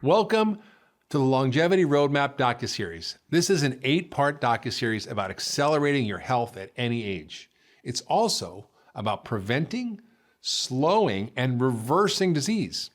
Welcome to the Longevity Roadmap docuseries. This is an 8-part docuseries about accelerating your health at any age. It's also about preventing, slowing, and reversing disease.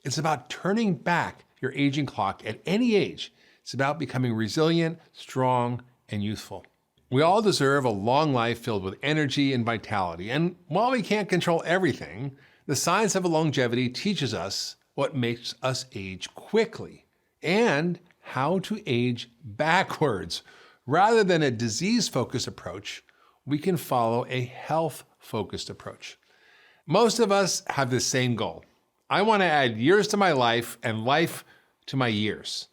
It's about turning back your aging clock at any age. It's about becoming resilient, strong, and youthful. We all deserve a long life filled with energy and vitality. And while we can't control everything, the science of longevity teaches us what makes us age quickly and how to age backwards. Rather than a disease-focused approach, we can follow a health-focused approach. Most of us have the same goal. I want to add years to my life and life to my years.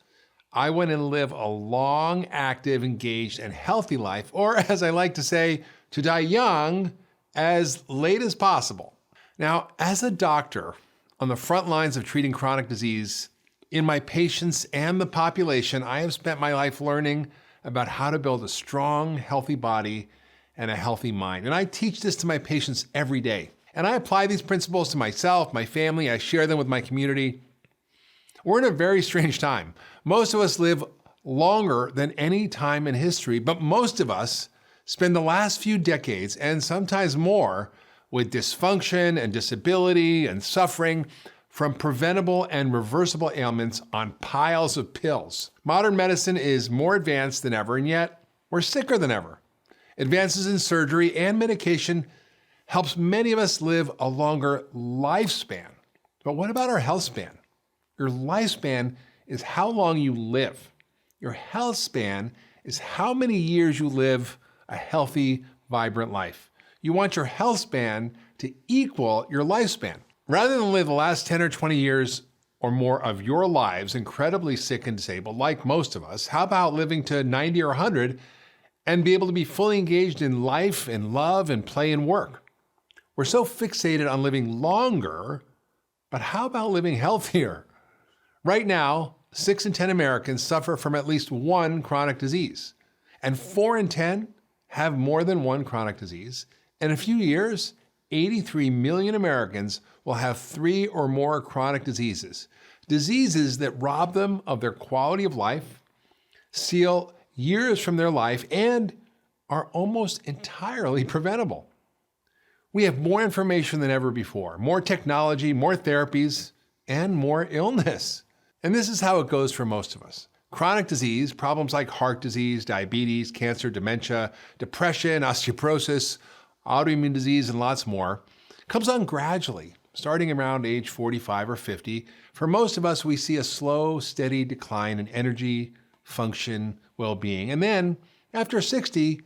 I want to live a long, active, engaged, and healthy life, or as I like to say, to die young as late as possible. Now, as a doctor on the front lines of treating chronic disease, in my patients and the population, I have spent my life learning about how to build a strong, healthy body and a healthy mind. And I teach this to my patients every day. And I apply these principles to myself, my family, I share them with my community. We're in a very strange time. Most of us live longer than any time in history, but most of us spend the last few decades and sometimes more with dysfunction and disability and suffering from preventable and reversible ailments on piles of pills. Modern medicine is more advanced than ever, and yet we're sicker than ever. Advances in surgery and medication helps many of us live a longer lifespan. But what about our health span? Your lifespan is how long you live. Your health span is how many years you live a healthy, vibrant life. You want your health span to equal your lifespan. Rather than live the last 10 or 20 years or more of your lives incredibly sick and disabled, like most of us, how about living to 90 or 100 and be able to be fully engaged in life and love and play and work? We're so fixated on living longer, but how about living healthier? Right now, 6 in 10 Americans suffer from at least one chronic disease, and 4 in 10 have more than one chronic disease. In a few years, 83 million Americans will have 3 or more chronic diseases, diseases that rob them of their quality of life, steal years from their life, and are almost entirely preventable. We have more information than ever before, more technology, more therapies, and more illness. And this is how it goes for most of us. Chronic disease, problems like heart disease, diabetes, cancer, dementia, depression, osteoporosis, autoimmune disease, and lots more, comes on gradually, starting around age 45 or 50. For most of us, we see a slow, steady decline in energy, function, well-being. And then, after 60,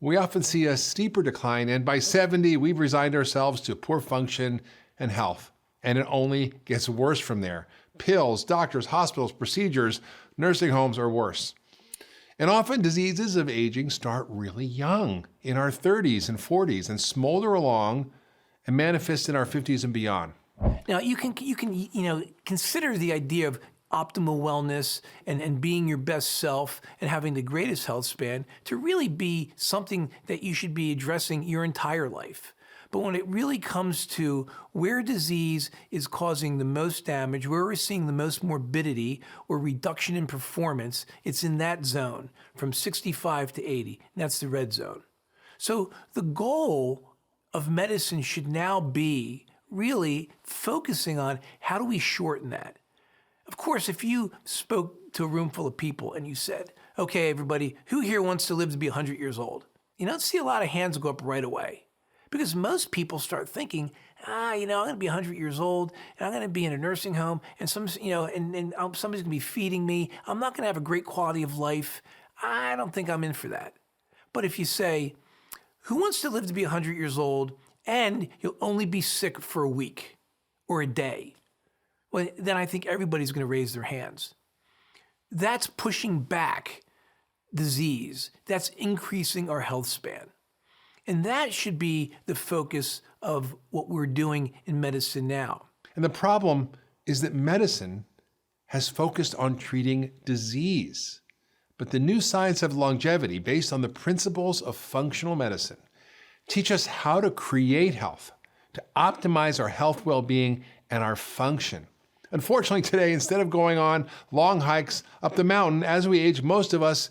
we often see a steeper decline, and by 70, we've resigned ourselves to poor function and health. And it only gets worse from there. Pills, doctors, hospitals, procedures, nursing homes, or worse. And often diseases of aging start really young, in our 30s and 40s, and smolder along and manifest in our 50s and beyond. Now, you can consider the idea of optimal wellness and being your best self and having the greatest health span to really be something that you should be addressing your entire life. But when it really comes to where disease is causing the most damage, where we're seeing the most morbidity or reduction in performance, it's in that zone from 65 to 80. And that's the red zone. So the goal of medicine should now be really focusing on how do we shorten that? Of course, if you spoke to a room full of people and you said, okay, everybody, who here wants to live to be 100 years old? You don't see a lot of hands go up right away. Because most people start thinking, I'm going to be 100 years old, and I'm going to be in a nursing home, and somebody's going to be feeding me. I'm not going to have a great quality of life. I don't think I'm in for that. But if you say, who wants to live to be 100 years old, and you'll only be sick for a week or a day? Well, then I think everybody's going to raise their hands. That's pushing back disease. That's increasing our health span. And that should be the focus of what we're doing in medicine now. And the problem is that medicine has focused on treating disease. But the new science of longevity, based on the principles of functional medicine, teach us how to create health, to optimize our health well-being and our function. Unfortunately, today, instead of going on long hikes up the mountain, as we age, most of us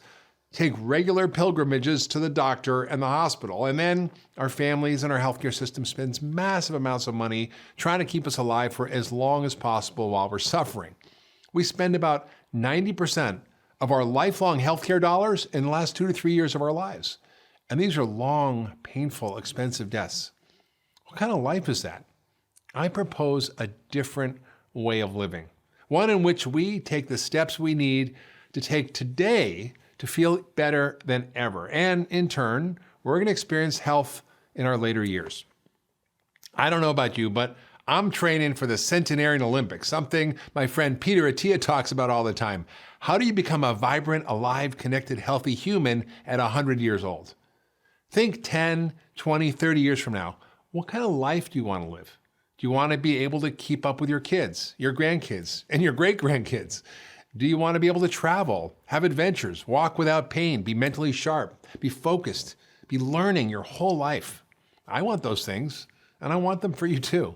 take regular pilgrimages to the doctor and the hospital. And then our families and our healthcare system spends massive amounts of money trying to keep us alive for as long as possible while we're suffering. We spend about 90% of our lifelong healthcare dollars in the last 2 to 3 years of our lives. And these are long, painful, expensive deaths. What kind of life is that? I propose a different way of living, one in which we take the steps we need to take today to feel better than ever. And in turn, we're going to experience health in our later years. I don't know about you, but I'm training for the Centenarian Olympics, something my friend Peter Attia talks about all the time. How do you become a vibrant, alive, connected, healthy human at 100 years old? Think 10, 20, 30 years from now. What kind of life do you want to live? Do you want to be able to keep up with your kids, your grandkids, and your great-grandkids? Do you want to be able to travel, have adventures, walk without pain, be mentally sharp, be focused, be learning your whole life? I want those things, and I want them for you too.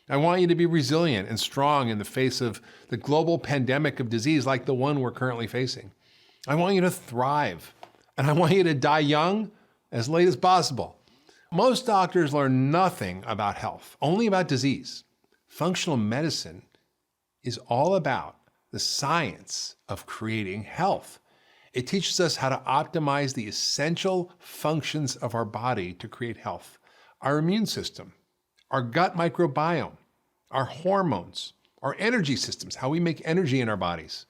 I want you to be resilient and strong in the face of the global pandemic of disease like the one we're currently facing. I want you to thrive, and I want you to die young as late as possible. Most doctors learn nothing about health, only about disease. Functional medicine is all about the science of creating health. It teaches us how to optimize the essential functions of our body to create health. Our immune system, our gut microbiome, our hormones, our energy systems, how we make energy in our bodies,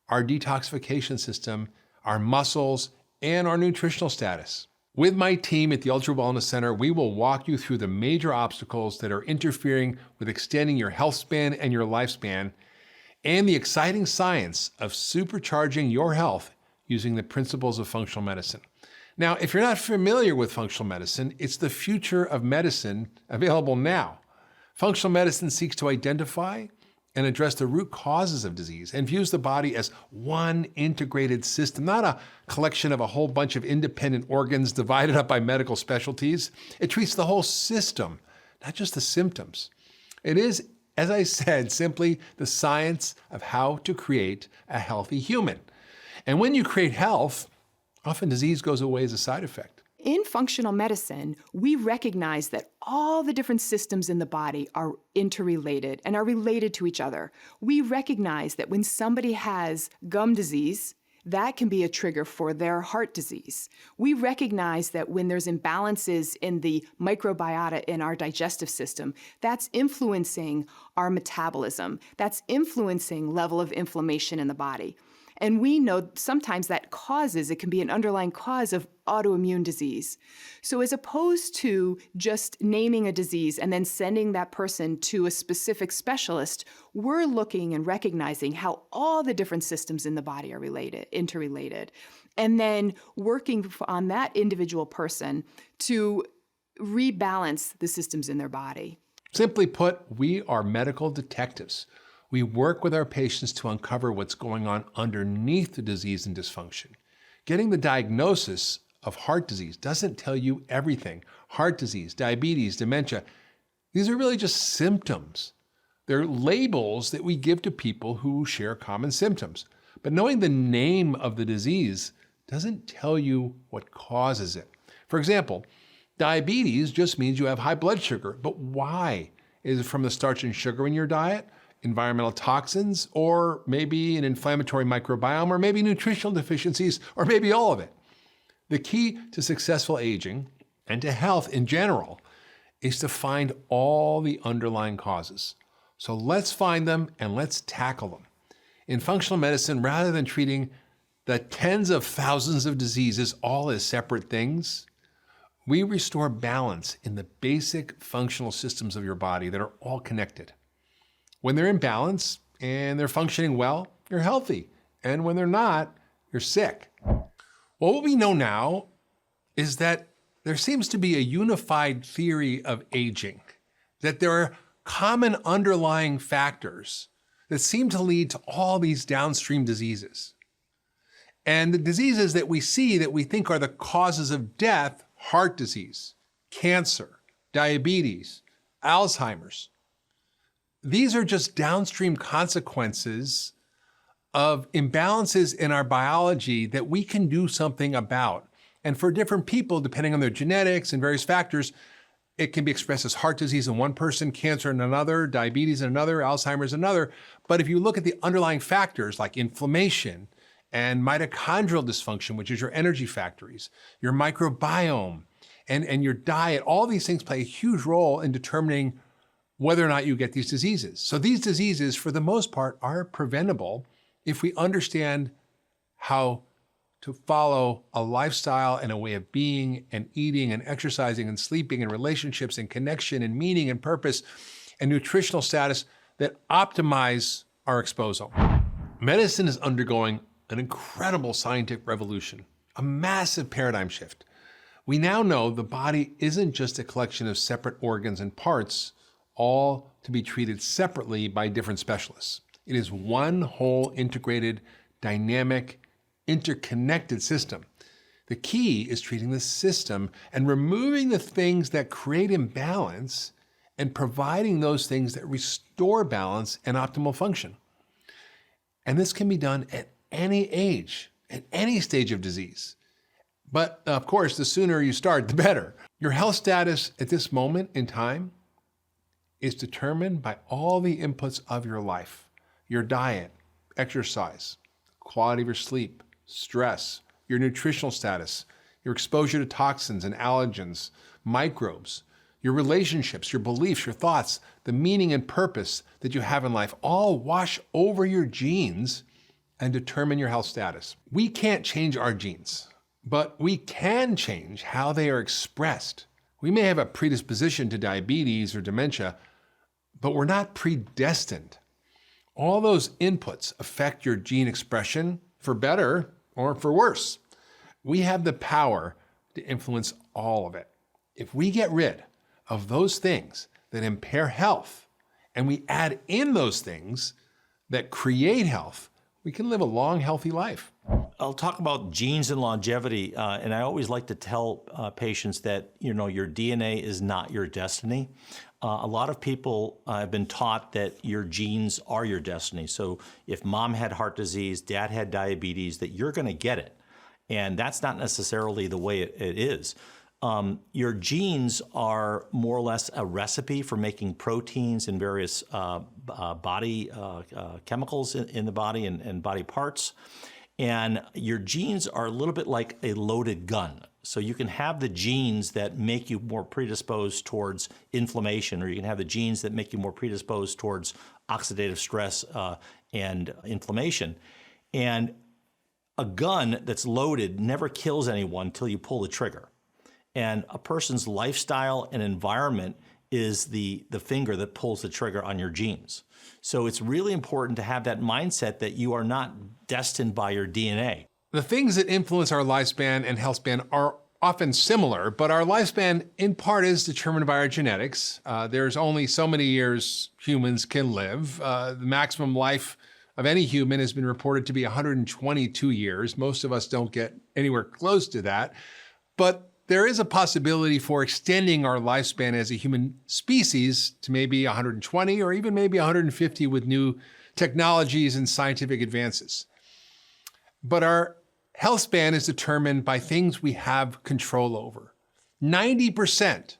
our detoxification system, our muscles, and our nutritional status. With my team at the Ultra Wellness Center, we will walk you through the major obstacles that are interfering with extending your health span and your lifespan, and the exciting science of supercharging your health using the principles of functional medicine. Now, if you're not familiar with functional medicine, it's the future of medicine available now. Functional medicine seeks to identify and address the root causes of disease and views the body as one integrated system, not a collection of a whole bunch of independent organs divided up by medical specialties. It treats the whole system, not just the symptoms. It is, as I said, simply the science of how to create a healthy human. And when you create health, often disease goes away as a side effect. In functional medicine, we recognize that all the different systems in the body are interrelated and are related to each other. We recognize that when somebody has gum disease, that can be a trigger for their heart disease. We recognize that when there's imbalances in the microbiota in our digestive system, that's influencing our metabolism. That's influencing level of inflammation in the body. And we know sometimes it can be an underlying cause of autoimmune disease. So as opposed to just naming a disease and then sending that person to a specific specialist, we're looking and recognizing how all the different systems in the body are interrelated, and then working on that individual person to rebalance the systems in their body. Simply put, we are medical detectives. We work with our patients to uncover what's going on underneath the disease and dysfunction. Getting the diagnosis of heart disease doesn't tell you everything. Heart disease, diabetes, dementia, these are really just symptoms. They're labels that we give to people who share common symptoms. But knowing the name of the disease doesn't tell you what causes it. For example, diabetes just means you have high blood sugar. But why? Is it from the starch and sugar in your diet? Environmental toxins, or maybe an inflammatory microbiome, or maybe nutritional deficiencies, or maybe all of it. The key to successful aging and to health in general is to find all the underlying causes. So let's find them and let's tackle them. In functional medicine, rather than treating the tens of thousands of diseases all as separate things, we restore balance in the basic functional systems of your body that are all connected. When they're in balance and they're functioning well, you're healthy. And when they're not, you're sick. Well, what we know now is that there seems to be a unified theory of aging, that there are common underlying factors that seem to lead to all these downstream diseases. And the diseases that we see that we think are the causes of death, heart disease, cancer, diabetes, Alzheimer's, these are just downstream consequences of imbalances in our biology that we can do something about. And for different people, depending on their genetics and various factors, it can be expressed as heart disease in one person, cancer in another, diabetes in another, Alzheimer's in another. But if you look at the underlying factors like inflammation and mitochondrial dysfunction, which is your energy factories, your microbiome, and your diet, all these things play a huge role in determining whether or not you get these diseases. So these diseases, for the most part, are preventable if we understand how to follow a lifestyle and a way of being and eating and exercising and sleeping and relationships and connection and meaning and purpose and nutritional status that optimize our exposome. Medicine is undergoing an incredible scientific revolution, a massive paradigm shift. We now know the body isn't just a collection of separate organs and parts, all to be treated separately by different specialists. It is one whole integrated, dynamic, interconnected system. The key is treating the system and removing the things that create imbalance and providing those things that restore balance and optimal function. And this can be done at any age, at any stage of disease. But of course, the sooner you start, the better. Your health status at this moment in time is determined by all the inputs of your life, your diet, exercise, quality of your sleep, stress, your nutritional status, your exposure to toxins and allergens, microbes, your relationships, your beliefs, your thoughts, the meaning and purpose that you have in life all wash over your genes and determine your health status. We can't change our genes, but we can change how they are expressed. We may have a predisposition to diabetes or dementia, but we're not predestined. All those inputs affect your gene expression for better or for worse. We have the power to influence all of it. If we get rid of those things that impair health and we add in those things that create health, we can live a long, healthy life. I'll talk about genes and longevity, and I always like to tell patients that your DNA is not your destiny. A lot of people have been taught that your genes are your destiny. So if mom had heart disease, dad had diabetes, that you're going to get it. And that's not necessarily the way it is. Your genes are more or less a recipe for making proteins and various body chemicals in the body and body parts. And your genes are a little bit like a loaded gun. So you can have the genes that make you more predisposed towards inflammation, or you can have the genes that make you more predisposed towards oxidative stress and inflammation. And a gun that's loaded never kills anyone until you pull the trigger. And a person's lifestyle and environment is the finger that pulls the trigger on your genes. So it's really important to have that mindset that you are not destined by your DNA. The things that influence our lifespan and health span are often similar, but our lifespan in part is determined by our genetics. There's only so many years humans can live. The maximum life of any human has been reported to be 122 years. Most of us don't get anywhere close to that, but there is a possibility for extending our lifespan as a human species to maybe 120 or even maybe 150 with new technologies and scientific advances. But our health span is determined by things we have control over. 90%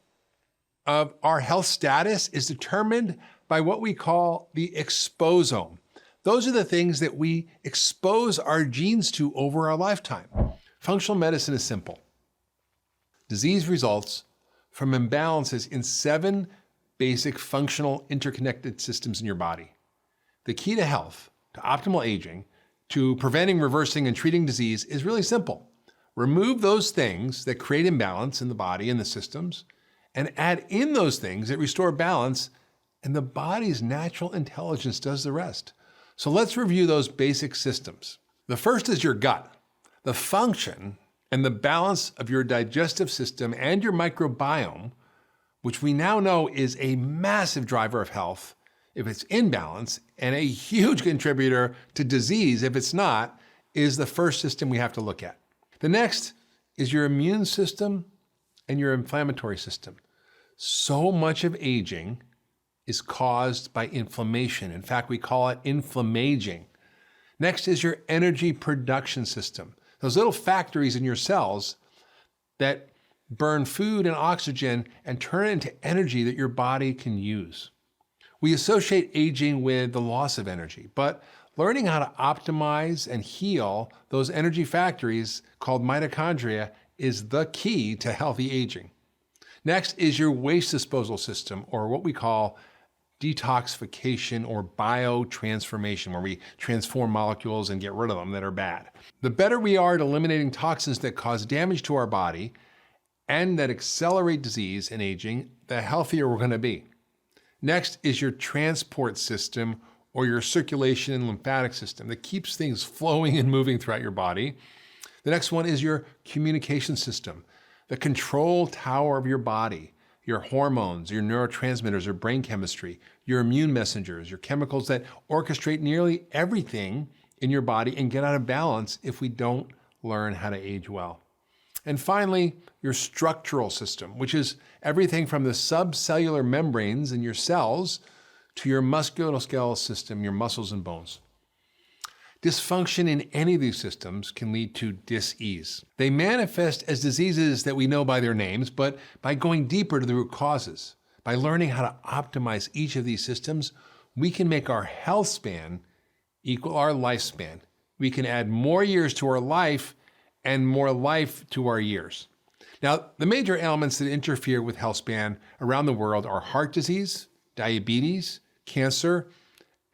of our health status is determined by what we call the exposome. Those are the things that we expose our genes to over our lifetime. Functional medicine is simple. Disease results from imbalances in 7 basic functional interconnected systems in your body. The key to health, to optimal aging, to preventing, reversing, and treating disease is really simple. Remove those things that create imbalance in the body and the systems, and add in those things that restore balance, and the body's natural intelligence does the rest. So let's review those basic systems. The first is your gut. The function and the balance of your digestive system and your microbiome, which we now know is a massive driver of health if it's in balance, and a huge contributor to disease if it's not, is the first system we have to look at. The next is your immune system and your inflammatory system. So much of aging is caused by inflammation. In fact, we call it inflammaging. Next is your energy production system. Those little factories in your cells that burn food and oxygen and turn it into energy that your body can use. We associate aging with the loss of energy, but learning how to optimize and heal those energy factories called mitochondria is the key to healthy aging. Next is your waste disposal system, or what we call detoxification or biotransformation, where we transform molecules and get rid of them that are bad. The better we are at eliminating toxins that cause damage to our body and that accelerate disease and aging, the healthier we're going to be. Next is your transport system, or your circulation and lymphatic system that keeps things flowing and moving throughout your body. The next one is your communication system, the control tower of your body, your hormones, your neurotransmitters, your brain chemistry, your immune messengers, your chemicals that orchestrate nearly everything in your body and get out of balance if we don't learn how to age well. And finally, your structural system, which is everything from the subcellular membranes in your cells to your musculoskeletal system, your muscles and bones. Dysfunction in any of these systems can lead to dis-ease. They manifest as diseases that we know by their names, but by going deeper to the root causes, by learning how to optimize each of these systems, we can make our health span equal our lifespan. We can add more years to our life and more life to our years. Now, the major ailments that interfere with health span around the world are heart disease, diabetes, cancer,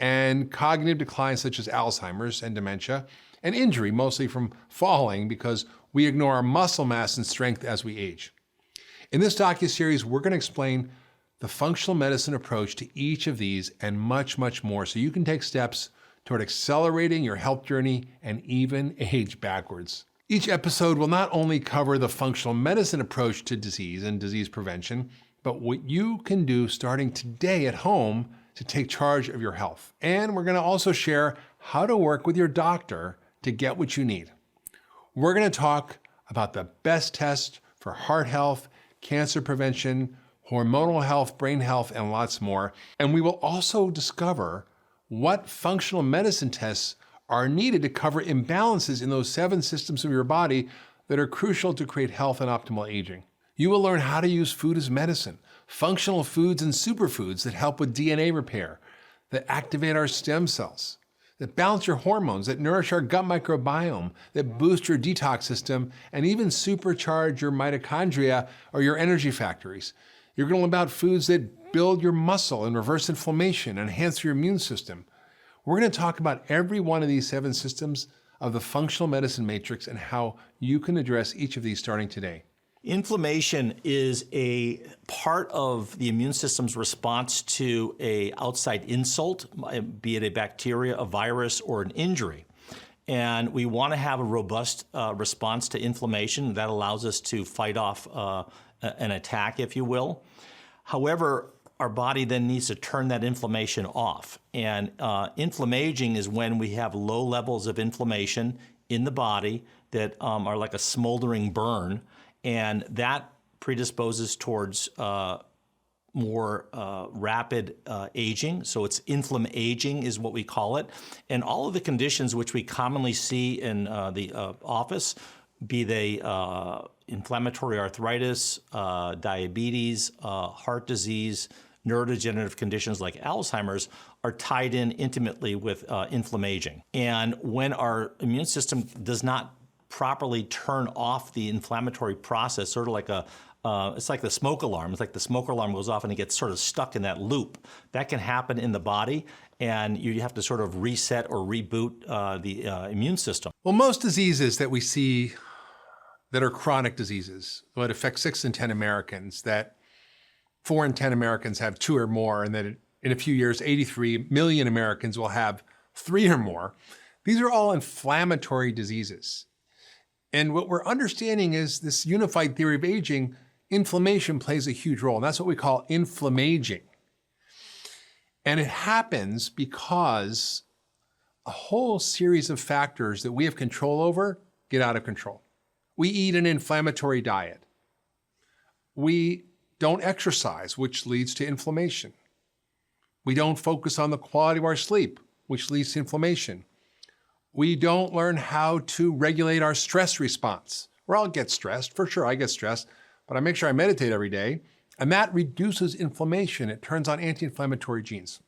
and cognitive decline such as Alzheimer's and dementia, and injury, mostly from falling because we ignore our muscle mass and strength as we age. In this docuseries, we're going to explain the functional medicine approach to each of these and much, much more so you can take steps toward accelerating your health journey and even age backwards. Each episode will not only cover the functional medicine approach to disease and disease prevention, but what you can do starting today at home to take charge of your health. And we're going to also share how to work with your doctor to get what you need. We're going to talk about the best tests for heart health, cancer prevention, hormonal health, brain health, and lots more. And we will also discover what functional medicine tests are needed to cover imbalances in those 7 systems of your body that are crucial to create health and optimal aging. You will learn how to use food as medicine, functional foods and superfoods that help with DNA repair, that activate our stem cells, that balance your hormones, that nourish our gut microbiome, that boost your detox system, and even supercharge your mitochondria or your energy factories. You're going to learn about foods that build your muscle and reverse inflammation and enhance your immune system. We're going to talk about every one of these 7 systems of the functional medicine matrix and how you can address each of these starting today. Inflammation is a part of the immune system's response to an outside insult, be it a bacteria, a virus, or an injury. And we want to have a robust response to inflammation that allows us to fight off an attack, if you will. However, our body then needs to turn that inflammation off. And inflammaging is when we have low levels of inflammation in the body that are like a smoldering burn. And that predisposes towards more rapid aging. So it's inflammaging is what we call it. And all of the conditions which we commonly see in the office, be they inflammatory arthritis, diabetes, heart disease, neurodegenerative conditions like Alzheimer's, are tied in intimately with inflammaging. And when our immune system does not properly turn off the inflammatory process, sort of like it's like the smoke alarm. It's like the smoke alarm goes off and it gets sort of stuck in that loop. That can happen in the body, and you have to sort of reset or reboot the immune system. Well, most diseases that we see that are chronic diseases, that affect 6 in 10 Americans, that 4 in 10 Americans have 2 or more, and that in a few years, 83 million Americans will have 3 or more. These are all inflammatory diseases. And what we're understanding is this unified theory of aging, inflammation plays a huge role. And that's what we call inflammaging. And it happens because a whole series of factors that we have control over get out of control. We eat an inflammatory diet. We don't exercise, which leads to inflammation. We don't focus on the quality of our sleep, which leads to inflammation. We don't learn how to regulate our stress response. We're all get stressed, for sure I get stressed, but I make sure I meditate every day, and that reduces inflammation. It turns on anti-inflammatory genes.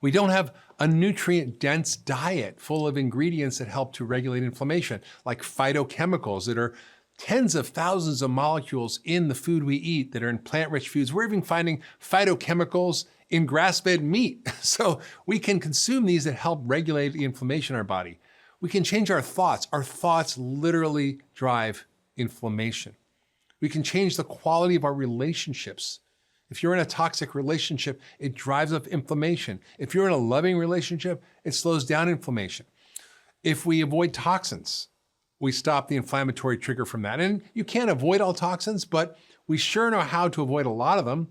We don't have a nutrient-dense diet full of ingredients that help to regulate inflammation, like phytochemicals that are tens of thousands of molecules in the food we eat that are in plant-rich foods. We're even finding phytochemicals in grass-fed meat. So we can consume these that help regulate the inflammation in our body. We can change our thoughts. Our thoughts literally drive inflammation. We can change the quality of our relationships. If you're in a toxic relationship, it drives up inflammation. If you're in a loving relationship, it slows down inflammation. If we avoid toxins, we stop the inflammatory trigger from that. And you can't avoid all toxins, but we sure know how to avoid a lot of them.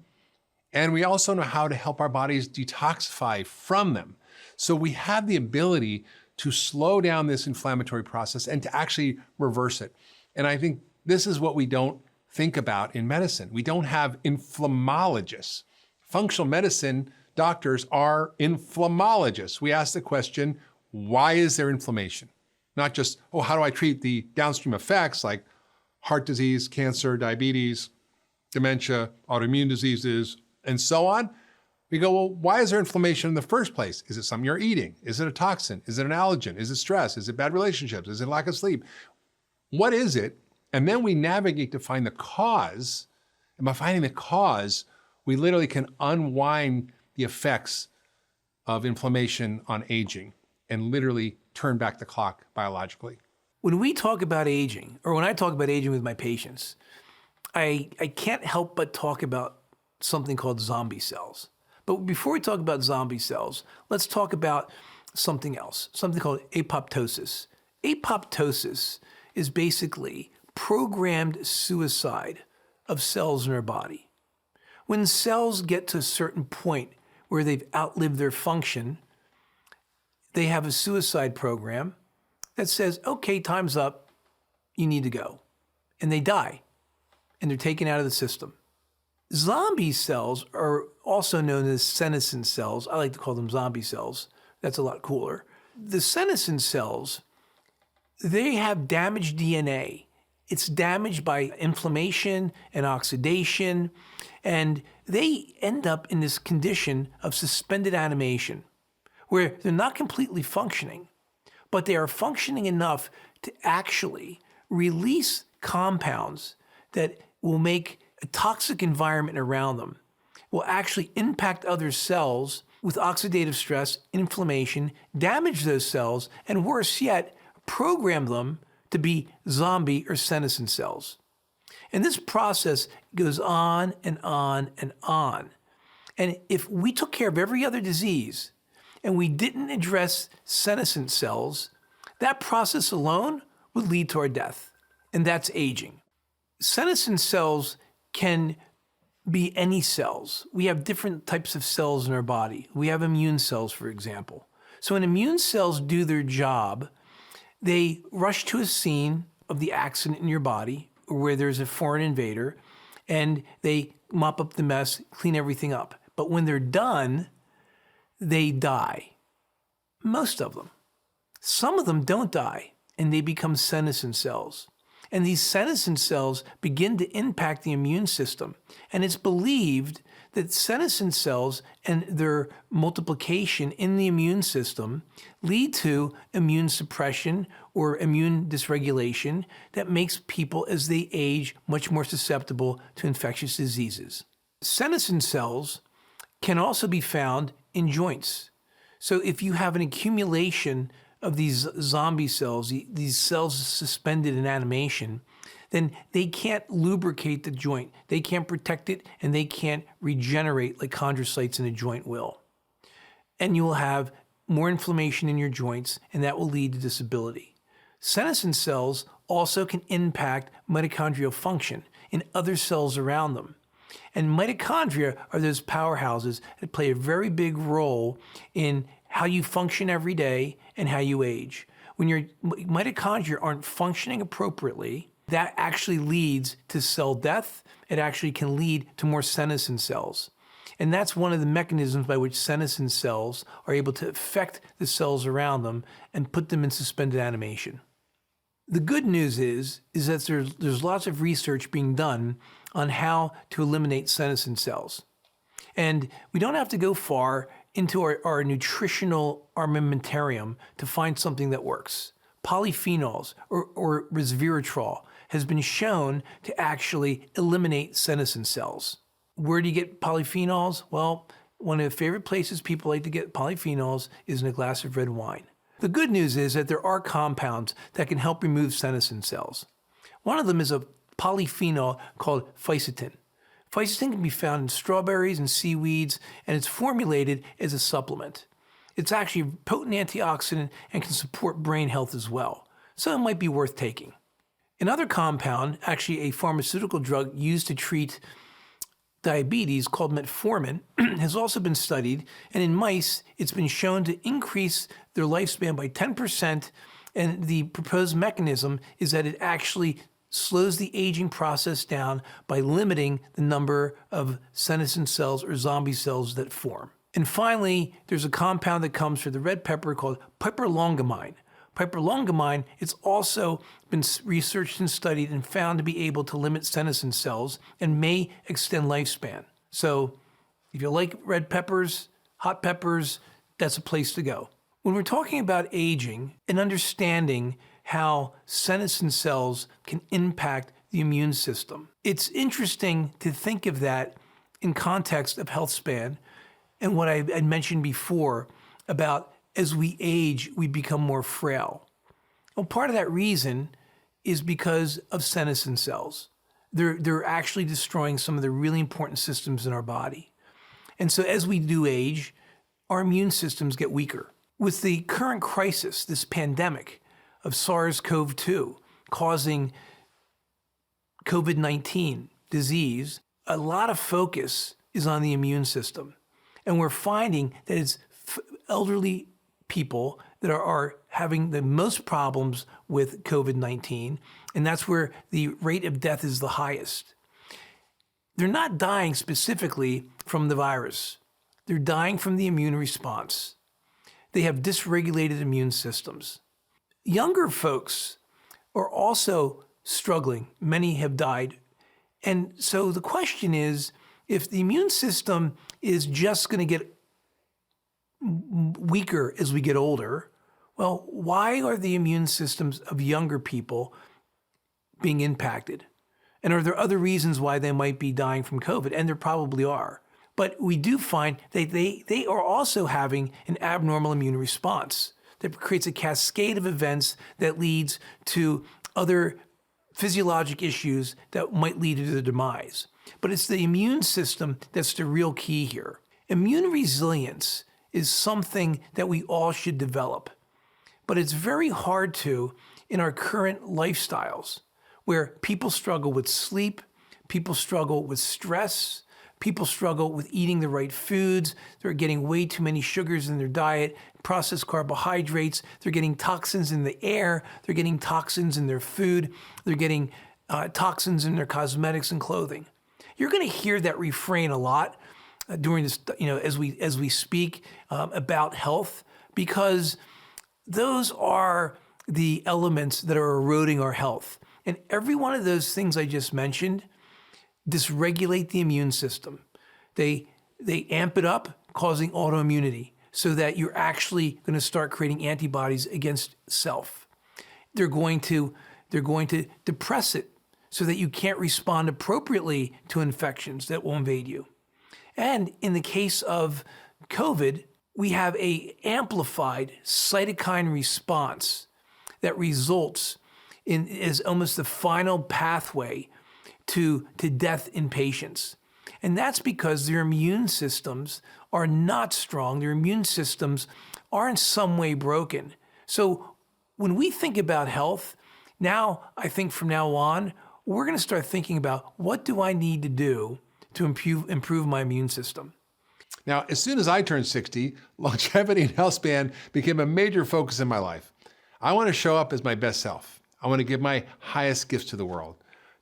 And we also know how to help our bodies detoxify from them. So we have the ability to slow down this inflammatory process and to actually reverse it. And I think this is what we don't think about in medicine. We don't have inflammologists. Functional medicine doctors are inflammologists. We ask the question, why is there inflammation? Not just, oh, how do I treat the downstream effects like heart disease, cancer, diabetes, dementia, autoimmune diseases, and so on. We go, well, why is there inflammation in the first place? Is it something you're eating? Is it a toxin? Is it an allergen? Is it stress? Is it bad relationships? Is it lack of sleep? What is it? And then we navigate to find the cause. And by finding the cause, we literally can unwind the effects of inflammation on aging and literally turn back the clock biologically. When we talk about aging, or when I talk about aging with my patients, I can't help but talk about something called zombie cells. But before we talk about zombie cells, let's talk about something else, something called apoptosis. Apoptosis is basically programmed suicide of cells in our body. When cells get to a certain point where they've outlived their function, they have a suicide program that says, okay, time's up, you need to go. And they die, and they're taken out of the system. Zombie cells are also known as senescent cells. I like to call them zombie cells. That's a lot cooler. The senescent cells, they have damaged DNA. It's damaged by inflammation and oxidation, and they end up in this condition of suspended animation, where they're not completely functioning, but they are functioning enough to actually release compounds that will make a toxic environment around them, will actually impact other cells with oxidative stress, inflammation, damage those cells, and worse yet, program them to be zombie or senescent cells. And this process goes on and on and on. And if we took care of every other disease and we didn't address senescent cells, that process alone would lead to our death. And that's aging. Senescent cells can be any cells. We have different types of cells in our body. We have immune cells, for example. So when immune cells do their job, they rush to a scene of the accident in your body where there's a foreign invader, and they mop up the mess, clean everything up. But when they're done, they die. Most of them. Some of them don't die, and they become senescent cells. And these senescent cells begin to impact the immune system. And it's believed that senescent cells and their multiplication in the immune system lead to immune suppression or immune dysregulation that makes people, as they age, much more susceptible to infectious diseases. Senescent cells can also be found in joints. So if you have an accumulation of these zombie cells, these cells suspended in animation, then they can't lubricate the joint. They can't protect it, and they can't regenerate like chondrocytes in a joint will. And you will have more inflammation in your joints, and that will lead to disability. Senescent cells also can impact mitochondrial function in other cells around them. And mitochondria are those powerhouses that play a very big role in how you function every day and how you age. When your mitochondria aren't functioning appropriately, that actually leads to cell death. It actually can lead to more senescent cells. And that's one of the mechanisms by which senescent cells are able to affect the cells around them and put them in suspended animation. The good news is that there's lots of research being done on how to eliminate senescent cells. And we don't have to go far into our nutritional armamentarium to find something that works. Polyphenols or resveratrol has been shown to actually eliminate senescent cells. Where do you get polyphenols? Well, one of the favorite places people like to get polyphenols is in a glass of red wine. The good news is that there are compounds that can help remove senescent cells. One of them is a polyphenol called fisetin. Fisetin can be found in strawberries and seaweeds, and it's formulated as a supplement. It's actually a potent antioxidant and can support brain health as well, so it might be worth taking. Another compound, actually a pharmaceutical drug used to treat diabetes called metformin, has also been studied, and in mice, it's been shown to increase their lifespan by 10%, and the proposed mechanism is that it actually slows the aging process down by limiting the number of senescent cells or zombie cells that form. And finally, there's a compound that comes from the red pepper called piperlongumine. Piperlongumine, it's also been researched and studied and found to be able to limit senescent cells and may extend lifespan. So if you like red peppers, hot peppers, that's a place to go. When we're talking about aging and understanding how senescent cells can impact the immune system, it's interesting to think of that in context of health span and what I had mentioned before about as we age, we become more frail. Well, part of that reason is because of senescent cells. They're actually destroying some of the really important systems in our body. And so as we do age, our immune systems get weaker. With the current crisis, this pandemic of SARS-CoV-2 causing COVID-19 disease, a lot of focus is on the immune system. And we're finding that it's elderly people that are having the most problems with COVID-19, and that's where the rate of death is the highest. They're not dying specifically from the virus. They're dying from the immune response. They have dysregulated immune systems. Younger folks are also struggling. Many have died. And so the question is, if the immune system is just going to get weaker as we get older, well, why are the immune systems of younger people being impacted? And are there other reasons why they might be dying from COVID? And there probably are. But we do find that they are also having an abnormal immune response that creates a cascade of events that leads to other physiologic issues that might lead to the demise. But it's the immune system that's the real key here. Immune resilience is something that we all should develop. But it's very hard to in our current lifestyles where people struggle with sleep, people struggle with stress, people struggle with eating the right foods, they're getting way too many sugars in their diet, processed carbohydrates, they're getting toxins in the air, they're getting toxins in their food, they're getting toxins in their cosmetics and clothing. You're going to hear that refrain a lot during this, as we speak about health, because those are the elements that are eroding our health. And every one of those things I just mentioned dysregulate the immune system. They amp it up, causing autoimmunity, so that you're actually going to start creating antibodies against self. They're going to depress it so that you can't respond appropriately to infections that will invade you. And in the case of COVID, we have an amplified cytokine response that results in is almost the final pathway to death in patients. And that's because their immune systems are not strong. Their immune systems are in some way broken. So when we think about health, now I think from now on, we're going to start thinking about what do I need to do to improve my immune system. Now, as soon as I turned 60, longevity and health span became a major focus in my life. I want to show up as my best self. I want to give my highest gifts to the world.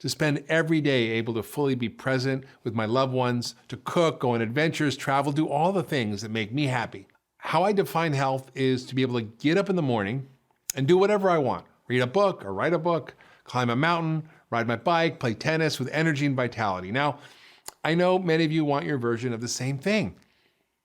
to spend every day able to fully be present with my loved ones, to cook, go on adventures, travel, do all the things that make me happy. How I define health is to be able to get up in the morning and do whatever I want. Read a book or write a book, climb a mountain, ride my bike, play tennis with energy and vitality. Now, I know many of you want your version of the same thing.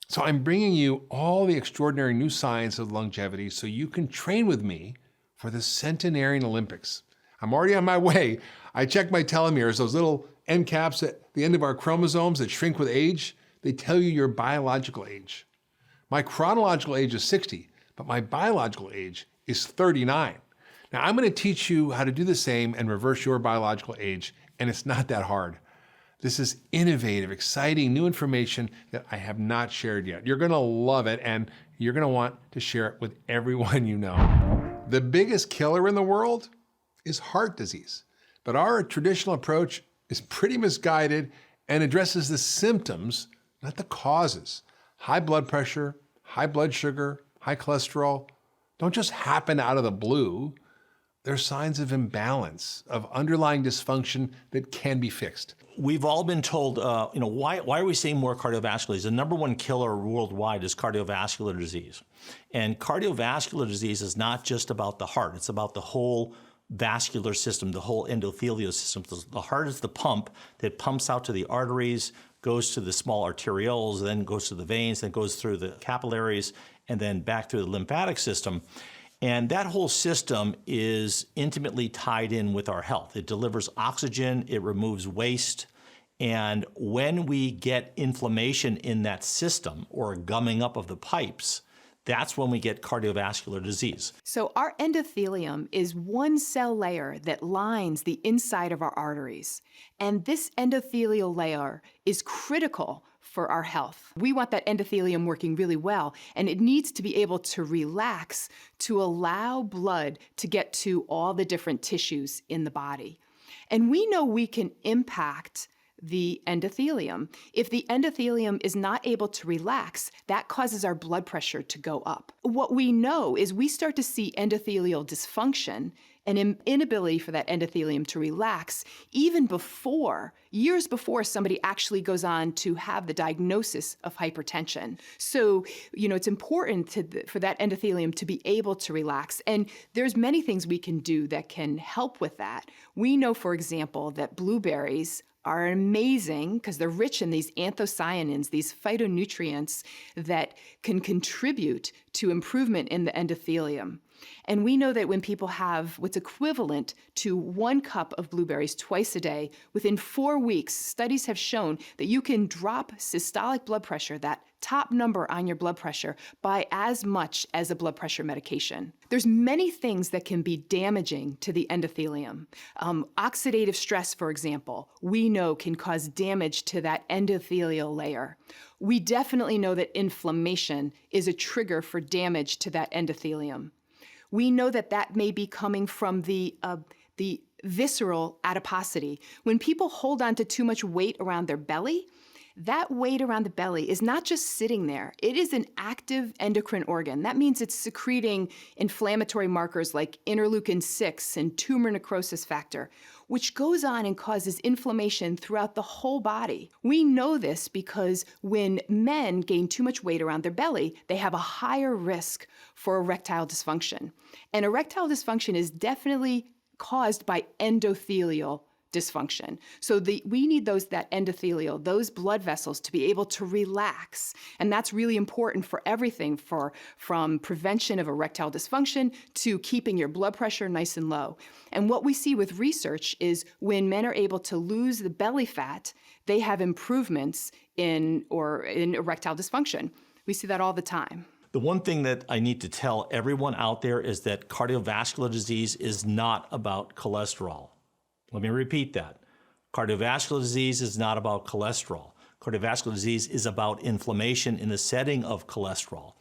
So I'm bringing you all the extraordinary new science of longevity so you can train with me for the centenarian Olympics. I'm already on my way. I checked my telomeres, those little end caps at the end of our chromosomes that shrink with age. They tell you your biological age. My chronological age is 60, but my biological age is 39. Now I'm going to teach you how to do the same and reverse your biological age, and it's not that hard. This is innovative, exciting, new information that I have not shared yet. You're going to love it, and you're going to want to share it with everyone you know. The biggest killer in the world is heart disease, but our traditional approach is pretty misguided and addresses the symptoms, not the causes. High blood pressure, high blood sugar, high cholesterol don't just happen out of the blue. They're signs of imbalance, of underlying dysfunction that can be fixed. We've all been told, why are we seeing more cardiovascular disease? The number one killer worldwide is cardiovascular disease. And cardiovascular disease is not just about the heart. It's about the whole vascular system, the whole endothelial system. The heart is the pump that pumps out to the arteries, goes to the small arterioles, then goes to the veins, then goes through the capillaries, and then back through the lymphatic system. And that whole system is intimately tied in with our health. It delivers oxygen, it removes waste, and when we get inflammation in that system or gumming up of the pipes, that's when we get cardiovascular disease. So our endothelium is one cell layer that lines the inside of our arteries. And this endothelial layer is critical for our health. We want that endothelium working really well, and it needs to be able to relax to allow blood to get to all the different tissues in the body. And we know we can impact the endothelium. If the endothelium is not able to relax, that causes our blood pressure to go up. What we know is we start to see endothelial dysfunction and an inability for that endothelium to relax even years before somebody actually goes on to have the diagnosis of hypertension. So, it's important for that endothelium to be able to relax. And there's many things we can do that can help with that. We know, for example, that blueberries are amazing because they're rich in these anthocyanins, these phytonutrients that can contribute to improvement in the endothelium. And we know that when people have what's equivalent to 1 cup of blueberries twice a day, within 4 weeks, studies have shown that you can drop systolic blood pressure, that top number on your blood pressure, by as much as a blood pressure medication. There's many things that can be damaging to the endothelium. Oxidative stress, for example, we know can cause damage to that endothelial layer. We definitely know that inflammation is a trigger for damage to that endothelium. We know that that may be coming from the visceral adiposity. When people hold on to too much weight around their belly, that weight around the belly is not just sitting there. It is an active endocrine organ. That means it's secreting inflammatory markers like interleukin-6 and tumor necrosis factor, which goes on and causes inflammation throughout the whole body. We know this because when men gain too much weight around their belly, they have a higher risk for erectile dysfunction. And erectile dysfunction is definitely caused by endothelial dysfunction. So we need that endothelial, those blood vessels to be able to relax. And that's really important for everything from prevention of erectile dysfunction to keeping your blood pressure nice and low. And what we see with research is when men are able to lose the belly fat, they have improvements in erectile dysfunction. We see that all the time. The one thing that I need to tell everyone out there is that cardiovascular disease is not about cholesterol. Let me repeat that. Cardiovascular disease is not about cholesterol. Cardiovascular disease is about inflammation in the setting of cholesterol.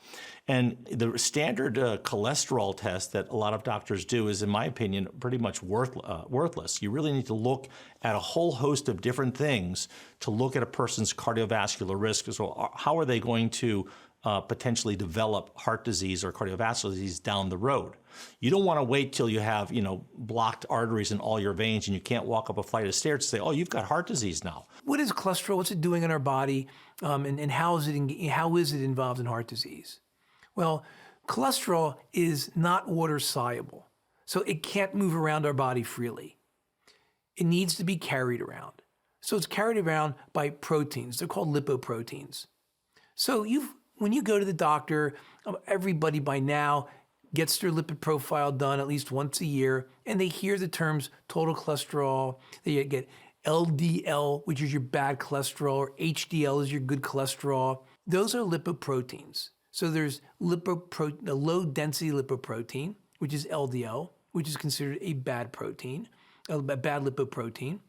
And the standard cholesterol test that a lot of doctors do is, in my opinion, pretty much worthless. You really need to look at a whole host of different things to look at a person's cardiovascular risk. So how are they going to potentially develop heart disease or cardiovascular disease down the road. You don't want to wait till you have, blocked arteries in all your veins and you can't walk up a flight of stairs to say, oh, you've got heart disease now. What is cholesterol? What's it doing in our body? And how is it involved in heart disease? Well, cholesterol is not water soluble, so it can't move around our body freely. It needs to be carried around. So it's carried around by proteins. They're called lipoproteins. So when you go to the doctor, everybody by now gets their lipid profile done at least once a year, and they hear the terms total cholesterol. They get LDL, which is your bad cholesterol, or HDL is your good cholesterol. Those are lipoproteins. So there's a low-density lipoprotein, which is LDL, which is considered a bad protein, a bad lipoprotein.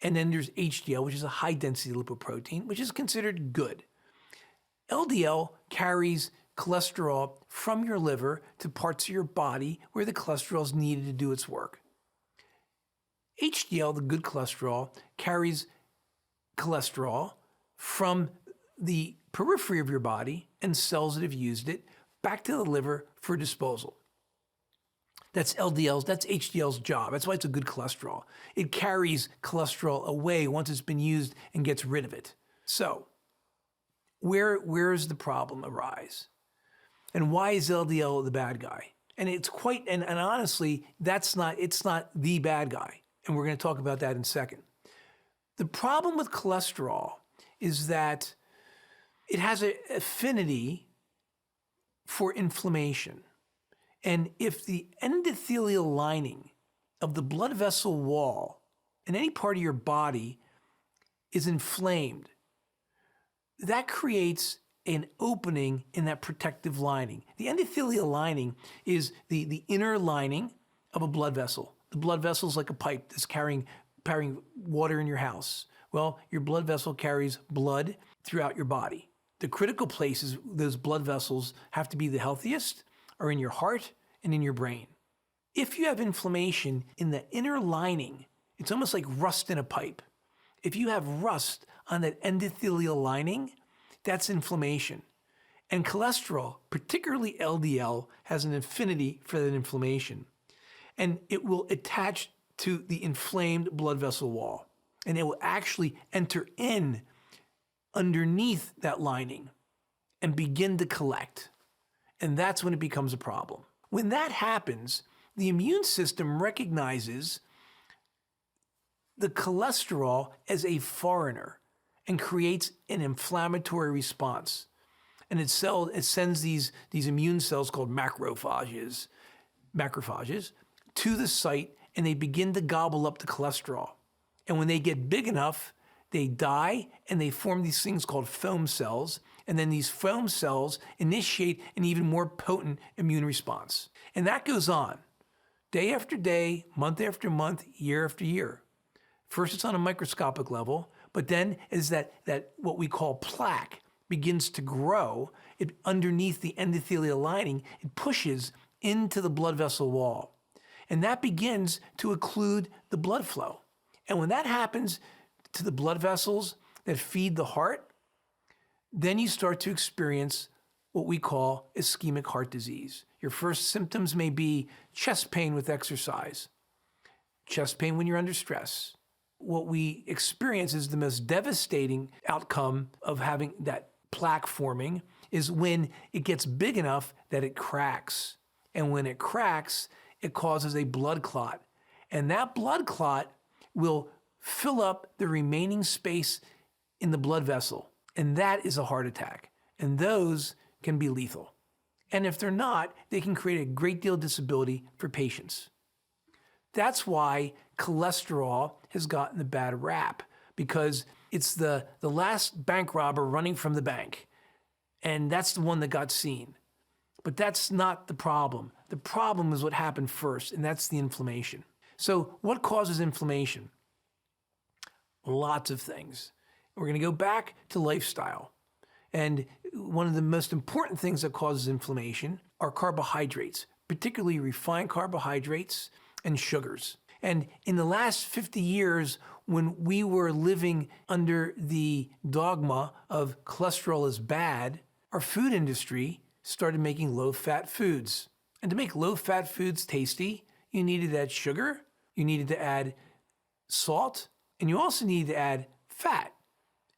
And then there's HDL, which is a high-density lipoprotein, which is considered good. LDL carries cholesterol from your liver to parts of your body where the cholesterol is needed to do its work. HDL, the good cholesterol, carries cholesterol from the periphery of your body and cells that have used it back to the liver for disposal. That's HDL's job. That's why it's a good cholesterol. It carries cholesterol away once it's been used and gets rid of it. So, where's the problem arise? And why is LDL the bad guy? And it's and honestly, it's not the bad guy. And we're going to talk about that in a second. The problem with cholesterol is that it has an affinity for inflammation. And if the endothelial lining of the blood vessel wall in any part of your body is inflamed, that creates an opening in that protective lining. The endothelial lining is the inner lining of a blood vessel. The blood vessel is like a pipe that's carrying water in your house. Well, your blood vessel carries blood throughout your body. The critical places those blood vessels have to be the healthiest are in your heart and in your brain. If you have inflammation in the inner lining, it's almost like rust in a pipe. If you have rust on that endothelial lining, that's inflammation. And cholesterol, particularly LDL, has an affinity for that inflammation. And it will attach to the inflamed blood vessel wall. And it will actually enter in underneath that lining and begin to collect. And that's when it becomes a problem. When that happens, the immune system recognizes the cholesterol as a foreigner and creates an inflammatory response. And it sends these immune cells called macrophages to the site, and they begin to gobble up the cholesterol. And when they get big enough, they die and they form these things called foam cells. And then these foam cells initiate an even more potent immune response. And that goes on day after day, month after month, year after year. First, it's on a microscopic level, but then as that what we call plaque begins to grow, it underneath the endothelial lining, it pushes into the blood vessel wall. And that begins to occlude the blood flow. And when that happens to the blood vessels that feed the heart, then you start to experience what we call ischemic heart disease. Your first symptoms may be chest pain with exercise, chest pain when you're under stress. What we experience is the most devastating outcome of having that plaque forming is when it gets big enough that it cracks. And when it cracks, it causes a blood clot. And that blood clot will fill up the remaining space in the blood vessel. And that is a heart attack. And those can be lethal. And if they're not, they can create a great deal of disability for patients. That's why cholesterol has gotten a bad rap, because it's the last bank robber running from the bank. And that's the one that got seen. But that's not the problem. The problem is what happened first, and that's the inflammation. So what causes inflammation? Lots of things. We're going to go back to lifestyle. And one of the most important things that causes inflammation are carbohydrates, particularly refined carbohydrates and sugars. And in the last 50 years, when we were living under the dogma of cholesterol is bad, our food industry started making low-fat foods. And to make low-fat foods tasty, you needed to add sugar, you needed to add salt, and you also needed to add fat.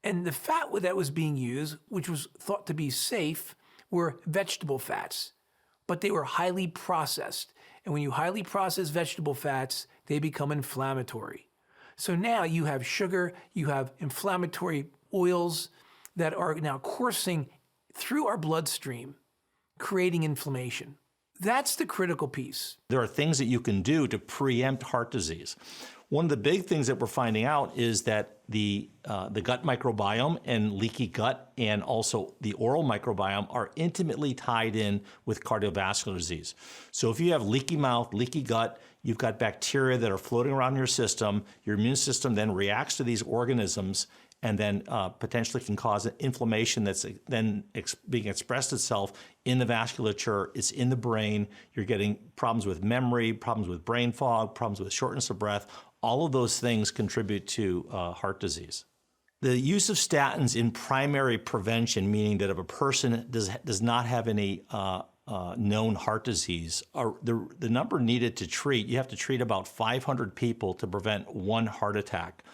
And the fat that was being used, which was thought to be safe, were vegetable fats. But they were highly processed. And when you highly process vegetable fats, they become inflammatory. So now you have sugar, you have inflammatory oils that are now coursing through our bloodstream, creating inflammation. That's the critical piece. There are things that you can do to preempt heart disease. One of the big things that we're finding out is that the gut microbiome and leaky gut and also the oral microbiome are intimately tied in with cardiovascular disease. So if you have leaky mouth, leaky gut, you've got bacteria that are floating around your system, your immune system then reacts to these organisms and then potentially can cause an inflammation that's then being expressed itself in the vasculature. It's in the brain. You're getting problems with memory, problems with brain fog, problems with shortness of breath. All of those things contribute to heart disease. The use of statins in primary prevention, meaning that if a person does not have any known heart disease, the number needed to treat, you have to treat about 500 people to prevent one heart attack.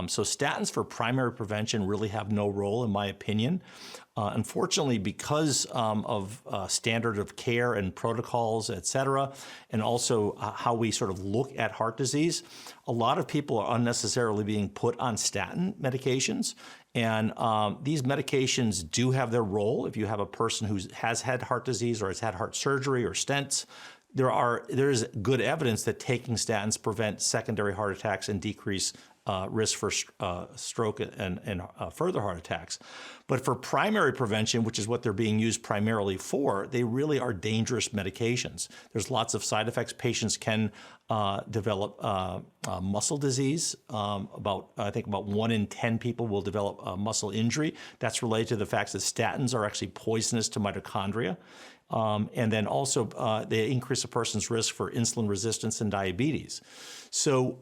So statins for primary prevention really have no role, in my opinion. Unfortunately, because of standard of care and protocols, et cetera, and also how we sort of look at heart disease, a lot of people are unnecessarily being put on statin medications. And these medications do have their role. If you have a person who has had heart disease or has had heart surgery or stents, there is good evidence that taking statins prevent secondary heart attacks and decrease risk for stroke and further heart attacks. But for primary prevention, which is what they're being used primarily for, they really are dangerous medications. There's lots of side effects. Patients can develop muscle disease. I think about 1 in 10 people will develop muscle injury. That's related to the fact that statins are actually poisonous to mitochondria. And then also they increase a person's risk for insulin resistance and diabetes. So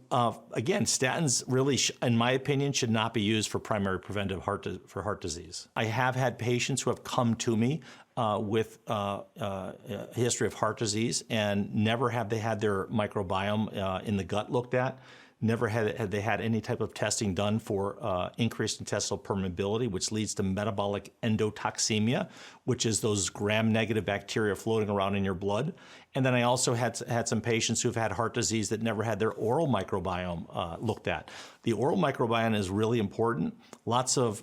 again, statins really, in my opinion, should not be used for primary preventive heart disease. I have had patients who have come to me with a history of heart disease, and never have they had their microbiome in the gut looked at. Never had they had any type of testing done for increased intestinal permeability, which leads to metabolic endotoxemia, which is those gram-negative bacteria floating around in your blood. And then I also had some patients who've had heart disease that never had their oral microbiome looked at. The oral microbiome is really important. Lots of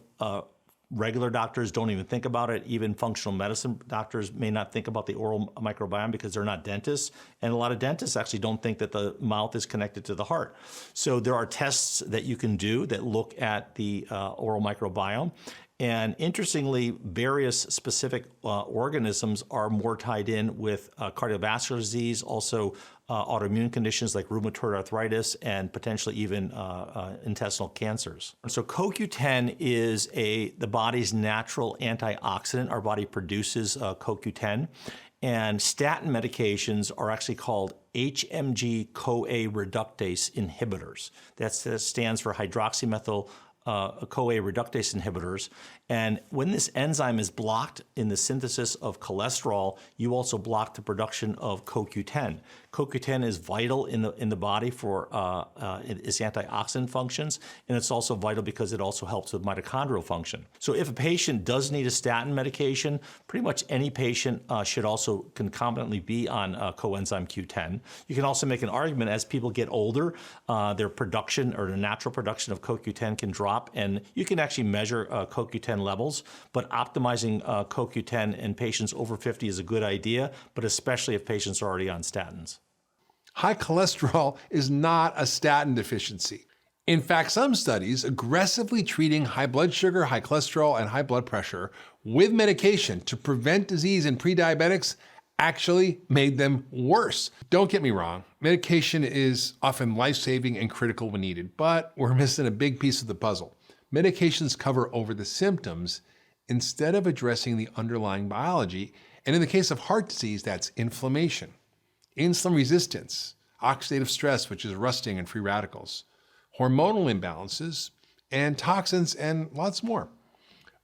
regular doctors don't even think about it. Even functional medicine doctors may not think about the oral microbiome because they're not dentists. And a lot of dentists actually don't think that the mouth is connected to the heart. So there are tests that you can do that look at the oral microbiome. And interestingly, various specific organisms are more tied in with cardiovascular disease, also autoimmune conditions like rheumatoid arthritis, and potentially even intestinal cancers. So CoQ10 is the body's natural antioxidant. Our body produces CoQ10. And statin medications are actually called HMG-CoA reductase inhibitors. That stands for hydroxymethyl CoA reductase inhibitors. And when this enzyme is blocked in the synthesis of cholesterol, you also block the production of CoQ10. CoQ10 is vital in the body for its antioxidant functions, and it's also vital because it also helps with mitochondrial function. So if a patient does need a statin medication, pretty much any patient should also concomitantly be on coenzyme Q10. You can also make an argument as people get older, their production or the natural production of CoQ10 can drop, and you can actually measure CoQ10 levels, but optimizing CoQ10 in patients over 50 is a good idea, but especially if patients are already on statins. High cholesterol is not a statin deficiency. In fact, some studies aggressively treating high blood sugar, high cholesterol, and high blood pressure with medication to prevent disease in pre-diabetics actually made them worse. Don't get me wrong, medication is often life-saving and critical when needed, but we're missing a big piece of the puzzle. Medications cover over the symptoms instead of addressing the underlying biology. And in the case of heart disease, that's inflammation, insulin resistance, oxidative stress, which is rusting and free radicals, hormonal imbalances, and toxins, and lots more.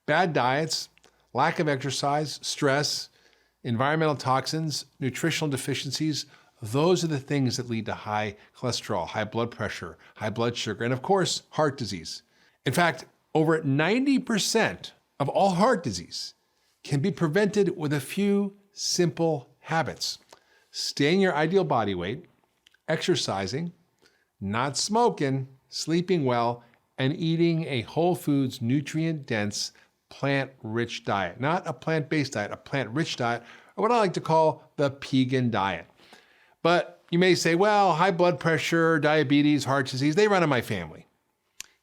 Bad diets, lack of exercise, stress, environmental toxins, nutritional deficiencies, those are the things that lead to high cholesterol, high blood pressure, high blood sugar, and of course, heart disease. In fact, over 90% of all heart disease can be prevented with a few simple habits. Staying your ideal body weight, exercising, not smoking, sleeping well, and eating a whole foods, nutrient-dense, plant-rich diet. Not a plant-based diet, a plant-rich diet, or what I like to call the Pegan diet. But you may say, well, high blood pressure, diabetes, heart disease, they run in my family.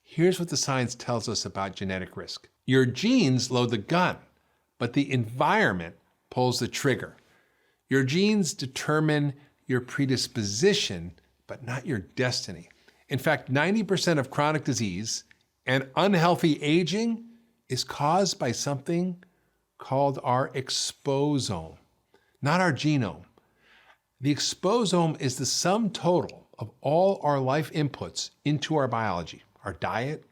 Here's what the science tells us about genetic risk. Your genes load the gun, but the environment pulls the trigger. Your genes determine your predisposition, but not your destiny. In fact, 90% of chronic disease and unhealthy aging is caused by something called our exposome, not our genome. The exposome is the sum total of all our life inputs into our biology, our diet,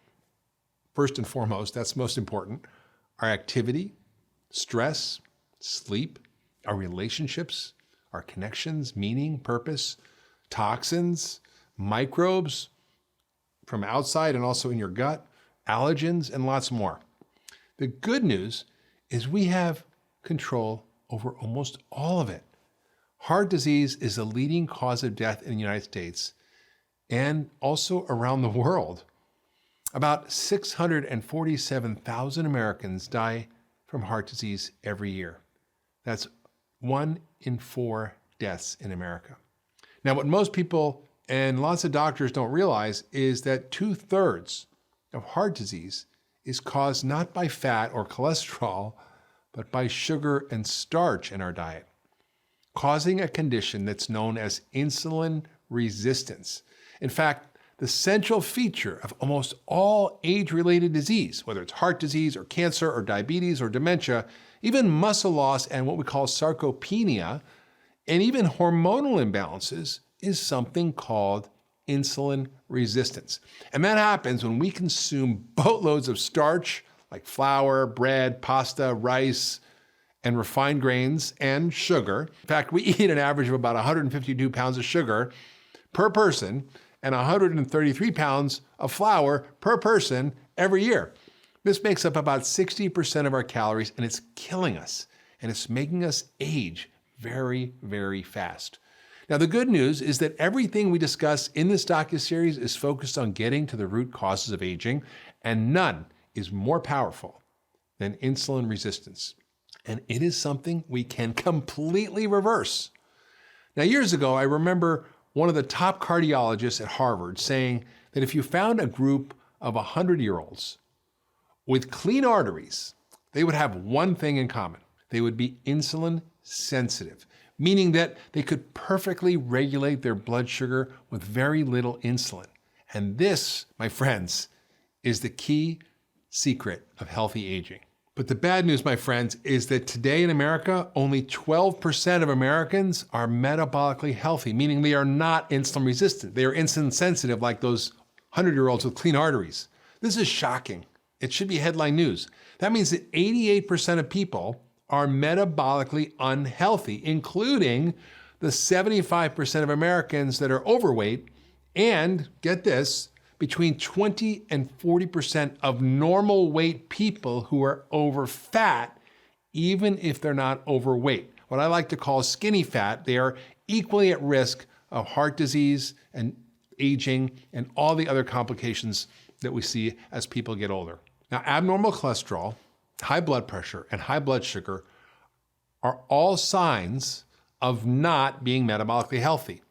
first and foremost, that's most important, our activity, stress, sleep, our relationships, our connections, meaning, purpose, toxins, microbes from outside and also in your gut, allergens, and lots more. The good news is we have control over almost all of it. Heart disease is the leading cause of death in the United States and also around the world. About 647,000 Americans die from heart disease every year. That's 1 in 4 deaths in America. Now, what most people and lots of doctors don't realize is that 2/3 of heart disease is caused not by fat or cholesterol, but by sugar and starch in our diet, causing a condition that's known as insulin resistance. In fact, the central feature of almost all age-related disease, whether it's heart disease or cancer or diabetes or dementia, even muscle loss and what we call sarcopenia, and even hormonal imbalances, is something called insulin resistance. And that happens when we consume boatloads of starch, like flour, bread, pasta, rice, and refined grains, and sugar. In fact, we eat an average of about 152 pounds of sugar per person and 133 pounds of flour per person every year. This makes up about 60% of our calories, and it's killing us, and it's making us age very, very fast. Now, the good news is that everything we discuss in this docuseries is focused on getting to the root causes of aging, and none is more powerful than insulin resistance. And it is something we can completely reverse. Now, years ago, I remember one of the top cardiologists at Harvard saying that if you found a group of 100-year-olds with clean arteries, they would have one thing in common. They would be insulin sensitive, meaning that they could perfectly regulate their blood sugar with very little insulin. And this, my friends, is the key secret of healthy aging. But the bad news, my friends, is that today in America, only 12% of Americans are metabolically healthy, meaning they are not insulin resistant. They are insulin sensitive like those 100-year-olds with clean arteries. This is shocking. It should be headline news. That means that 88% of people are metabolically unhealthy, including the 75% of Americans that are overweight, and get this, between 20 and 40% of normal weight people who are over fat, even if they're not overweight. What I like to call skinny fat, they are equally at risk of heart disease and aging and all the other complications that we see as people get older. Now, abnormal cholesterol, high blood pressure, and high blood sugar are all signs of not being metabolically healthy.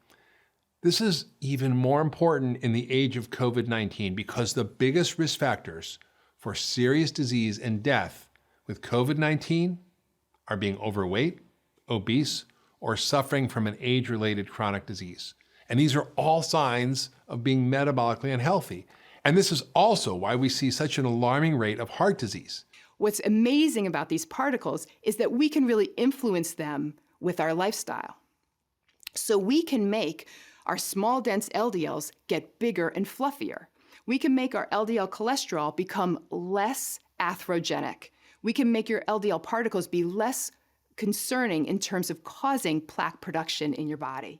This is even more important in the age of COVID-19 because the biggest risk factors for serious disease and death with COVID-19 are being overweight, obese, or suffering from an age-related chronic disease. And these are all signs of being metabolically unhealthy. And this is also why we see such an alarming rate of heart disease. What's amazing about these particles is that we can really influence them with our lifestyle. So we can make our small, dense LDLs get bigger and fluffier. We can make our LDL cholesterol become less atherogenic. We can make your LDL particles be less concerning in terms of causing plaque production in your body.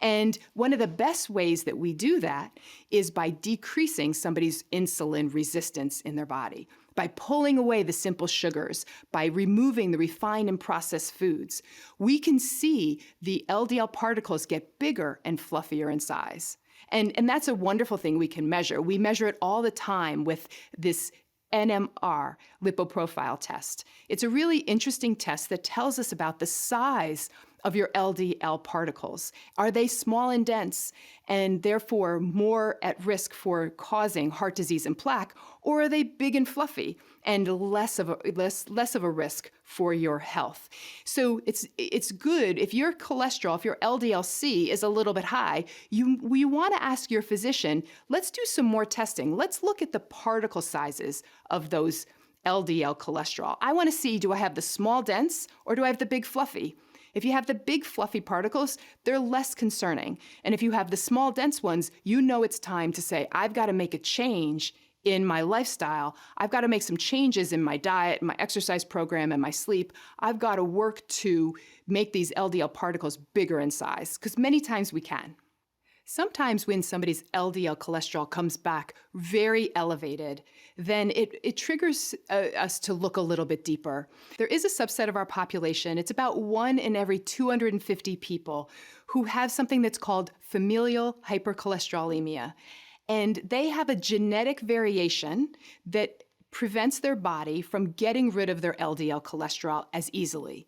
And one of the best ways that we do that is by decreasing somebody's insulin resistance in their body, by pulling away the simple sugars, by removing the refined and processed foods. We can see the LDL particles get bigger and fluffier in size. And that's a wonderful thing we can measure. We measure it all the time with this Nmr Lipoprofile Test. It's a really interesting test that tells us about the size of your LDL particles. Are they small and dense and therefore more at risk for causing heart disease and plaque, or are they big and fluffy and less of a risk for your health? So it's good if your cholesterol, if your LDL-C is a little bit high, you want to ask your physician, let's do some more testing. Let's look at the particle sizes of those LDL cholesterol. I want to see, do I have the small dense or do I have the big fluffy? If you have the big fluffy particles, they're less concerning. And if you have the small dense ones, you know it's time to say, I've got to make a change in my lifestyle. I've got to make some changes in my diet, my exercise program, and my sleep. I've got to work to make these LDL particles bigger in size, because many times we can. Sometimes when somebody's LDL cholesterol comes back very elevated, then it triggers us to look a little bit deeper. There is a subset of our population, it's about 1 in every 250 people, who have something that's called familial hypercholesterolemia. And they have a genetic variation that prevents their body from getting rid of their LDL cholesterol as easily.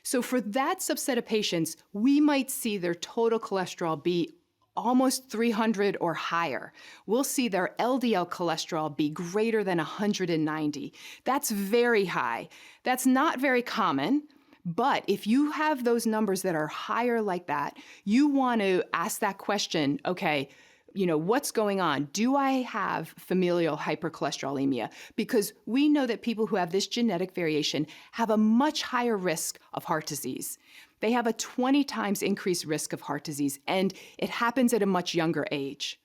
So for that subset of patients, we might see their total cholesterol be almost 300 or higher. We'll see their LDL cholesterol be greater than 190. That's very high. That's not very common, but if you have those numbers that are higher like that, you want to ask that question, okay, what's going on? Do I have familial hypercholesterolemia? Because we know that people who have this genetic variation have a much higher risk of heart disease. They have a 20 times increased risk of heart disease, and it happens at a much younger age.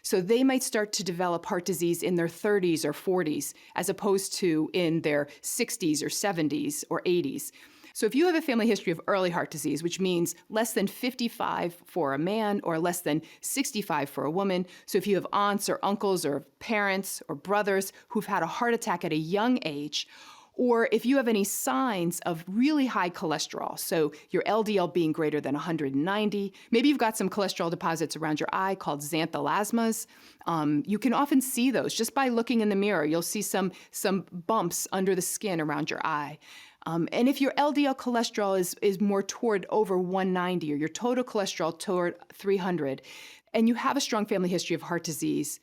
So they might start to develop heart disease in their 30s or 40s, as opposed to in their 60s or 70s or 80s. So if you have a family history of early heart disease, which means less than 55 for a man or less than 65 for a woman, so if you have aunts or uncles or parents or brothers who've had a heart attack at a young age, or if you have any signs of really high cholesterol, so your LDL being greater than 190, maybe you've got some cholesterol deposits around your eye called xanthelasmas. You can often see those just by looking in the mirror. You'll see some bumps under the skin around your eye. And if your LDL cholesterol is more toward over 190 or your total cholesterol toward 300, and you have a strong family history of heart disease,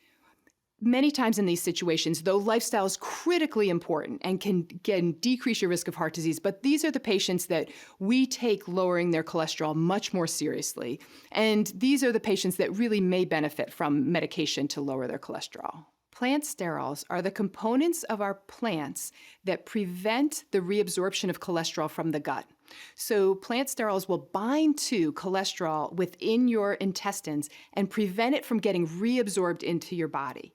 many times in these situations, though lifestyle is critically important and can decrease your risk of heart disease, but these are the patients that we take lowering their cholesterol much more seriously. And these are the patients that really may benefit from medication to lower their cholesterol. Plant sterols are the components of our plants that prevent the reabsorption of cholesterol from the gut. So plant sterols will bind to cholesterol within your intestines and prevent it from getting reabsorbed into your body.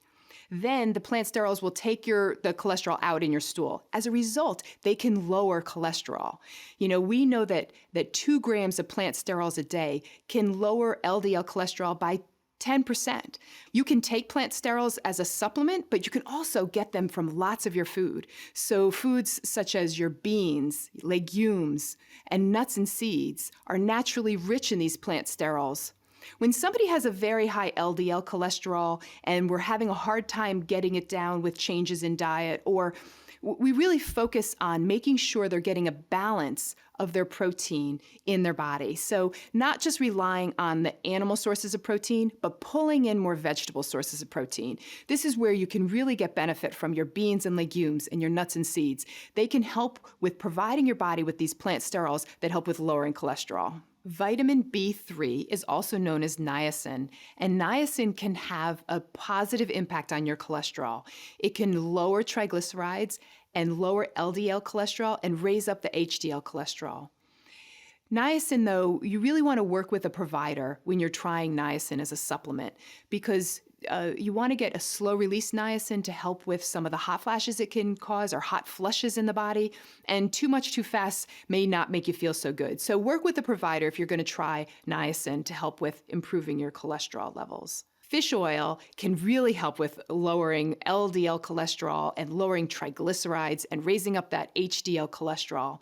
Then the plant sterols will take the cholesterol out in your stool. As a result, they can lower cholesterol. We know that 2 grams of plant sterols a day can lower LDL cholesterol by 10%. You can take plant sterols as a supplement, but you can also get them from lots of your food. So foods such as your beans, legumes, and nuts and seeds are naturally rich in these plant sterols. When somebody has a very high LDL cholesterol and we're having a hard time getting it down with changes in diet, or we really focus on making sure they're getting a balance of their protein in their body. So not just relying on the animal sources of protein, but pulling in more vegetable sources of protein. This is where you can really get benefit from your beans and legumes and your nuts and seeds. They can help with providing your body with these plant sterols that help with lowering cholesterol. Vitamin B3 is also known as niacin, and niacin can have a positive impact on your cholesterol. It can lower triglycerides and lower LDL cholesterol and raise up the HDL cholesterol. Niacin, though, you really want to work with a provider when you're trying niacin as a supplement, because you want to get a slow-release niacin to help with some of the hot flashes it can cause or hot flushes in the body. And too much too fast may not make you feel so good. So work with the provider if you're going to try niacin to help with improving your cholesterol levels. Fish oil can really help with lowering LDL cholesterol and lowering triglycerides and raising up that HDL cholesterol.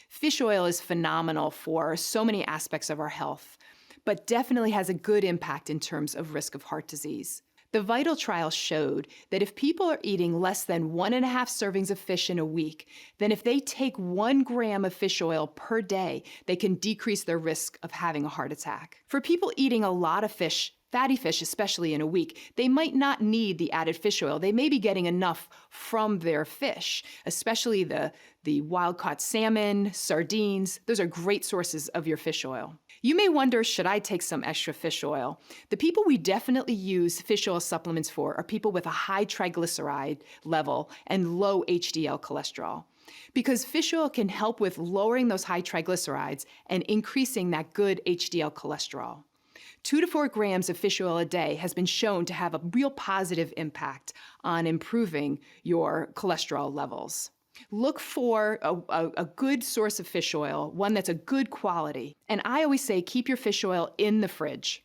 Fish oil is phenomenal for so many aspects of our health, but definitely has a good impact in terms of risk of heart disease. The VITAL trial showed that if people are eating less than 1.5 servings of fish in a week, then if they take 1 gram of fish oil per day, they can decrease their risk of having a heart attack. For people eating a lot of fish, fatty fish especially in a week, they might not need the added fish oil. They may be getting enough from their fish, especially the wild-caught salmon, sardines. Those are great sources of your fish oil. You may wonder, should I take some extra fish oil? The people we definitely use fish oil supplements for are people with a high triglyceride level and low HDL cholesterol, because fish oil can help with lowering those high triglycerides and increasing that good HDL cholesterol. 2 to 4 grams of fish oil a day has been shown to have a real positive impact on improving your cholesterol levels. Look for a good source of fish oil, one that's a good quality. And I always say keep your fish oil in the fridge.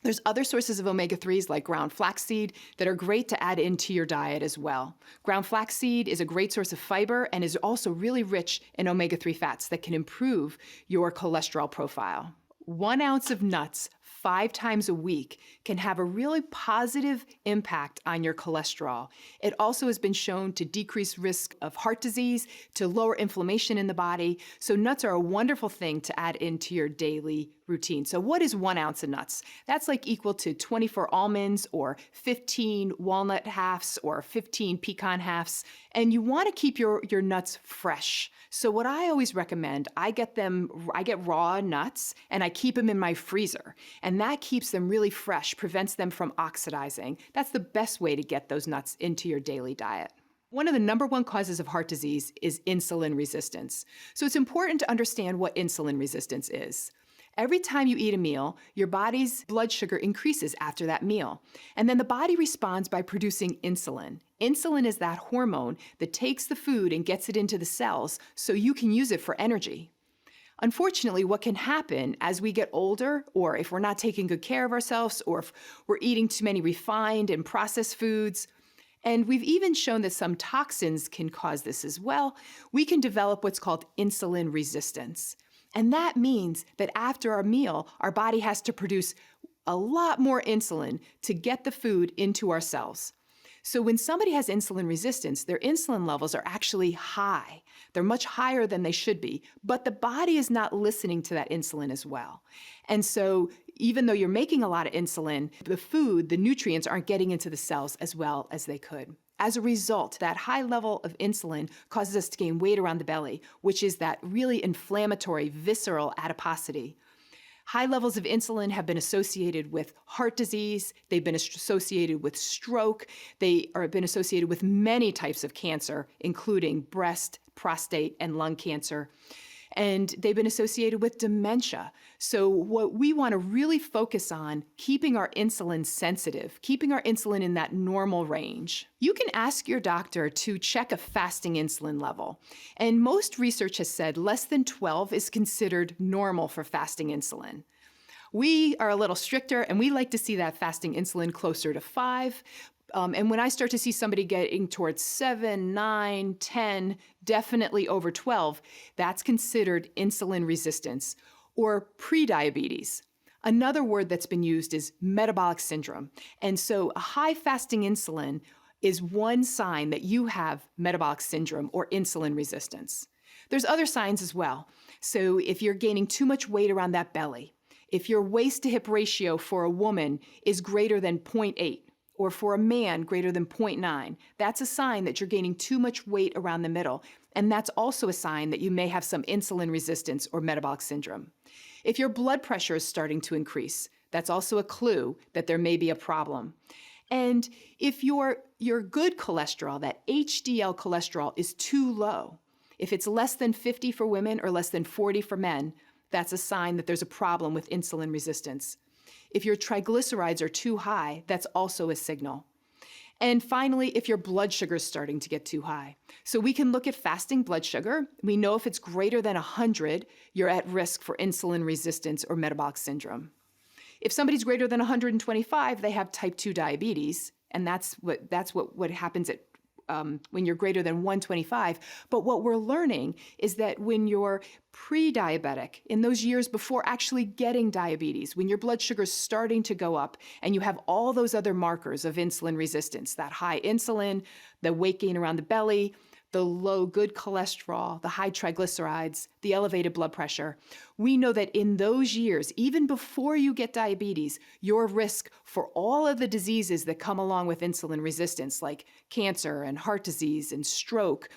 There's other sources of omega-3s like ground flaxseed that are great to add into your diet as well. Ground flaxseed is a great source of fiber and is also really rich in omega-3 fats that can improve your cholesterol profile. 1 ounce of nuts 5 times a week can have a really positive impact on your cholesterol. It also has been shown to decrease risk of heart disease, to lower inflammation in the body. So nuts are a wonderful thing to add into your daily routine. So what is 1 ounce of nuts? That's like equal to 24 almonds or 15 walnut halves or 15 pecan halves. And you want to keep your nuts fresh. So what I always recommend, I get raw nuts and I keep them in my freezer. And that keeps them really fresh, prevents them from oxidizing. That's the best way to get those nuts into your daily diet. One of the number 1 causes of heart disease is insulin resistance. So it's important to understand what insulin resistance is. Every time you eat a meal, your body's blood sugar increases after that meal. And then the body responds by producing insulin. Insulin is that hormone that takes the food and gets it into the cells so you can use it for energy. Unfortunately, what can happen as we get older, or if we're not taking good care of ourselves, or if we're eating too many refined and processed foods, and we've even shown that some toxins can cause this as well, we can develop what's called insulin resistance. And that means that after our meal, our body has to produce a lot more insulin to get the food into our cells. So when somebody has insulin resistance, their insulin levels are actually high. They're much higher than they should be, but the body is not listening to that insulin as well. And so even though you're making a lot of insulin, the food, the nutrients aren't getting into the cells as well as they could. As a result, that high level of insulin causes us to gain weight around the belly, which is that really inflammatory, visceral adiposity. High levels of insulin have been associated with heart disease. They've been associated with stroke. They have been associated with many types of cancer, including breast, prostate, and lung cancer. And they've been associated with dementia. So what we want to really focus on, keeping our insulin sensitive, keeping our insulin in that normal range. You can ask your doctor to check a fasting insulin level. And most research has said less than 12 is considered normal for fasting insulin. We are a little stricter, and we like to see that fasting insulin closer to 5. And when I start to see somebody getting towards 7, 9, 10, definitely over 12, that's considered insulin resistance or prediabetes. Another word that's been used is metabolic syndrome. And so a high fasting insulin is one sign that you have metabolic syndrome or insulin resistance. There's other signs as well. So if you're gaining too much weight around that belly, if your waist to hip ratio for a woman is greater than 0.8, or for a man greater than 0.9, that's a sign that you're gaining too much weight around the middle. And that's also a sign that you may have some insulin resistance or metabolic syndrome. If your blood pressure is starting to increase, that's also a clue that there may be a problem. And if your good cholesterol, that HDL cholesterol, is too low, if it's less than 50 for women or less than 40 for men, that's a sign that there's a problem with insulin resistance. If your triglycerides are too high, that's also a signal. And finally, if your blood sugar is starting to get too high. So we can look at fasting blood sugar. We know if it's greater than 100, you're at risk for insulin resistance or metabolic syndrome. If somebody's greater than 125, they have type 2 diabetes, and that's what happens at when you're greater than 125. But what we're learning is that when you're pre-diabetic, in those years before actually getting diabetes, when your blood sugar is starting to go up and you have all those other markers of insulin resistance, that high insulin, the weight gain around the belly, the low good cholesterol, the high triglycerides, the elevated blood pressure, we know that in those years, even before you get diabetes, your risk for all of the diseases that come along with insulin resistance, like cancer and heart disease and stroke,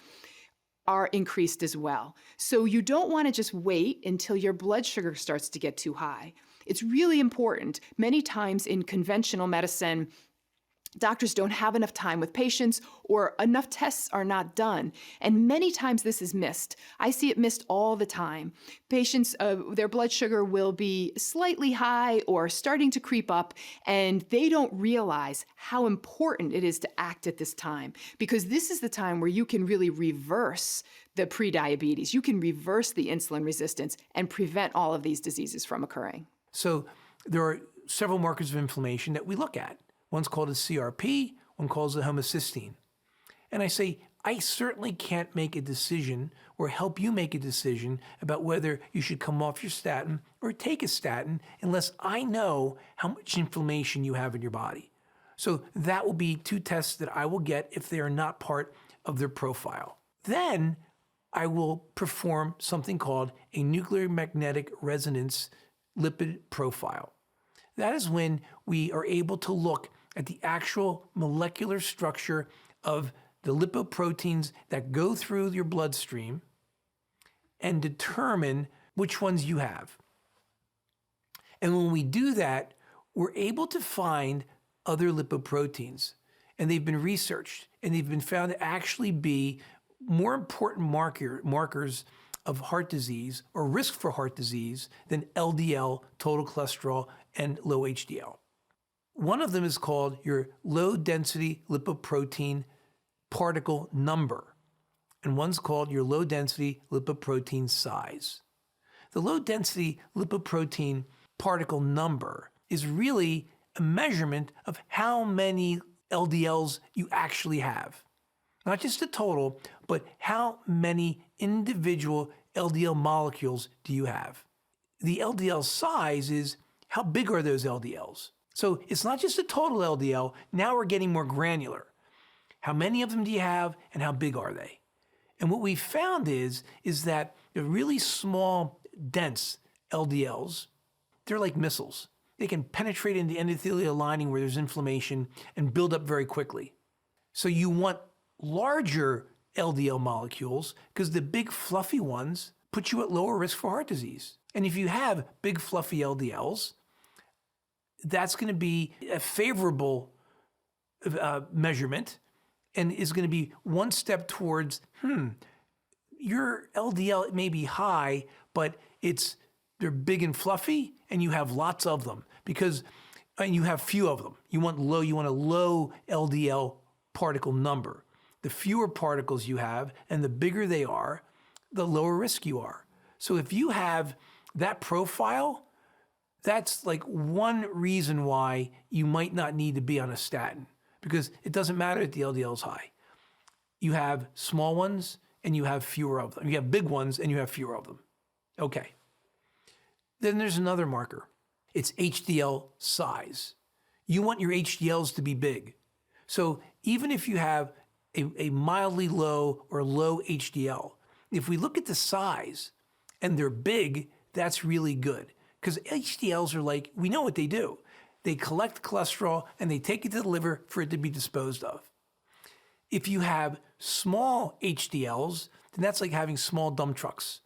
are increased as well. So you don't want to just wait until your blood sugar starts to get too high. It's really important. Many times in conventional medicine, doctors don't have enough time with patients or enough tests are not done. And many times this is missed. I see it missed all the time. Patients, their blood sugar will be slightly high or starting to creep up, and they don't realize how important it is to act at this time, because this is the time where you can really reverse the prediabetes. You can reverse the insulin resistance and prevent all of these diseases from occurring. So there are several markers of inflammation that we look at. One's called a CRP, one calls it homocysteine. And I say, I certainly can't make a decision or help you make a decision about whether you should come off your statin or take a statin unless I know how much inflammation you have in your body. So that will be two tests that I will get if they are not part of their profile. Then I will perform something called a nuclear magnetic resonance lipid profile. That is when we are able to look at the actual molecular structure of the lipoproteins that go through your bloodstream and determine which ones you have. And when we do that, we're able to find other lipoproteins. And they've been researched, and they've been found to actually be more important markers of heart disease or risk for heart disease than LDL, total cholesterol, and low HDL. One of them is called your low-density lipoprotein particle number, and one's called your low-density lipoprotein size. The low-density lipoprotein particle number is really a measurement of how many LDLs you actually have. Not just the total, but how many individual LDL molecules do you have. The LDL size is how big are those LDLs? So it's not just the total LDL, now we're getting more granular. How many of them do you have and how big are they? And what we found is that the really small, dense LDLs, they're like missiles. They can penetrate into the endothelial lining where there's inflammation and build up very quickly. So you want larger LDL molecules because the big fluffy ones put you at lower risk for heart disease. And if you have big fluffy LDLs, that's going to be a favorable measurement and is going to be one step towards, your LDL may be high, but they're big and fluffy and you have lots of them and you have few of them. You want a low LDL particle number. The fewer particles you have and the bigger they are, the lower risk you are. So if you have that profile, that's like one reason why you might not need to be on a statin, because it doesn't matter if the LDL is high. You have small ones and you have fewer of them. You have big ones and you have fewer of them. Okay. Then there's another marker. It's HDL size. You want your HDLs to be big. So even if you have a mildly low or low HDL, if we look at the size and they're big, that's really good. Because HDLs are we know what they do. They collect cholesterol and they take it to the liver for it to be disposed of. If you have small HDLs, then that's like having small dump trucks.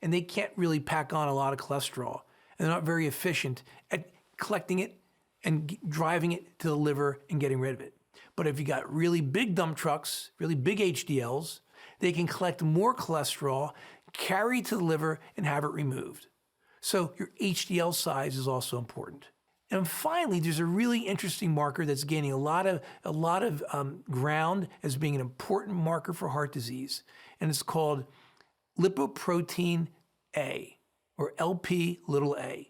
And they can't really pack on a lot of cholesterol. And they're not very efficient at collecting it and driving it to the liver and getting rid of it. But if you got really big dump trucks, really big HDLs, they can collect more cholesterol, carry it to the liver, and have it removed. So your HDL size is also important. And finally, there's a really interesting marker that's gaining a lot of ground as being an important marker for heart disease, and it's called lipoprotein A, or LP little a.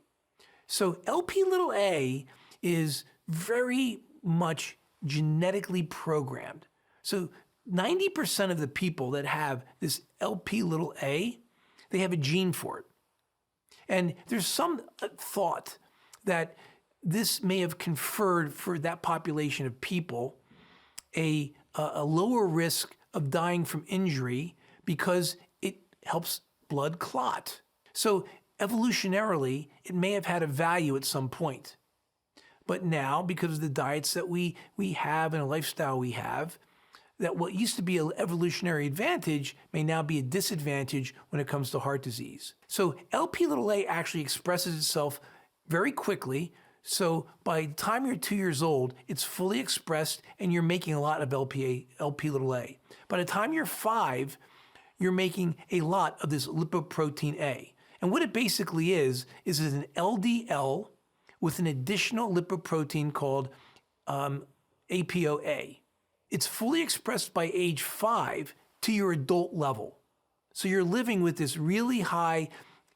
So LP little a is very much genetically programmed. So 90% of the people that have this LP little a, they have a gene for it. And there's some thought that this may have conferred for that population of people a lower risk of dying from injury because it helps blood clot. So evolutionarily, it may have had a value at some point. But now, because of the diets that we have and a lifestyle we have, that what used to be an evolutionary advantage may now be a disadvantage when it comes to heart disease. So LP little a actually expresses itself very quickly. So by the time you're 2 years old, it's fully expressed and you're making a lot of LP little a. By the time you're 5, you're making a lot of this lipoprotein A. And what it basically is an LDL with an additional lipoprotein called ApoA. It's fully expressed by age 5 to your adult level. So you're living with this really high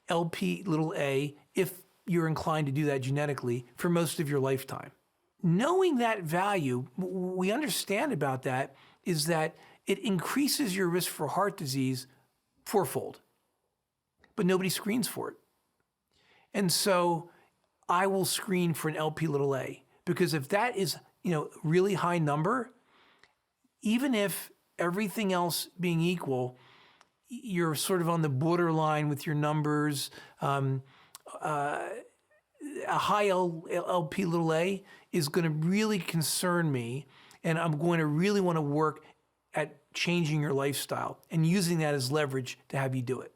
LP little a if you're inclined to do that genetically for most of your lifetime. Knowing that value, what we understand about that is that it increases your risk for heart disease fourfold, but nobody screens for it. And so I will screen for an LP little a, because if that is, really high number, even if everything else being equal, you're sort of on the borderline with your numbers, a high LP little a is going to really concern me, and I'm going to really want to work at changing your lifestyle and using that as leverage to have you do it.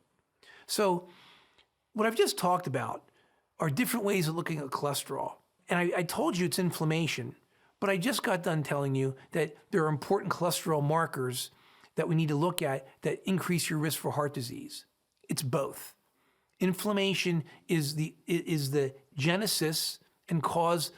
So what I've just talked about are different ways of looking at cholesterol. And I told you it's inflammation, but I just got done telling you that there are important cholesterol markers that we need to look at that increase your risk for heart disease. It's both. Inflammation is the genesis and cause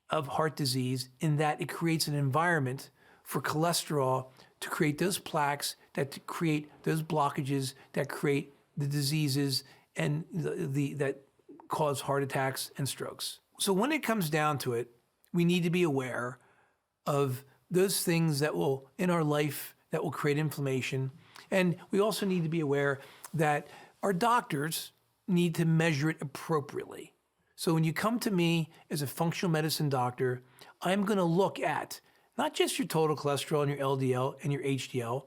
of heart disease in that it creates an environment for cholesterol to create those plaques, that create those blockages, that create the diseases and that cause heart attacks and strokes. So when it comes down to it, we need to be aware of those things that will, in our life, that will create inflammation. And we also need to be aware that our doctors need to measure it appropriately. So when you come to me as a functional medicine doctor, I'm going to look at not just your total cholesterol and your LDL and your HDL,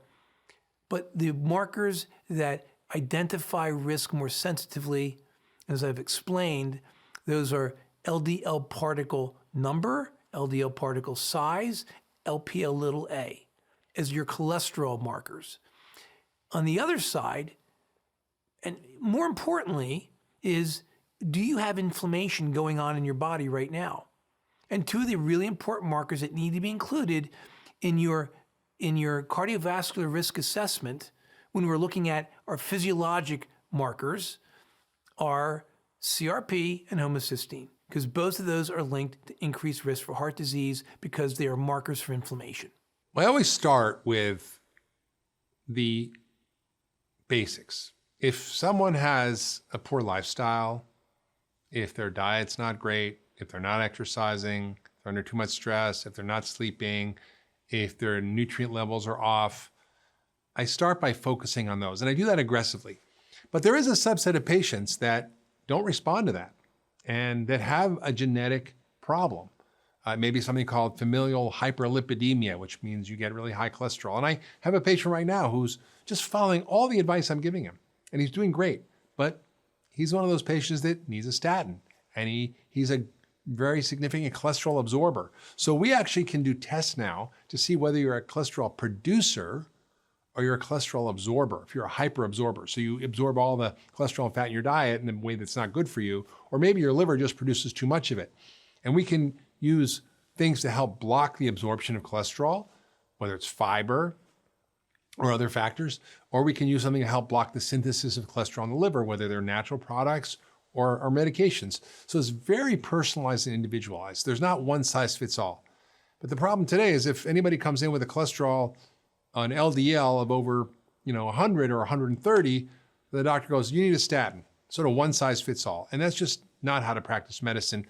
but the markers that identify risk more sensitively. As I've explained, those are LDL particle number, LDL particle size, LPL little a, as your cholesterol markers. On the other side, and more importantly, is do you have inflammation going on in your body right now? And two of the really important markers that need to be included in your cardiovascular risk assessment when we're looking at our physiologic markers are CRP and homocysteine, because both of those are linked to increased risk for heart disease because they are markers for inflammation. I always start with the basics. If someone has a poor lifestyle, if their diet's not great, if they're not exercising, if they're under too much stress, if they're not sleeping, if their nutrient levels are off, I start by focusing on those. And I do that aggressively. But there is a subset of patients that don't respond to that and that have a genetic problem. Maybe something called familial hyperlipidemia, which means you get really high cholesterol. And I have a patient right now who's just following all the advice I'm giving him, and he's doing great. But he's one of those patients that needs a statin, and he's a very significant cholesterol absorber. So we actually can do tests now to see whether you're a cholesterol producer or you're a cholesterol absorber, if you're a hyperabsorber. So you absorb all the cholesterol and fat in your diet in a way that's not good for you, or maybe your liver just produces too much of it. And we can use things to help block the absorption of cholesterol, whether it's fiber or other factors, or we can use something to help block the synthesis of cholesterol in the liver, whether they're natural products or medications. So it's very personalized and individualized. There's not one size fits all. But the problem today is if anybody comes in with a cholesterol, an LDL of over 100 or 130, the doctor goes, you need a statin. Sort of one size fits all. And that's just not how to practice medicine.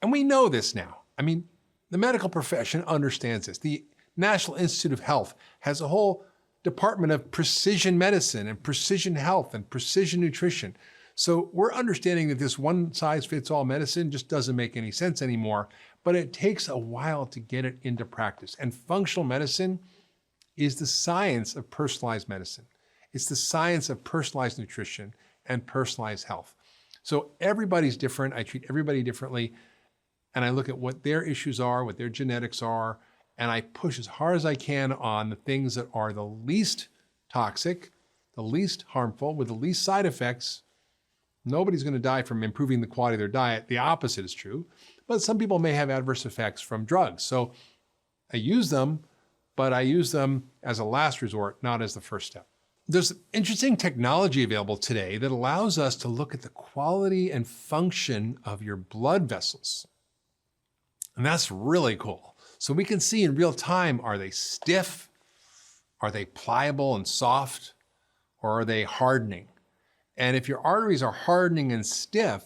And we know this now. I mean, the medical profession understands this. The National Institute of Health has a whole department of precision medicine and precision health and precision nutrition. So we're understanding that this one size fits all medicine just doesn't make any sense anymore, but it takes a while to get it into practice. And functional medicine is the science of personalized medicine. It's the science of personalized nutrition and personalized health. So everybody's different. I treat everybody differently. And I look at what their issues are, what their genetics are, and I push as hard as I can on the things that are the least toxic, the least harmful, with the least side effects. Nobody's going to die from improving the quality of their diet. The opposite is true. But some people may have adverse effects from drugs. So I use them, but I use them as a last resort, not as the first step. There's interesting technology available today that allows us to look at the quality and function of your blood vessels. And that's really cool. So we can see in real time, are they stiff? Are they pliable and soft? Or are they hardening? And if your arteries are hardening and stiff,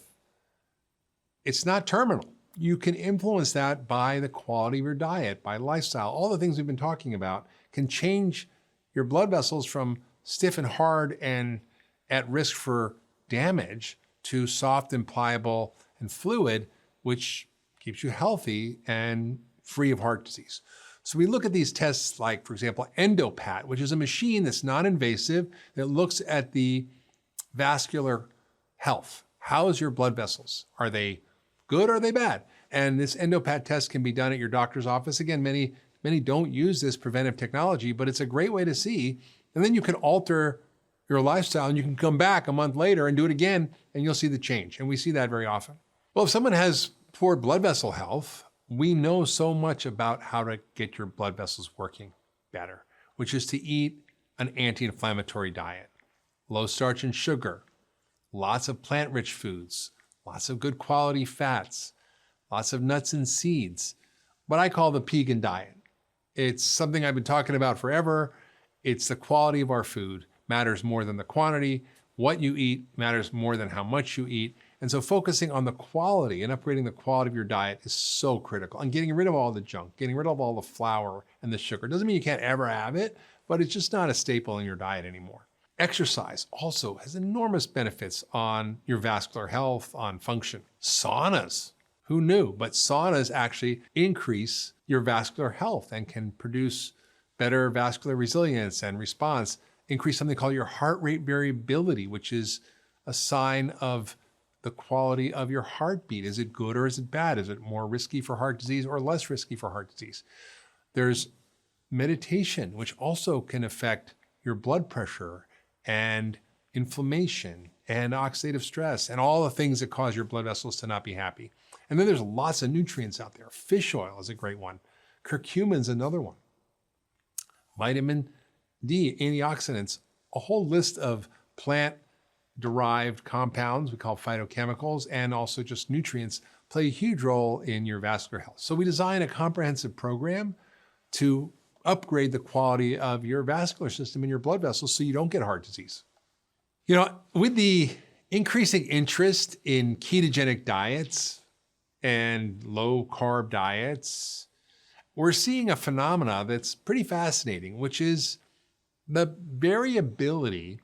it's not terminal. You can influence that by the quality of your diet, by lifestyle. All the things we've been talking about can change your blood vessels from stiff and hard and at risk for damage to soft and pliable and fluid, which keeps you healthy and free of heart disease. So we look at these tests like, for example, EndoPAT, which is a machine that's non-invasive that looks at the vascular health. How is your blood vessels? Are they good or are they bad? And this EndoPAT test can be done at your doctor's office. Again, many don't use this preventive technology, but it's a great way to see. And then you can alter your lifestyle and you can come back a month later and do it again and you'll see the change. And we see that very often. Well, if someone has poor blood vessel health, we know so much about how to get your blood vessels working better, which is to eat an anti-inflammatory diet, low starch and sugar, lots of plant-rich foods, lots of good quality fats, lots of nuts and seeds, what I call the Pegan diet. It's something I've been talking about forever. It's the quality of our food matters more than the quantity. What you eat matters more than how much you eat. And so focusing on the quality and upgrading the quality of your diet is so critical. And getting rid of all the junk, getting rid of all the flour and the sugar. Doesn't mean you can't ever have it, but it's just not a staple in your diet anymore. Exercise also has enormous benefits on your vascular health, on function. Saunas, who knew? But saunas actually increase your vascular health and can produce better vascular resilience and response, increase something called your heart rate variability, which is a sign of the quality of your heartbeat. Is it good or is it bad? Is it more risky for heart disease or less risky for heart disease? There's meditation, which also can affect your blood pressure and inflammation and oxidative stress and all the things that cause your blood vessels to not be happy. And then there's lots of nutrients out there. Fish oil is a great one. Curcumin's another one. Vitamin D, antioxidants, a whole list of plant-derived compounds we call phytochemicals, and also just nutrients play a huge role in your vascular health. So we design a comprehensive program to upgrade the quality of your vascular system and your blood vessels so you don't get heart disease. You know, with the increasing interest in ketogenic diets and low-carb diets, we're seeing a phenomena that's pretty fascinating, which is the variability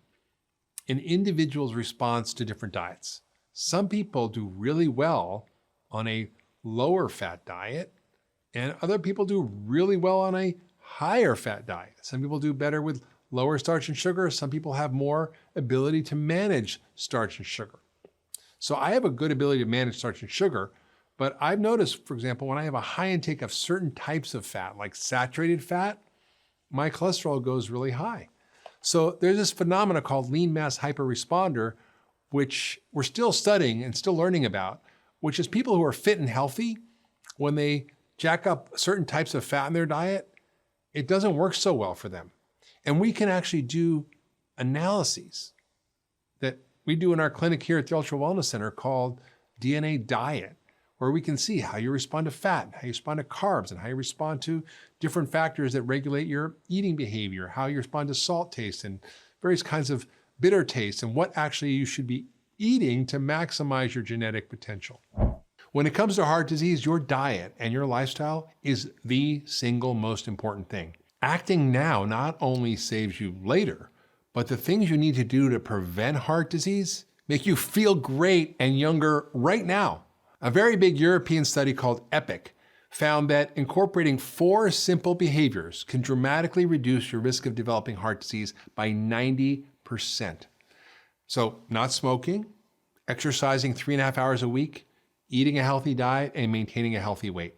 in individuals' response to different diets. Some people do really well on a lower fat diet, and other people do really well on a higher fat diet. Some people do better with lower starch and sugar. Some people have more ability to manage starch and sugar. So I have a good ability to manage starch and sugar, but I've noticed, for example, when I have a high intake of certain types of fat, like saturated fat, my cholesterol goes really high. So there's this phenomena called lean mass hyperresponder, which we're still studying and still learning about, which is people who are fit and healthy, when they jack up certain types of fat in their diet, it doesn't work so well for them. And we can actually do analyses that we do in our clinic here at the Ultra Wellness Center called DNA Diet, where we can see how you respond to fat, how you respond to carbs, and how you respond to different factors that regulate your eating behavior, how you respond to salt taste and various kinds of bitter taste, and what actually you should be eating to maximize your genetic potential. When it comes to heart disease, your diet and your lifestyle is the single most important thing. Acting now not only saves you later, but the things you need to do to prevent heart disease make you feel great and younger right now. A very big European study called EPIC found that incorporating 4 simple behaviors can dramatically reduce your risk of developing heart disease by 90%. So not smoking, exercising 3.5 hours a week, eating a healthy diet, and maintaining a healthy weight.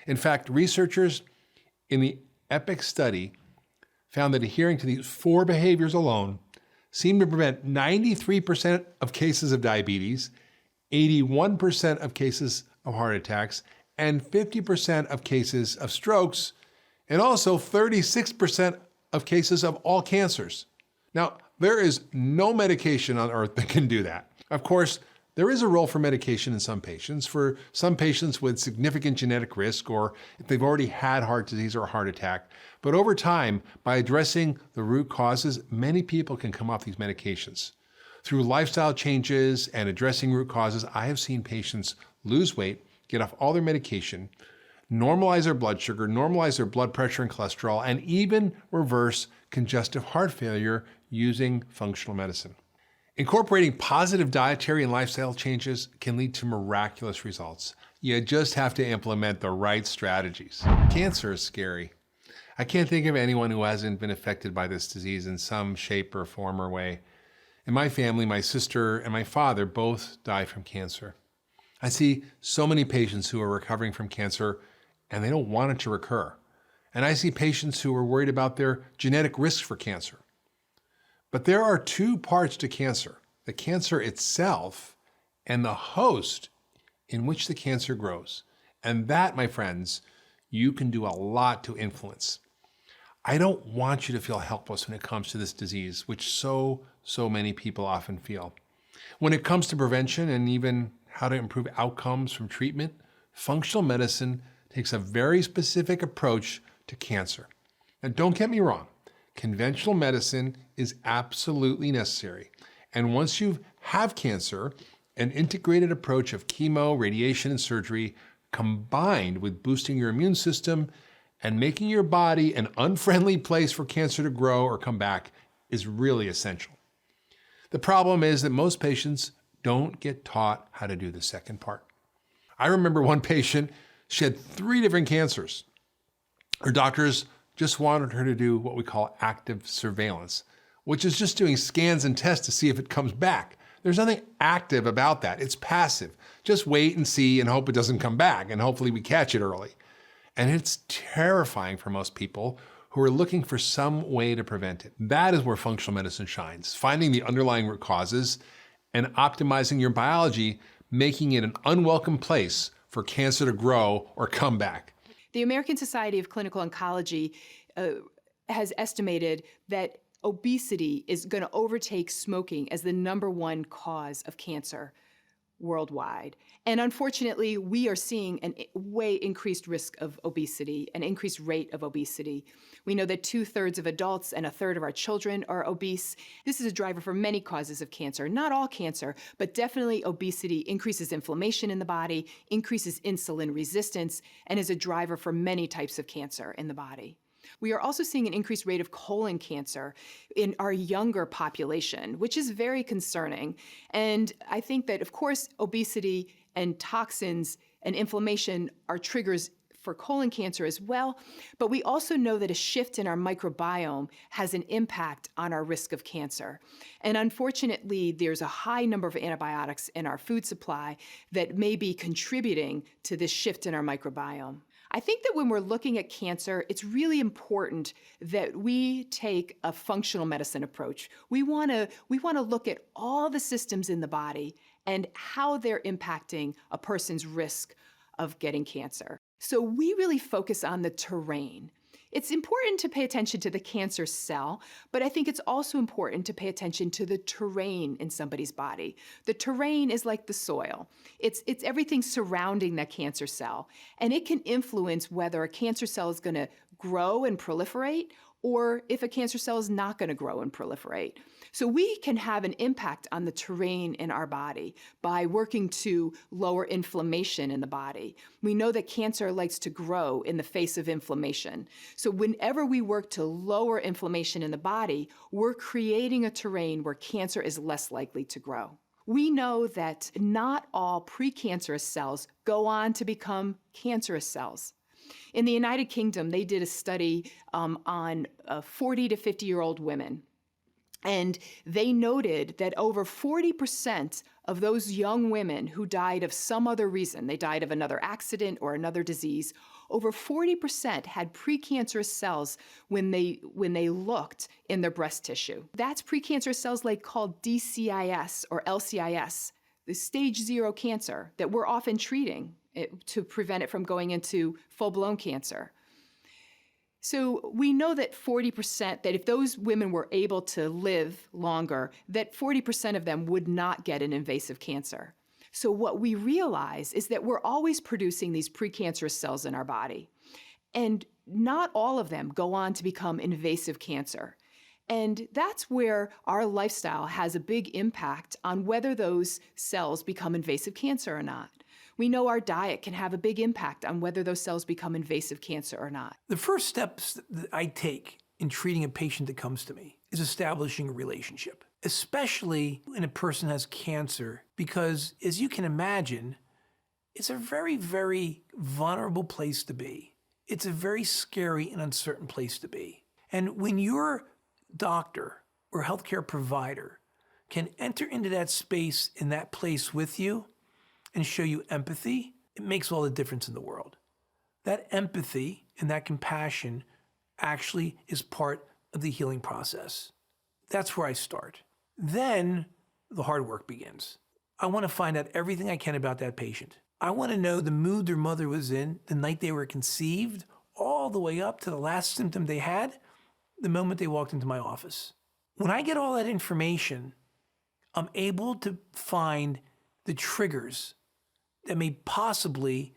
In fact, researchers in the EPIC study found that adhering to these 4 behaviors alone seemed to prevent 93% of cases of diabetes, 81% of cases of heart attacks, and 50% of cases of strokes, and also 36% of cases of all cancers. Now, there is no medication on earth that can do that. Of course, there is a role for medication in some patients. For some patients with significant genetic risk, or if they've already had heart disease or a heart attack. But over time, by addressing the root causes, many people can come off these medications. Through lifestyle changes and addressing root causes, I have seen patients lose weight, get off all their medication, normalize their blood sugar, normalize their blood pressure and cholesterol, and even reverse congestive heart failure using functional medicine. Incorporating positive dietary and lifestyle changes can lead to miraculous results. You just have to implement the right strategies. Cancer is scary. I can't think of anyone who hasn't been affected by this disease in some shape or form or way. In my family, my sister and my father both died from cancer. I see so many patients who are recovering from cancer and they don't want it to recur. And I see patients who are worried about their genetic risk for cancer. But there are 2 parts to cancer: the cancer itself and the host in which the cancer grows. And that, my friends, you can do a lot to influence. I don't want you to feel helpless when it comes to this disease, which so many people often feel. When it comes to prevention and even how to improve outcomes from treatment, functional medicine takes a very specific approach to cancer. Now, don't get me wrong. Conventional medicine is absolutely necessary. And once you have cancer, an integrated approach of chemo, radiation, and surgery combined with boosting your immune system and making your body an unfriendly place for cancer to grow or come back is really essential. The problem is that most patients don't get taught how to do the second part. I remember one patient, she had 3 different cancers. Her doctors just wanted her to do what we call active surveillance, which is just doing scans and tests to see if it comes back. There's nothing active about that. It's passive. Just wait and see and hope it doesn't come back, and hopefully we catch it early. And it's terrifying for most people who are looking for some way to prevent it. That is where functional medicine shines, finding the underlying root causes and optimizing your biology, making it an unwelcome place for cancer to grow or come back. The American Society of Clinical Oncology has estimated that obesity is going to overtake smoking as the #1 cause of cancer worldwide. And unfortunately, we are seeing an way increased risk of obesity, an increased rate of obesity. We know that 2/3 of adults and 1/3 of our children are obese. This is a driver for many causes of cancer, not all cancer, but definitely obesity increases inflammation in the body, increases insulin resistance, and is a driver for many types of cancer in the body. We are also seeing an increased rate of colon cancer in our younger population, which is very concerning. And I think that, of course, obesity and toxins and inflammation are triggers for colon cancer as well. But we also know that a shift in our microbiome has an impact on our risk of cancer. And unfortunately, there's a high number of antibiotics in our food supply that may be contributing to this shift in our microbiome. I think that when we're looking at cancer, it's really important that we take a functional medicine approach. We want to look at all the systems in the body and how they're impacting a person's risk of getting cancer. So we really focus on the terrain. It's important to pay attention to the cancer cell, but I think it's also important to pay attention to the terrain in somebody's body. The terrain is like the soil. It's everything surrounding that cancer cell, and it can influence whether a cancer cell is going to grow and proliferate or if a cancer cell is not going to grow and proliferate. So we can have an impact on the terrain in our body by working to lower inflammation in the body. We know that cancer likes to grow in the face of inflammation. So whenever we work to lower inflammation in the body, we're creating a terrain where cancer is less likely to grow. We know that not all precancerous cells go on to become cancerous cells. In the United Kingdom, they did a study on 40 to 50-year-old women. And they noted that over 40% of those young women who died of some other reason, they died of another accident or another disease, over 40% had precancerous cells when they looked in their breast tissue. That's precancerous cells like called DCIS or LCIS, the stage 0 cancer that we're often treating to prevent it from going into full-blown cancer. So we know that 40%, that if those women were able to live longer, that 40% of them would not get an invasive cancer. So what we realize is that we're always producing these precancerous cells in our body. And not all of them go on to become invasive cancer. And that's where our lifestyle has a big impact on whether those cells become invasive cancer or not. We know our diet can have a big impact on whether those cells become invasive cancer or not. The first steps that I take in treating a patient that comes to me is establishing a relationship, especially when a person has cancer, because as you can imagine, it's a very, very vulnerable place to be. It's a very scary and uncertain place to be. And when your doctor or healthcare provider can enter into that space in that place with you and show you empathy, it makes all the difference in the world. That empathy and that compassion actually is part of the healing process. That's where I start. Then the hard work begins. I want to find out everything I can about that patient. I want to know the mood their mother was in the night they were conceived, all the way up to the last symptom they had the moment they walked into my office. When I get all that information, I'm able to find the triggers that may possibly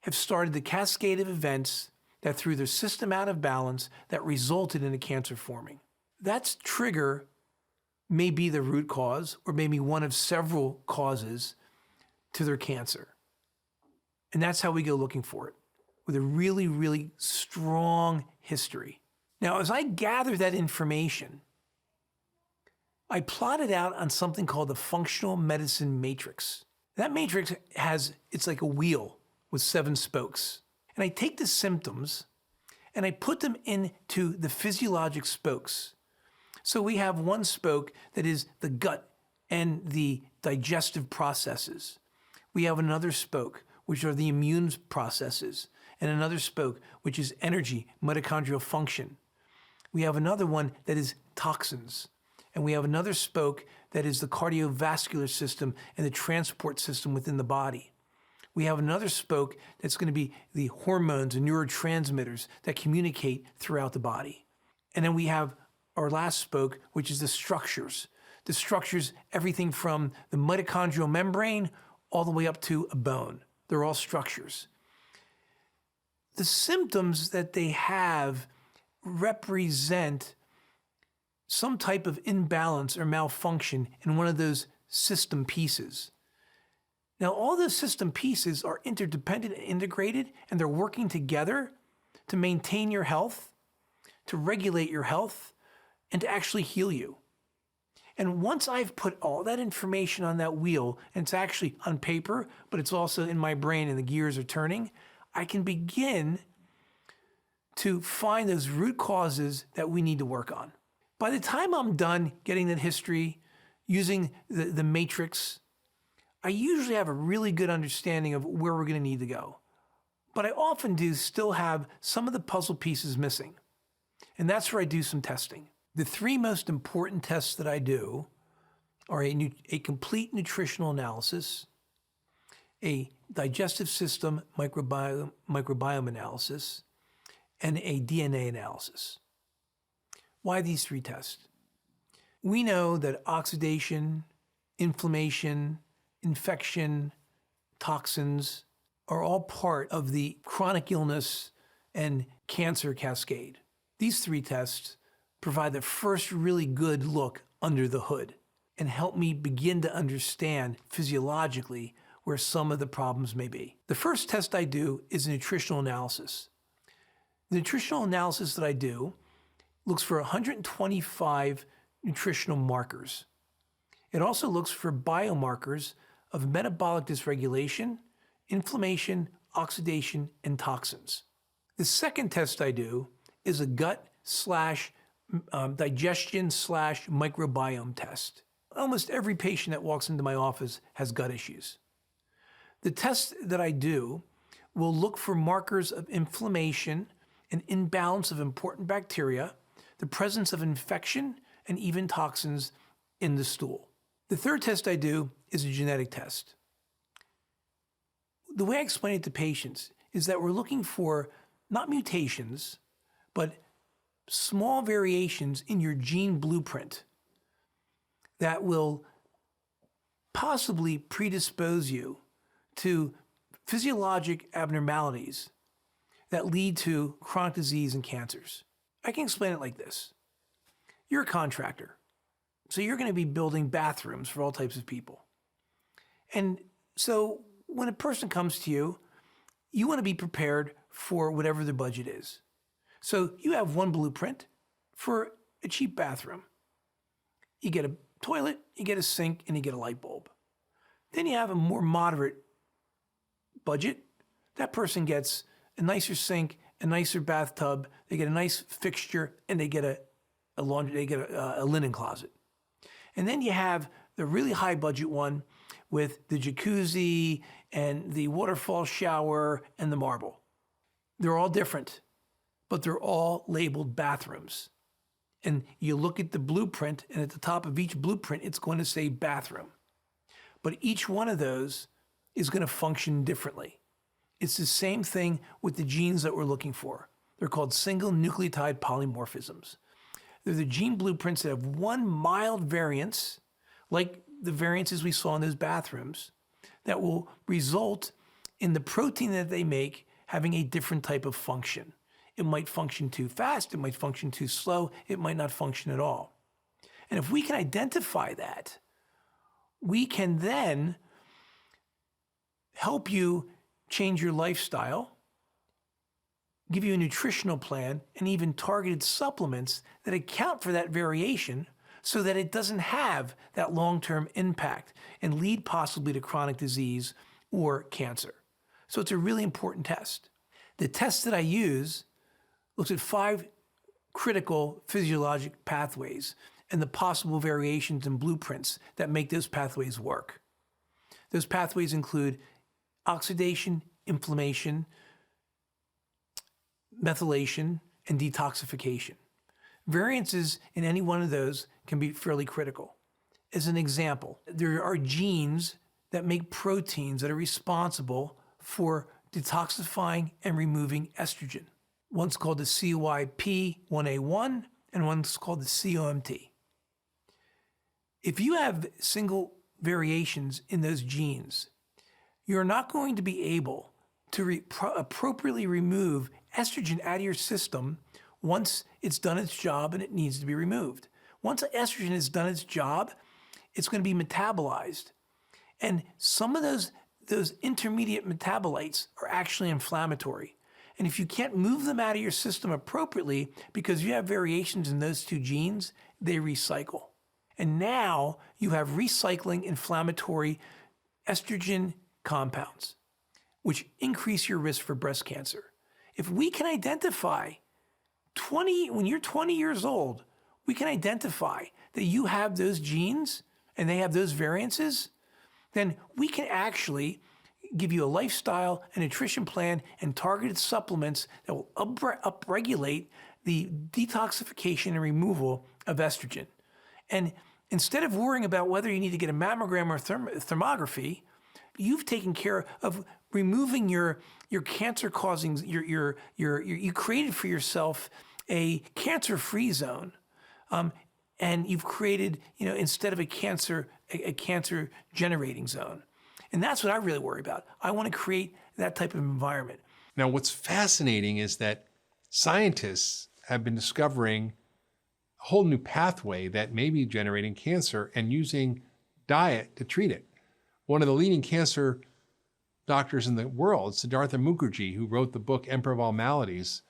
have started the cascade of events that threw their system out of balance that resulted in a cancer forming. That trigger may be the root cause or maybe one of several causes to their cancer. And that's how we go looking for it, with a really, really strong history. Now, as I gather that information, I plot it out on something called the functional medicine matrix. That matrix it's like a wheel with 7 spokes. And I take the symptoms and I put them into the physiologic spokes. So we have one spoke that is the gut and the digestive processes. We have another spoke, which are the immune processes, and another spoke, which is energy, mitochondrial function. We have another one that is toxins. And we have another spoke that is the cardiovascular system and the transport system within the body. We have another spoke that's going to be the hormones and neurotransmitters that communicate throughout the body. And then we have our last spoke, which is the structures. The structures, everything from the mitochondrial membrane all the way up to a bone. They're all structures. The symptoms that they have represent some type of imbalance or malfunction in one of those system pieces. Now, all those system pieces are interdependent and integrated, and they're working together to maintain your health, to regulate your health, and to actually heal you. And once I've put all that information on that wheel, and it's actually on paper, but it's also in my brain and the gears are turning, I can begin to find those root causes that we need to work on. By the time I'm done getting that history, using the matrix, I usually have a really good understanding of where we're going to need to go. But I often do still have some of the puzzle pieces missing. And that's where I do some testing. The 3 most important tests that I do are a complete nutritional analysis, a digestive system microbiome analysis, and a DNA analysis. Why these 3 tests? We know that oxidation, inflammation, infection, toxins are all part of the chronic illness and cancer cascade. These 3 tests provide the first really good look under the hood and help me begin to understand physiologically where some of the problems may be. The first test I do is a nutritional analysis. The nutritional analysis that I do looks for 125 nutritional markers. It also looks for biomarkers of metabolic dysregulation, inflammation, oxidation, and toxins. The second test I do is a gut/digestion/microbiome test. Almost every patient that walks into my office has gut issues. The test that I do will look for markers of inflammation, an imbalance of important bacteria, the presence of infection, and even toxins in the stool. The third test I do is a genetic test. The way I explain it to patients is that we're looking for not mutations, but small variations in your gene blueprint that will possibly predispose you to physiologic abnormalities that lead to chronic disease and cancers. I can explain it like this. You're a contractor, so you're going to be building bathrooms for all types of people. And so when a person comes to you, you want to be prepared for whatever their budget is. So you have one blueprint for a cheap bathroom. You get a toilet, you get a sink, and you get a light bulb. Then you have a more moderate budget. That person gets a nicer sink, a nicer bathtub, they get a nice fixture, and they get a linen closet. And then you have the really high budget one with the jacuzzi and the waterfall shower and the marble. They're all different, but they're all labeled bathrooms. And you look at the blueprint, and at the top of each blueprint, it's going to say bathroom. But each one of those is going to function differently. It's the same thing with the genes that we're looking for. They're called single nucleotide polymorphisms. They're the gene blueprints that have one mild variance, like the variances we saw in those bathrooms, that will result in the protein that they make having a different type of function. It might function too fast, it might function too slow, it might not function at all. And if we can identify that, we can then help you change your lifestyle, give you a nutritional plan, and even targeted supplements that account for that variation so that it doesn't have that long-term impact and lead possibly to chronic disease or cancer. So it's a really important test. The test that I use looks at 5 critical physiologic pathways and the possible variations and blueprints that make those pathways work. Those pathways include oxidation, inflammation, methylation, and detoxification. Variances in any one of those can be fairly critical. As an example, there are genes that make proteins that are responsible for detoxifying and removing estrogen. One's called the CYP1A1 and one's called the COMT. If you have single variations in those genes, you're not going to be able to appropriately remove estrogen out of your system once it's done its job and it needs to be removed. Once estrogen has done its job, it's going to be metabolized. And some of those intermediate metabolites are actually inflammatory. And if you can't move them out of your system appropriately because you have variations in those 2 genes, they recycle. And now you have recycling inflammatory estrogen compounds, which increase your risk for breast cancer. If we can identify when you're 20 years old, we can identify that you have those genes and they have those variances, then we can actually give you a lifestyle, a nutrition plan, and targeted supplements that will upregulate the detoxification and removal of estrogen. And instead of worrying about whether you need to get a mammogram or thermography, you've taken care of removing your cancer causing you created for yourself a cancer-free zone, and you've created, instead of a cancer generating zone. And that's what I really worry about. I want to create that type of environment. Now, what's fascinating is that scientists have been discovering a whole new pathway that may be generating cancer and using diet to treat it. One of the leading cancer doctors in the world, Siddhartha Mukherjee, who wrote the book Emperor of All Maladies,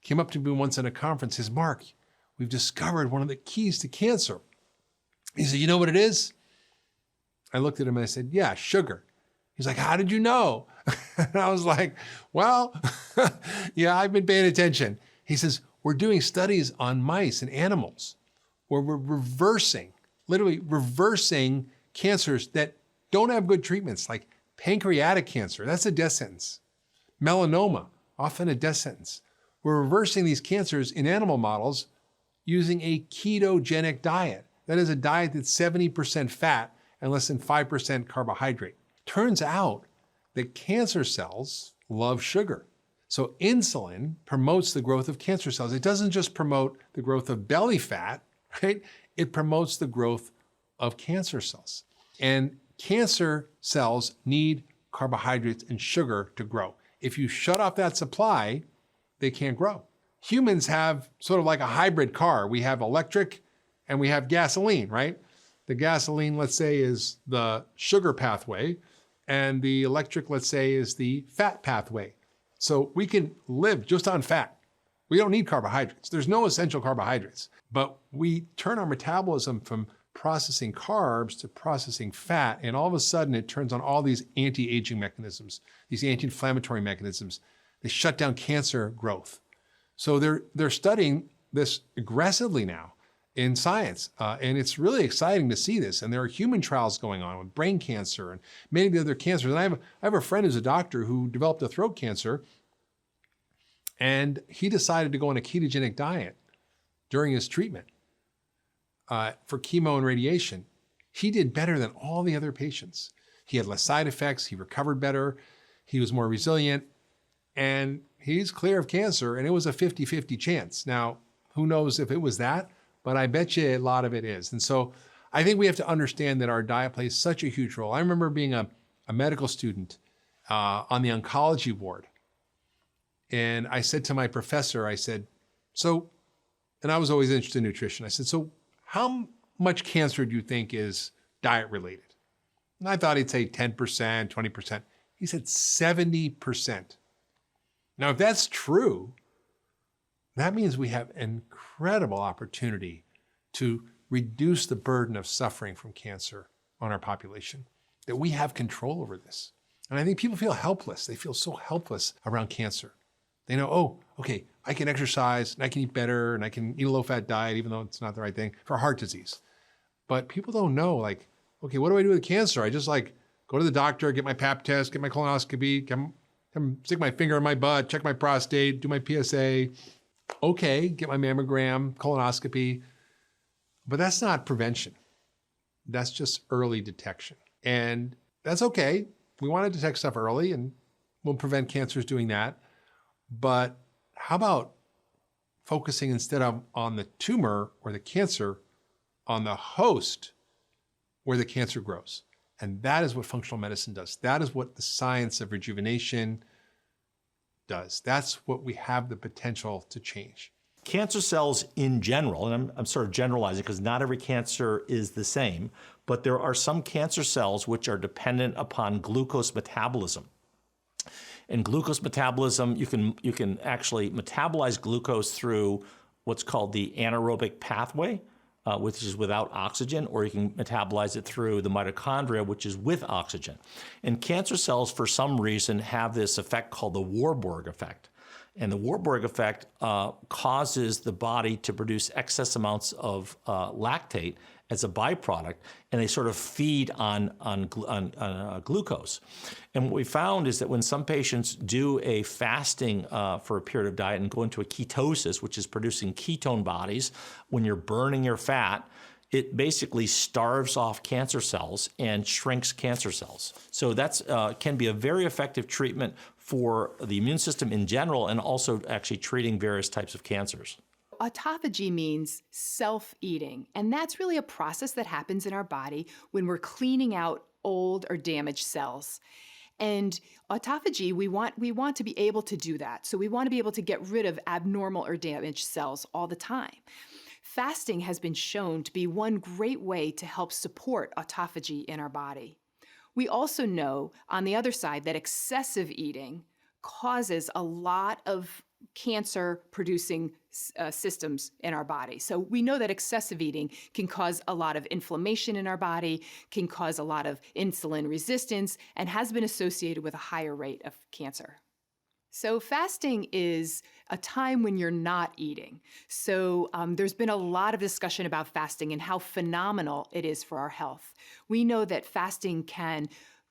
came up to me once at a conference. He says, "Mark, we've discovered one of the keys to cancer." He said, "You know what it is?" I looked at him and I said, "Yeah, sugar." He's like, "How did you know?" And I was like, "Well, yeah, I've been paying attention." He says, "We're doing studies on mice and animals where we're literally reversing cancers that don't have good treatments, like pancreatic cancer. That's a death sentence. Melanoma, often a death sentence. We're reversing these cancers in animal models using a ketogenic diet. That is a diet that's 70% fat and less than 5% carbohydrate. Turns out that cancer cells love sugar. So insulin promotes the growth of cancer cells. It doesn't just promote the growth of belly fat, right? It promotes the growth of cancer cells. And cancer cells need carbohydrates and sugar to grow. If you shut off that supply, they can't grow. Humans have sort of like a hybrid car. We have electric and we have gasoline, right? The gasoline, let's say, is the sugar pathway, and the electric, let's say, is the fat pathway. So we can live just on fat. We don't need carbohydrates. There's no essential carbohydrates. But we turn our metabolism from processing carbs to processing fat, and all of a sudden it turns on all these anti-aging mechanisms, these anti-inflammatory mechanisms. They shut down cancer growth. So they're studying this aggressively now in science, and it's really exciting to see this. And there are human trials going on with brain cancer and many of the other cancers. And I have a friend who's a doctor who developed a throat cancer, and he decided to go on a ketogenic diet during his treatment for chemo and radiation. He did better than all the other patients. He had less side effects. He recovered better. He was more resilient, and he's clear of cancer. And it was a 50-50 chance. Now, who knows if it was that? But I bet you a lot of it is. And so I think we have to understand that our diet plays such a huge role. I remember being a medical student on the oncology ward. And I said to my professor, I said, and I was always interested in nutrition. I said, "So how much cancer do you think is diet related?" And I thought he'd say 10%, 20%. He said 70%. Now, if that's true, that means we have incredible opportunity to reduce the burden of suffering from cancer on our population, that we have control over this. And I think people feel helpless. They feel so helpless around cancer. They know, oh, okay, I can exercise and I can eat better and I can eat a low-fat diet, even though it's not the right thing, for heart disease. But people don't know, like, okay, what do I do with cancer? I just go to the doctor, get my pap test, get my colonoscopy, come stick my finger in my butt, check my prostate, do my PSA. Okay, get my mammogram, colonoscopy, but that's not prevention. That's just early detection. And that's okay. We want to detect stuff early and we'll prevent cancers doing that. But how about focusing instead of on the tumor or the cancer, on the host where the cancer grows? And that is what functional medicine does. That is what the science of rejuvenation does. That's what we have the potential to change. Cancer cells in general, and I'm sort of generalizing because not every cancer is the same, but there are some cancer cells which are dependent upon glucose metabolism. In glucose metabolism, you can actually metabolize glucose through what's called the anaerobic pathway, which is without oxygen, or you can metabolize it through the mitochondria, which is with oxygen. And cancer cells, for some reason, have this effect called the Warburg effect. And the Warburg effect causes the body to produce excess amounts of lactate as a byproduct, and they sort of feed on glucose. And what we found is that when some patients do a fasting for a period of diet and go into a ketosis, which is producing ketone bodies when you're burning your fat, it basically starves off cancer cells and shrinks cancer cells. So that's can be a very effective treatment for the immune system in general, and also actually treating various types of cancers. Autophagy means self-eating, and that's really a process that happens in our body when we're cleaning out old or damaged cells. And autophagy, we want to be able to do that. So we want to be able to get rid of abnormal or damaged cells all the time. Fasting has been shown to be one great way to help support autophagy in our body. We also know, on the other side, that excessive eating causes a lot of cancer-producing systems in our body. So we know that excessive eating can cause a lot of inflammation in our body, can cause a lot of insulin resistance, and has been associated with a higher rate of cancer. So fasting is a time when you're not eating. So there's been a lot of discussion about fasting and how phenomenal it is for our health. We know that fasting can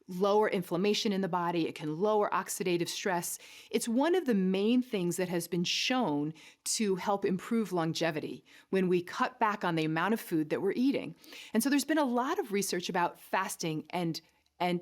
lower inflammation in the body, it can lower oxidative stress. It's one of the main things that has been shown to help improve longevity when we cut back on the amount of food that we're eating. And so there's been a lot of research about fasting and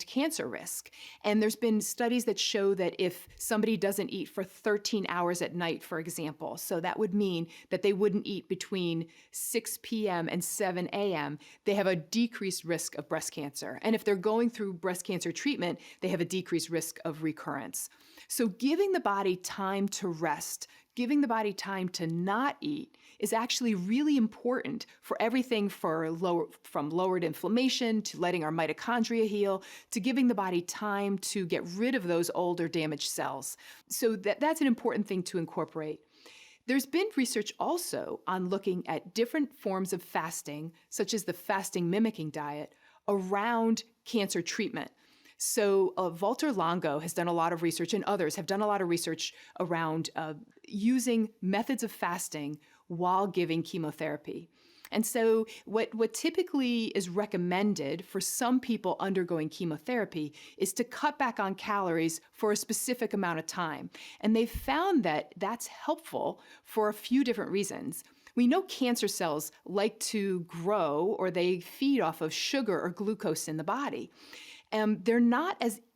cancer risk. And there's been studies that show that if somebody doesn't eat for 13 hours at night, for example, so that would mean that they wouldn't eat between 6 p.m. and 7 a.m., they have a decreased risk of breast cancer. And if they're going through breast cancer treatment, they have a decreased risk of recurrence. So giving the body time to rest, giving the body time to not eat is actually really important for everything from lowered inflammation to letting our mitochondria heal, to giving the body time to get rid of those old or damaged cells. So that's an important thing to incorporate. There's been research also on looking at different forms of fasting, such as the fasting mimicking diet, around cancer treatment. So Walter Longo has done a lot of research, and others have done a lot of research around using methods of fasting while giving chemotherapy. And so what typically is recommended for some people undergoing chemotherapy is to cut back on calories for a specific amount of time. And they've found that that's helpful for a few different reasons. We know cancer cells like to grow, or they feed off of sugar or glucose in the body.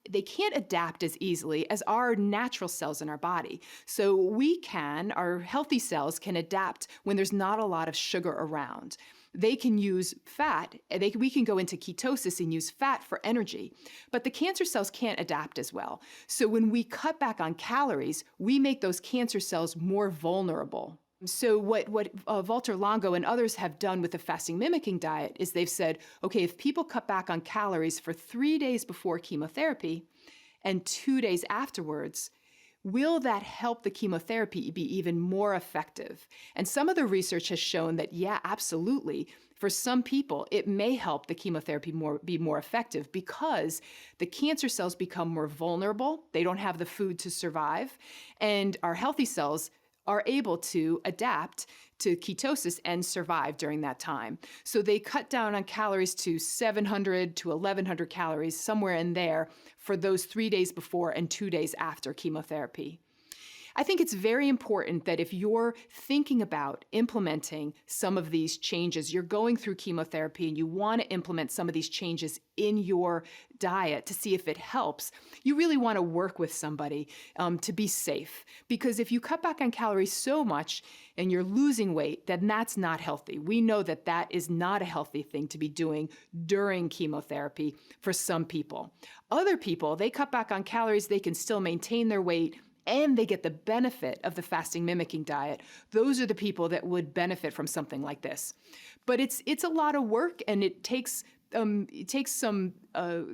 They can't adapt as easily as our natural cells in our body. So our healthy cells can adapt when there's not a lot of sugar around. They can use fat, we can go into ketosis and use fat for energy, but the cancer cells can't adapt as well. So when we cut back on calories, we make those cancer cells more vulnerable. So what Walter Longo and others have done with the fasting mimicking diet is they've said, okay, if people cut back on calories for 3 days before chemotherapy and 2 days afterwards, will that help the chemotherapy be even more effective? And some of the research has shown that, yeah, absolutely. For some people, it may help the chemotherapy be more effective because the cancer cells become more vulnerable. They don't have the food to survive. And our healthy cells are able to adapt to ketosis and survive during that time. So they cut down on calories to 700 to 1,100 calories, somewhere in there, for those 3 days before and 2 days after chemotherapy. I think it's very important that if you're thinking about implementing some of these changes, you're going through chemotherapy and you want to implement some of these changes in your diet to see if it helps, you really want to work with somebody to be safe. Because if you cut back on calories so much and you're losing weight, then that's not healthy. We know that that is not a healthy thing to be doing during chemotherapy for some people. Other people, they cut back on calories, they can still maintain their weight, and they get the benefit of the fasting mimicking diet. Those are the people that would benefit from something like this. But it's a lot of work, and it takes some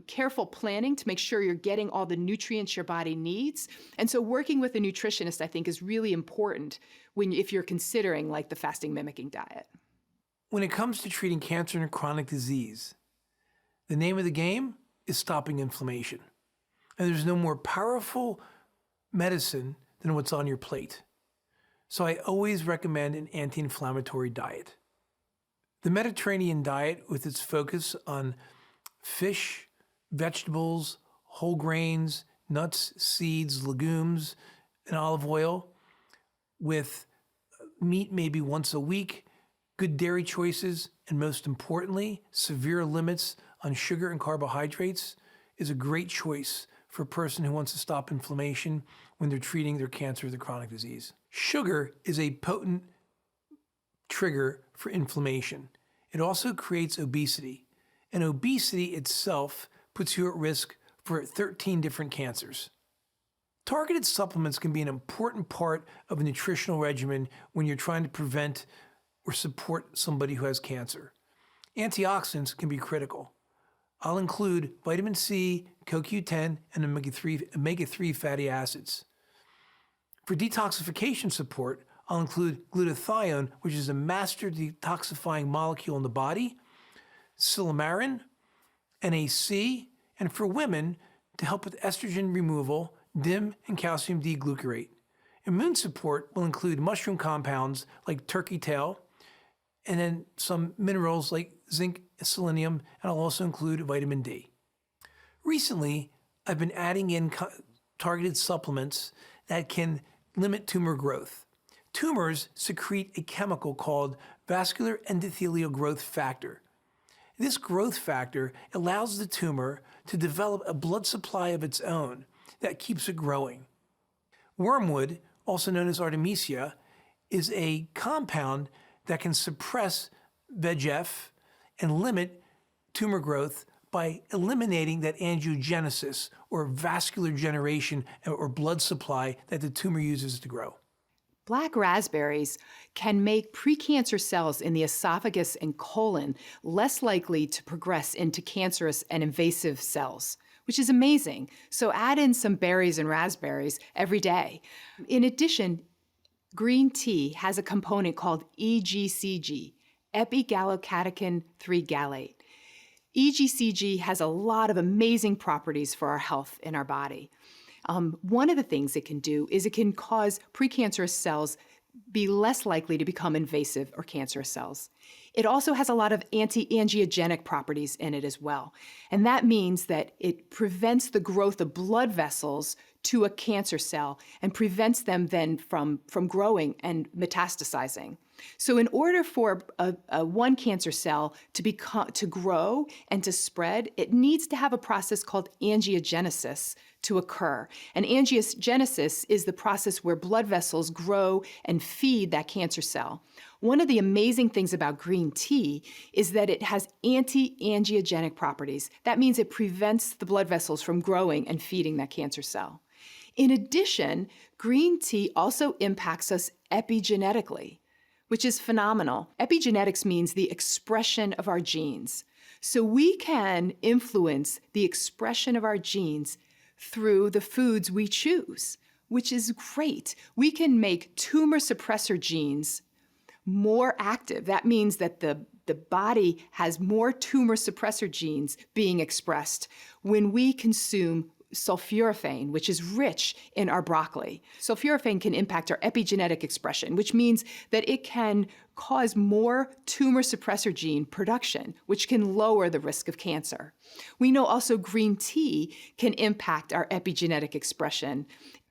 careful planning to make sure you're getting all the nutrients your body needs. And so working with a nutritionist, I think, is really important if you're considering like the fasting mimicking diet. When it comes to treating cancer and chronic disease, the name of the game is stopping inflammation. And there's no more powerful medicine than what's on your plate. So I always recommend an anti-inflammatory diet. The Mediterranean diet, with its focus on fish, vegetables, whole grains, nuts, seeds, legumes, and olive oil, with meat maybe once a week, Good dairy choices, and most importantly, severe limits on sugar and carbohydrates is a great choice for a person who wants to stop inflammation when they're treating their cancer or their chronic disease. Sugar is a potent trigger for inflammation. It also creates obesity, and obesity itself puts you at risk for 13 different cancers. Targeted supplements can be an important part of a nutritional regimen when you're trying to prevent or support somebody who has cancer. Antioxidants can be critical. I'll include vitamin C, CoQ10, and omega-3 fatty acids. For detoxification support, I'll include glutathione, which is a master detoxifying molecule in the body, silymarin, NAC, and for women, to help with estrogen removal, DIM and calcium D-glucarate. Immune support will include mushroom compounds like turkey tail, and then some minerals like zinc, selenium, and I'll also include vitamin D. Recently, I've been adding in targeted supplements that can limit tumor growth. Tumors secrete a chemical called vascular endothelial growth factor. This growth factor allows the tumor to develop a blood supply of its own that keeps it growing. Wormwood, also known as artemisia, is a compound that can suppress VEGF and limit tumor growth by eliminating that angiogenesis or vascular generation or blood supply that the tumor uses to grow. Black raspberries can make precancer cells in the esophagus and colon less likely to progress into cancerous and invasive cells, which is amazing. So add in some berries and raspberries every day. In addition, green tea has a component called EGCG, epigallocatechin 3 gallate. EGCG has a lot of amazing properties for our health in our body. One of the things it can do is it can cause precancerous cells be less likely to become invasive or cancerous cells. It also has a lot of anti-angiogenic properties in it as well. And that means that it prevents the growth of blood vessels to a cancer cell and prevents them then from growing and metastasizing. So in order for one cancer cell to grow and to spread, it needs to have a process called angiogenesis to occur. And angiogenesis is the process where blood vessels grow and feed that cancer cell. One of the amazing things about green tea is that it has anti-angiogenic properties. That means it prevents the blood vessels from growing and feeding that cancer cell. In addition, green tea also impacts us epigenetically, which is phenomenal. Epigenetics means the expression of our genes. So we can influence the expression of our genes through the foods we choose, which is great. We can make tumor suppressor genes more active. That means that the body has more tumor suppressor genes being expressed when we consume sulforaphane, which is rich in our broccoli. Sulforaphane can impact our epigenetic expression, which means that it can cause more tumor suppressor gene production, which can lower the risk of cancer. We know also green tea can impact our epigenetic expression.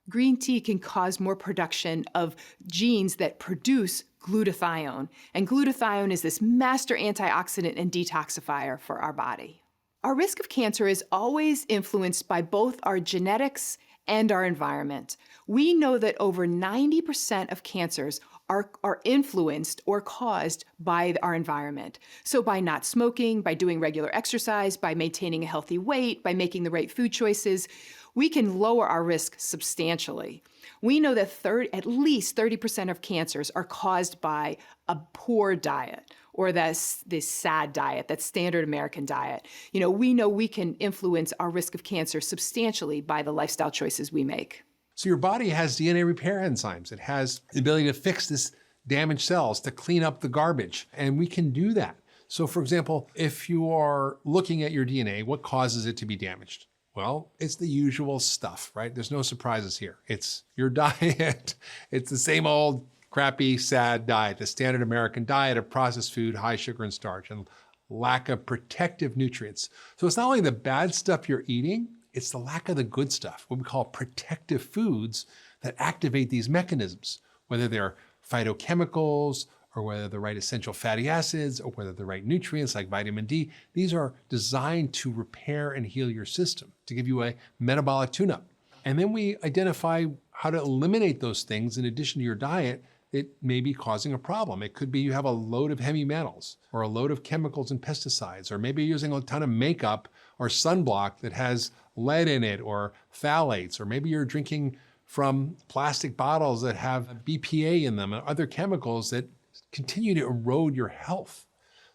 Green tea can cause more production of genes that produce glutathione. And glutathione is this master antioxidant and detoxifier for our body. Our risk of cancer is always influenced by both our genetics and our environment. We know that over 90% of cancers are influenced or caused by our environment. So by not smoking, by doing regular exercise, by maintaining a healthy weight, by making the right food choices, we can lower our risk substantially. We know that at least 30% of cancers are caused by a poor diet, or this SAD diet, that standard American diet. We know we can influence our risk of cancer substantially by the lifestyle choices we make. So your body has DNA repair enzymes. It has the ability to fix this damaged cells, to clean up the garbage, and we can do that. So for example, if you are looking at your DNA, what causes it to be damaged? Well, it's the usual stuff, right? There's no surprises here. It's your diet. It's the same old crappy, sad diet, the standard American diet of processed food, high sugar and starch, and lack of protective nutrients. So it's not only the bad stuff you're eating, it's the lack of the good stuff, what we call protective foods that activate these mechanisms, whether they're phytochemicals or whether the right essential fatty acids, or whether the right nutrients like vitamin D. These are designed to repair and heal your system, to give you a metabolic tune-up. And then we identify how to eliminate those things in addition to your diet that may be causing a problem. It could be you have a load of heavy metals, or a load of chemicals and pesticides, or maybe you're using a ton of makeup or sunblock that has lead in it or phthalates, or maybe you're drinking from plastic bottles that have BPA in them and other chemicals that continue to erode your health.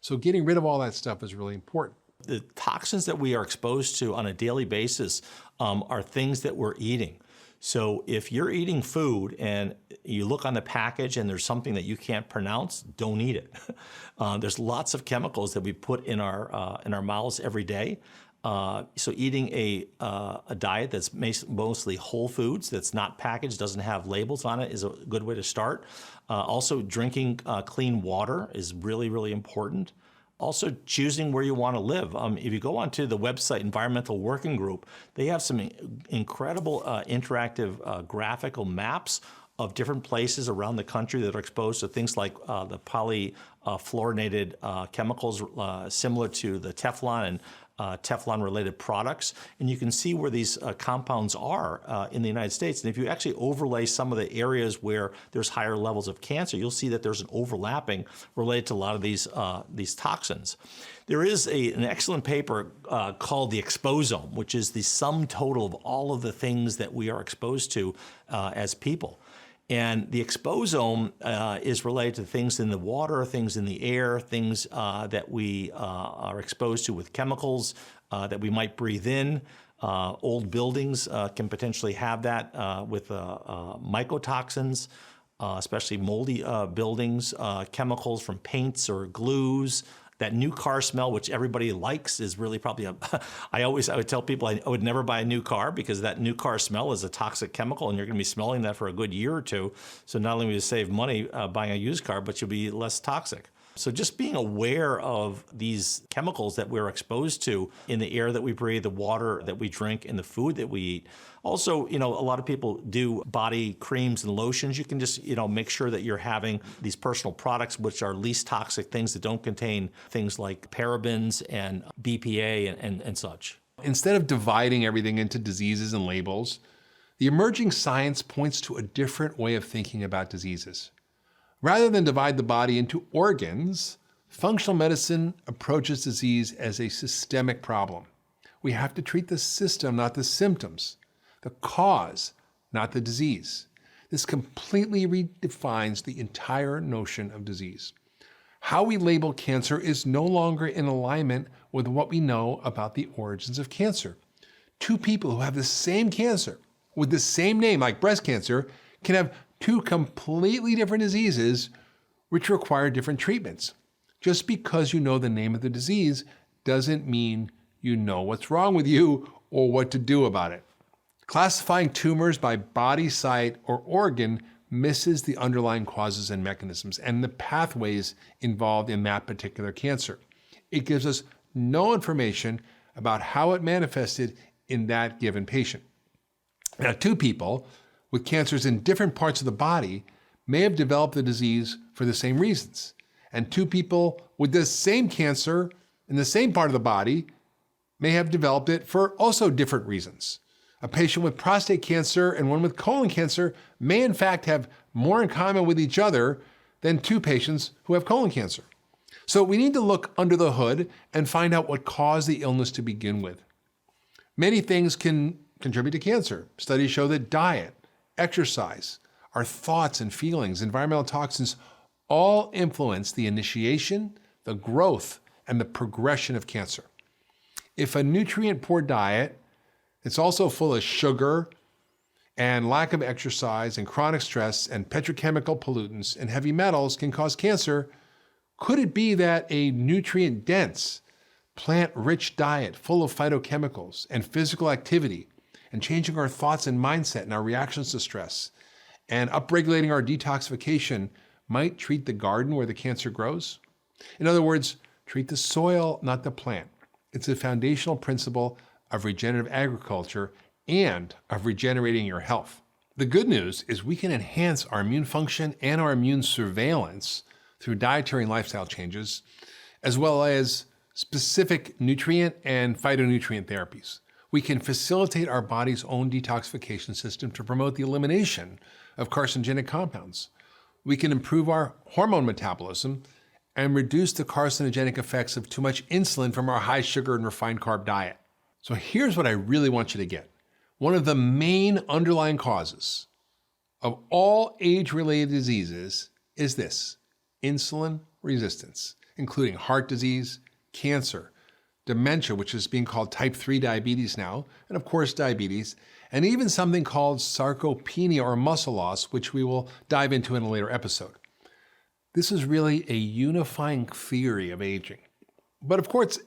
So getting rid of all that stuff is really important. The toxins that we are exposed to on a daily basis are things that we're eating. So if you're eating food and you look on the package and there's something that you can't pronounce, don't eat it. There's lots of chemicals that we put in our mouths every day. So eating a diet that's mostly whole foods, that's not packaged, doesn't have labels on it, is a good way to start. Also, drinking clean water is really, really important. Also, choosing where you want to live. If you go onto the website Environmental Working Group, they have some incredible interactive graphical maps of different places around the country that are exposed to things like the polyfluorinated chemicals similar to the Teflon and Teflon-related products, and you can see where these compounds are in the United States. And if you actually overlay some of the areas where there's higher levels of cancer, you'll see that there's an overlapping related to a lot of these toxins. There is an excellent paper called the Exposome, which is the sum total of all of the things that we are exposed to as people. And the exposome is related to things in the water, things in the air, things that we are exposed to with chemicals that we might breathe in. Old buildings can potentially have that with mycotoxins, especially moldy buildings, chemicals from paints or glues. That new car smell, which everybody likes, is really probably I would tell people I would never buy a new car because that new car smell is a toxic chemical and you're going to be smelling that for a good year or two. So not only will you save money buying a used car, but you'll be less toxic. So just being aware of these chemicals that we're exposed to in the air that we breathe, the water that we drink, and the food that we eat. Also, a lot of people do body creams and lotions. You can just, make sure that you're having these personal products, which are least toxic, things that don't contain things like parabens and BPA and such. Instead of dividing everything into diseases and labels, the emerging science points to a different way of thinking about diseases. Rather than divide the body into organs, functional medicine approaches disease as a systemic problem. We have to treat the system, not the symptoms, the cause, not the disease. This completely redefines the entire notion of disease. How we label cancer is no longer in alignment with what we know about the origins of cancer. Two people who have the same cancer with the same name, like breast cancer, can have two completely different diseases which require different treatments. Just because you know the name of the disease doesn't mean you know what's wrong with you or what to do about it. Classifying tumors by body site or organ misses the underlying causes and mechanisms and the pathways involved in that particular cancer. It gives us no information about how it manifested in that given patient. Now, two people with cancers in different parts of the body may have developed the disease for the same reasons. And two people with the same cancer in the same part of the body may have developed it for also different reasons. A patient with prostate cancer and one with colon cancer may in fact have more in common with each other than two patients who have colon cancer. So we need to look under the hood and find out what caused the illness to begin with. Many things can contribute to cancer. Studies show that diet, exercise, our thoughts and feelings, environmental toxins all influence the initiation, the growth, and the progression of cancer. If a nutrient-poor diet that's also full of sugar and lack of exercise and chronic stress and petrochemical pollutants and heavy metals can cause cancer, could it be that a nutrient-dense, plant-rich diet full of phytochemicals and physical activity and changing our thoughts and mindset and our reactions to stress and upregulating our detoxification might treat the garden where the cancer grows? In other words, treat the soil, not the plant. It's a foundational principle of regenerative agriculture and of regenerating your health. The good news is we can enhance our immune function and our immune surveillance through dietary and lifestyle changes, as well as specific nutrient and phytonutrient therapies. We can facilitate our body's own detoxification system to promote the elimination of carcinogenic compounds. We can improve our hormone metabolism and reduce the carcinogenic effects of too much insulin from our high sugar and refined carb diet. So here's what I really want you to get. One of the main underlying causes of all age-related diseases is this: insulin resistance, including heart disease, cancer, dementia, which is being called type 3 diabetes now, and of course diabetes, and even something called sarcopenia or muscle loss, which we will dive into in a later episode. This is really a unifying theory of aging. But of course,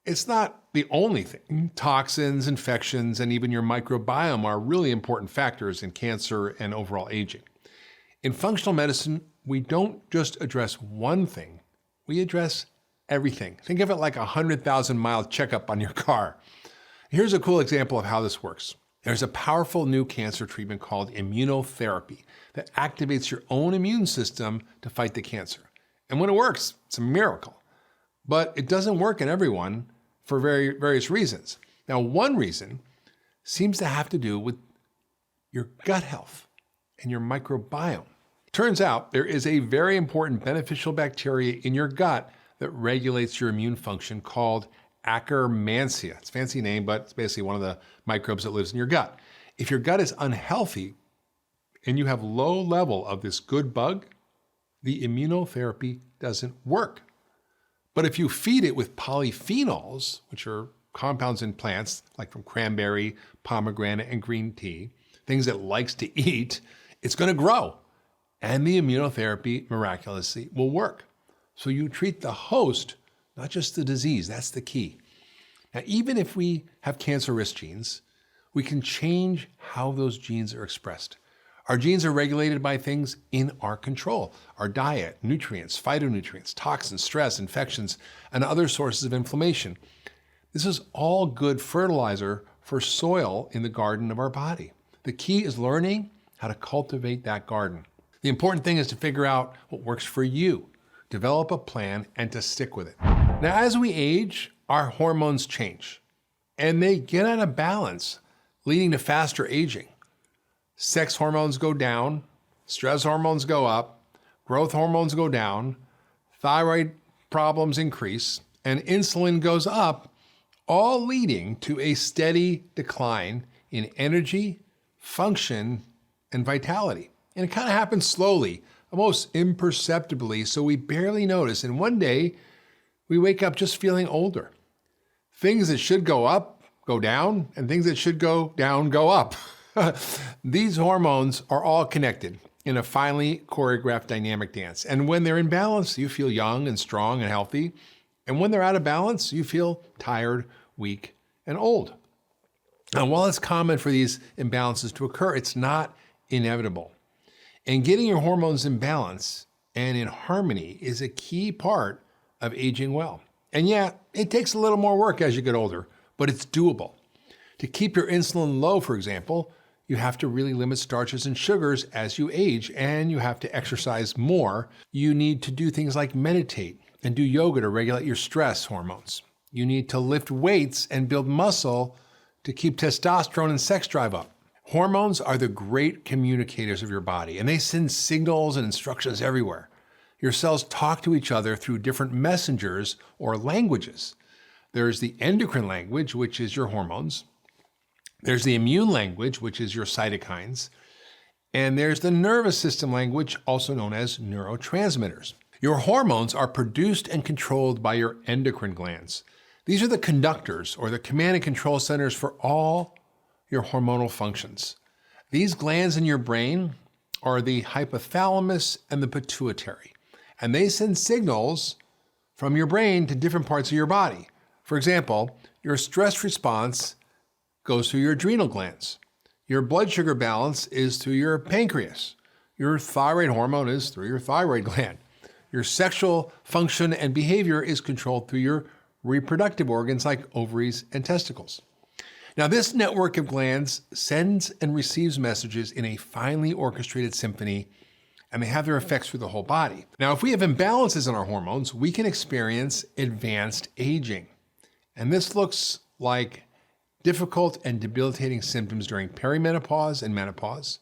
it's not the only thing. Toxins, infections, and even your microbiome are really important factors in cancer and overall aging. In functional medicine, we don't just address one thing, we address everything. Think of it like a 100,000-mile checkup on your car. Here's a cool example of how this works. There's a powerful new cancer treatment called immunotherapy that activates your own immune system to fight the cancer. And when it works, it's a miracle. But it doesn't work in everyone for various reasons. Now, one reason seems to have to do with your gut health and your microbiome. Turns out there is a very important beneficial bacteria in your gut that regulates your immune function called Akkermansia. It's a fancy name, but it's basically one of the microbes that lives in your gut. If your gut is unhealthy and you have low level of this good bug, the immunotherapy doesn't work. But if you feed it with polyphenols, which are compounds in plants like from cranberry, pomegranate, and green tea, things it likes to eat, it's going to grow. And the immunotherapy miraculously will work. So you treat the host, not just the disease. That's the key. Now, even if we have cancer risk genes, we can change how those genes are expressed. Our genes are regulated by things in our control: our diet, nutrients, phytonutrients, toxins, stress, infections, and other sources of inflammation. This is all good fertilizer for soil in the garden of our body. The key is learning how to cultivate that garden. The important thing is to figure out what works for you, develop a plan, and to stick with it. Now, as we age, our hormones change, and they get out of balance, leading to faster aging. Sex hormones go down, stress hormones go up, growth hormones go down, thyroid problems increase, and insulin goes up, all leading to a steady decline in energy, function, and vitality. And it kind of happens slowly, almost imperceptibly, so we barely notice. And one day, we wake up just feeling older. Things that should go up, go down, and things that should go down, go up. These hormones are all connected in a finely choreographed dynamic dance. And when they're in balance, you feel young and strong and healthy. And when they're out of balance, you feel tired, weak, and old. Now, while it's common for these imbalances to occur, it's not inevitable. And getting your hormones in balance and in harmony is a key part of aging well. And yeah, it takes a little more work as you get older, but it's doable. To keep your insulin low, for example, you have to really limit starches and sugars as you age, and you have to exercise more. You need to do things like meditate and do yoga to regulate your stress hormones. You need to lift weights and build muscle to keep testosterone and sex drive up. Hormones are the great communicators of your body, and they send signals and instructions everywhere. Your cells talk to each other through different messengers or languages. There's the endocrine language, which is your hormones. There's the immune language, which is your cytokines. And there's the nervous system language, also known as neurotransmitters. Your hormones are produced and controlled by your endocrine glands. These are the conductors or the command and control centers for all your hormonal functions. These glands in your brain are the hypothalamus and the pituitary, and they send signals from your brain to different parts of your body. For example, your stress response goes through your adrenal glands. Your blood sugar balance is through your pancreas. Your thyroid hormone is through your thyroid gland. Your sexual function and behavior is controlled through your reproductive organs like ovaries and testicles. Now, this network of glands sends and receives messages in a finely orchestrated symphony, and they have their effects through the whole body. Now, if we have imbalances in our hormones, we can experience advanced aging. And this looks like difficult and debilitating symptoms during perimenopause and menopause.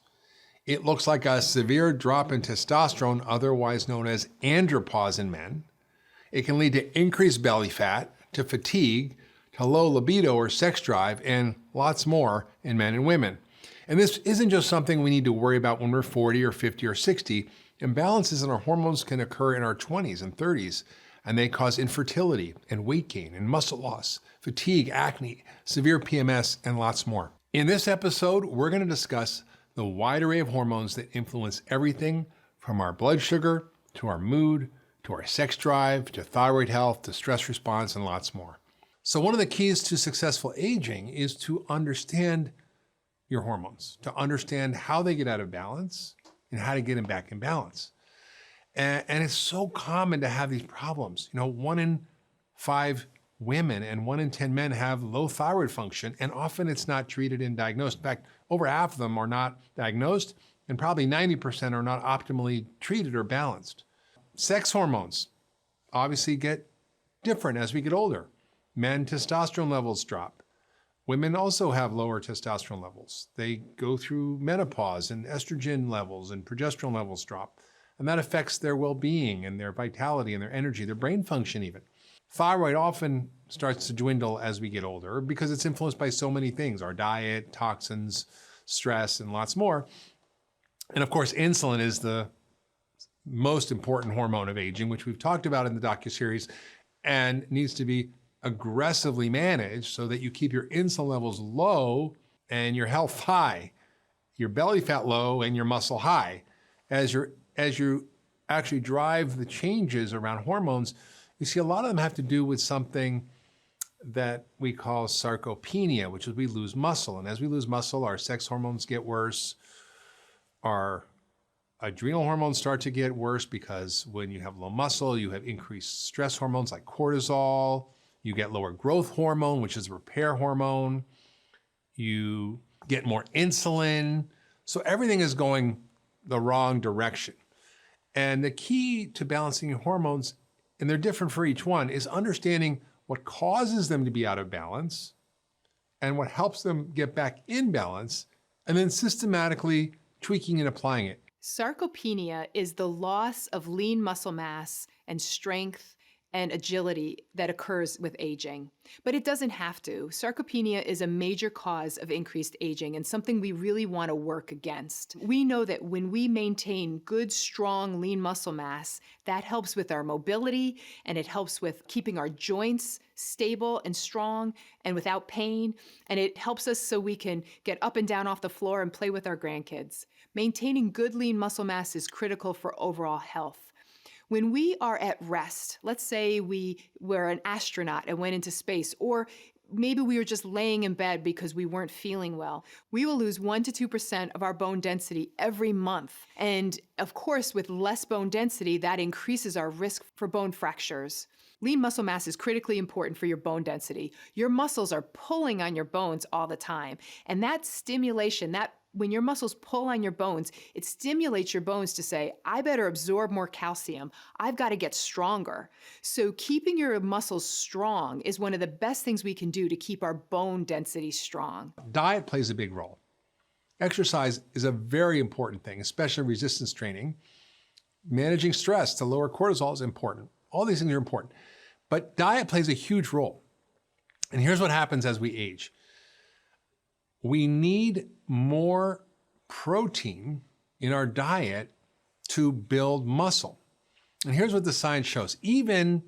It looks like a severe drop in testosterone, otherwise known as andropause in men. It can lead to increased belly fat, to fatigue, to low libido or sex drive, and lots more in men and women. And this isn't just something we need to worry about when we're 40 or 50 or 60. Imbalances in our hormones can occur in our 20s and 30s, and they cause infertility and weight gain and muscle loss, fatigue, acne, severe PMS, and lots more. In this episode, we're going to discuss the wide array of hormones that influence everything from our blood sugar to our mood, to our sex drive, to thyroid health, to stress response, and lots more. So one of the keys to successful aging is to understand your hormones, to understand how they get out of balance and how to get them back in balance. And it's so common to have these problems. 1 in 5 women and 1 in 10 men have low thyroid function, and often it's not treated and diagnosed. In fact, over half of them are not diagnosed, and probably 90% are not optimally treated or balanced. Sex hormones obviously get different as we get older. Men, testosterone levels drop. Women also have lower testosterone levels. They go through menopause, and estrogen levels and progesterone levels drop. And that affects their well-being and their vitality and their energy, their brain function even. Thyroid often starts to dwindle as we get older because it's influenced by so many things, our diet, toxins, stress, and lots more. And of course, insulin is the most important hormone of aging, which we've talked about in the docuseries, and needs to be aggressively managed so that you keep your insulin levels low and your health high, your belly fat low and your muscle high. As you actually drive the changes around hormones, you see a lot of them have to do with something that we call sarcopenia, which is we lose muscle. And as we lose muscle, our sex hormones get worse. Our adrenal hormones start to get worse because when you have low muscle, you have increased stress hormones like cortisol. You get lower growth hormone, which is a repair hormone. You get more insulin. So everything is going the wrong direction. And the key to balancing your hormones, and they're different for each one, is understanding what causes them to be out of balance and what helps them get back in balance, and then systematically tweaking and applying it. Sarcopenia is the loss of lean muscle mass and strength and agility that occurs with aging. But it doesn't have to. Sarcopenia is a major cause of increased aging and something we really want to work against. We know that when we maintain good, strong, lean muscle mass, that helps with our mobility, and it helps with keeping our joints stable and strong and without pain, and it helps us so we can get up and down off the floor and play with our grandkids. Maintaining good, lean muscle mass is critical for overall health. When we are at rest, let's say we were an astronaut and went into space, or maybe we were just laying in bed because we weren't feeling well, we will lose 1 to 2% of our bone density every month. And of course, with less bone density, that increases our risk for bone fractures. Lean muscle mass is critically important for your bone density. Your muscles are pulling on your bones all the time. And that stimulation, when your muscles pull on your bones, it stimulates your bones to say, I better absorb more calcium. I've got to get stronger. So keeping your muscles strong is one of the best things we can do to keep our bone density strong. Diet plays a big role. Exercise is a very important thing, especially resistance training. Managing stress to lower cortisol is important. All these things are important. But diet plays a huge role. And here's what happens as we age. We need more protein in our diet to build muscle. And here's what the science shows. Even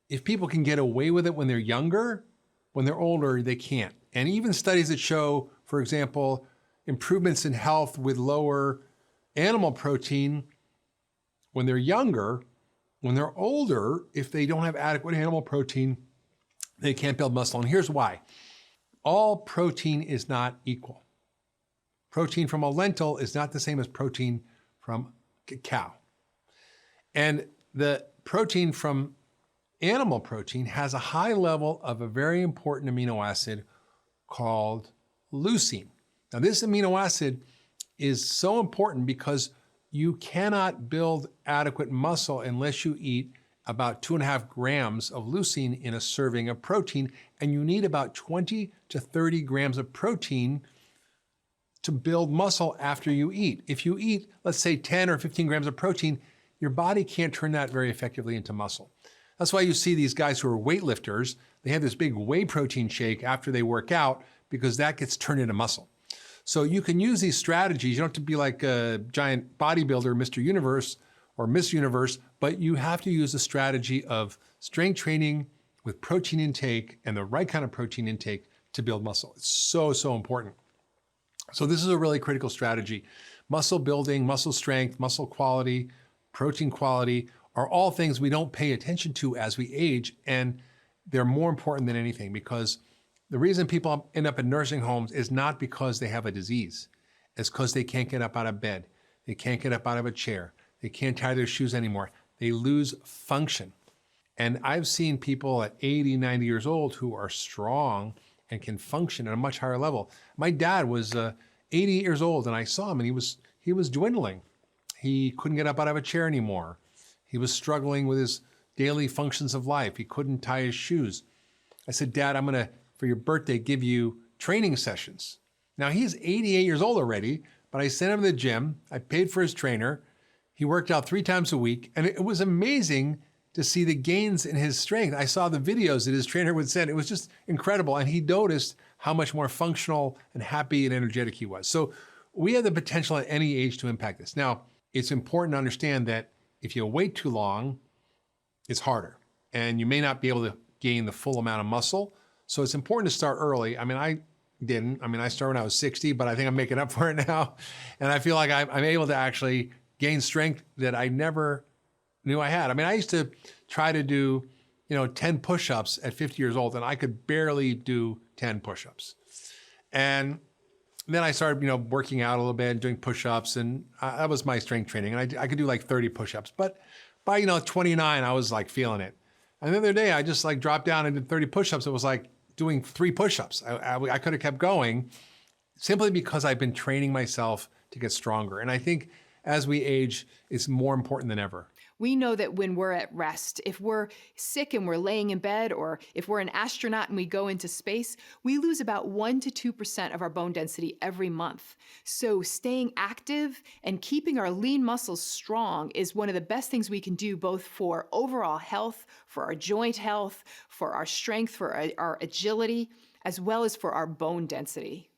if people can get away with it when they're younger, when they're older, they can't. And even studies that show, for example, improvements in health with lower animal protein when they're younger, when they're older, if they don't have adequate animal protein, they can't build muscle. And here's why. All protein is not equal. Protein from a lentil is not the same as protein from a cow. And the protein from animal protein has a high level of a very important amino acid called leucine. Now, this amino acid is so important because you cannot build adequate muscle unless you eat about 2.5 grams of leucine in a serving of protein, and you need about 20 to 30 grams of protein to build muscle after you eat. If you eat, let's say 10 or 15 grams of protein, your body can't turn that very effectively into muscle. That's why you see these guys who are weightlifters, they have this big whey protein shake after they work out because that gets turned into muscle. So you can use these strategies. You don't have to be like a giant bodybuilder, Mr. Universe or Miss Universe, but you have to use the strategy of strength training with protein intake and the right kind of protein intake to build muscle. It's so, so important. So this is a really critical strategy. Muscle building, muscle strength, muscle quality, protein quality are all things we don't pay attention to as we age, and they're more important than anything because the reason people end up in nursing homes is not because they have a disease. It's because they can't get up out of bed. They can't get up out of a chair. They can't tie their shoes anymore. They lose function. And I've seen people at 80, 90 years old who are strong and can function at a much higher level. My dad was 88 years old, and I saw him, and he was dwindling. He couldn't get up out of a chair anymore. He was struggling with his daily functions of life. He couldn't tie his shoes. I said, Dad, I'm going to, for your birthday, give you training sessions. Now, he's 88 years old already, but I sent him to the gym. I paid for his trainer. He worked out 3 times a week, and it was amazing to see the gains in his strength. I saw the videos that his trainer would send. It was just incredible, and he noticed how much more functional and happy and energetic he was. So we have the potential at any age to impact this. Now, it's important to understand that if you wait too long, it's harder, and you may not be able to gain the full amount of muscle. So it's important to start early. I mean, I didn't. I mean, I started when I was 60, but I think I'm making up for it now. And I feel like I'm able to actually gain strength that I never knew I had. I mean, I used to try to do, 10 push-ups at 50 years old, and I could barely do 10 push-ups. And then I started, working out a little bit, doing push-ups, and that was my strength training. And I could do like 30 push-ups. But by, 29, I was like feeling it. And the other day, I just like dropped down and did 30 push-ups. It was like doing 3 push-ups. I could have kept going simply because I've been training myself to get stronger. And I think as we age, it's more important than ever. We know that when we're at rest, if we're sick and we're laying in bed, or if we're an astronaut and we go into space, we lose about 1% to 2% of our bone density every month. So staying active and keeping our lean muscles strong is one of the best things we can do, both for overall health, for our joint health, for our strength, for our agility, as well as for our bone density.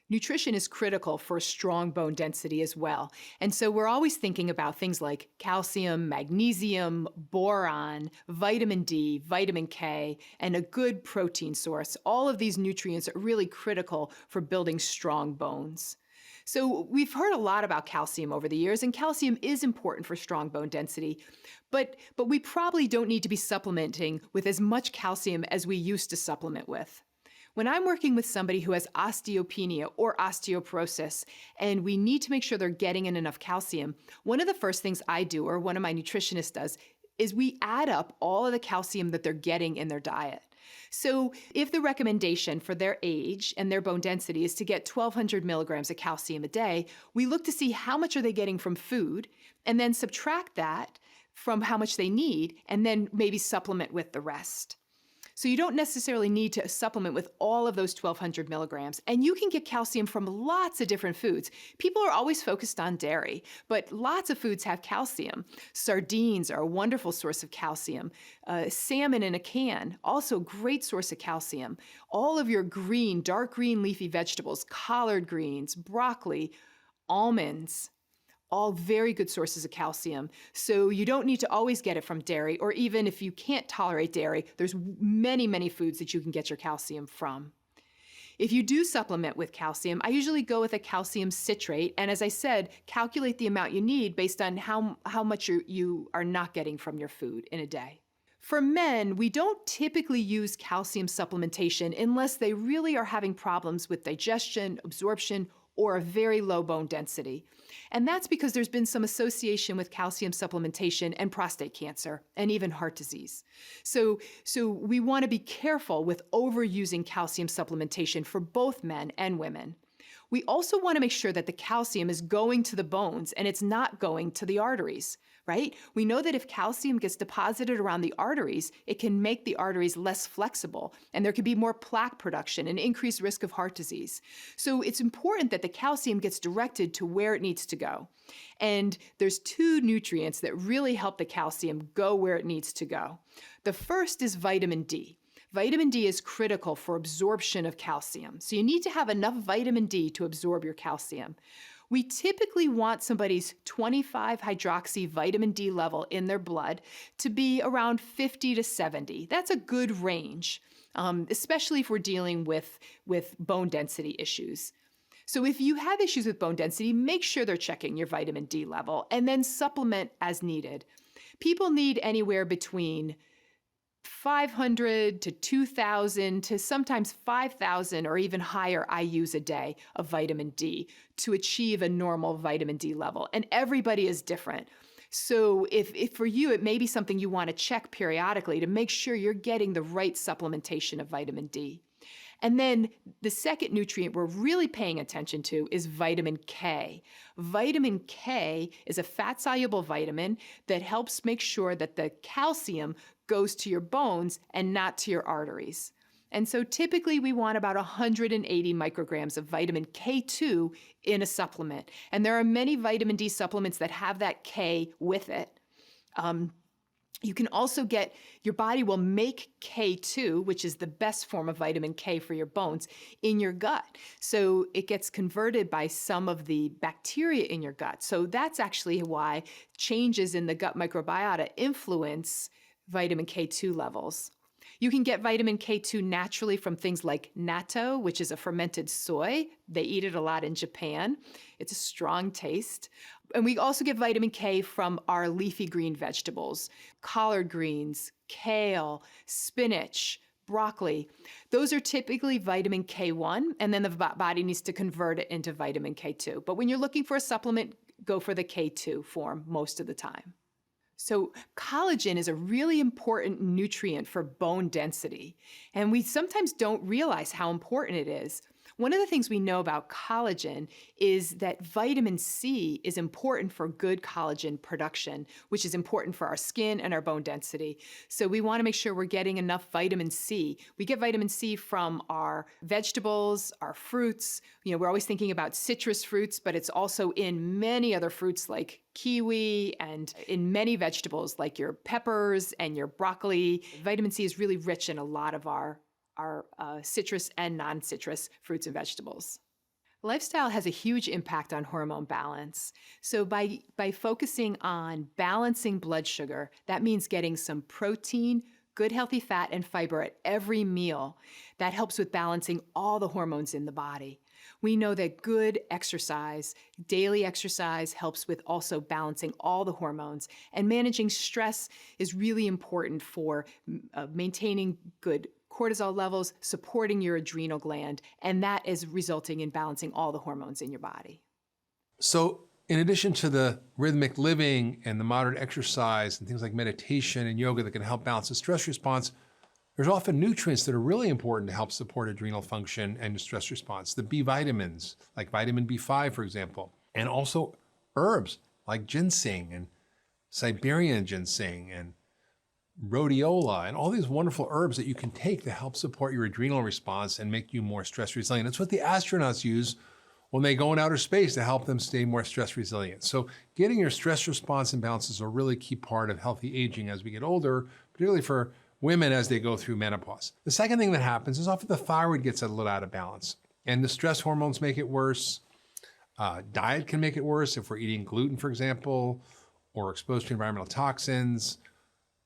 Nutrition is critical for strong bone density as well. And so we're always thinking about things like calcium, magnesium, boron, vitamin D, vitamin K, and a good protein source. All of these nutrients are really critical for building strong bones. So we've heard a lot about calcium over the years, and calcium is important for strong bone density, but we probably don't need to be supplementing with as much calcium as we used to supplement with. When I'm working with somebody who has osteopenia or osteoporosis, and we need to make sure they're getting in enough calcium, one of the first things I do, or one of my nutritionists does, is we add up all of the calcium that they're getting in their diet. So if the recommendation for their age and their bone density is to get 1,200 milligrams of calcium a day, we look to see how much are they getting from food, and then subtract that from how much they need, and then maybe supplement with the rest. So you don't necessarily need to supplement with all of those 1,200 milligrams. And you can get calcium from lots of different foods. People are always focused on dairy, but lots of foods have calcium. Sardines are a wonderful source of calcium. Salmon in a can, also a great source of calcium. All of your green, dark green leafy vegetables, collard greens, broccoli, almonds, all very good sources of calcium. So you don't need to always get it from dairy, or even if you can't tolerate dairy, there's many, many foods that you can get your calcium from. If you do supplement with calcium, I usually go with a calcium citrate, and as I said, calculate the amount you need based on how much you are not getting from your food in a day. For men, we don't typically use calcium supplementation unless they really are having problems with digestion, absorption, or a very low bone density. And that's because there's been some association with calcium supplementation and prostate cancer and even heart disease. So we want to be careful with overusing calcium supplementation for both men and women. We also want to make sure that the calcium is going to the bones and it's not going to the arteries, right? We know that if calcium gets deposited around the arteries, it can make the arteries less flexible, and there could be more plaque production and increased risk of heart disease. So it's important that the calcium gets directed to where it needs to go. And there's two nutrients that really help the calcium go where it needs to go. The first is vitamin D. Vitamin D is critical for absorption of calcium. So you need to have enough vitamin D to absorb your calcium. We typically want somebody's 25-hydroxy vitamin D level in their blood to be around 50 to 70. That's a good range, especially if we're dealing with bone density issues. So if you have issues with bone density, make sure they're checking your vitamin D level and then supplement as needed. People need anywhere between 500 to 2,000 to sometimes 5,000 or even higher IUs a day of vitamin D to achieve a normal vitamin D level. And everybody is different. So if for you, it may be something you want to check periodically to make sure you're getting the right supplementation of vitamin D. And then the second nutrient we're really paying attention to is vitamin K. Vitamin K is a fat-soluble vitamin that helps make sure that the calcium goes to your bones and not to your arteries. And so typically we want about 180 micrograms of vitamin K2 in a supplement. And there are many vitamin D supplements that have that K with it. You can also get, your body will make K2, which is the best form of vitamin K for your bones, in your gut. So it gets converted by some of the bacteria in your gut. So that's actually why changes in the gut microbiota influence vitamin K2 levels. You can get vitamin K2 naturally from things like natto, which is a fermented soy. They eat it a lot in Japan. It's a strong taste. And we also get vitamin K from our leafy green vegetables, collard greens, kale, spinach, broccoli. Those are typically vitamin K1, and then the body needs to convert it into vitamin K2. But when you're looking for a supplement, go for the K2 form most of the time. So collagen is a really important nutrient for bone density, and we sometimes don't realize how important it is. One of the things we know about collagen is that vitamin C is important for good collagen production, which is important for our skin and our bone density. So we want to make sure we're getting enough vitamin C. We get vitamin C from our vegetables, our fruits. You know, we're always thinking about citrus fruits, but it's also in many other fruits like kiwi and in many vegetables like your peppers and your broccoli. Vitamin C is really rich in a lot of our citrus and non-citrus fruits and vegetables. Lifestyle has a huge impact on hormone balance. So by focusing on balancing blood sugar, that means getting some protein, good healthy fat, and fiber at every meal. That helps with balancing all the hormones in the body. We know that good exercise, daily exercise, helps with also balancing all the hormones. And managing stress is really important for maintaining good cortisol levels, supporting your adrenal gland, and that is resulting in balancing all the hormones in your body. So in addition to the rhythmic living and the moderate exercise and things like meditation and yoga that can help balance the stress response, there's often nutrients that are really important to help support adrenal function and the stress response. The B vitamins, like vitamin B5, for example, and also herbs like ginseng and Siberian ginseng and rhodiola and all these wonderful herbs that you can take to help support your adrenal response and make you more stress resilient. It's what the astronauts use when they go in outer space to help them stay more stress resilient. So getting your stress response and balance is a really key part of healthy aging as we get older, particularly for women as they go through menopause. The second thing that happens is often the thyroid gets a little out of balance, and the stress hormones make it worse. Diet can make it worse if we're eating gluten, for example, or exposed to environmental toxins.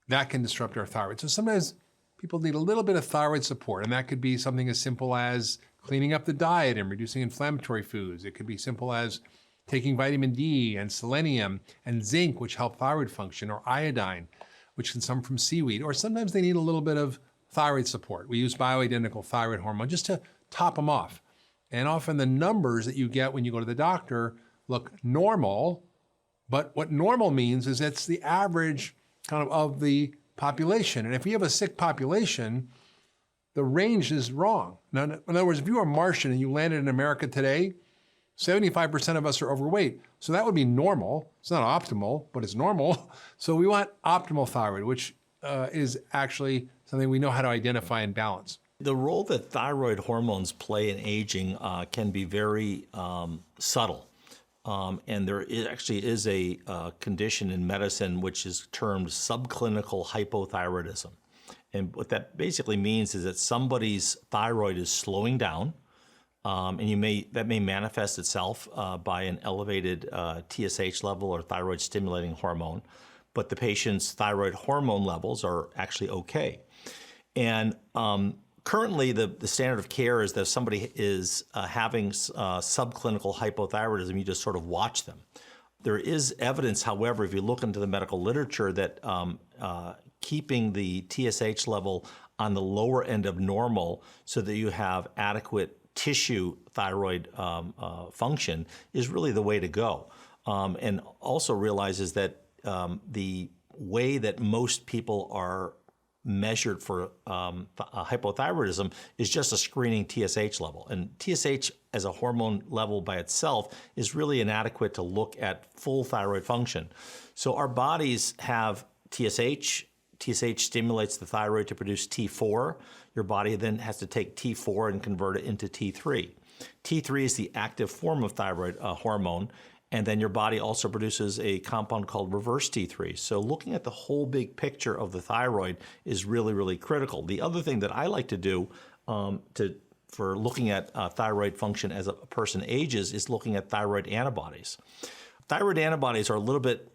That can disrupt our thyroid. So sometimes people need a little bit of thyroid support, and that could be something as simple as cleaning up the diet and reducing inflammatory foods. It could be simple as taking vitamin D and selenium and zinc, which help thyroid function, or iodine, which can come from seaweed. Or sometimes they need a little bit of thyroid support. We use bioidentical thyroid hormone just to top them off. And often the numbers that you get when you go to the doctor look normal, but what normal means is it's the average kind of the population. And if you have a sick population, the range is wrong. Now, in other words, if you were a Martian and you landed in America today, 75% of us are overweight. So that would be normal. It's not optimal, but it's normal. So we want optimal thyroid, which is actually something we know how to identify and balance. The role that thyroid hormones play in aging can be very subtle. And there actually is a condition in medicine which is termed subclinical hypothyroidism. And what that basically means is that somebody's thyroid is slowing down, and that may manifest itself by an elevated TSH level or thyroid stimulating hormone, but the patient's thyroid hormone levels are actually okay. And currently, the standard of care is that if somebody is having subclinical hypothyroidism, you just sort of watch them. There is evidence, however, if you look into the medical literature, that keeping the TSH level on the lower end of normal so that you have adequate tissue thyroid function is really the way to go. And also realizes that the way that most people are measured for hypothyroidism is just a screening TSH level. And TSH as a hormone level by itself is really inadequate to look at full thyroid function. So our bodies have TSH. TSH stimulates the thyroid to produce T4. Your body then has to take T4 and convert it into T3. T3 is the active form of thyroid hormone. And then your body also produces a compound called reverse T3. So looking at the whole big picture of the thyroid is really, really critical. The other thing that I like to do for looking at thyroid function as a person ages is looking at thyroid antibodies. Thyroid antibodies are a little bit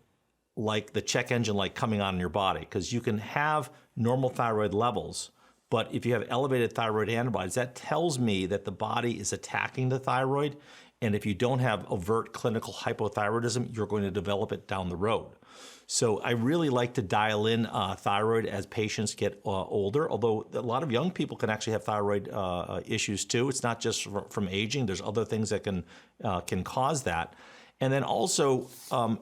like the check engine light coming on in your body, because you can have normal thyroid levels, but if you have elevated thyroid antibodies, that tells me that the body is attacking the thyroid. And if you don't have overt clinical hypothyroidism, you're going to develop it down the road. So I really like to dial in thyroid as patients get older, although a lot of young people can actually have thyroid issues too. It's not just from aging. There's other things that can cause that. And then also,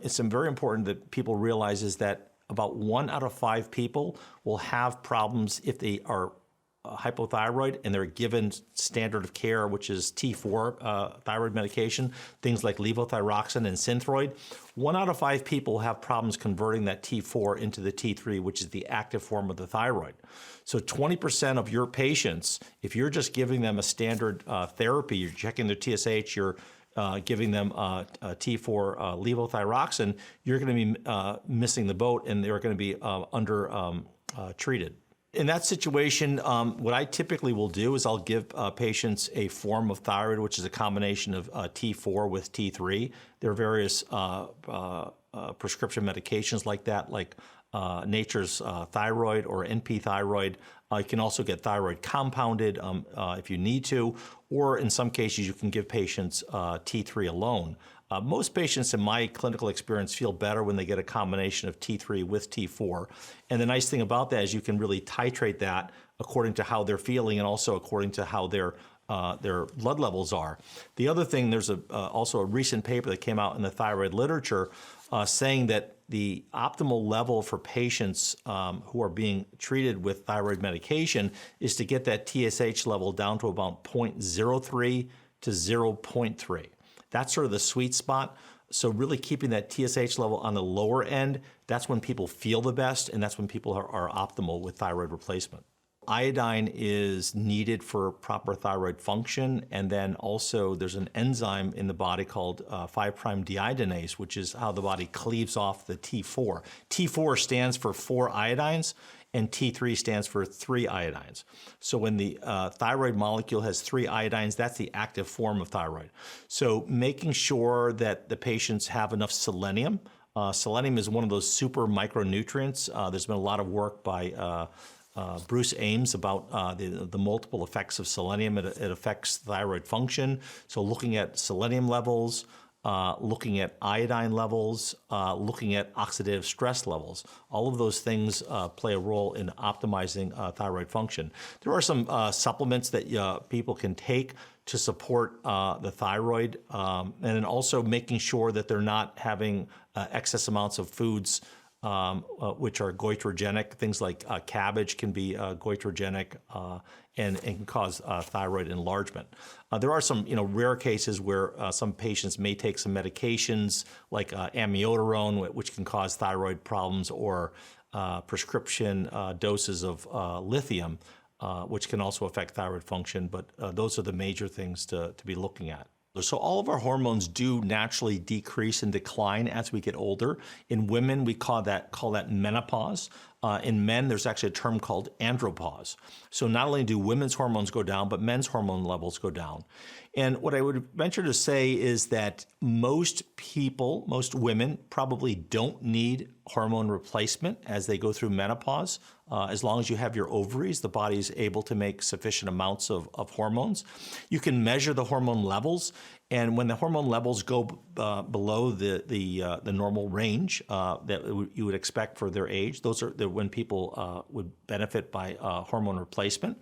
it's very important that people realize is that about 1 out of 5 people will have problems if they are hypothyroid and they're given standard of care, which is T4 thyroid medication, things like levothyroxine and Synthroid. 1 out of 5 people have problems converting that T4 into the T3, which is the active form of the thyroid. So 20% of your patients, if you're just giving them a standard therapy, you're checking their TSH, you're giving them T4 levothyroxine, you're going to be missing the boat and they're going to be under treated. In that situation, what I typically will do is I'll give patients a form of thyroid, which is a combination of T4 with T3. There are various prescription medications like that, like Nature's Thyroid or NP Thyroid. You can also get thyroid compounded if you need to, or in some cases you can give patients T3 alone. Most patients in my clinical experience feel better when they get a combination of T3 with T4. And the nice thing about that is you can really titrate that according to how they're feeling and also according to how their blood levels are. The other thing, there's also a recent paper that came out in the thyroid literature saying that the optimal level for patients who are being treated with thyroid medication is to get that TSH level down to about 0.03 to 0.3. That's sort of the sweet spot. So really keeping that TSH level on the lower end, that's when people feel the best, and that's when people are optimal with thyroid replacement. Iodine is needed for proper thyroid function, and then also there's an enzyme in the body called 5' deiodinase, which is how the body cleaves off the T4. T4 stands for 4 iodines, and T3 stands for 3 iodines. So when the thyroid molecule has 3 iodines, that's the active form of thyroid. So making sure that the patients have enough selenium. Selenium is one of those super micronutrients. There's been a lot of work by Bruce Ames about the multiple effects of selenium. It affects thyroid function. So looking at selenium levels, looking at iodine levels, looking at oxidative stress levels. All of those things play a role in optimizing thyroid function. There are some supplements that people can take to support the thyroid, and then also making sure that they're not having excess amounts of foods which are goitrogenic. Things like cabbage can be goitrogenic and can cause thyroid enlargement. There are some rare cases where some patients may take some medications like amiodarone, which can cause thyroid problems, or prescription doses of lithium, which can also affect thyroid function. But those are the major things to be looking at. So all of our hormones do naturally decrease and decline as we get older. In women, we call that menopause. In men, there's actually a term called andropause. So not only do women's hormones go down, but men's hormone levels go down. And what I would venture to say is that most women probably don't need hormone replacement as they go through menopause. As long as you have your ovaries, the body is able to make sufficient amounts of hormones. You can measure the hormone levels, and when the hormone levels go below the normal range that you would expect for their age, those are when people would benefit by hormone replacement.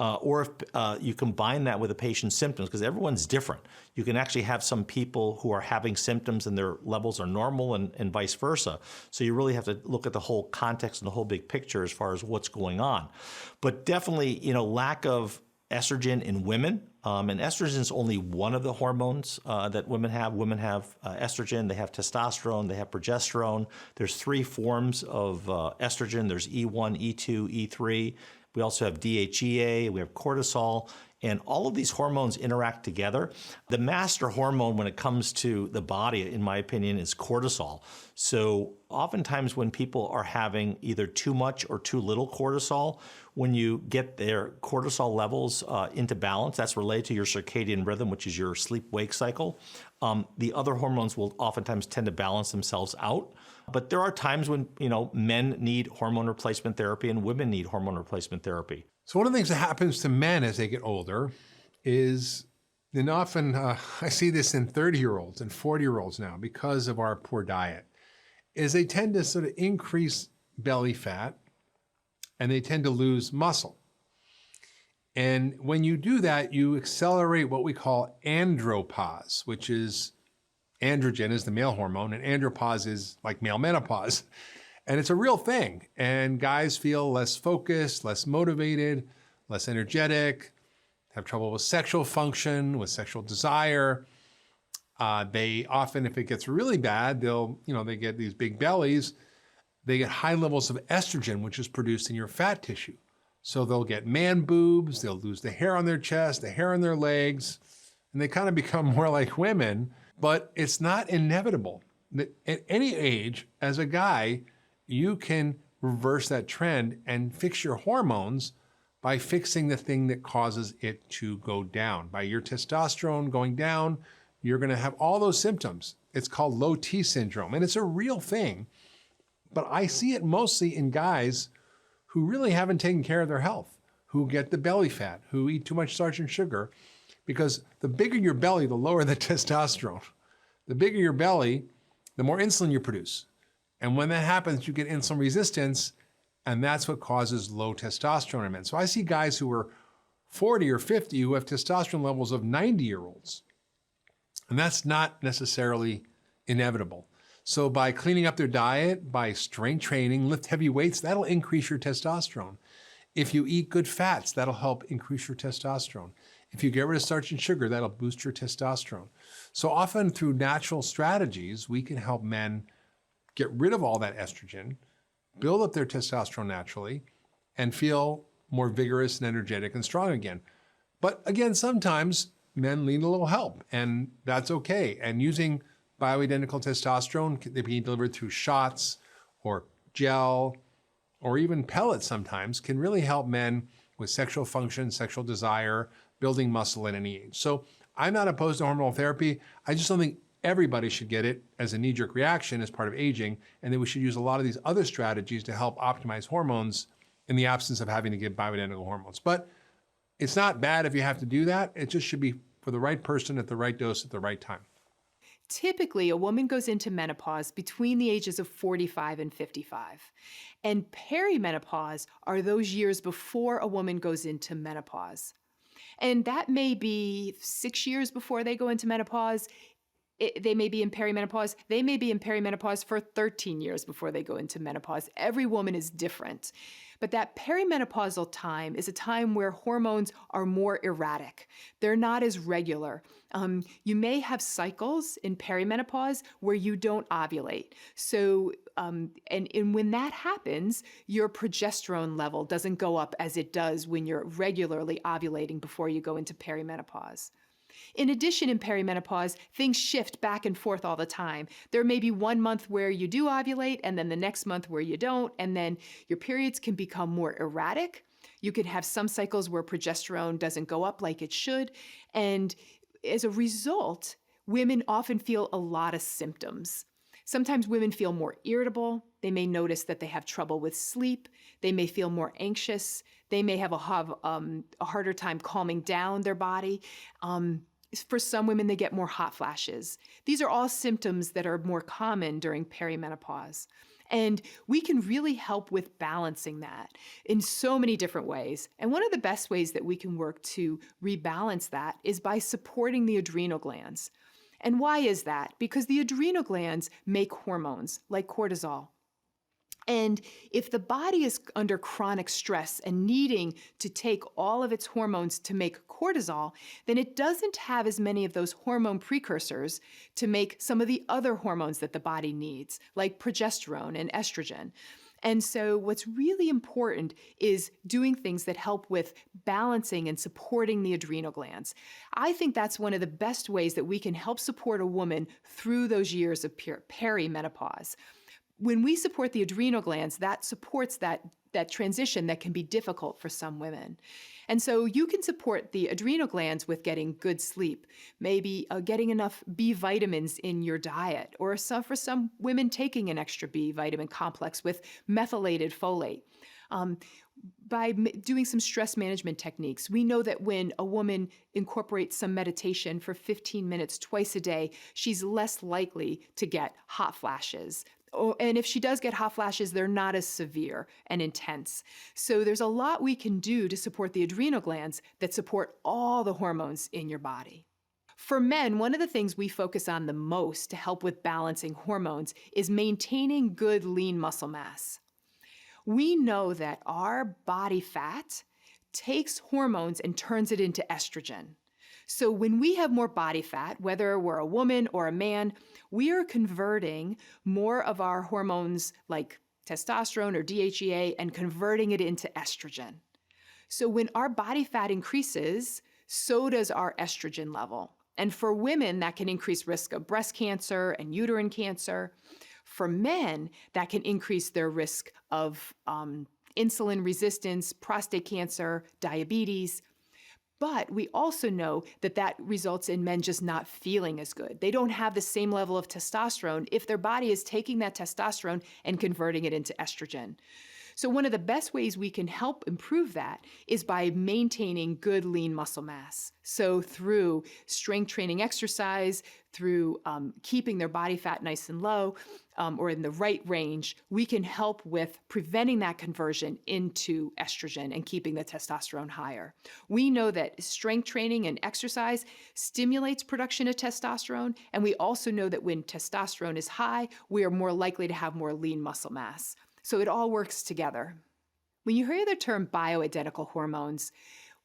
Or if you combine that with a patient's symptoms, because everyone's different. You can actually have some people who are having symptoms and their levels are normal, and vice versa. So you really have to look at the whole context and the whole big picture as far as what's going on. But definitely, lack of estrogen in women, and estrogen is only one of the hormones that women have. Women have estrogen, they have testosterone, they have progesterone. There's 3 forms of estrogen. There's E1, E2, E3. We also have DHEA, we have cortisol, and all of these hormones interact together. The master hormone when it comes to the body, in my opinion, is cortisol. So oftentimes when people are having either too much or too little cortisol, when you get their cortisol levels into balance, that's related to your circadian rhythm, which is your sleep-wake cycle. The other hormones will oftentimes tend to balance themselves out. But there are times when, men need hormone replacement therapy and women need hormone replacement therapy. So one of the things that happens to men as they get older is, and often I see this in 30-year-olds and 40-year-olds now because of our poor diet, is they tend to sort of increase belly fat and they tend to lose muscle. And when you do that, you accelerate what we call andropause, which is androgen is the male hormone, and andropause is like male menopause. And it's a real thing. And guys feel less focused, less motivated, less energetic, have trouble with sexual function, with sexual desire. They often, if it gets really bad, they get these big bellies. They get high levels of estrogen, which is produced in your fat tissue. So they'll get man boobs, they'll lose the hair on their chest, the hair on their legs, and they kind of become more like women. But it's not inevitable. At any age, as a guy, you can reverse that trend and fix your hormones by fixing the thing that causes it to go down. By your testosterone going down, you're going to have all those symptoms. It's called low T syndrome, and it's a real thing. But I see it mostly in guys who really haven't taken care of their health, who get the belly fat, who eat too much starch and sugar, because the bigger your belly, the lower the testosterone. The bigger your belly, the more insulin you produce. And when that happens, you get insulin resistance, and that's what causes low testosterone in men. So I see guys who are 40 or 50 who have testosterone levels of 90-year-olds. And that's not necessarily inevitable. So by cleaning up their diet, by strength training, lift heavy weights, that'll increase your testosterone. If you eat good fats, that'll help increase your testosterone. If you get rid of starch and sugar, that'll boost your testosterone. So often through natural strategies, we can help men get rid of all that estrogen, build up their testosterone naturally, and feel more vigorous and energetic and strong again. But again, sometimes men need a little help, and that's okay. And using bioidentical testosterone, they can be delivered through shots or gel or even pellets sometimes, can really help men with sexual function, sexual desire, building muscle at any age. So I'm not opposed to hormonal therapy. I just don't think everybody should get it as a knee-jerk reaction as part of aging, and then we should use a lot of these other strategies to help optimize hormones in the absence of having to give bioidentical hormones. But it's not bad if you have to do that. It just should be for the right person at the right dose at the right time. Typically, a woman goes into menopause between the ages of 45 and 55. And perimenopause are those years before a woman goes into menopause. And that may be 6 years before they go into menopause. they may be in perimenopause. They may be in perimenopause for 13 years before they go into menopause. Every woman is different. But that perimenopausal time is a time where hormones are more erratic. They're not as regular. You may have cycles in perimenopause where you don't ovulate. So, and when that happens, your progesterone level doesn't go up as it does when you're regularly ovulating before you go into perimenopause. In addition, in perimenopause, things shift back and forth all the time. There may be 1 month where you do ovulate, and then the next month where you don't, and then your periods can become more erratic. You can have some cycles where progesterone doesn't go up like it should, and as a result, women often feel a lot of symptoms. Sometimes women feel more irritable. They may notice that they have trouble with sleep. They may feel more anxious. They may have a harder time calming down their body. For some women, they get more hot flashes. These are all symptoms that are more common during perimenopause. And we can really help with balancing that in so many different ways. And one of the best ways that we can work to rebalance that is by supporting the adrenal glands. And why is that? Because the adrenal glands make hormones like cortisol. And if the body is under chronic stress and needing to take all of its hormones to make cortisol, then it doesn't have as many of those hormone precursors to make some of the other hormones that the body needs, like progesterone and estrogen. And so what's really important is doing things that help with balancing and supporting the adrenal glands. I think that's one of the best ways that we can help support a woman through those years of perimenopause. When we support the adrenal glands, that supports that transition that can be difficult for some women. And so you can support the adrenal glands with getting good sleep, maybe getting enough B vitamins in your diet, or for some women taking an extra B vitamin complex with methylated folate. By doing some stress management techniques, we know that when a woman incorporates some meditation for 15 minutes twice a day, she's less likely to get hot flashes. And if she does get hot flashes, they're not as severe and intense. So there's a lot we can do to support the adrenal glands that support all the hormones in your body. For men, one of the things we focus on the most to help with balancing hormones is maintaining good lean muscle mass. We know that our body fat takes hormones and turns it into estrogen. So when we have more body fat, whether we're a woman or a man, we are converting more of our hormones like testosterone or DHEA and converting it into estrogen. So when our body fat increases, so does our estrogen level. And for women, that can increase risk of breast cancer and uterine cancer. For men, that can increase their risk of insulin resistance, prostate cancer, diabetes. But we also know that that results in men just not feeling as good. They don't have the same level of testosterone if their body is taking that testosterone and converting it into estrogen. So one of the best ways we can help improve that is by maintaining good lean muscle mass. So through strength training exercise, through keeping their body fat nice and low or in the right range, we can help with preventing that conversion into estrogen and keeping the testosterone higher. We know that strength training and exercise stimulates production of testosterone, and we also know that when testosterone is high, we are more likely to have more lean muscle mass. So it all works together. When you hear the term bioidentical hormones,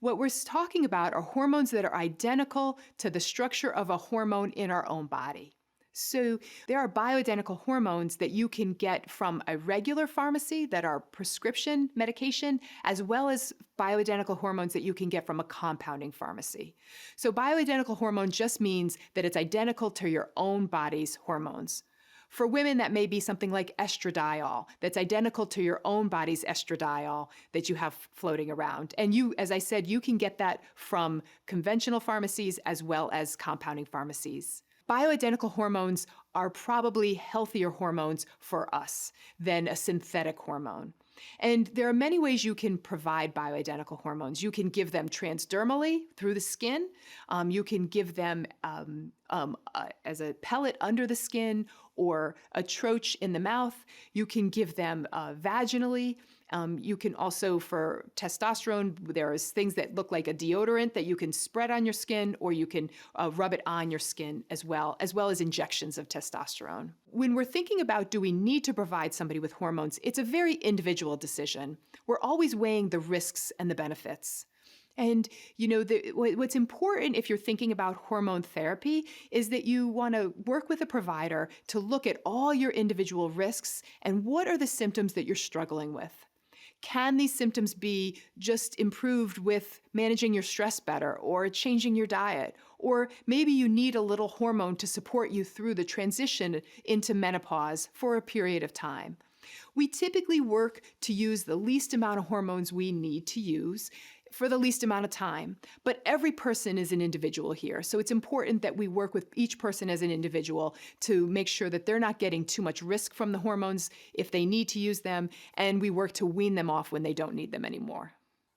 what we're talking about are hormones that are identical to the structure of a hormone in our own body. So there are bioidentical hormones that you can get from a regular pharmacy that are prescription medication, as well as bioidentical hormones that you can get from a compounding pharmacy. So bioidentical hormone just means that it's identical to your own body's hormones. For women, that may be something like estradiol that's identical to your own body's estradiol that you have floating around. And you, as I said, you can get that from conventional pharmacies as well as compounding pharmacies. Bioidentical hormones are probably healthier hormones for us than a synthetic hormone. And there are many ways you can provide bioidentical hormones. You can give them transdermally through the skin. You can give them as a pellet under the skin, or a troch in the mouth. You can give them vaginally. You can also, for testosterone, there's things that look like a deodorant that you can spread on your skin, or you can rub it on your skin as well as injections of testosterone. When we're thinking about, do we need to provide somebody with hormones, it's a very individual decision. We're always weighing the risks and the benefits. And, what's important if you're thinking about hormone therapy is that you want to work with a provider to look at all your individual risks and what are the symptoms that you're struggling with. Can these symptoms be just improved with managing your stress better or changing your diet? Or maybe you need a little hormone to support you through the transition into menopause for a period of time. We typically work to use the least amount of hormones we need to use for the least amount of time. But every person is an individual here. So it's important that we work with each person as an individual to make sure that they're not getting too much risk from the hormones if they need to use them, and we work to wean them off when they don't need them anymore.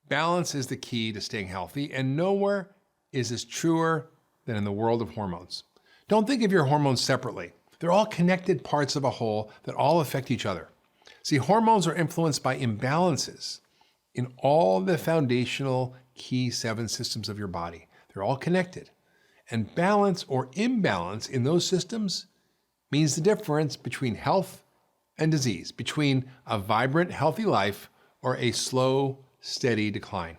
Balance is the key to staying healthy, and nowhere is this truer than in the world of hormones. Don't think of your hormones separately. They're all connected parts of a whole that all affect each other. See, hormones are influenced by imbalances in all the foundational key 7 systems of your body. They're all connected. And balance or imbalance in those systems means the difference between health and disease, between a vibrant, healthy life or a slow, steady decline.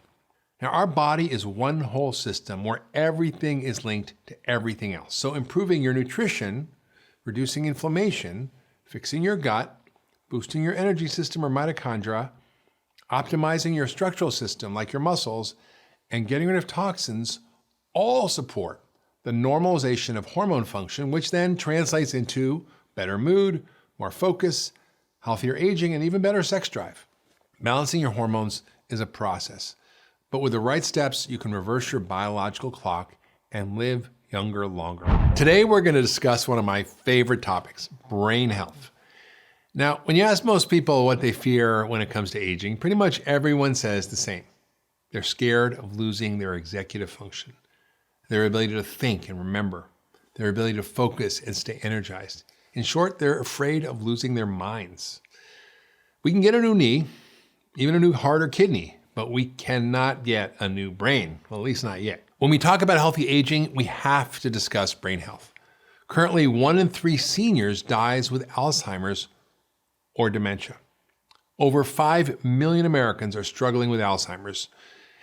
Now, our body is one whole system where everything is linked to everything else. So improving your nutrition, reducing inflammation, fixing your gut, boosting your energy system or mitochondria, optimizing your structural system like your muscles, and getting rid of toxins all support the normalization of hormone function, which then translates into better mood, more focus, healthier aging, and even better sex drive. Balancing your hormones is a process, but with the right steps, you can reverse your biological clock and live younger longer. Today, we're going to discuss one of my favorite topics, brain health. Now, when you ask most people what they fear when it comes to aging, pretty much everyone says the same. They're scared of losing their executive function, their ability to think and remember, their ability to focus and stay energized. In short, they're afraid of losing their minds. We can get a new knee, even a new heart or kidney, but we cannot get a new brain, well, at least not yet. When we talk about healthy aging, we have to discuss brain health. Currently, 1 in 3 seniors dies with Alzheimer's or dementia. Over 5 million Americans are struggling with Alzheimer's,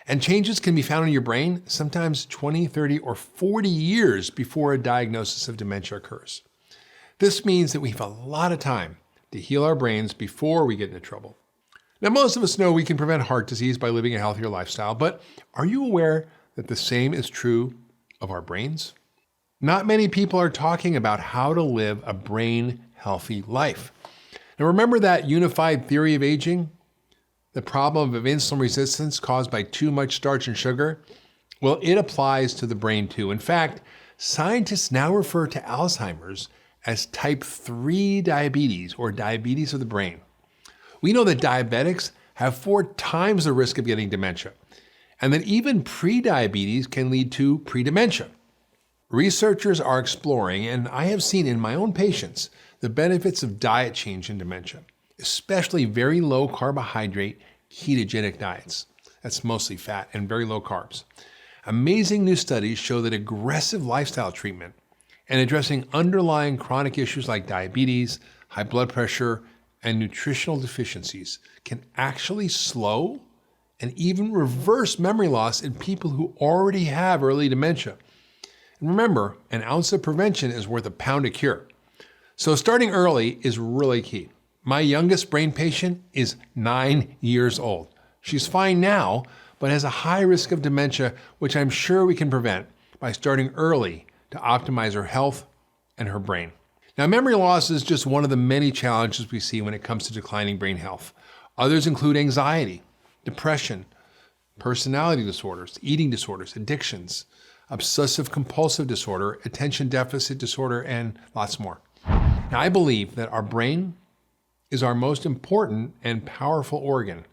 and changes can be found in your brain sometimes 20, 30, or 40 years before a diagnosis of dementia occurs. This means that we have a lot of time to heal our brains before we get into trouble. Now, most of us know we can prevent heart disease by living a healthier lifestyle, but are you aware that the same is true of our brains? Not many people are talking about how to live a brain-healthy life. Now, remember that unified theory of aging? The problem of insulin resistance caused by too much starch and sugar? Well, it applies to the brain too. In fact, scientists now refer to Alzheimer's as type 3 diabetes or diabetes of the brain. We know that diabetics have 4 times the risk of getting dementia, and that even prediabetes can lead to predementia. Researchers are exploring, and I have seen in my own patients, the benefits of diet change in dementia, especially very low carbohydrate ketogenic diets. That's mostly fat and very low carbs. Amazing new studies show that aggressive lifestyle treatment and addressing underlying chronic issues like diabetes, high blood pressure, and nutritional deficiencies can actually slow and even reverse memory loss in people who already have early dementia. And remember, an ounce of prevention is worth a pound of cure. So starting early is really key. My youngest brain patient is 9 years old. She's fine now, but has a high risk of dementia, which I'm sure we can prevent by starting early to optimize her health and her brain. Now, memory loss is just one of the many challenges we see when it comes to declining brain health. Others include anxiety, depression, personality disorders, eating disorders, addictions, obsessive compulsive disorder, attention deficit disorder, and lots more. Now, I believe that our brain is our most important and powerful organ.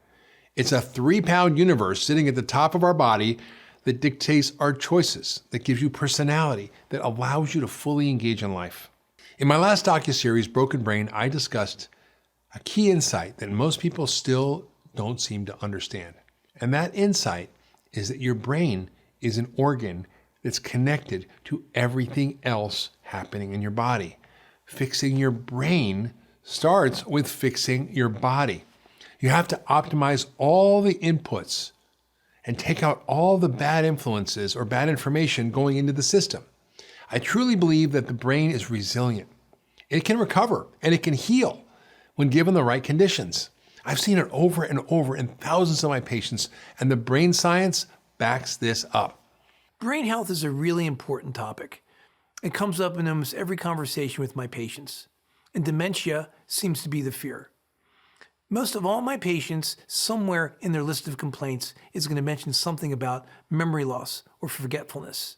It's a 3-pound universe sitting at the top of our body that dictates our choices, that gives you personality, that allows you to fully engage in life. In my last docuseries, Broken Brain, I discussed a key insight that most people still don't seem to understand. And that insight is that your brain is an organ that's connected to everything else happening in your body. Fixing your brain starts with fixing your body. You have to optimize all the inputs and take out all the bad influences or bad information going into the system. I truly believe that the brain is resilient. It can recover and it can heal when given the right conditions. I've seen it over and over in thousands of my patients, and the brain science backs this up. Brain health is a really important topic. It comes up in almost every conversation with my patients, and dementia seems to be the fear. Most of all my patients, somewhere in their list of complaints, is going to mention something about memory loss or forgetfulness.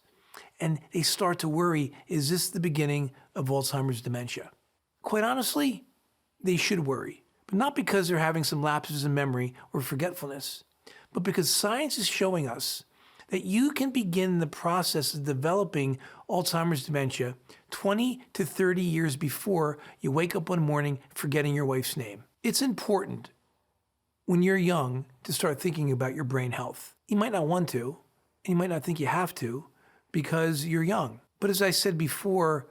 And they start to worry, is this the beginning of Alzheimer's dementia? Quite honestly, they should worry, but not because they're having some lapses in memory or forgetfulness, but because science is showing us that you can begin the process of developing Alzheimer's dementia 20 to 30 years before you wake up one morning forgetting your wife's name. It's important when you're young to start thinking about your brain health. You might not want to, and you might not think you have to because you're young. But as I said before,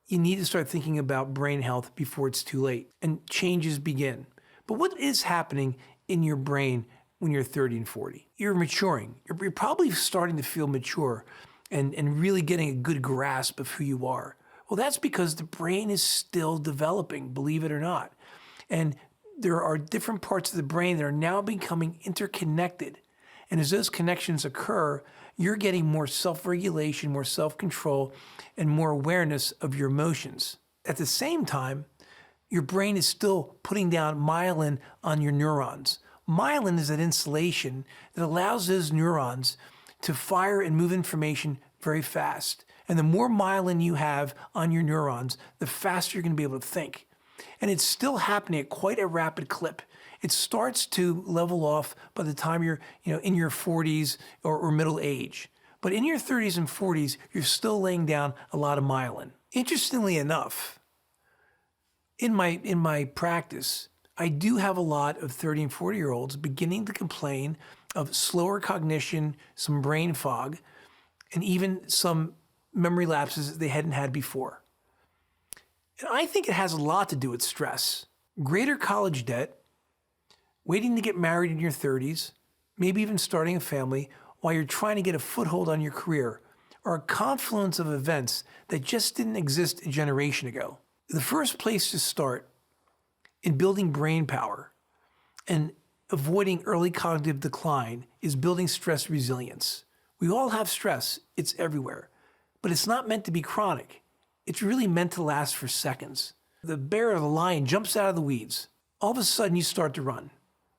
you need to start thinking about brain health before it's too late and changes begin. But what is happening in your brain when you're 30 and 40? You're maturing. You're probably starting to feel mature and really getting a good grasp of who you are. Well, that's because the brain is still developing, believe it or not. And there are different parts of the brain that are now becoming interconnected. And as those connections occur, you're getting more self-regulation, more self-control, and more awareness of your emotions. At the same time, your brain is still putting down myelin on your neurons. Myelin is that insulation that allows those neurons to fire and move information very fast. And the more myelin you have on your neurons, the faster you're going to be able to think. And it's still happening at quite a rapid clip. It starts to level off by the time you're in your 40s or middle age. But in your 30s and 40s, you're still laying down a lot of myelin. Interestingly enough, in my practice, I do have a lot of 30 and 40-year-olds beginning to complain of slower cognition, some brain fog, and even some memory lapses that they hadn't had before. And I think it has a lot to do with stress. Greater college debt, waiting to get married in your 30s, maybe even starting a family while you're trying to get a foothold on your career, are a confluence of events that just didn't exist a generation ago. The first place to start in building brain power and avoiding early cognitive decline is building stress resilience. We all have stress, it's everywhere, but it's not meant to be chronic. It's really meant to last for seconds. The bear or the lion jumps out of the weeds. All of a sudden you start to run.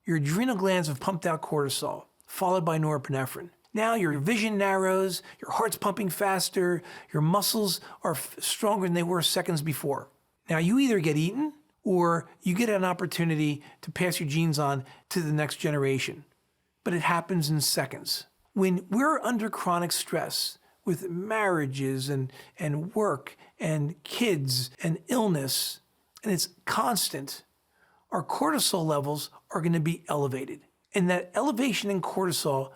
Your adrenal glands have pumped out cortisol, followed by norepinephrine. Now your vision narrows, your heart's pumping faster, your muscles are stronger than they were seconds before. Now you either get eaten or you get an opportunity to pass your genes on to the next generation. But it happens in seconds. When we're under chronic stress with marriages and work and kids and illness, and it's constant, our cortisol levels are going to be elevated. And that elevation in cortisol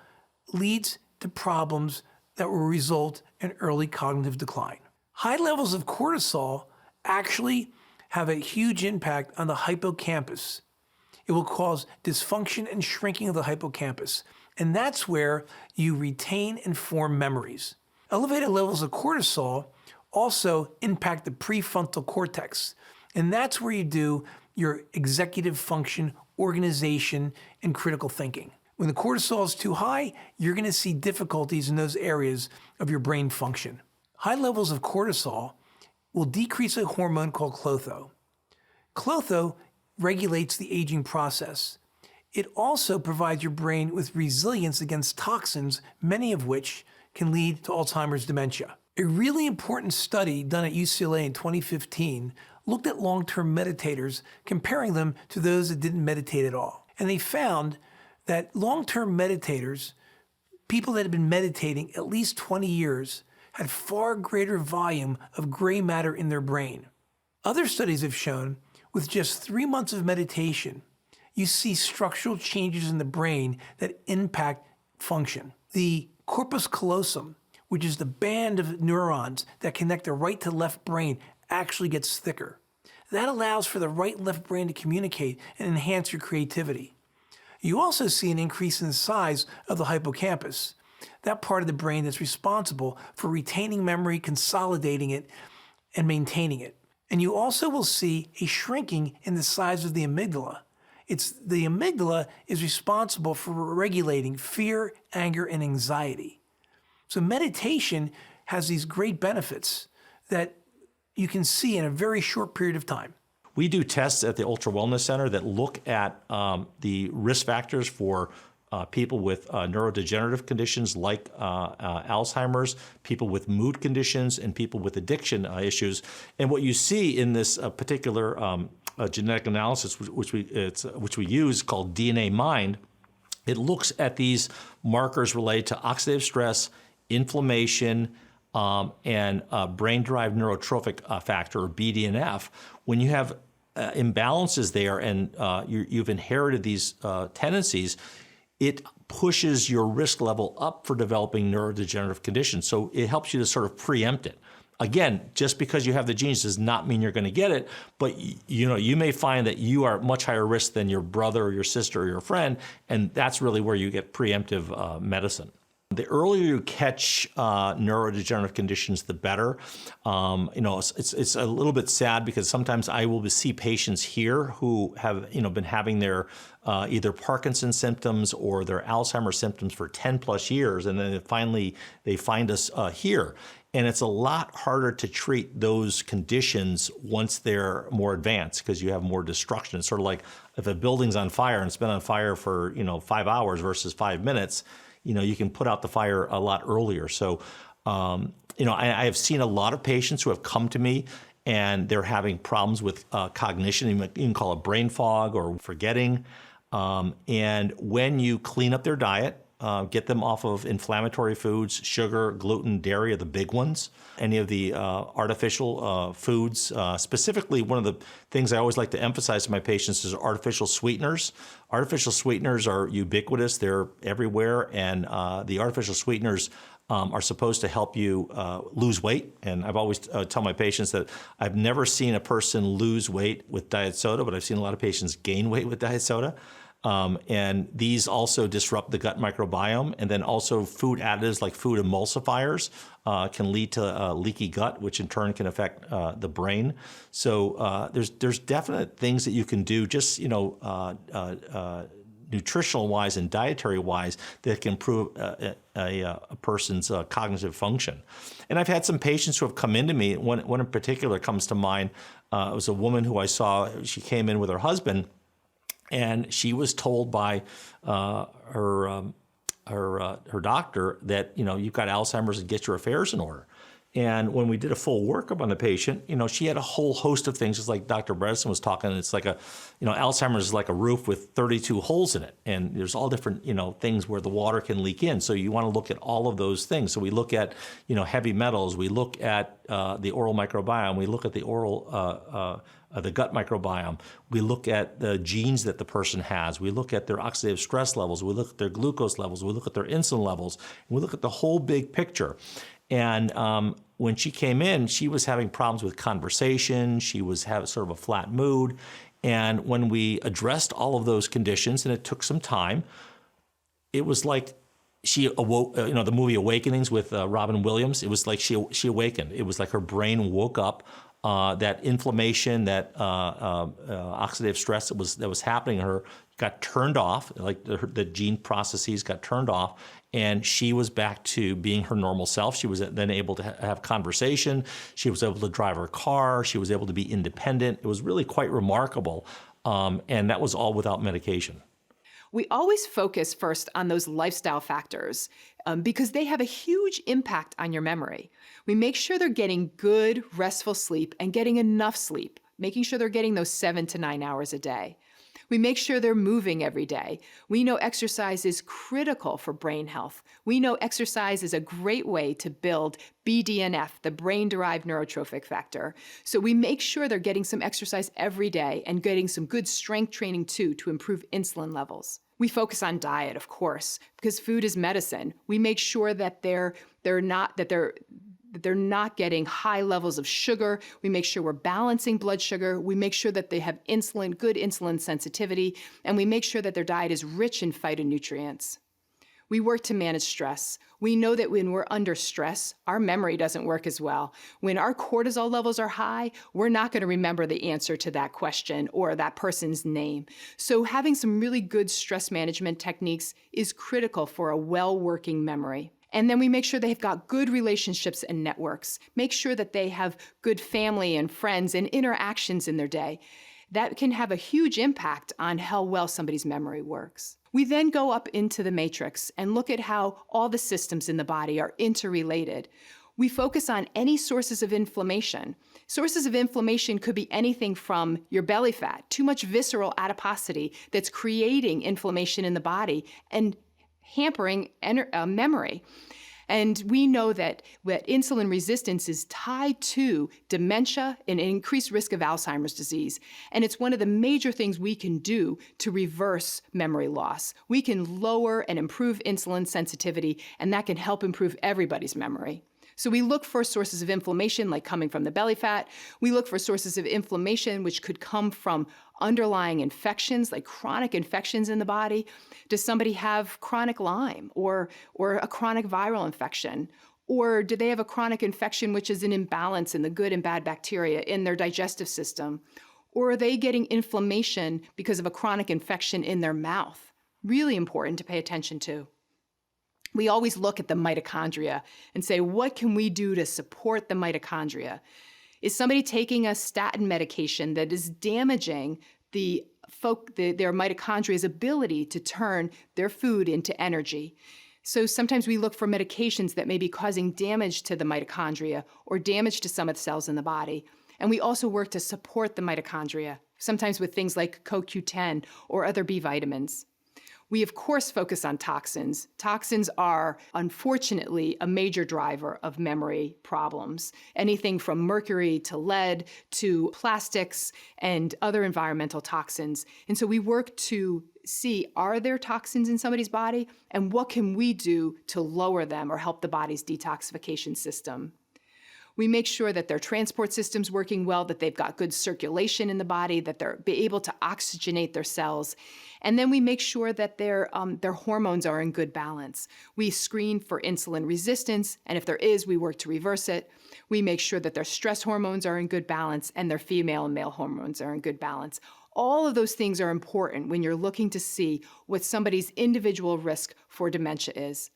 leads to problems that will result in early cognitive decline. High levels of cortisol actually have a huge impact on the hippocampus. It will cause dysfunction and shrinking of the hippocampus. And that's where you retain and form memories. Elevated levels of cortisol also impact the prefrontal cortex. And that's where you do your executive function, organization, and critical thinking. When the cortisol is too high, you're going to see difficulties in those areas of your brain function. High levels of cortisol will decrease a hormone called klotho. Klotho regulates the aging process. It also provides your brain with resilience against toxins, many of which can lead to Alzheimer's dementia. A really important study done at UCLA in 2015 looked at long-term meditators, comparing them to those that didn't meditate at all. And they found that long-term meditators, people that had been meditating at least 20 years, had far greater volume of gray matter in their brain. Other studies have shown with just 3 months of meditation, you see structural changes in the brain that impact function. The corpus callosum, which is the band of neurons that connect the right to left brain, actually gets thicker. That allows for the right and left brain to communicate and enhance your creativity. You also see an increase in the size of the hippocampus, that part of the brain that's responsible for retaining memory, consolidating it, and maintaining it. And you also will see a shrinking in the size of the amygdala. The amygdala is responsible for regulating fear, anger, and anxiety. So meditation has these great benefits that you can see in a very short period of time. We do tests at the Ultra Wellness Center that look at the risk factors for people with neurodegenerative conditions like Alzheimer's, people with mood conditions, and people with addiction issues. And what you see in this particular genetic analysis, which we use, called DNA Mind, it looks at these markers related to oxidative stress, inflammation, and brain-derived neurotrophic factor, or BDNF. When you have imbalances there and you've inherited these tendencies, it pushes your risk level up for developing neurodegenerative conditions. So it helps you to sort of preempt it. Again, just because you have the genes does not mean you're going to get it, but you may find that you are at much higher risk than your brother or your sister or your friend, and that's really where you get preemptive medicine. The earlier you catch neurodegenerative conditions, the better. It's a little bit sad because sometimes I will see patients here who have been having their either Parkinson's symptoms or their Alzheimer's symptoms for 10 plus years, and then finally they find us here. And it's a lot harder to treat those conditions once they're more advanced because you have more destruction. It's sort of like if a building's on fire and it's been on fire for 5 hours versus 5 minutes. You can put out the fire a lot earlier. So, I have seen a lot of patients who have come to me and they're having problems with cognition. You can call it brain fog or forgetting. And when you clean up their diet, get them off of inflammatory foods, sugar, gluten, dairy are the big ones. Any of the artificial foods, specifically one of the things I always like to emphasize to my patients is artificial sweeteners. Artificial sweeteners are ubiquitous. They're everywhere. And the artificial sweeteners are supposed to help you lose weight. And I've always tell my patients that I've never seen a person lose weight with diet soda, but I've seen a lot of patients gain weight with diet soda. And these also disrupt the gut microbiome. And then also food additives like food emulsifiers can lead to leaky gut, which in turn can affect the brain. So there's definite things that you can do just, nutritional wise and dietary wise that can improve a person's cognitive function. And I've had some patients who have come into me. One in particular comes to mind. It was a woman who I saw. She came in with her husband. And she was told by her doctor that, you've got Alzheimer's and get your affairs in order. And when we did a full workup on the patient, she had a whole host of things, just like Dr. Bredesen was talking. It's like Alzheimer's is like a roof with 32 holes in it. And there's all different, things where the water can leak in. So you want to look at all of those things. So we look at, heavy metals. We look at the oral microbiome. We look at the oral the gut microbiome. We look at the genes that the person has. We look at their oxidative stress levels. We look at their glucose levels. We look at their insulin levels. We look at the whole big picture. And when she came in, she was having problems with conversation. She was having sort of a flat mood. And when we addressed all of those conditions, and it took some time, it was like she awoke, the movie Awakenings with Robin Williams. It was like she awakened. It was like her brain woke up. That inflammation, that oxidative stress that was happening to her got turned off, like the gene processes got turned off, and she was back to being her normal self. She was then able to have conversation. She was able to drive her car. She was able to be independent. It was really quite remarkable, and that was all without medication. We always focus first on those lifestyle factors because they have a huge impact on your memory. We make sure they're getting good, restful sleep and getting enough sleep, making sure they're getting those 7 to 9 hours a day. We make sure they're moving every day. We know exercise is critical for brain health. We know exercise is a great way to build BDNF, the brain-derived neurotrophic factor. So we make sure they're getting some exercise every day and getting some good strength training too to improve insulin levels. We focus on diet, of course, because food is medicine. We make sure that they're not getting high levels of sugar. We make sure we're balancing blood sugar. We make sure that they have good insulin sensitivity, and we make sure that their diet is rich in phytonutrients. We work to manage stress. We know that when we're under stress, our memory doesn't work as well. When our cortisol levels are high, we're not going to remember the answer to that question or that person's name. So having some really good stress management techniques is critical for a well-working memory. And then we make sure they've got good relationships and networks. Make sure that they have good family and friends and interactions in their day. That can have a huge impact on how well somebody's memory works. We then go up into the matrix and look at how all the systems in the body are interrelated. We focus on any sources of inflammation. Sources of inflammation could be anything from your belly fat, too much visceral adiposity that's creating inflammation in the body and hampering memory. And we know that insulin resistance is tied to dementia and an increased risk of Alzheimer's disease. And it's one of the major things we can do to reverse memory loss. We can lower and improve insulin sensitivity, and that can help improve everybody's memory. So we look for sources of inflammation like coming from the belly fat. We look for sources of inflammation which could come from underlying infections like chronic infections in the body. Does somebody have chronic Lyme or a chronic viral infection? Or do they have a chronic infection which is an imbalance in the good and bad bacteria in their digestive system? Or are they getting inflammation because of a chronic infection in their mouth? Really important to pay attention to. We always look at the mitochondria and say, what can we do to support the mitochondria? Is somebody taking a statin medication that is damaging their mitochondria's ability to turn their food into energy? So sometimes we look for medications that may be causing damage to the mitochondria or damage to some of the cells in the body. And we also work to support the mitochondria, sometimes with things like CoQ10 or other B vitamins. We, of course, focus on toxins. Toxins are, unfortunately, a major driver of memory problems. Anything from mercury to lead to plastics and other environmental toxins. And so we work to see, are there toxins in somebody's body? And what can we do to lower them or help the body's detoxification system? We make sure that their transport system's working well, that they've got good circulation in the body, that they're able to oxygenate their cells. And then we make sure that their hormones are in good balance. We screen for insulin resistance, and if there is, we work to reverse it. We make sure that their stress hormones are in good balance and their female and male hormones are in good balance. All of those things are important when you're looking to see what somebody's individual risk for dementia is.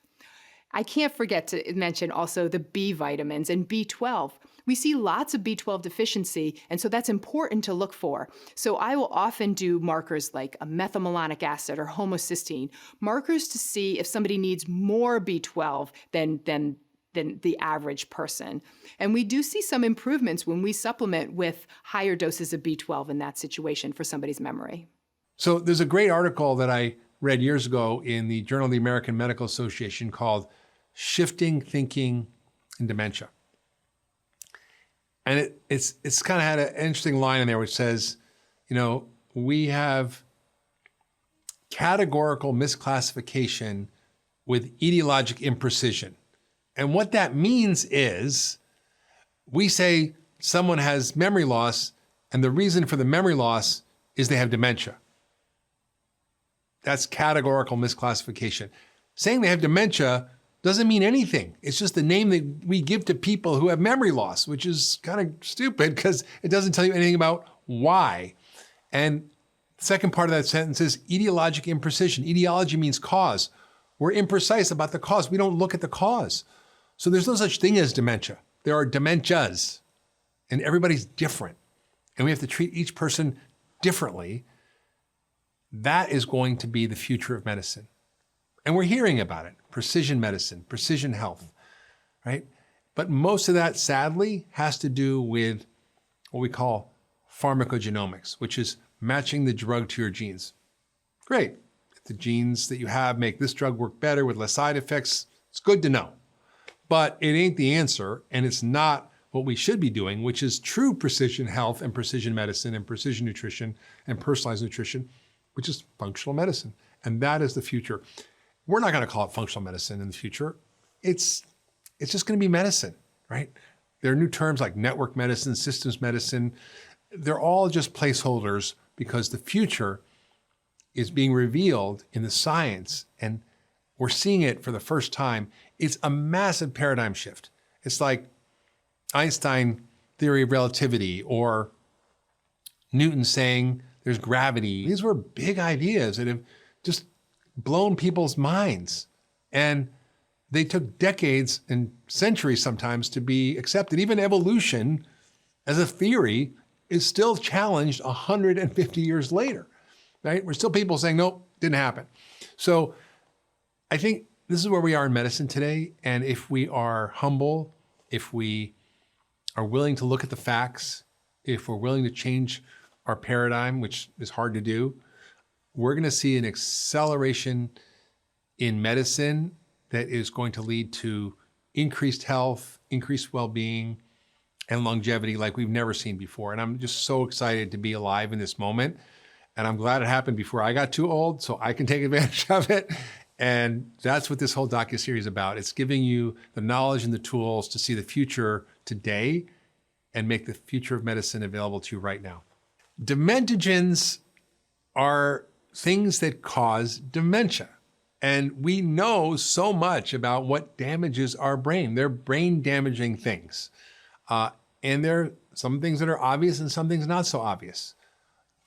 I can't forget to mention also the B vitamins and B12. We see lots of B12 deficiency, and so that's important to look for. So I will often do markers like a methylmalonic acid or homocysteine, markers to see if somebody needs more B12 than the average person. And we do see some improvements when we supplement with higher doses of B12 in that situation for somebody's memory. So there's a great article that I read years ago in the Journal of the American Medical Association called Shifting Thinking in Dementia. And it's kind of had an interesting line in there which says, we have categorical misclassification with etiologic imprecision. And what that means is we say someone has memory loss, and the reason for the memory loss is they have dementia. That's categorical misclassification. Saying they have dementia doesn't mean anything. It's just the name that we give to people who have memory loss, which is kind of stupid because it doesn't tell you anything about why. And the second part of that sentence is etiologic imprecision. Etiology means cause. We're imprecise about the cause. We don't look at the cause. So there's no such thing as dementia. There are dementias, and everybody's different. And we have to treat each person differently. That is going to be the future of medicine. And we're hearing about it. Precision medicine, precision health, right? But most of that, sadly, has to do with what we call pharmacogenomics, which is matching the drug to your genes. Great. If the genes that you have make this drug work better with less side effects, it's good to know. But it ain't the answer, and it's not what we should be doing, which is true precision health and precision medicine and precision nutrition and personalized nutrition, which is functional medicine. And that is the future. We're not going to call it functional medicine in the future. It's just going to be medicine, right? There are new terms like network medicine, systems medicine. They're all just placeholders because the future is being revealed in the science, and we're seeing it for the first time. It's a massive paradigm shift. It's like Einstein theory of relativity or Newton saying there's gravity. These were big ideas that have just blown people's minds. And they took decades and centuries sometimes to be accepted. Even evolution as a theory is still challenged 150 years later, right? We're still people saying, nope, didn't happen. So I think this is where we are in medicine today. And if we are humble, if we are willing to look at the facts, if we're willing to change our paradigm, which is hard to do, we're going to see an acceleration in medicine that is going to lead to increased health, increased well-being, and longevity like we've never seen before. And I'm just so excited to be alive in this moment. And I'm glad it happened before I got too old so I can take advantage of it. And that's what this whole docuseries is about. It's giving you the knowledge and the tools to see the future today and make the future of medicine available to you right now. Dementigens are things that cause dementia. And we know so much about what damages our brain. They're brain damaging things. And there are some things that are obvious and some things not so obvious.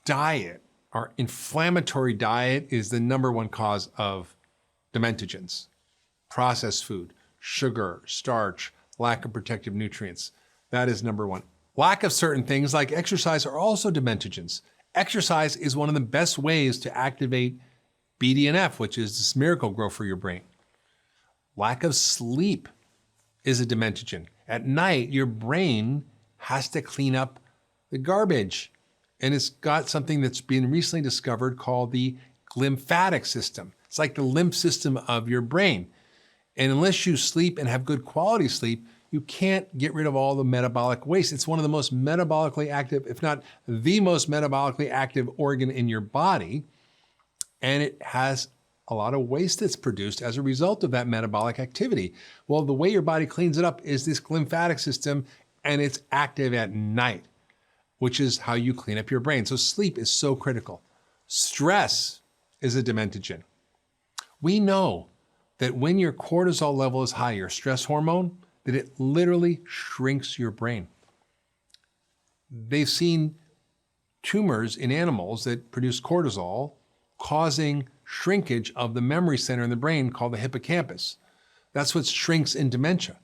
Diet, our inflammatory diet, is the number one cause of dementigens. Processed food, sugar, starch, lack of protective nutrients. That is number one. Lack of certain things like exercise are also dementigens. Exercise is one of the best ways to activate BDNF, which is this miracle grow for your brain. Lack of sleep is a dementigen. At night, your brain has to clean up the garbage. And it's got something that's been recently discovered called the glymphatic system. It's like the lymph system of your brain. And unless you sleep and have good quality sleep, you can't get rid of all the metabolic waste. It's one of the most metabolically active, if not the most metabolically active organ in your body. And it has a lot of waste that's produced as a result of that metabolic activity. Well, the way your body cleans it up is this glymphatic system, and it's active at night, which is how you clean up your brain. So sleep is so critical. Stress is a dementigen. We know that when your cortisol level is high, your stress hormone, that it literally shrinks your brain. They've seen tumors in animals that produce cortisol causing shrinkage of the memory center in the brain called the hippocampus. That's what shrinks in dementia.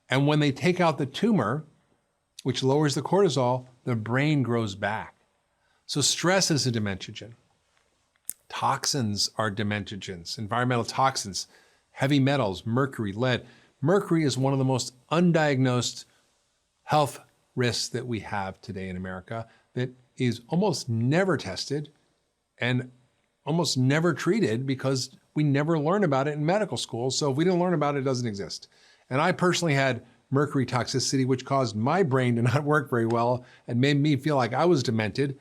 And when they take out the tumor, which lowers the cortisol, the brain grows back. So stress is a dementigen. Toxins are dementigens, environmental toxins, heavy metals, mercury, lead. Mercury is one of the most undiagnosed health risks that we have today in America that is almost never tested and almost never treated because we never learn about it in medical school. So if we didn't learn about it, it doesn't exist. And I personally had mercury toxicity, which caused my brain to not work very well and made me feel like I was demented.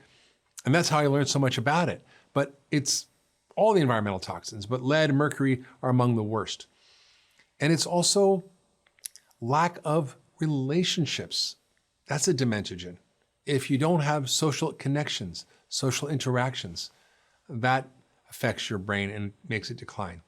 And that's how I learned so much about it. But it's all the environmental toxins, but lead and mercury are among the worst. And it's also lack of relationships. That's a dementigen. If you don't have social connections, social interactions, that affects your brain and makes it decline.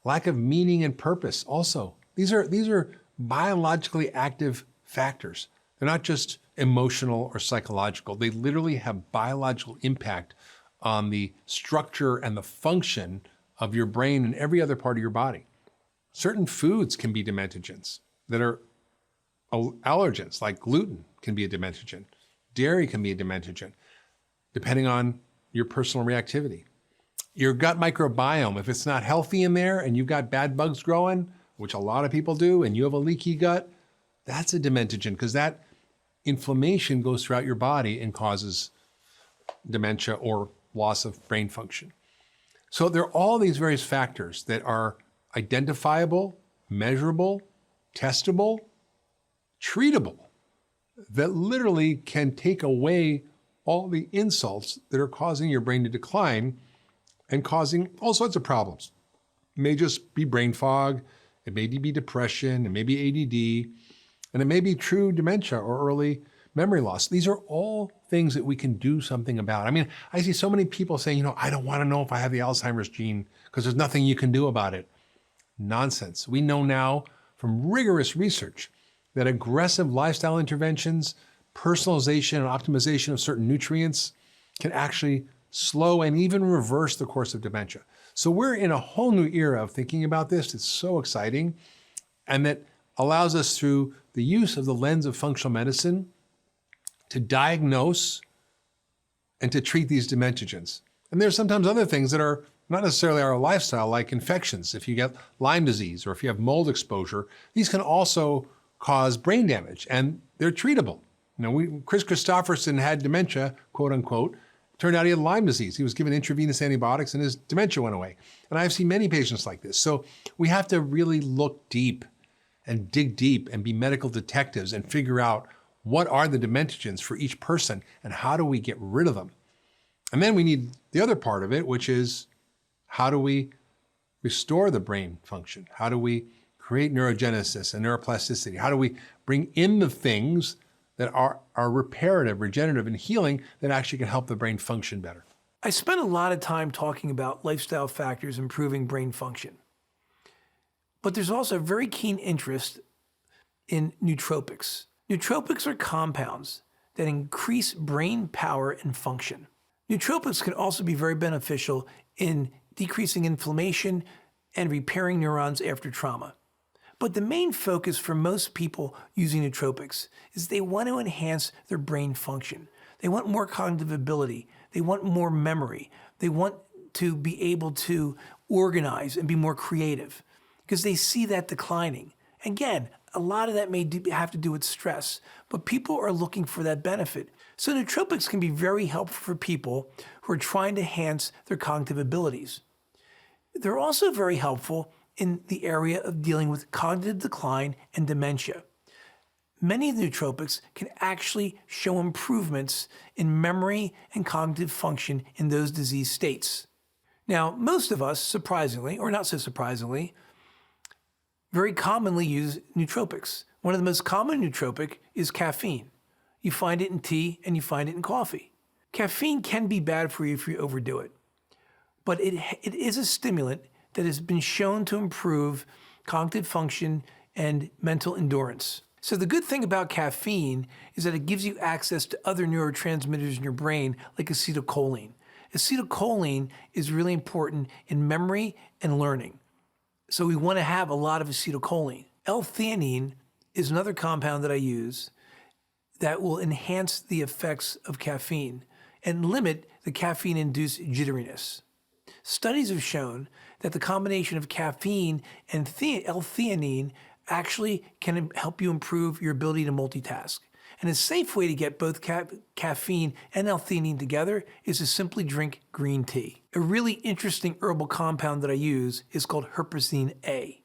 Lack of meaning and purpose also. These are biologically active factors. They're not just emotional or psychological. They literally have biological impact on the structure and the function of your brain and every other part of your body. Certain foods can be dementigens that are allergens, like gluten can be a dementigen. Dairy can be a dementigen, depending on your personal reactivity. Your gut microbiome, if it's not healthy in there and you've got bad bugs growing, which a lot of people do, and you have a leaky gut, that's a dementigen because that inflammation goes throughout your body and causes dementia or loss of brain function. So there are all these various factors that are identifiable, measurable, testable, treatable, that literally can take away all the insults that are causing your brain to decline and causing all sorts of problems. It may just be brain fog, it may be depression, it may be ADD, and it may be true dementia or early memory loss. These are all things that we can do something about. I mean, I see so many people saying, I don't want to know if I have the Alzheimer's gene because there's nothing you can do about it. Nonsense. We know now from rigorous research that aggressive lifestyle interventions, personalization and optimization of certain nutrients can actually slow and even reverse the course of dementia. So we're in a whole new era of thinking about this. It's so exciting. And that allows us, through the use of the lens of functional medicine, to diagnose and to treat these dementiagens. And there's sometimes other things that are not necessarily our lifestyle, like infections. If you get Lyme disease or if you have mold exposure, these can also cause brain damage, and they're treatable. Chris Christopherson had dementia, quote unquote. Turned out he had Lyme disease. He was given intravenous antibiotics and his dementia went away. And I've seen many patients like this. So we have to really look deep and dig deep and be medical detectives and figure out what are the dementiagens for each person and how do we get rid of them. And then we need the other part of it, which is how do we restore the brain function? How do we create neurogenesis and neuroplasticity? How do we bring in the things that are reparative, regenerative, and healing that actually can help the brain function better? I spent a lot of time talking about lifestyle factors improving brain function. But there's also a very keen interest in nootropics. Nootropics are compounds that increase brain power and function. Nootropics can also be very beneficial in decreasing inflammation and repairing neurons after trauma. But the main focus for most people using nootropics is they want to enhance their brain function. They want more cognitive ability. They want more memory. They want to be able to organize and be more creative because they see that declining. Again, a lot of that may have to do with stress, but people are looking for that benefit. So nootropics can be very helpful for people who are trying to enhance their cognitive abilities. They're also very helpful in the area of dealing with cognitive decline and dementia. Many of the nootropics can actually show improvements in memory and cognitive function in those disease states. Now, most of us, surprisingly, or not so surprisingly, very commonly use nootropics. One of the most common nootropic is caffeine. You find it in tea and you find it in coffee. Caffeine can be bad for you if you overdo it, but it is a stimulant that has been shown to improve cognitive function and mental endurance. So the good thing about caffeine is that it gives you access to other neurotransmitters in your brain, like acetylcholine. Acetylcholine is really important in memory and learning. So we want to have a lot of acetylcholine. L-theanine is another compound that I use that will enhance the effects of caffeine and limit the caffeine-induced jitteriness. Studies have shown that the combination of caffeine and L-theanine actually can help you improve your ability to multitask. And a safe way to get both caffeine and L-theanine together is to simply drink green tea. A really interesting herbal compound that I use is called Huperzine A.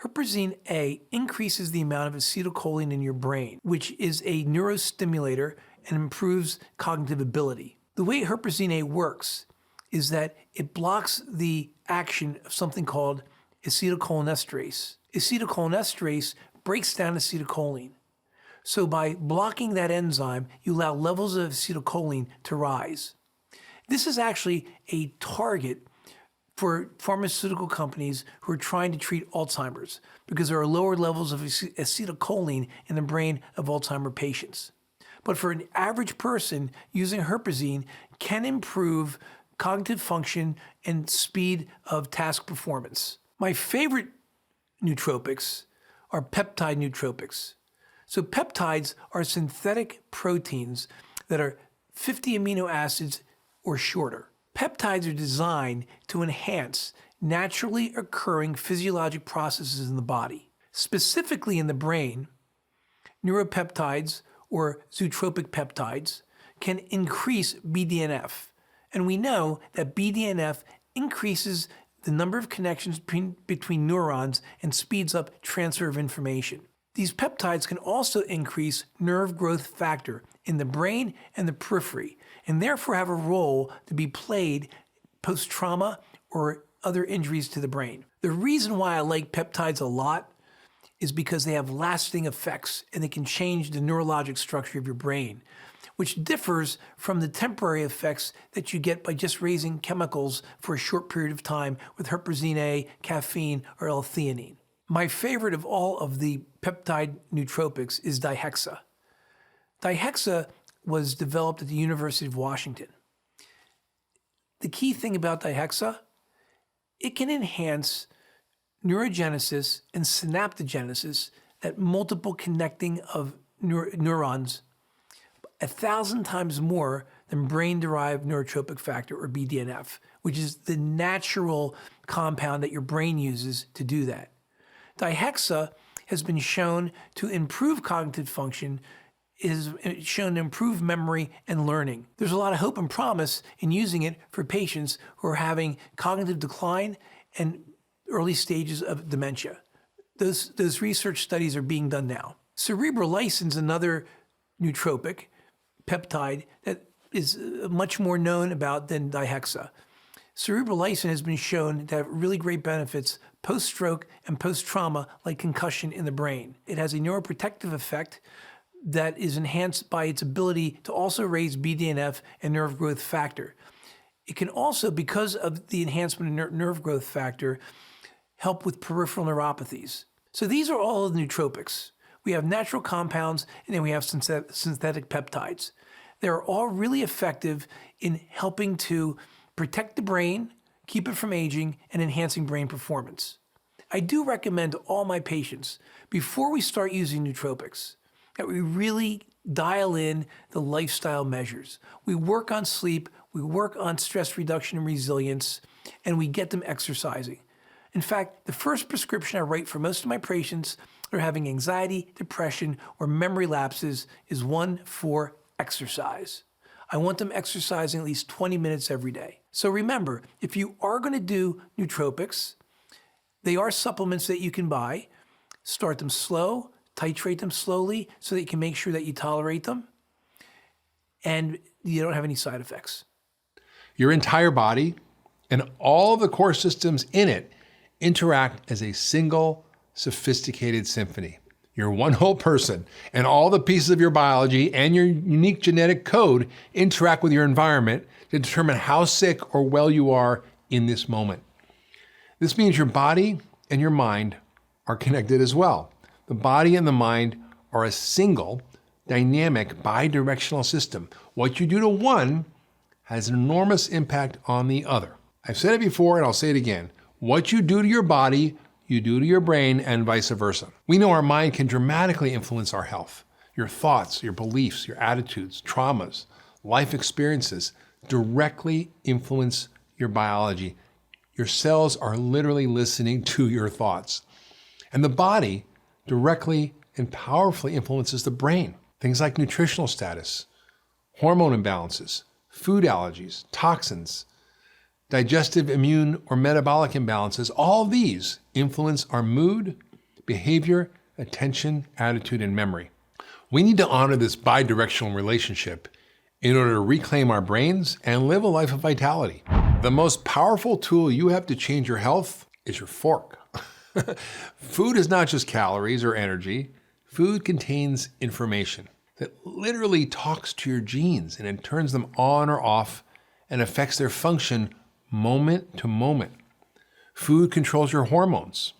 Huperzine A increases the amount of acetylcholine in your brain, which is a neurostimulator and improves cognitive ability. The way Huperzine A works is that it blocks the action of something called acetylcholinesterase. Acetylcholinesterase breaks down acetylcholine. So by blocking that enzyme, you allow levels of acetylcholine to rise. This is actually a target for pharmaceutical companies who are trying to treat Alzheimer's because there are lower levels of acetylcholine in the brain of Alzheimer's patients. But for an average person, using Huperzine can improve cognitive function and speed of task performance. My favorite nootropics are peptide nootropics. So peptides are synthetic proteins that are 50 amino acids or shorter. Peptides are designed to enhance naturally occurring physiologic processes in the body. Specifically in the brain, neuropeptides or zootropic peptides can increase BDNF. And we know that BDNF increases the number of connections between neurons and speeds up transfer of information. These peptides can also increase nerve growth factor in the brain and the periphery, and therefore have a role to be played post-trauma or other injuries to the brain. The reason why I like peptides a lot is because they have lasting effects and they can change the neurologic structure of your brain, which differs from the temporary effects that you get by just raising chemicals for a short period of time with huperzine A, caffeine, or L-theanine. My favorite of all of the peptide nootropics is dihexa. Dihexa was developed at the University of Washington. The key thing about dihexa, it can enhance neurogenesis and synaptogenesis, that multiple connecting of neurons, 1,000 times more than brain-derived neurotropic factor, or BDNF, which is the natural compound that your brain uses to do that. Dihexa has been shown to improve cognitive function, is shown to improve memory and learning. There's a lot of hope and promise in using it for patients who are having cognitive decline and early stages of dementia. Those research studies are being done now. Cerebrolysine is another nootropic peptide that is much more known about than dihexa. Cerebrolysine has been shown to have really great benefits post-stroke and post-trauma, like concussion in the brain. It has a neuroprotective effect that is enhanced by its ability to also raise BDNF and nerve growth factor. It can also, because of the enhancement of nerve growth factor, help with peripheral neuropathies. So these are all of the nootropics. We have natural compounds, and then we have synthetic peptides. They're all really effective in helping to protect the brain, keep it from aging, and enhancing brain performance. I do recommend to all my patients, before we start using nootropics, that we really dial in the lifestyle measures. We work on sleep, we work on stress reduction and resilience, and we get them exercising. In fact, the first prescription I write for most of my patients who are having anxiety, depression, or memory lapses is one for exercise. I want them exercising at least 20 minutes every day. So remember, if you are going to do nootropics, they are supplements that you can buy. Start them slow, titrate them slowly so that you can make sure that you tolerate them and you don't have any side effects. Your entire body and all the core systems in it interact as a single sophisticated symphony. You're one whole person, and all the pieces of your biology and your unique genetic code interact with your environment to determine how sick or well you are in this moment. This means your body and your mind are connected as well. The body and the mind are a single, dynamic, bidirectional system. What you do to one has an enormous impact on the other. I've said it before and I'll say it again. What you do to your body, you do to your brain, and vice versa. We know our mind can dramatically influence our health. Your thoughts, your beliefs, your attitudes, traumas, life experiences directly influence your biology. Your cells are literally listening to your thoughts. And the body directly and powerfully influences the brain. Things like nutritional status, hormone imbalances, food allergies, toxins, digestive, immune, or metabolic imbalances, all these influence our mood, behavior, attention, attitude, and memory. We need to honor this bidirectional relationship in order to reclaim our brains and live a life of vitality. The most powerful tool you have to change your health is your fork. Food is not just calories or energy. Food contains information that literally talks to your genes and it turns them on or off and affects their function moment to moment. Food controls your hormones,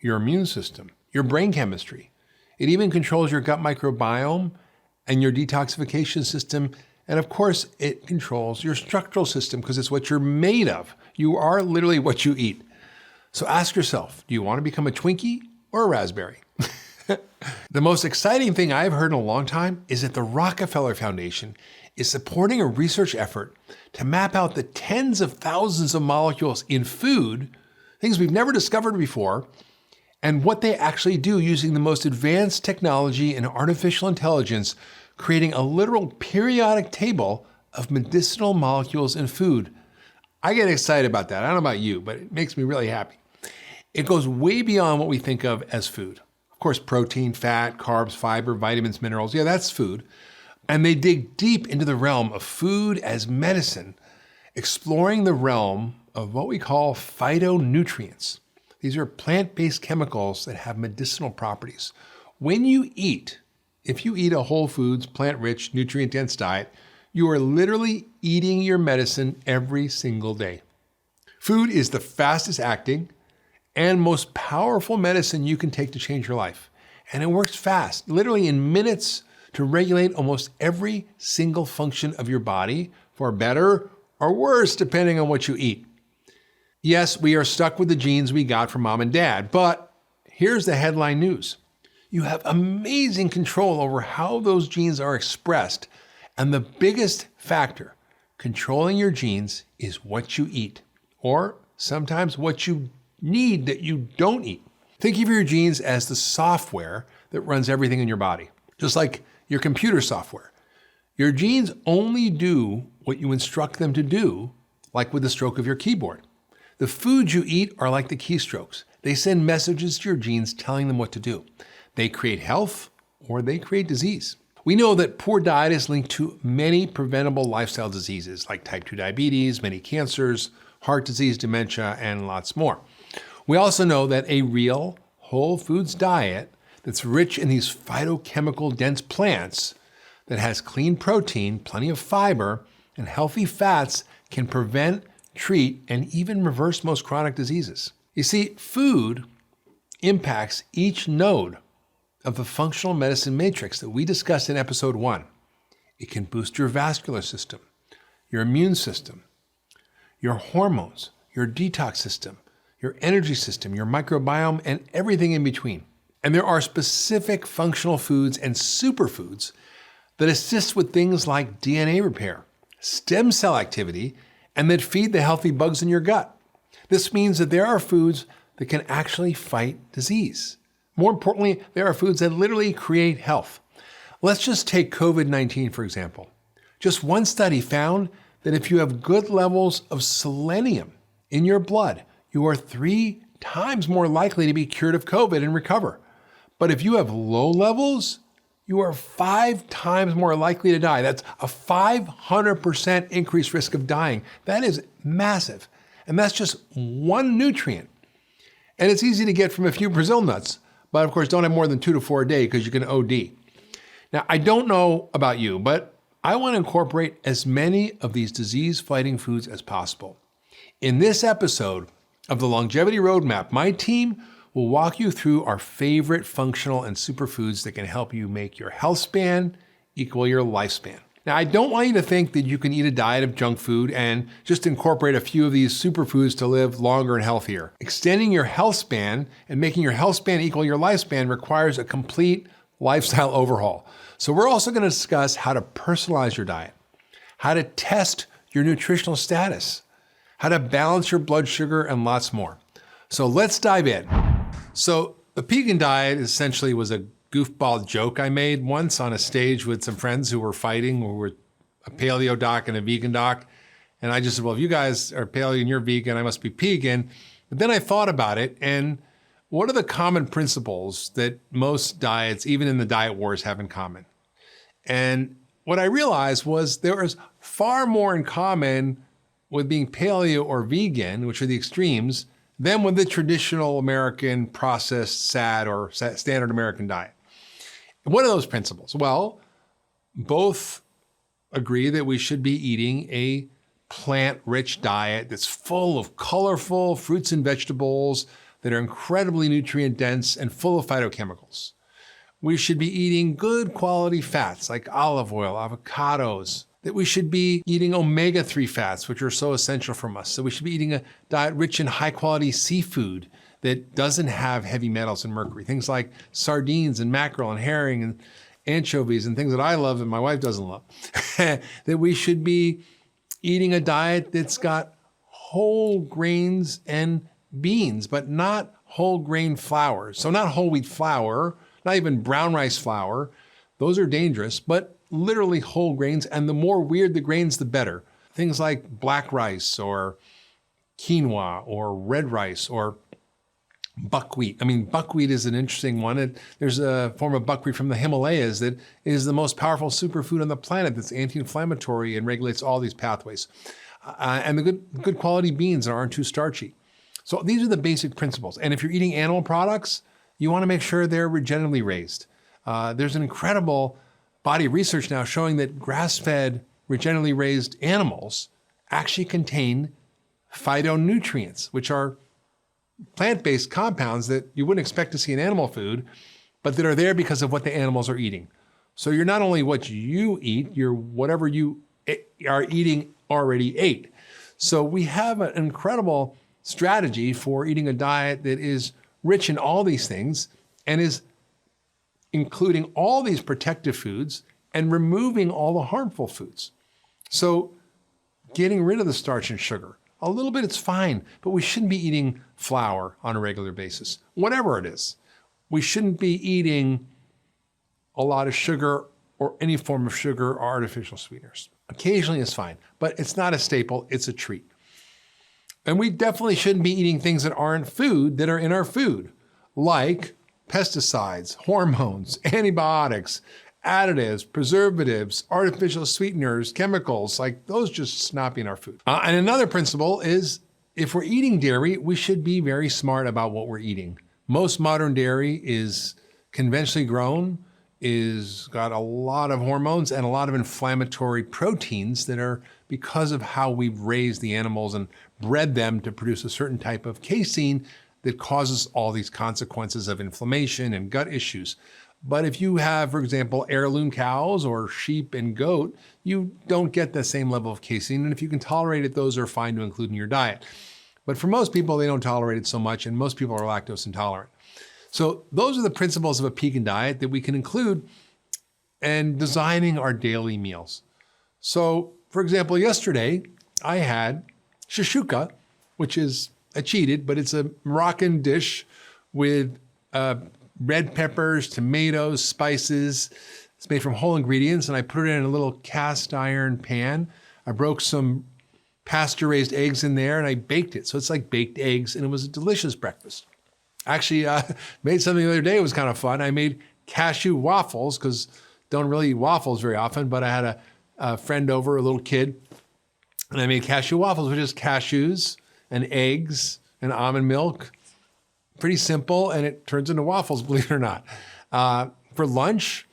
your immune system, your brain chemistry. It even controls your gut microbiome and your detoxification system. And of course, it controls your structural system because it's what you're made of. You are literally what you eat. So ask yourself, do you want to become a Twinkie or a raspberry? The most exciting thing I've heard in a long time is that the Rockefeller Foundation is supporting a research effort to map out the tens of thousands of molecules in food, things we've never discovered before, and what they actually do using the most advanced technology and artificial intelligence creating a literal periodic table of medicinal molecules in food. I get excited about that. I don't know about you, but it makes me really happy. It goes way beyond what we think of as food. Of course, protein, fat, carbs, fiber, vitamins, minerals, yeah, that's food. And they dig deep into the realm of food as medicine, exploring the realm of what we call phytonutrients. These are plant-based chemicals that have medicinal properties. When you eat, if you eat a whole foods, plant-rich, nutrient-dense diet, you are literally eating your medicine every single day. Food is the fastest acting and most powerful medicine you can take to change your life. And it works fast, literally in minutes, to regulate almost every single function of your body for better or worse, depending on what you eat. Yes, we are stuck with the genes we got from mom and dad, but here's the headline news. You have amazing control over how those genes are expressed. And the biggest factor controlling your genes is what you eat, or sometimes what you need that you don't eat. Think of your genes as the software that runs everything in your body, just like your computer software. Your genes only do what you instruct them to do, like with the stroke of your keyboard. The foods you eat are like the keystrokes. They send messages to your genes telling them what to do. They create health or they create disease. We know that poor diet is linked to many preventable lifestyle diseases like type 2 diabetes, many cancers, heart disease, dementia, and lots more. We also know that a real whole foods diet that's rich in these phytochemical dense plants that has clean protein, plenty of fiber, and healthy fats can prevent, treat, and even reverse most chronic diseases. You see, food impacts each node of the functional medicine matrix that we discussed in episode 1. It can boost your vascular system, your immune system, your hormones, your detox system, your energy system, your microbiome, and everything in between. And there are specific functional foods and superfoods that assist with things like DNA repair, stem cell activity, and that feed the healthy bugs in your gut. This means that there are foods that can actually fight disease. More importantly, there are foods that literally create health. Let's just take COVID-19, for example. Just one study found that if you have good levels of selenium in your blood, you are 3 times more likely to be cured of COVID and recover. But if you have low levels, you are 5 times more likely to die. That's a 500% increased risk of dying. That is massive. And that's just one nutrient. And it's easy to get from a few Brazil nuts. But of course, don't have more than 2 to 4 a day because you can OD. Now, I don't know about you, but I want to incorporate as many of these disease-fighting foods as possible. In this episode of the Longevity Roadmap, my team will walk you through our favorite functional and superfoods that can help you make your health span equal your lifespan. Now, I don't want you to think that you can eat a diet of junk food and just incorporate a few of these superfoods to live longer and healthier. Extending your health span and making your health span equal your lifespan requires a complete lifestyle overhaul. So we're also going to discuss how to personalize your diet, how to test your nutritional status, how to balance your blood sugar, and lots more. So let's dive in. So the vegan diet essentially was a goofball joke I made once on a stage with some friends who were fighting, who were a paleo doc and a vegan doc. And I just said, well, if you guys are paleo and you're vegan, I must be vegan. But then I thought about it, and what are the common principles that most diets, even in the diet wars, have in common? And what I realized was there is far more in common with being paleo or vegan, which are the extremes, than with the traditional American processed SAD or standard American diet. What are those principles? Well, both agree that we should be eating a plant-rich diet that's full of colorful fruits and vegetables that are incredibly nutrient-dense and full of phytochemicals. We should be eating good quality fats like olive oil, avocados, that we should be eating omega-3 fats, which are so essential from us. So we should be eating a diet rich in high-quality seafood that doesn't have heavy metals and mercury. Things like sardines and mackerel and herring and anchovies and things that I love and my wife doesn't love. That we should be eating a diet that's got whole grains and beans, but not whole grain flours. So not whole wheat flour, not even brown rice flour. Those are dangerous, but literally whole grains, and the more weird the grains, the better. Things like black rice or quinoa or red rice or buckwheat. I mean, buckwheat is an interesting one. There's a form of buckwheat from the Himalayas that is the most powerful superfood on the planet that's anti-inflammatory and regulates all these pathways. And the good quality beans aren't too starchy. So these are the basic principles. And if you're eating animal products, you want to make sure they're regeneratively raised. There's an incredible body of research now showing that grass-fed, regeneratively raised animals actually contain phytonutrients, which are plant-based compounds that you wouldn't expect to see in animal food, but that are there because of what the animals are eating. So you're not only what you eat, you're whatever you are eating already ate. So we have an incredible strategy for eating a diet that is rich in all these things and is including all these protective foods and removing all the harmful foods. So getting rid of the starch and sugar. A little bit, it's fine, but we shouldn't be eating flour on a regular basis, whatever it is. We shouldn't be eating a lot of sugar or any form of sugar or artificial sweeteners. Occasionally it's fine, but it's not a staple, it's a treat. And we definitely shouldn't be eating things that aren't food that are in our food, like pesticides, hormones, antibiotics, additives, preservatives, artificial sweeteners, chemicals, like those just not be in our food. And another principle is if we're eating dairy, we should be very smart about what we're eating. Most modern dairy is conventionally grown, is got a lot of hormones and a lot of inflammatory proteins that are because of how we've raised the animals and bred them to produce a certain type of casein that causes all these consequences of inflammation and gut issues. But if you have, for example, heirloom cows or sheep and goat, you don't get the same level of casein. And if you can tolerate it, those are fine to include in your diet. But for most people, they don't tolerate it so much, and most people are lactose intolerant. So those are the principles of a pegan diet that we can include in designing our daily meals. So, for example, yesterday I had shashuka, which is, I cheated, but it's a Moroccan dish with red peppers, tomatoes, spices. It's made from whole ingredients, and I put it in a little cast iron pan. I broke some pasture-raised eggs in there, and I baked it. So it's like baked eggs, and it was a delicious breakfast. Actually, made something the other day. It was kind of fun. I made cashew waffles, because don't really eat waffles very often, but I had a friend over, a little kid, and I made cashew waffles, which is cashews and eggs and almond milk. Pretty simple, and it turns into waffles, believe it or not. For lunch,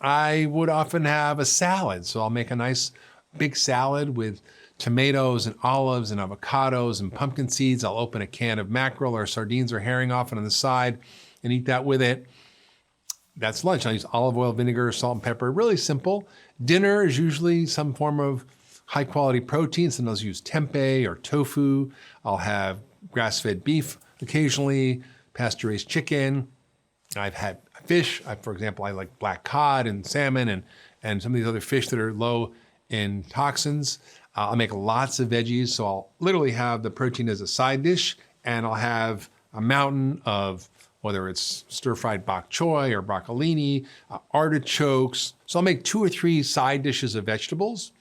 I would often have a salad. So I'll make a nice big salad with tomatoes and olives and avocados and pumpkin seeds. I'll open a can of mackerel or sardines or herring often on the side and eat that with it. That's lunch. I'll use olive oil, vinegar, salt, and pepper. Really simple. Dinner is usually some form of high quality protein. Sometimes I'll use tempeh or tofu. I'll have grass-fed beef occasionally, pasture-raised chicken. I've had fish. For example, I like black cod and salmon and some of these other fish that are low in toxins. I'll make lots of veggies, so I'll literally have the protein as a side dish, and I'll have a mountain of whether it's stir-fried bok choy or broccolini, artichokes. So I'll make 2 or 3 side dishes of vegetables,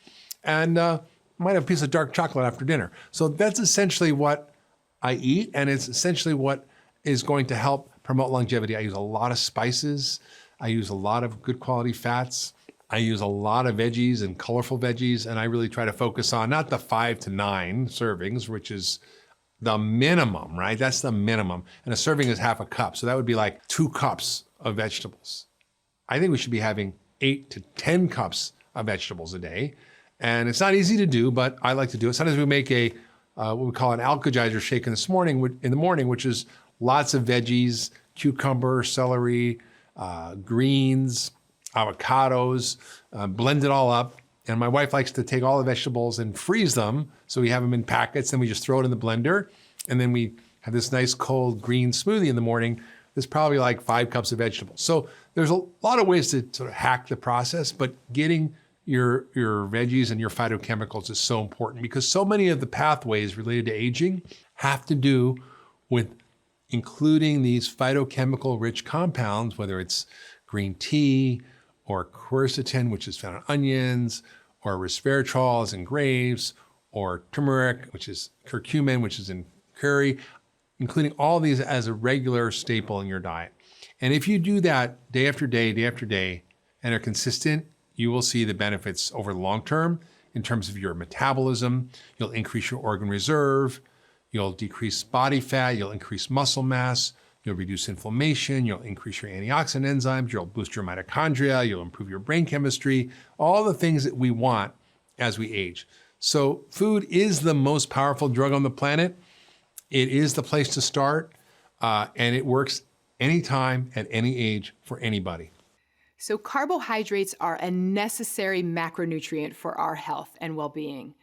and might have a piece of dark chocolate after dinner. So that's essentially what I eat, and it's essentially what is going to help promote longevity. I use a lot of spices. I use a lot of good quality fats. I use a lot of veggies and colorful veggies, and I really try to focus on not the 5 to 9 servings, which is the minimum, right? That's the minimum. And a serving is half a cup. So that would be like 2 cups of vegetables. I think we should be having 8 to 10 cups of vegetables a day. And it's not easy to do, but I like to do it. Sometimes we make a what we call an alkagizer shake in the morning, which is lots of veggies, cucumber, celery, greens, avocados, blend it all up. And my wife likes to take all the vegetables and freeze them. So we have them in packets, then we just throw it in the blender. And then we have this nice cold green smoothie in the morning. There's probably like 5 cups of vegetables. So there's a lot of ways to sort of hack the process, but getting your veggies and your phytochemicals is so important because so many of the pathways related to aging have to do with including these phytochemical rich compounds, whether it's green tea or quercetin, which is found in onions, or resveratrol is in grapes, or turmeric, which is curcumin, which is in curry, including all these as a regular staple in your diet. And if you do that day after day, and are consistent, you will see the benefits over the long term in terms of your metabolism. You'll increase your organ reserve, you'll decrease body fat, you'll increase muscle mass, you'll reduce inflammation, you'll increase your antioxidant enzymes, you'll boost your mitochondria, you'll improve your brain chemistry, all the things that we want as we age. So food is the most powerful drug on the planet. It is the place to start, and it works anytime, at any age, for anybody. So carbohydrates are a necessary macronutrient for our health and well-being.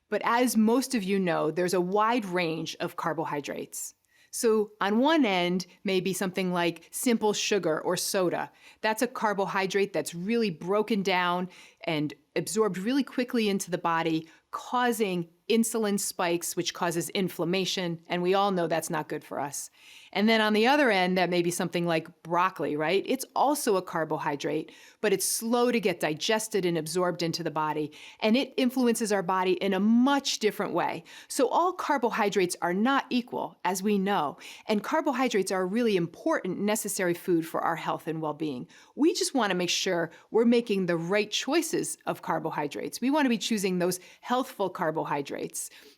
But as most of you know, there's a wide range of carbohydrates. So on one end may be something like simple sugar or soda. That's a carbohydrate that's really broken down and absorbed really quickly into the body, causing insulin spikes, which causes inflammation, and we all know that's not good for us. And then on the other end, that may be something like broccoli, right? It's also a carbohydrate, but it's slow to get digested and absorbed into the body, and it influences our body in a much different way. So all carbohydrates are not equal, as we know, and carbohydrates are a really important, necessary food for our health and well-being. We just want to make sure we're making the right choices of carbohydrates. We want to be choosing those healthful carbohydrates.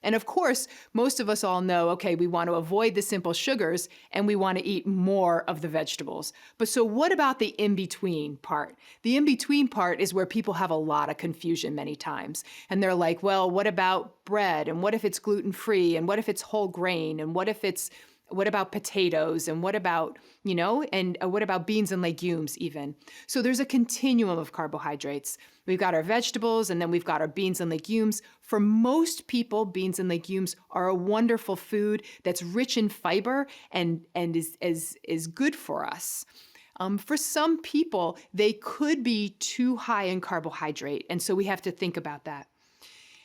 And of course, most of us all know, okay, we want to avoid the simple sugars and we want to eat more of the vegetables. But so what about the in-between part? The in-between part is where people have a lot of confusion many times. And they're like, well, what about bread? And what if it's gluten-free? And what if it's whole grain? And what about potatoes? And what about, what about beans and legumes even? So there's a continuum of carbohydrates. We've got our vegetables, and then we've got our beans and legumes. For most people, beans and legumes are a wonderful food that's rich in fiber and is good for us. For some people, they could be too high in carbohydrate, and so we have to think about that.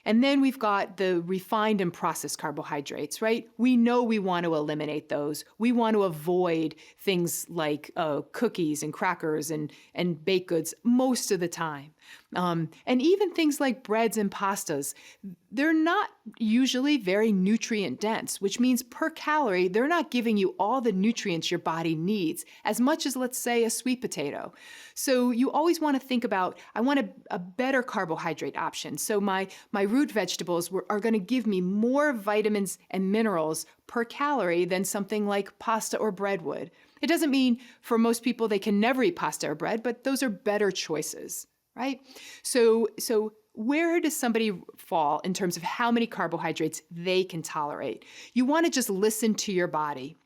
And then we've got the refined and processed carbohydrates, right? We know we want to eliminate those. We want to avoid things like cookies and crackers and baked goods most of the time. And even things like breads and pastas, they're not usually very nutrient dense, which means per calorie, they're not giving you all the nutrients your body needs as much as, let's say, a sweet potato. So you always want to think about, I want a better carbohydrate option. So my root vegetables are going to give me more vitamins and minerals per calorie than something like pasta or bread would. It doesn't mean for most people they can never eat pasta or bread, but those are better choices, right? So where does somebody fall in terms of how many carbohydrates they can tolerate? You want to just listen to your body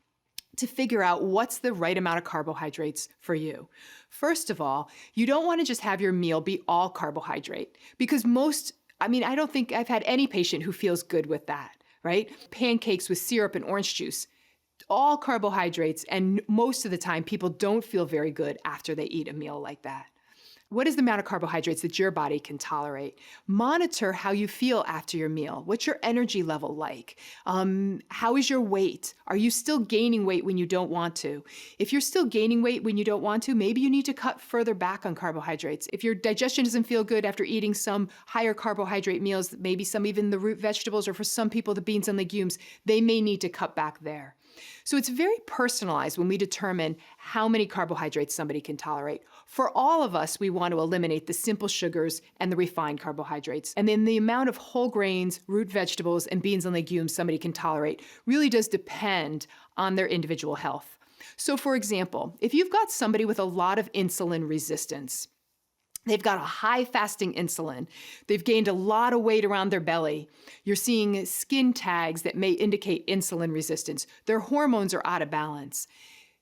to figure out what's the right amount of carbohydrates for you. First of all, you don't want to just have your meal be all carbohydrate, because I don't think I've had any patient who feels good with that, right? Pancakes with syrup and orange juice, all carbohydrates, and most of the time people don't feel very good after they eat a meal like that. What is the amount of carbohydrates that your body can tolerate? Monitor how you feel after your meal. What's your energy level like? How is your weight? Are you still gaining weight when you don't want to? If you're still gaining weight when you don't want to, maybe you need to cut further back on carbohydrates. If your digestion doesn't feel good after eating some higher carbohydrate meals, maybe some even the root vegetables, or for some people the beans and legumes, they may need to cut back there. So it's very personalized when we determine how many carbohydrates somebody can tolerate. For all of us, we want to eliminate the simple sugars and the refined carbohydrates. And then the amount of whole grains, root vegetables, and beans and legumes somebody can tolerate really does depend on their individual health. So for example, if you've got somebody with a lot of insulin resistance, they've got a high fasting insulin, they've gained a lot of weight around their belly, you're seeing skin tags that may indicate insulin resistance, their hormones are out of balance,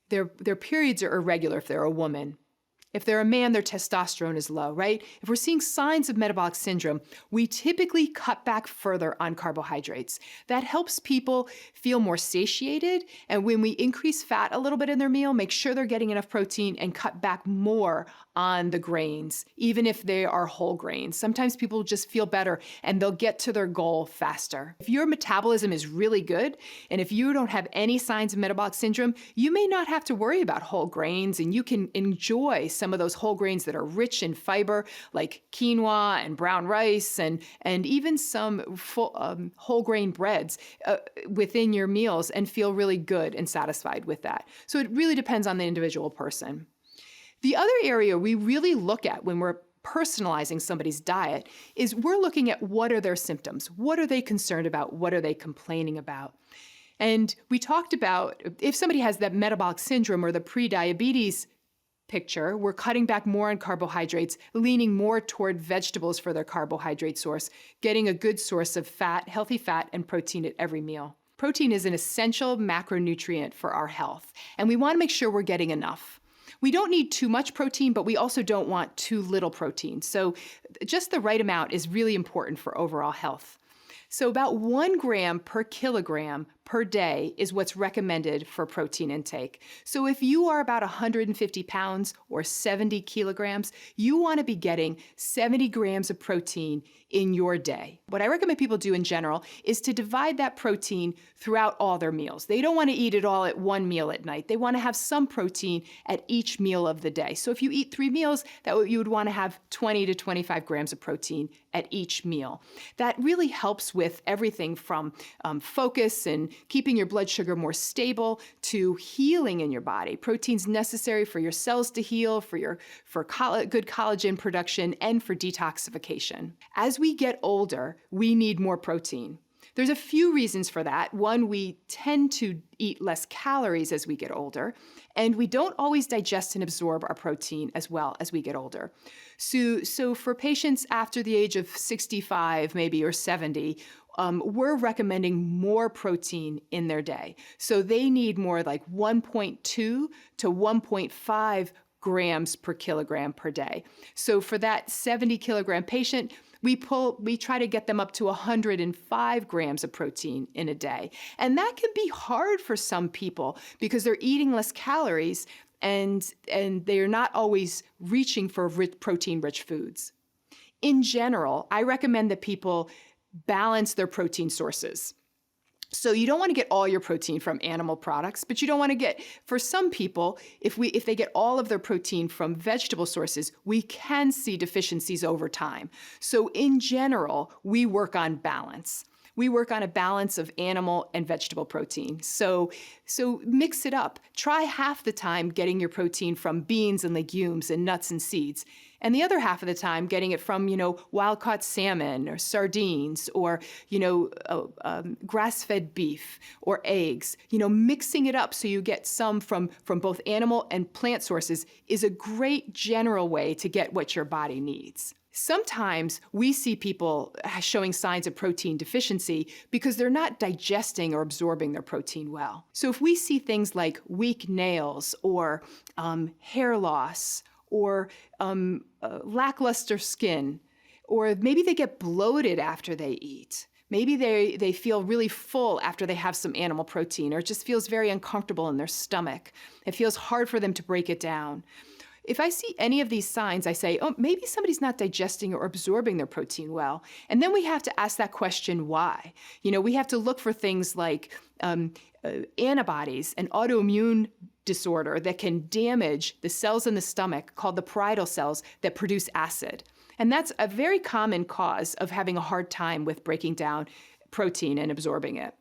their periods are irregular if they're a woman. If they're a man, their testosterone is low, right? If we're seeing signs of metabolic syndrome, we typically cut back further on carbohydrates. That helps people feel more satiated, and when we increase fat a little bit in their meal, make sure they're getting enough protein and cut back more on the grains, even if they are whole grains. Sometimes people just feel better and they'll get to their goal faster. If your metabolism is really good, and if you don't have any signs of metabolic syndrome, you may not have to worry about whole grains, and you can enjoy some of those whole grains that are rich in fiber, like quinoa and brown rice, and even some whole grain breads within your meals, and feel really good and satisfied with that. So it really depends on the individual person. The other area we really look at when we're personalizing somebody's diet is we're looking at what are their symptoms, what are they concerned about, what are they complaining about. And we talked about if somebody has that metabolic syndrome or the pre-diabetes picture, we're cutting back more on carbohydrates, leaning more toward vegetables for their carbohydrate source, getting a good source of fat, healthy fat, and protein at every meal. Protein is an essential macronutrient for our health, and we want to make sure we're getting enough. We don't need too much protein, but we also don't want too little protein. So just the right amount is really important for overall health. So about 1 gram per kilogram per day is what's recommended for protein intake. So if you are about 150 pounds or 70 kilograms, you want to be getting 70 grams of protein in your day. What I recommend people do in general is to divide that protein throughout all their meals. They don't want to eat it all at one meal at night. They want to have some protein at each meal of the day. So if you eat 3 meals, you would want to have 20 to 25 grams of protein at each meal. That really helps with everything from focus and keeping your blood sugar more stable to healing in your body. Protein's necessary for your cells to heal, for good collagen production, and for detoxification. As we get older, we need more protein. There's a few reasons for that. One, we tend to eat less calories as we get older, and we don't always digest and absorb our protein as well as we get older. So for patients after the age of 65 maybe or 70, we're recommending more protein in their day. So they need more like 1.2 to 1.5 grams per kilogram per day. So for that 70 kilogram patient, we try to get them up to 105 grams of protein in a day. And that can be hard for some people because they're eating less calories and they're not always reaching for protein-rich foods. In general, I recommend that people balance their protein sources. So you don't want to get all your protein from animal products, but you don't want to get, for some people, if they get all of their protein from vegetable sources, we can see deficiencies over time. So in general, we work on balance. We work on a balance of animal and vegetable protein. So mix it up. Try half the time getting your protein from beans and legumes and nuts and seeds, and the other half of the time getting it from, wild-caught salmon or sardines or, grass-fed beef or eggs. Mixing it up so you get some from both animal and plant sources is a great general way to get what your body needs. Sometimes we see people showing signs of protein deficiency because they're not digesting or absorbing their protein well. So if we see things like weak nails or hair loss or lackluster skin, or maybe they get bloated after they eat, maybe they feel really full after they have some animal protein, or it just feels very uncomfortable in their stomach. It feels hard for them to break it down. If I see any of these signs, I say, maybe somebody's not digesting or absorbing their protein well. And then we have to ask that question, why? We have to look for things like antibodies and autoimmune disorder that can damage the cells in the stomach called the parietal cells that produce acid. And that's a very common cause of having a hard time with breaking down protein and absorbing it.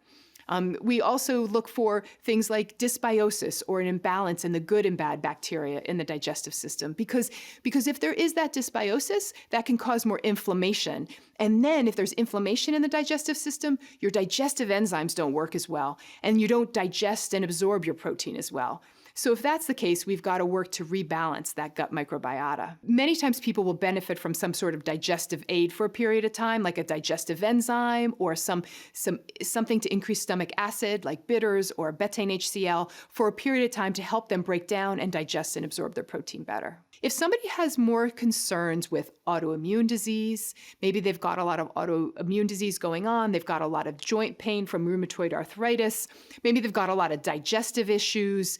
We also look for things like dysbiosis or an imbalance in the good and bad bacteria in the digestive system, because if there is that dysbiosis, that can cause more inflammation. And then if there's inflammation in the digestive system, your digestive enzymes don't work as well, and you don't digest and absorb your protein as well. So if that's the case, we've got to work to rebalance that gut microbiota. Many times people will benefit from some sort of digestive aid for a period of time, like a digestive enzyme or something to increase stomach acid, like bitters or betaine HCl, for a period of time to help them break down and digest and absorb their protein better. If somebody has more concerns with autoimmune disease, maybe they've got a lot of autoimmune disease going on, they've got a lot of joint pain from rheumatoid arthritis, maybe they've got a lot of digestive issues,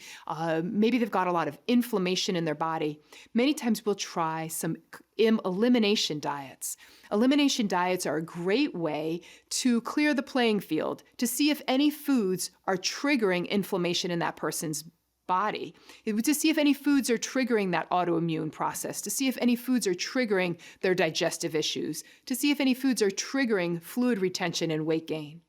maybe they've got a lot of inflammation in their body, many times we'll try some elimination diets. Elimination diets are a great way to clear the playing field, to see if any foods are triggering inflammation in that person's body, to see if any foods are triggering that autoimmune process, to see if any foods are triggering their digestive issues, to see if any foods are triggering fluid retention and weight gain,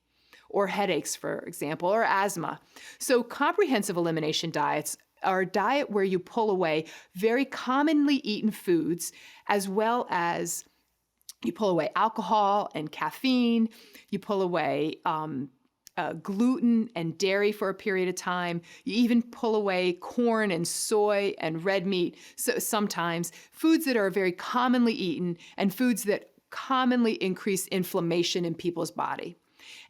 or headaches, for example, or asthma. So comprehensive elimination diets are a diet where you pull away very commonly eaten foods, as well as you pull away alcohol and caffeine, you pull away gluten and dairy for a period of time. You even pull away corn and soy and red meat. So sometimes foods that are very commonly eaten and foods that commonly increase inflammation in people's body.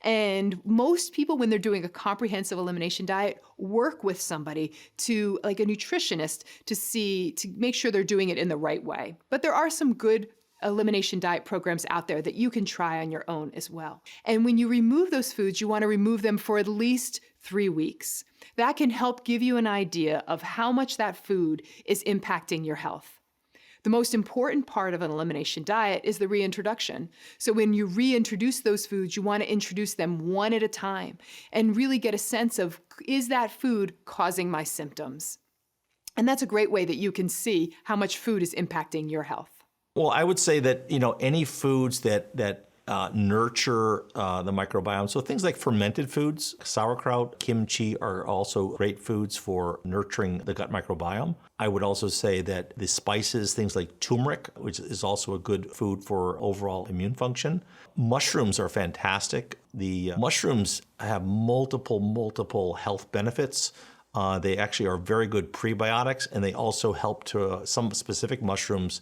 And most people, when they're doing a comprehensive elimination diet, work with somebody to, like a nutritionist, to make sure they're doing it in the right way. But there are some good elimination diet programs out there that you can try on your own as well. And when you remove those foods, you want to remove them for at least 3 weeks. That can help give you an idea of how much that food is impacting your health. The most important part of an elimination diet is the reintroduction. So when you reintroduce those foods, you want to introduce them one at a time and really get a sense of, is that food causing my symptoms? And that's a great way that you can see how much food is impacting your health. Well, I would say that, any foods that nurture the microbiome, so things like fermented foods, sauerkraut, kimchi are also great foods for nurturing the gut microbiome. I would also say that the spices, things like turmeric, which is also a good food for overall immune function. Mushrooms are fantastic. The mushrooms have multiple health benefits. They actually are very good prebiotics, and they also help to, some specific mushrooms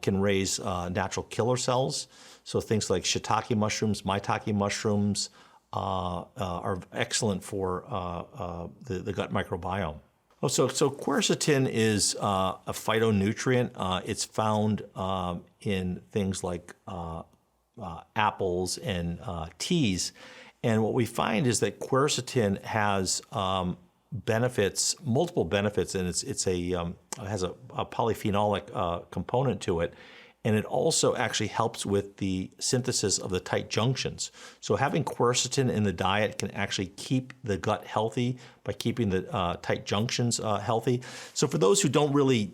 can raise natural killer cells. So things like shiitake mushrooms, maitake mushrooms are excellent for the gut microbiome. So quercetin is a phytonutrient. It's found in things like apples and teas. And what we find is that quercetin has benefits, multiple benefits, and it has a polyphenolic component to it, and it also actually helps with the synthesis of the tight junctions. So having quercetin in the diet can actually keep the gut healthy by keeping the tight junctions healthy. So for those who don't really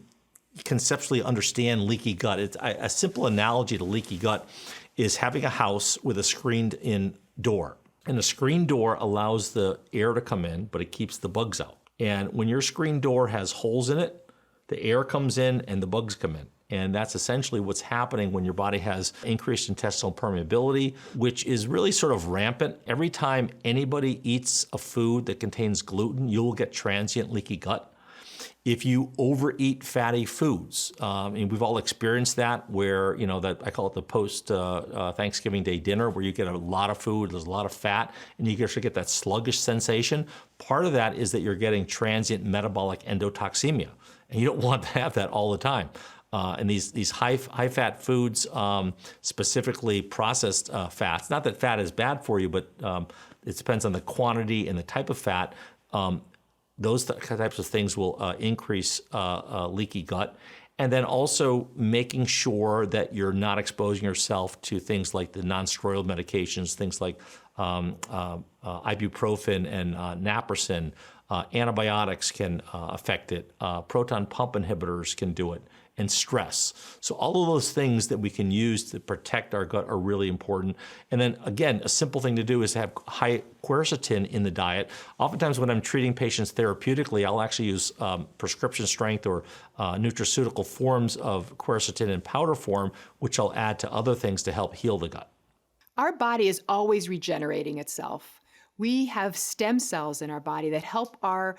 conceptually understand leaky gut, a simple analogy to leaky gut is having a house with a screened-in door. And the screen door allows the air to come in, but it keeps the bugs out. And when your screen door has holes in it, the air comes in and the bugs come in. And that's essentially what's happening when your body has increased intestinal permeability, which is really sort of rampant. Every time anybody eats a food that contains gluten, you will get transient leaky gut. If you overeat fatty foods, and we've all experienced that, where, that I call it the post Thanksgiving Day dinner, where you get a lot of food, there's a lot of fat, and you actually get that sluggish sensation. Part of that is that you're getting transient metabolic endotoxemia, and you don't want to have that all the time. And these high-fat foods, specifically processed fats, not that fat is bad for you, but it depends on the quantity and the type of fat. Those types of things will increase leaky gut. And then also making sure that you're not exposing yourself to things like the non-steroidal medications, things like ibuprofen and naproxen. Antibiotics can affect it. Proton pump inhibitors can do it. And stress. So all of those things that we can use to protect our gut are really important. And then again, a simple thing to do is to have high quercetin in the diet. Oftentimes when I'm treating patients therapeutically, I'll actually use prescription strength or nutraceutical forms of quercetin in powder form, which I'll add to other things to help heal the gut. Our body is always regenerating itself. We have stem cells in our body that help our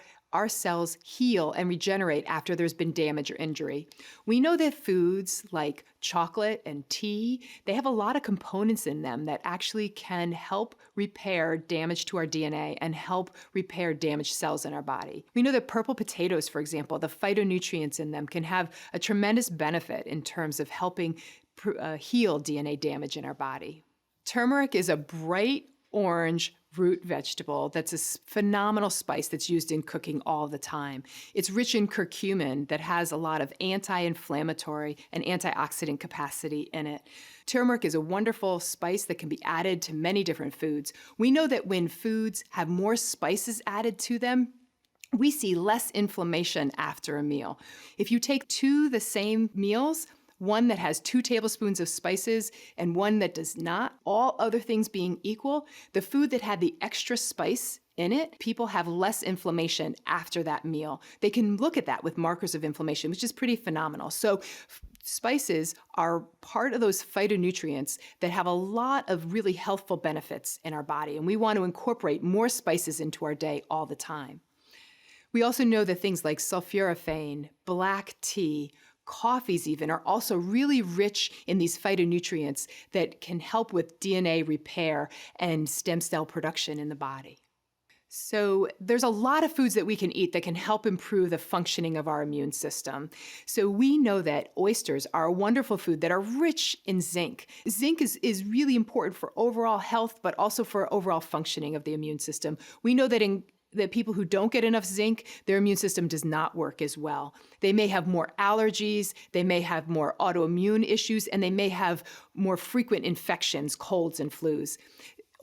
cells heal and regenerate after there's been damage or injury. We know that foods like chocolate and tea, they have a lot of components in them that actually can help repair damage to our DNA and help repair damaged cells in our body. We know that purple potatoes, for example, the phytonutrients in them can have a tremendous benefit in terms of helping heal DNA damage in our body. Turmeric is a bright orange root vegetable that's a phenomenal spice that's used in cooking all the time. It's rich in curcumin that has a lot of anti-inflammatory and antioxidant capacity in it. Turmeric is a wonderful spice that can be added to many different foods. We know that when foods have more spices added to them, we see less inflammation after a meal. If you take two the same meals, one that has 2 tablespoons of spices and one that does not, all other things being equal, the food that had the extra spice in it, people have less inflammation after that meal. They can look at that with markers of inflammation, which is pretty phenomenal. So spices are part of those phytonutrients that have a lot of really healthful benefits in our body, and we want to incorporate more spices into our day all the time. We also know that things like sulforaphane, black tea, coffees even are also really rich in these phytonutrients that can help with DNA repair and stem cell production in the body. So there's a lot of foods that we can eat that can help improve the functioning of our immune system. So we know that oysters are a wonderful food that are rich in zinc. Zinc is really important for overall health, but also for overall functioning of the immune system. We know that people who don't get enough zinc, their immune system does not work as well. They may have more allergies, they may have more autoimmune issues, and they may have more frequent infections, colds and flus.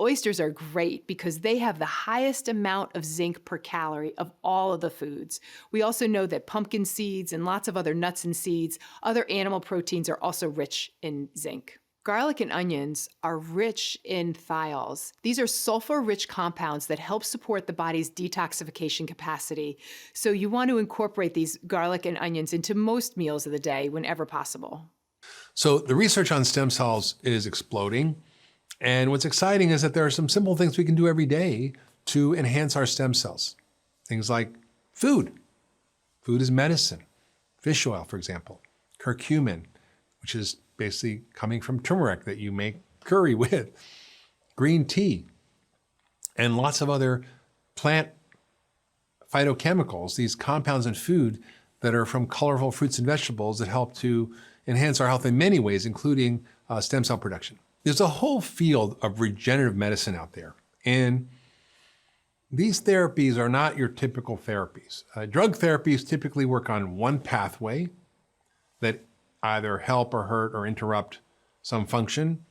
Oysters are great because they have the highest amount of zinc per calorie of all of the foods. We also know that pumpkin seeds and lots of other nuts and seeds, other animal proteins are also rich in zinc. Garlic and onions are rich in thiols. These are sulfur-rich compounds that help support the body's detoxification capacity. So you want to incorporate these garlic and onions into most meals of the day whenever possible. So the research on stem cells is exploding. And what's exciting is that there are some simple things we can do every day to enhance our stem cells. Things like food. Food is medicine. Fish oil, for example. Curcumin, which is basically coming from turmeric that you make curry with. Green tea. And lots of other plant phytochemicals, these compounds in food that are from colorful fruits and vegetables that help to enhance our health in many ways, including stem cell production. There's a whole field of regenerative medicine out there, and these therapies are not your typical therapies. Drug therapies typically work on one pathway that either help or hurt or interrupt some function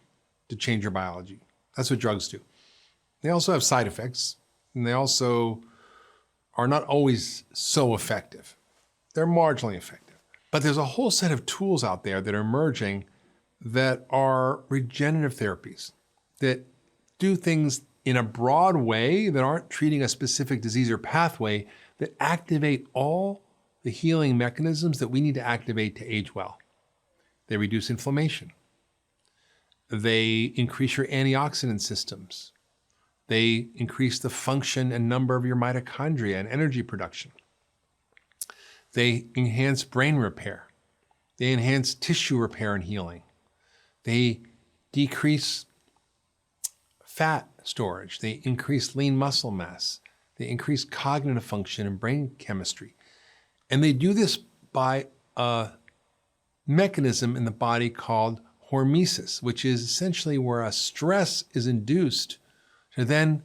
to change your biology. That's what drugs do. They also have side effects, and they also are not always so effective. They're marginally effective. But there's a whole set of tools out there that are emerging that are regenerative therapies that do things in a broad way that aren't treating a specific disease or pathway, that activate all the healing mechanisms that we need to activate to age well. They reduce inflammation. They increase your antioxidant systems. They increase the function and number of your mitochondria and energy production. They enhance brain repair. They enhance tissue repair and healing. They decrease fat storage. They increase lean muscle mass. They increase cognitive function and brain chemistry. And they do this by a mechanism in the body called hormesis, which is essentially where a stress is induced to then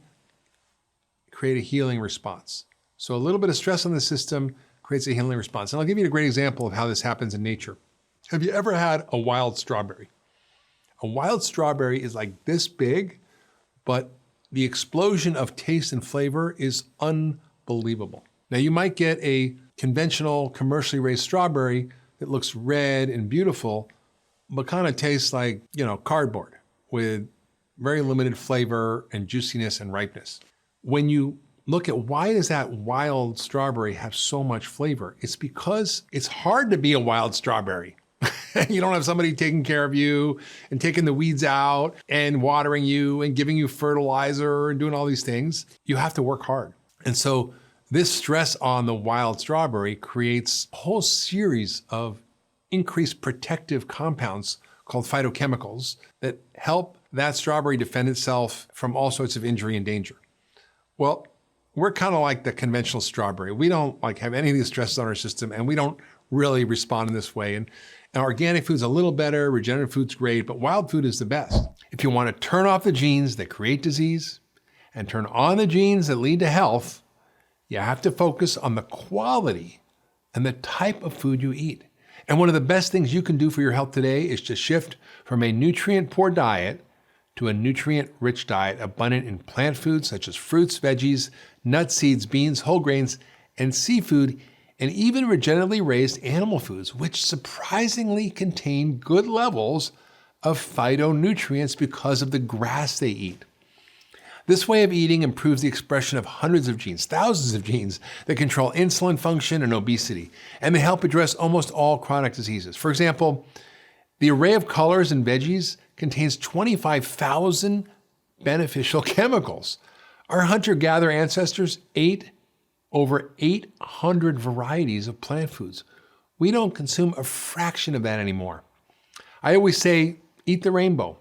create a healing response. So a little bit of stress on the system creates a healing response. And I'll give you a great example of how this happens in nature. Have you ever had a wild strawberry? A wild strawberry is like this big, but the explosion of taste and flavor is unbelievable. Now you might get a conventional commercially raised strawberry that looks red and beautiful, but kind of tastes like, cardboard with very limited flavor and juiciness and ripeness. When you look at why does that wild strawberry have so much flavor, it's because it's hard to be a wild strawberry. You don't have somebody taking care of you and taking the weeds out and watering you and giving you fertilizer and doing all these things. You have to work hard. And so this stress on the wild strawberry creates a whole series of increased protective compounds called phytochemicals that help that strawberry defend itself from all sorts of injury and danger. Well, we're kind of like the conventional strawberry. We don't have any of these stresses on our system, and we don't really respond in this way. And organic food's a little better, regenerative food's great, but wild food is the best. If you want to turn off the genes that create disease and turn on the genes that lead to health, you have to focus on the quality and the type of food you eat. And one of the best things you can do for your health today is to shift from a nutrient-poor diet to a nutrient-rich diet abundant in plant foods such as fruits, veggies, nuts, seeds, beans, whole grains, and seafood, and even regeneratively raised animal foods, which surprisingly contain good levels of phytonutrients because of the grass they eat. This way of eating improves the expression of hundreds of genes, thousands of genes that control insulin function and obesity, and they help address almost all chronic diseases. For example, the array of colors in veggies contains 25,000 beneficial chemicals. Our hunter-gatherer ancestors ate over 800 varieties of plant foods. We don't consume a fraction of that anymore. I always say, eat the rainbow.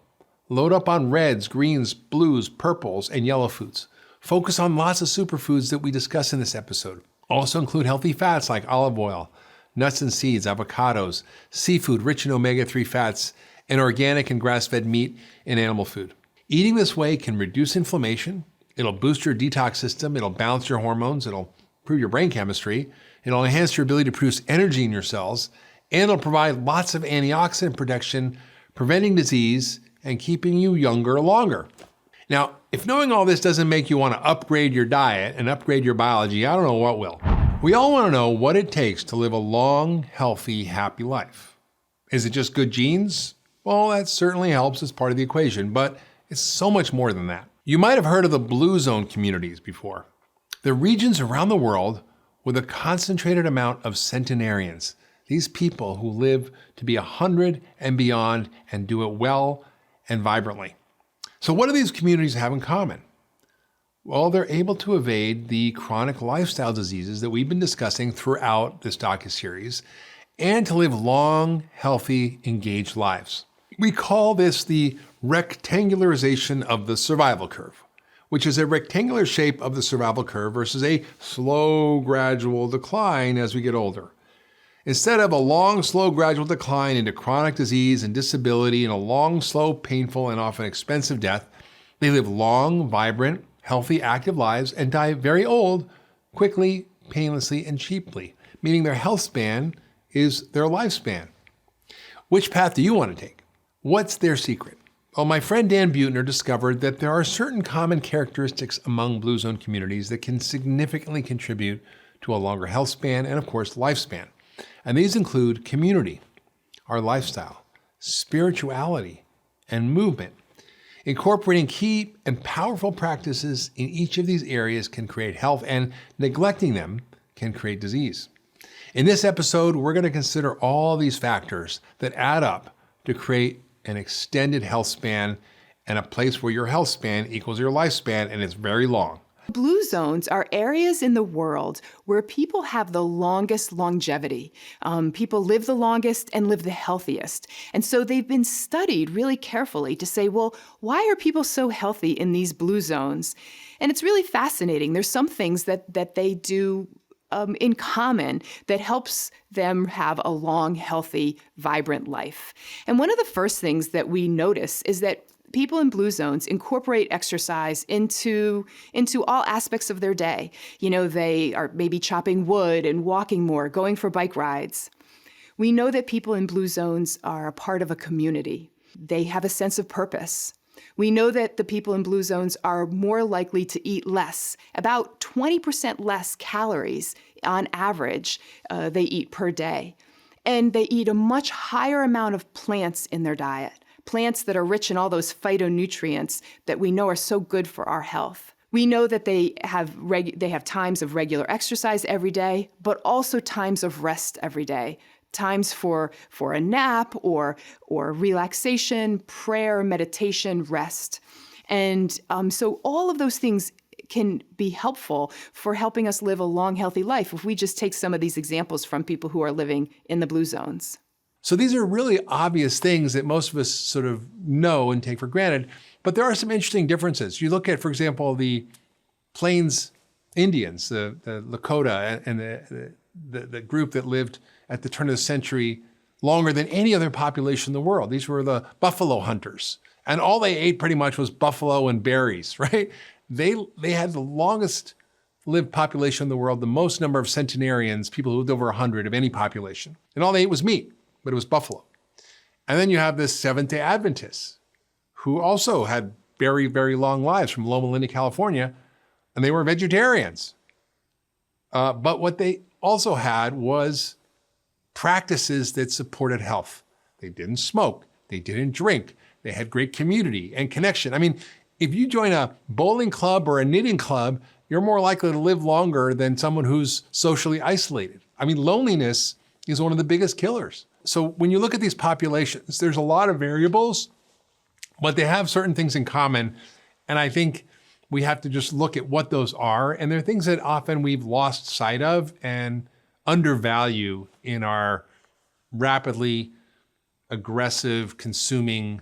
Load up on reds, greens, blues, purples, and yellow foods. Focus on lots of superfoods that we discuss in this episode. Also include healthy fats like olive oil, nuts and seeds, avocados, seafood rich in omega-3 fats, and organic and grass-fed meat and animal food. Eating this way can reduce inflammation, it'll boost your detox system, it'll balance your hormones, it'll improve your brain chemistry, it'll enhance your ability to produce energy in your cells, and it'll provide lots of antioxidant protection, preventing disease and keeping you younger longer. Now, if knowing all this doesn't make you want to upgrade your diet and upgrade your biology, I don't know what will. We all want to know what it takes to live a long, healthy, happy life. Is it just good genes? Well, that certainly helps as part of the equation, but it's so much more than that. You might have heard of the blue zone communities before. They're regions around the world with a concentrated amount of centenarians. These people who live to be 100 and beyond and do it well and vibrantly. So what do these communities have in common? Well, they're able to evade the chronic lifestyle diseases that we've been discussing throughout this docuseries and to live long, healthy, engaged lives. We call this the rectangularization of the survival curve, which is a rectangular shape of the survival curve versus a slow, gradual decline as we get older. Instead of a long, slow, gradual decline into chronic disease and disability and a long, slow, painful, and often expensive death, they live long, vibrant, healthy, active lives and die very old, quickly, painlessly, and cheaply, meaning their health span is their lifespan. Which path do you want to take? What's their secret? Well, my friend Dan Buettner discovered that there are certain common characteristics among blue zone communities that can significantly contribute to a longer health span and, of course, lifespan. And these include community, our lifestyle, spirituality, and movement. Incorporating key and powerful practices in each of these areas can create health, and neglecting them can create disease. In this episode, we're going to consider all these factors that add up to create an extended health span and a place where your health span equals your lifespan, and it's very long. Blue zones are areas in the world where people have the longest longevity. People live the longest and live the healthiest. And so they've been studied really carefully to say, well, why are people so healthy in these blue zones? And it's really fascinating. There's some things that they do in common that helps them have a long, healthy, vibrant life. And one of the first things that we notice is that people in blue zones incorporate exercise into all aspects of their day. You know, they are maybe chopping wood and walking more, going for bike rides. We know that people in blue zones are a part of a community. They have a sense of purpose. We know that the people in blue zones are more likely to eat less, about 20% less calories on average they eat per day. And they eat a much higher amount of plants in their diet. Plants that are rich in all those phytonutrients that we know are so good for our health. We know that they have times of regular exercise every day, but also times of rest every day. Times for a nap or relaxation, prayer, meditation, rest. And so all of those things can be helpful for helping us live a long, healthy life if we just take some of these examples from people who are living in the blue zones. So these are really obvious things that most of us sort of know and take for granted, but there are some interesting differences. You look at, for example, the Plains Indians, the Lakota, and the group that lived at the turn of the century longer than any other population in the world. These were the buffalo hunters, and all they ate pretty much was buffalo and berries, right? They had the longest lived population in the world, the most number of centenarians, people who lived over 100 of any population, and all they ate was meat. But it was buffalo. And then you have the Seventh-day Adventists, who also had very, very long lives from Loma Linda, California, and they were vegetarians. But what they also had was practices that supported health. They didn't smoke. They didn't drink. They had great community and connection. I mean, if you join a bowling club or a knitting club, you're more likely to live longer than someone who's socially isolated. I mean, loneliness is one of the biggest killers. So when you look at these populations, there's a lot of variables, but they have certain things in common. And I think we have to just look at what those are. And they're things that often we've lost sight of and undervalue in our rapidly aggressive, consuming,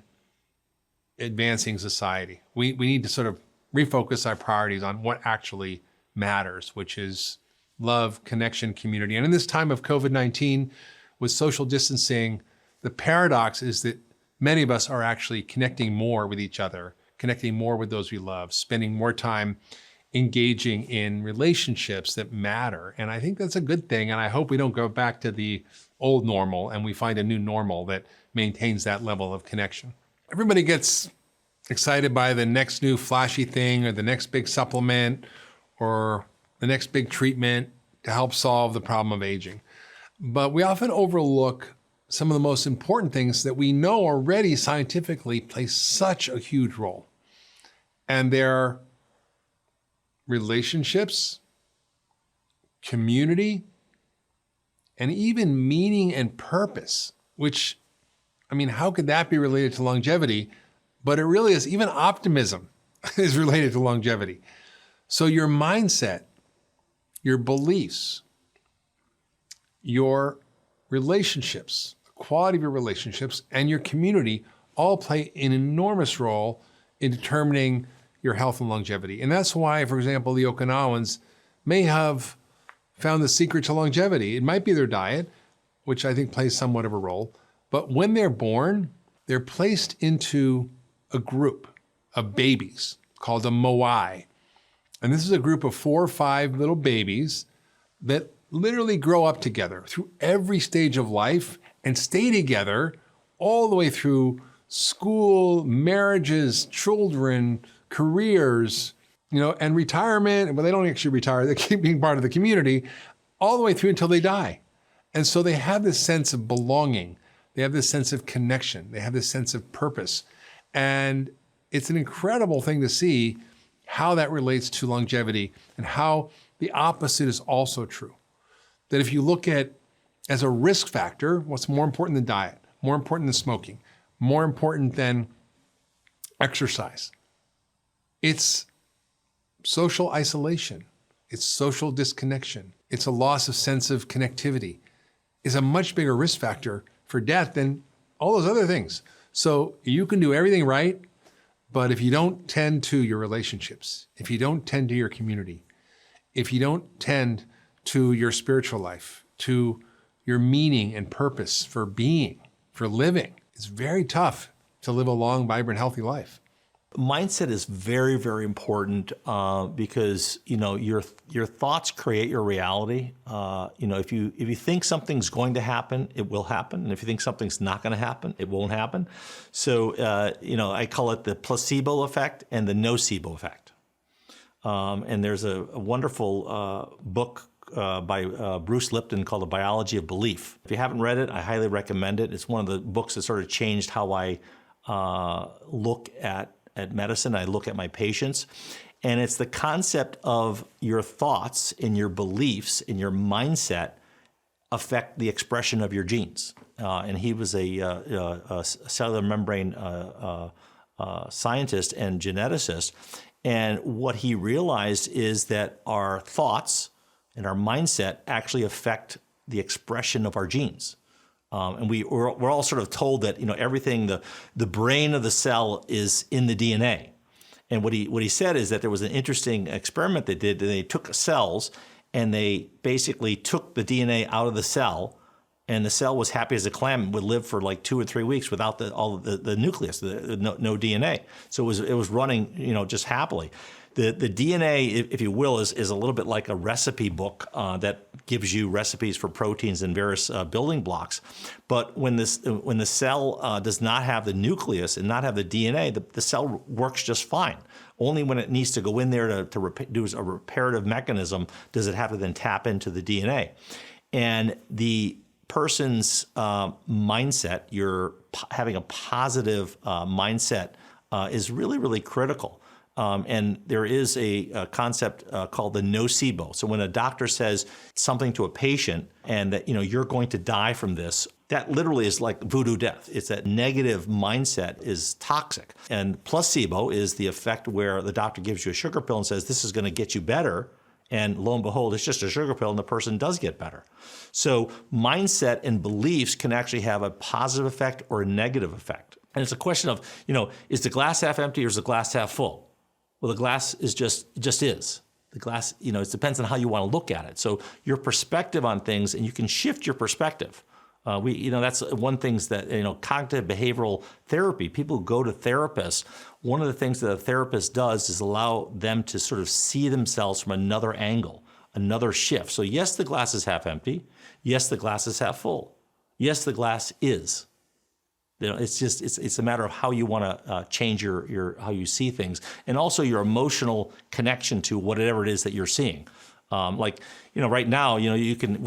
advancing society. We need to sort of refocus our priorities on what actually matters, which is love, connection, community. And in this time of COVID-19, with social distancing, the paradox is that many of us are actually connecting more with each other, connecting more with those we love, spending more time engaging in relationships that matter. And I think that's a good thing. And I hope we don't go back to the old normal and we find a new normal that maintains that level of connection. Everybody gets excited by the next new flashy thing or the next big supplement or the next big treatment to help solve the problem of aging. But we often overlook some of the most important things that we know already scientifically play such a huge role. And they're relationships, community, and even meaning and purpose, which, I mean, how could that be related to longevity? But it really is. Even optimism is related to longevity. So your mindset, your beliefs, your relationships, the quality of your relationships, and your community all play an enormous role in determining your health and longevity. And that's why, for example, the Okinawans may have found the secret to longevity. It might be their diet, which I think plays somewhat of a role. But when they're born, they're placed into a group of babies called a moai. And this is a group of 4 or 5 little babies that literally grow up together through every stage of life and stay together all the way through school, marriages, children, careers, and retirement. But they don't actually retire. They keep being part of the community all the way through until they die. And so they have this sense of belonging. They have this sense of connection. They have this sense of purpose. And it's an incredible thing to see how that relates to longevity and how the opposite is also true. That if you look at as a risk factor, what's more important than diet, more important than smoking, more important than exercise, it's social isolation, it's social disconnection, it's a loss of sense of connectivity, is a much bigger risk factor for death than all those other things. So you can do everything right, but if you don't tend to your relationships, if you don't tend to your community, if you don't tend to your spiritual life, to your meaning and purpose for being, for living, it's very tough to live a long, vibrant, healthy life. Mindset is very, very important because your thoughts create your reality. If you think something's going to happen, it will happen, and if you think something's not going to happen, it won't happen. So I call it the placebo effect and the nocebo effect. And there's a wonderful book by Bruce Lipton called The Biology of Belief. If you haven't read it, I highly recommend it. It's one of the books that sort of changed how I look at medicine. I look at my patients. And it's the concept of your thoughts and your beliefs and your mindset affect the expression of your genes. And he was a cellular membrane scientist and geneticist. And what he realized is that our thoughts and our mindset actually affect the expression of our genes. And we're all sort of told that everything, the brain of the cell is in the DNA. And what he said is that there was an interesting experiment they did. They took cells and they basically took the DNA out of the cell, and the cell was happy as a clam and would live for like 2 or 3 weeks without all the nucleus, no DNA. So it was running just happily. The DNA, if you will, is a little bit like a recipe book that gives you recipes for proteins and various building blocks. But when the cell does not have the nucleus and not have the DNA, the cell works just fine. Only when it needs to go in there to do a reparative mechanism does it have to then tap into the DNA. And the person's mindset, you're having a positive mindset, is really, really critical. And there is a concept called the nocebo. So when a doctor says something to a patient and that you're going to die from this, that literally is like voodoo death. It's that negative mindset is toxic. And placebo is the effect where the doctor gives you a sugar pill and says this is going to get you better. And lo and behold, it's just a sugar pill and the person does get better. So mindset and beliefs can actually have a positive effect or a negative effect. And it's a question of, is the glass half empty or is the glass half full? Well, the glass is just is. The glass, it depends on how you want to look at it. So your perspective on things, and you can shift your perspective. That's one thing that, cognitive behavioral therapy, people who go to therapists, one of the things that a therapist does is allow them to sort of see themselves from another angle, another shift. So yes, the glass is half empty. Yes, the glass is half full. Yes, the glass is. It's a matter of how you want to change your how you see things, and also your emotional connection to whatever it is that you're seeing. Right now, we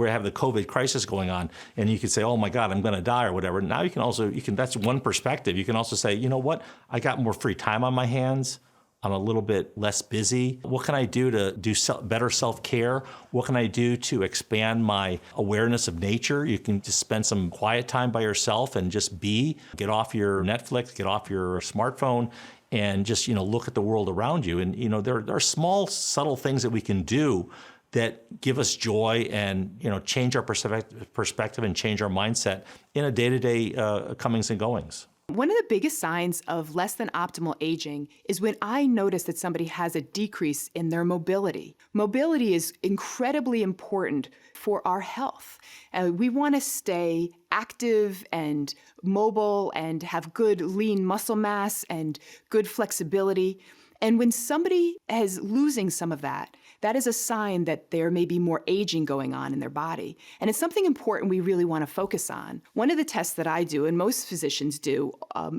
have the COVID crisis going on, and you could say, oh my God, I'm going to die or whatever. Now that's one perspective. You can also say, you know what, I got more free time on my hands. I'm a little bit less busy. What can I do to do better self-care? What can I do to expand my awareness of nature? You can just spend some quiet time by yourself and just get off your Netflix, get off your smartphone, and just, look at the world around you. And, there are small, subtle things that we can do that give us joy and, change our perspective and change our mindset in a day-to-day comings and goings. One of the biggest signs of less than optimal aging is when I notice that somebody has a decrease in their mobility. Mobility is incredibly important for our health. We want to stay active and mobile and have good lean muscle mass and good flexibility. And when somebody is losing some of that, that is a sign that there may be more aging going on in their body. And it's something important we really want to focus on. One of the tests that I do, and most physicians do,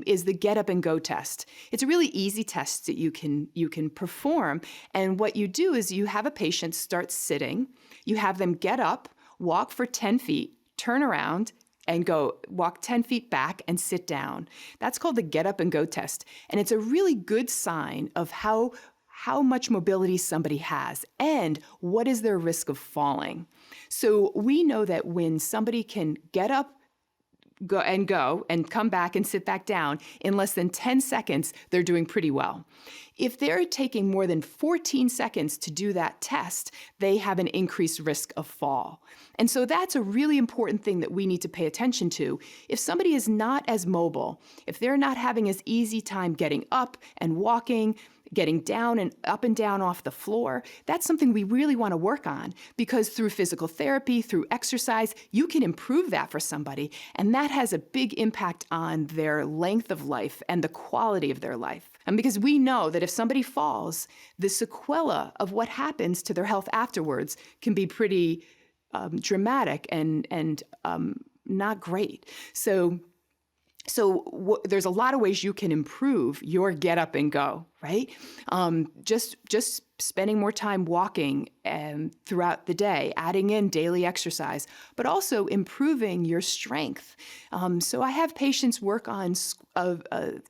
is the Get Up and Go test. It's a really easy test that you can perform. And what you do is you have a patient start sitting, you have them get up, walk for 10 feet, turn around, and walk 10 feet back and sit down. That's called the Get Up and Go test. And it's a really good sign of how much mobility somebody has and what is their risk of falling. So we know that when somebody can get up, go and come back and sit back down in less than 10 seconds, they're doing pretty well. If they're taking more than 14 seconds to do that test, they have an increased risk of fall. And so that's a really important thing that we need to pay attention to. If somebody is not as mobile, if they're not having as easy time getting up and walking, getting down and up and down off the floor, that's something we really want to work on, because through physical therapy, through exercise, you can improve that for somebody, and that has a big impact on their length of life and the quality of their life. And because we know that if somebody falls, the sequela of what happens to their health afterwards can be pretty dramatic and not great. So there's a lot of ways you can improve your get up and go, right? Just spending more time walking throughout the day, adding in daily exercise, but also improving your strength. So I have patients work on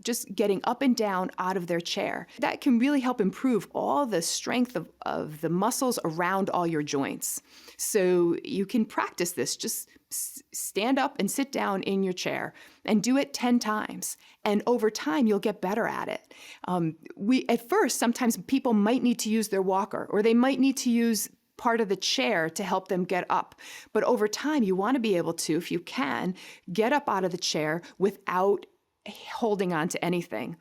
just getting up and down out of their chair. That can really help improve all the strength of the muscles around all your joints. So you can practice this. Just stand up and sit down in your chair and do it 10 times. And over time, you'll get better at it. At first, sometimes people might need to use their walker, or they might need to use part of the chair to help them get up. But over time, you want to be able to, if you can, get up out of the chair without holding on to anything.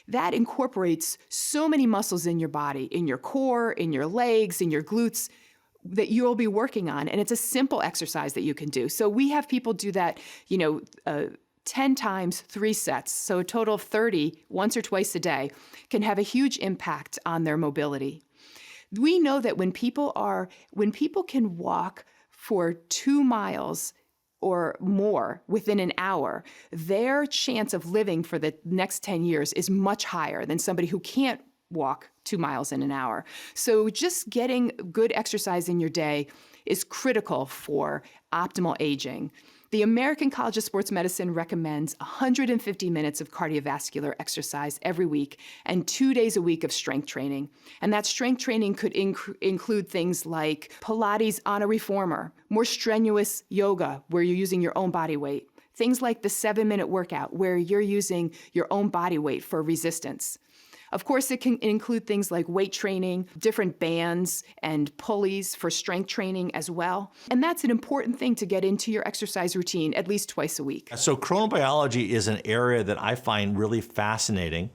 That incorporates so many muscles in your body, in your core, in your legs, in your glutes, that you'll be working on. And it's a simple exercise that you can do. So we have people do that, 10 times 3 sets, so a total of 30 once or twice a day, can have a huge impact on their mobility. We know that when people can walk for 2 miles or more within an hour, their chance of living for the next 10 years is much higher than somebody who can't walk 2 miles in an hour. So just getting good exercise in your day is critical for optimal aging. The American College of Sports Medicine recommends 150 minutes of cardiovascular exercise every week and 2 days a week of strength training. And that strength training could include things like Pilates on a reformer, more strenuous yoga where you're using your own body weight, things like the 7-minute workout where you're using your own body weight for resistance. Of course, it can include things like weight training, different bands and pulleys for strength training as well. And that's an important thing to get into your exercise routine at least twice a week. So chronobiology is an area that I find really fascinating,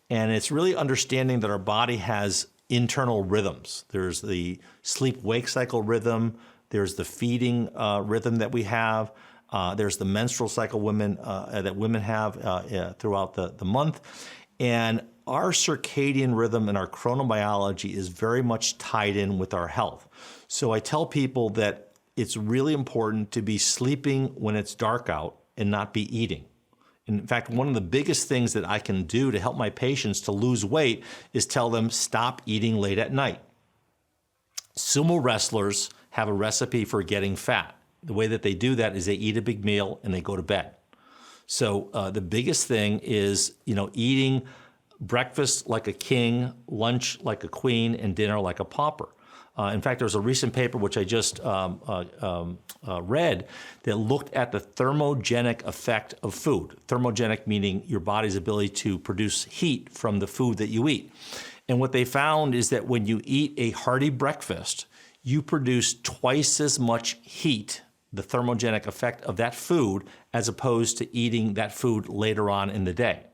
and it's really understanding that our body has internal rhythms. There's the sleep-wake cycle rhythm, there's the feeding rhythm that we have, there's the menstrual cycle that women have throughout the month, and our circadian rhythm and our chronobiology is very much tied in with our health. So I tell people that it's really important to be sleeping when it's dark out and not be eating. In fact, one of the biggest things that I can do to help my patients to lose weight is tell them stop eating late at night. Sumo wrestlers have a recipe for getting fat. The way that they do that is they eat a big meal and they go to bed. So the biggest thing is, eating breakfast like a king, lunch like a queen, and dinner like a pauper. In fact, there was a recent paper which I just read that looked at the thermogenic effect of food. Thermogenic meaning your body's ability to produce heat from the food that you eat. And what they found is that when you eat a hearty breakfast, you produce twice as much heat, the thermogenic effect of that food, as opposed to eating that food later on in the day.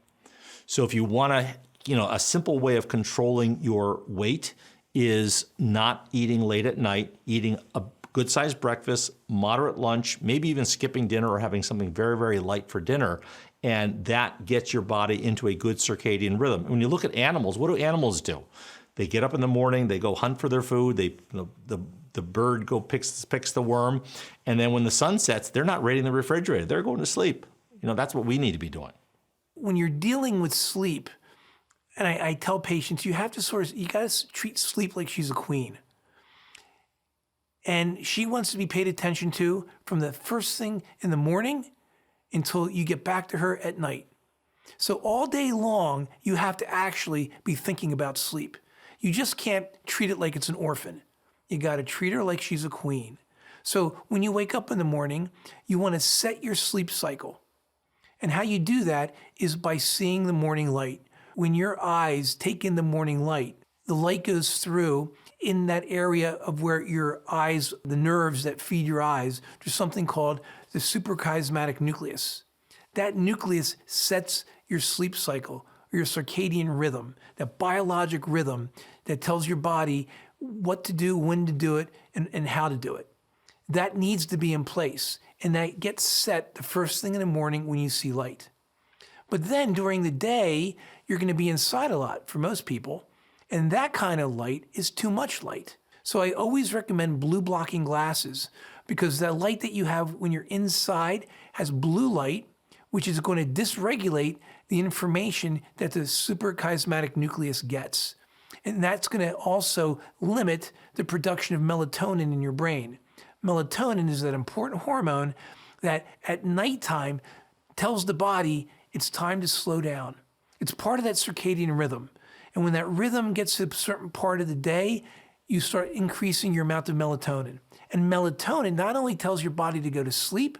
So if you want a simple way of controlling your weight is not eating late at night, eating a good-sized breakfast, moderate lunch, maybe even skipping dinner or having something very, very light for dinner, and that gets your body into a good circadian rhythm. When you look at animals, what do animals do? They get up in the morning, they go hunt for their food, the bird picks the worm, and then when the sun sets, they're not raiding the refrigerator, they're going to sleep. That's what we need to be doing. When you're dealing with sleep, and I tell patients, you got to treat sleep like she's a queen. And she wants to be paid attention to from the first thing in the morning until you get back to her at night. So all day long, you have to actually be thinking about sleep. You just can't treat it like it's an orphan. You got to treat her like she's a queen. So when you wake up in the morning, you want to set your sleep cycle. And how you do that is by seeing the morning light. When your eyes take in the morning light, the light goes through in that area of where your eyes, the nerves that feed your eyes, there's something called the suprachiasmatic nucleus. That nucleus sets your sleep cycle, or your circadian rhythm, that biologic rhythm that tells your body what to do, when to do it, and how to do it. That needs to be in place, and that gets set the first thing in the morning when you see light. But then during the day, you're going to be inside a lot for most people, and that kind of light is too much light. So I always recommend blue blocking glasses, because that light that you have when you're inside has blue light, which is going to dysregulate the information that the suprachiasmatic nucleus gets. And that's going to also limit the production of melatonin in your brain. Melatonin is that important hormone that at nighttime tells the body it's time to slow down. It's part of that circadian rhythm. And when that rhythm gets to a certain part of the day, you start increasing your amount of melatonin. And melatonin not only tells your body to go to sleep,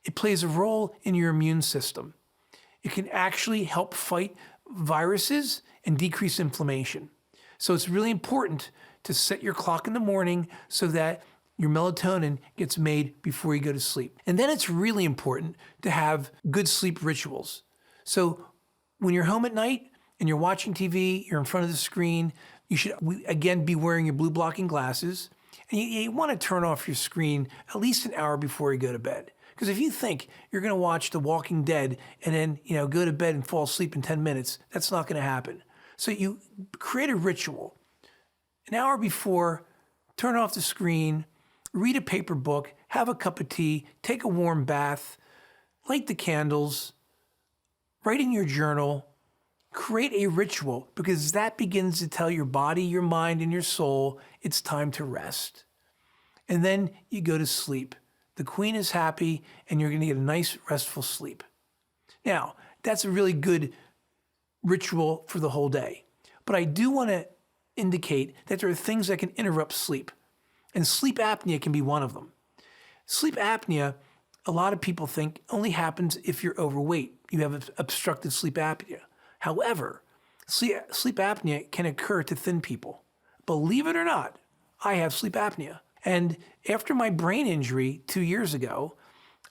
it plays a role in your immune system. It can actually help fight viruses and decrease inflammation. So it's really important to set your clock in the morning so that your melatonin gets made before you go to sleep. And then it's really important to have good sleep rituals. So when you're home at night and you're watching TV, you're in front of the screen, you should, again, be wearing your blue blocking glasses. And you want to turn off your screen at least an hour before you go to bed. Because if you think you're going to watch The Walking Dead and then, go to bed and fall asleep in 10 minutes, that's not going to happen. So you create a ritual. An hour before, turn off the screen, read a paper book, have a cup of tea, take a warm bath, light the candles, write in your journal, create a ritual, because that begins to tell your body, your mind, and your soul it's time to rest. And then you go to sleep. The queen is happy, and you're going to get a nice, restful sleep. Now, that's a really good ritual for the whole day. But I do want to indicate that there are things that can interrupt sleep. And sleep apnea can be one of them. Sleep apnea, a lot of people think, only happens if you're overweight. You have obstructive sleep apnea. However, sleep apnea can occur to thin people. Believe it or not, I have sleep apnea. And after my brain injury 2 years ago,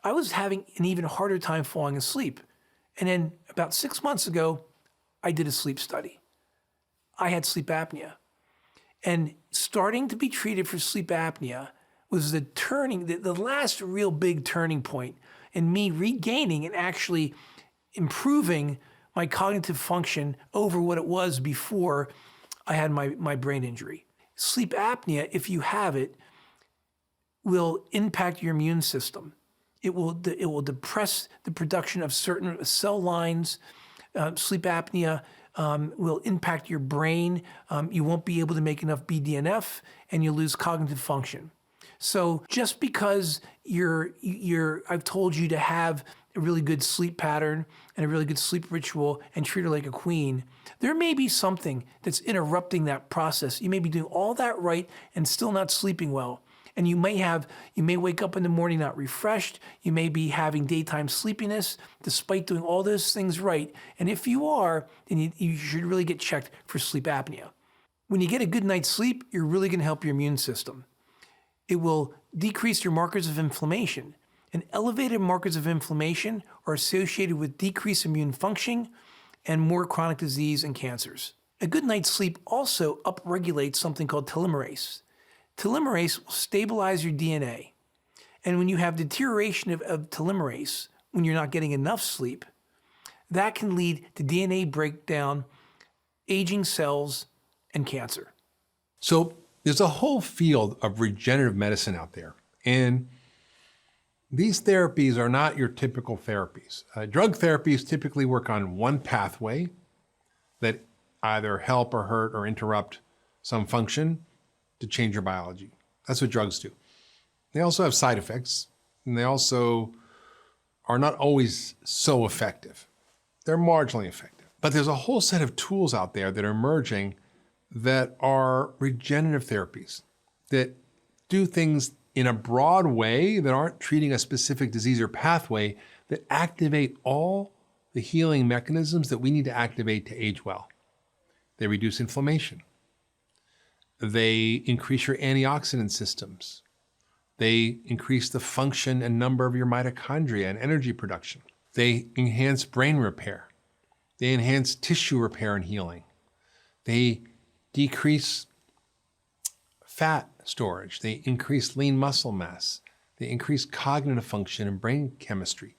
I was having an even harder time falling asleep. And then about 6 months ago, I did a sleep study. I had sleep apnea. And starting to be treated for sleep apnea was the last real big turning point in me regaining and actually improving my cognitive function over what it was before I had my brain injury. Sleep apnea, if you have it, will impact your immune system. It will depress the production of certain cell lines. Sleep apnea will impact your brain. You won't be able to make enough BDNF, and you'll lose cognitive function. So just because I've told you to have a really good sleep pattern and a really good sleep ritual and treat her like a queen, there may be something that's interrupting that process. You may be doing all that right and still not sleeping well. And you may wake up in the morning not refreshed. You may be having daytime sleepiness despite doing all those things right. And if you are, then you should really get checked for sleep apnea. When you get a good night's sleep, you're really going to help your immune system. It will decrease your markers of inflammation. And elevated markers of inflammation are associated with decreased immune function and more chronic disease and cancers. A good night's sleep also upregulates something called telomerase. Telomerase will stabilize your DNA. And when you have deterioration of telomerase, when you're not getting enough sleep, that can lead to DNA breakdown, aging cells, and cancer. So there's a whole field of regenerative medicine out there. And these therapies are not your typical therapies. Drug therapies typically work on one pathway that either help or hurt or interrupt some function to change your biology. That's what drugs do. They also have side effects, and they also are not always so effective. They're marginally effective. But there's a whole set of tools out there that are emerging that are regenerative therapies that do things in a broad way that aren't treating a specific disease or pathway, that activate all the healing mechanisms that we need to activate to age well. They reduce inflammation. They increase your antioxidant systems. They increase the function and number of your mitochondria and energy production. They enhance brain repair. They enhance tissue repair and healing. They decrease fat storage. They increase lean muscle mass. They increase cognitive function and brain chemistry.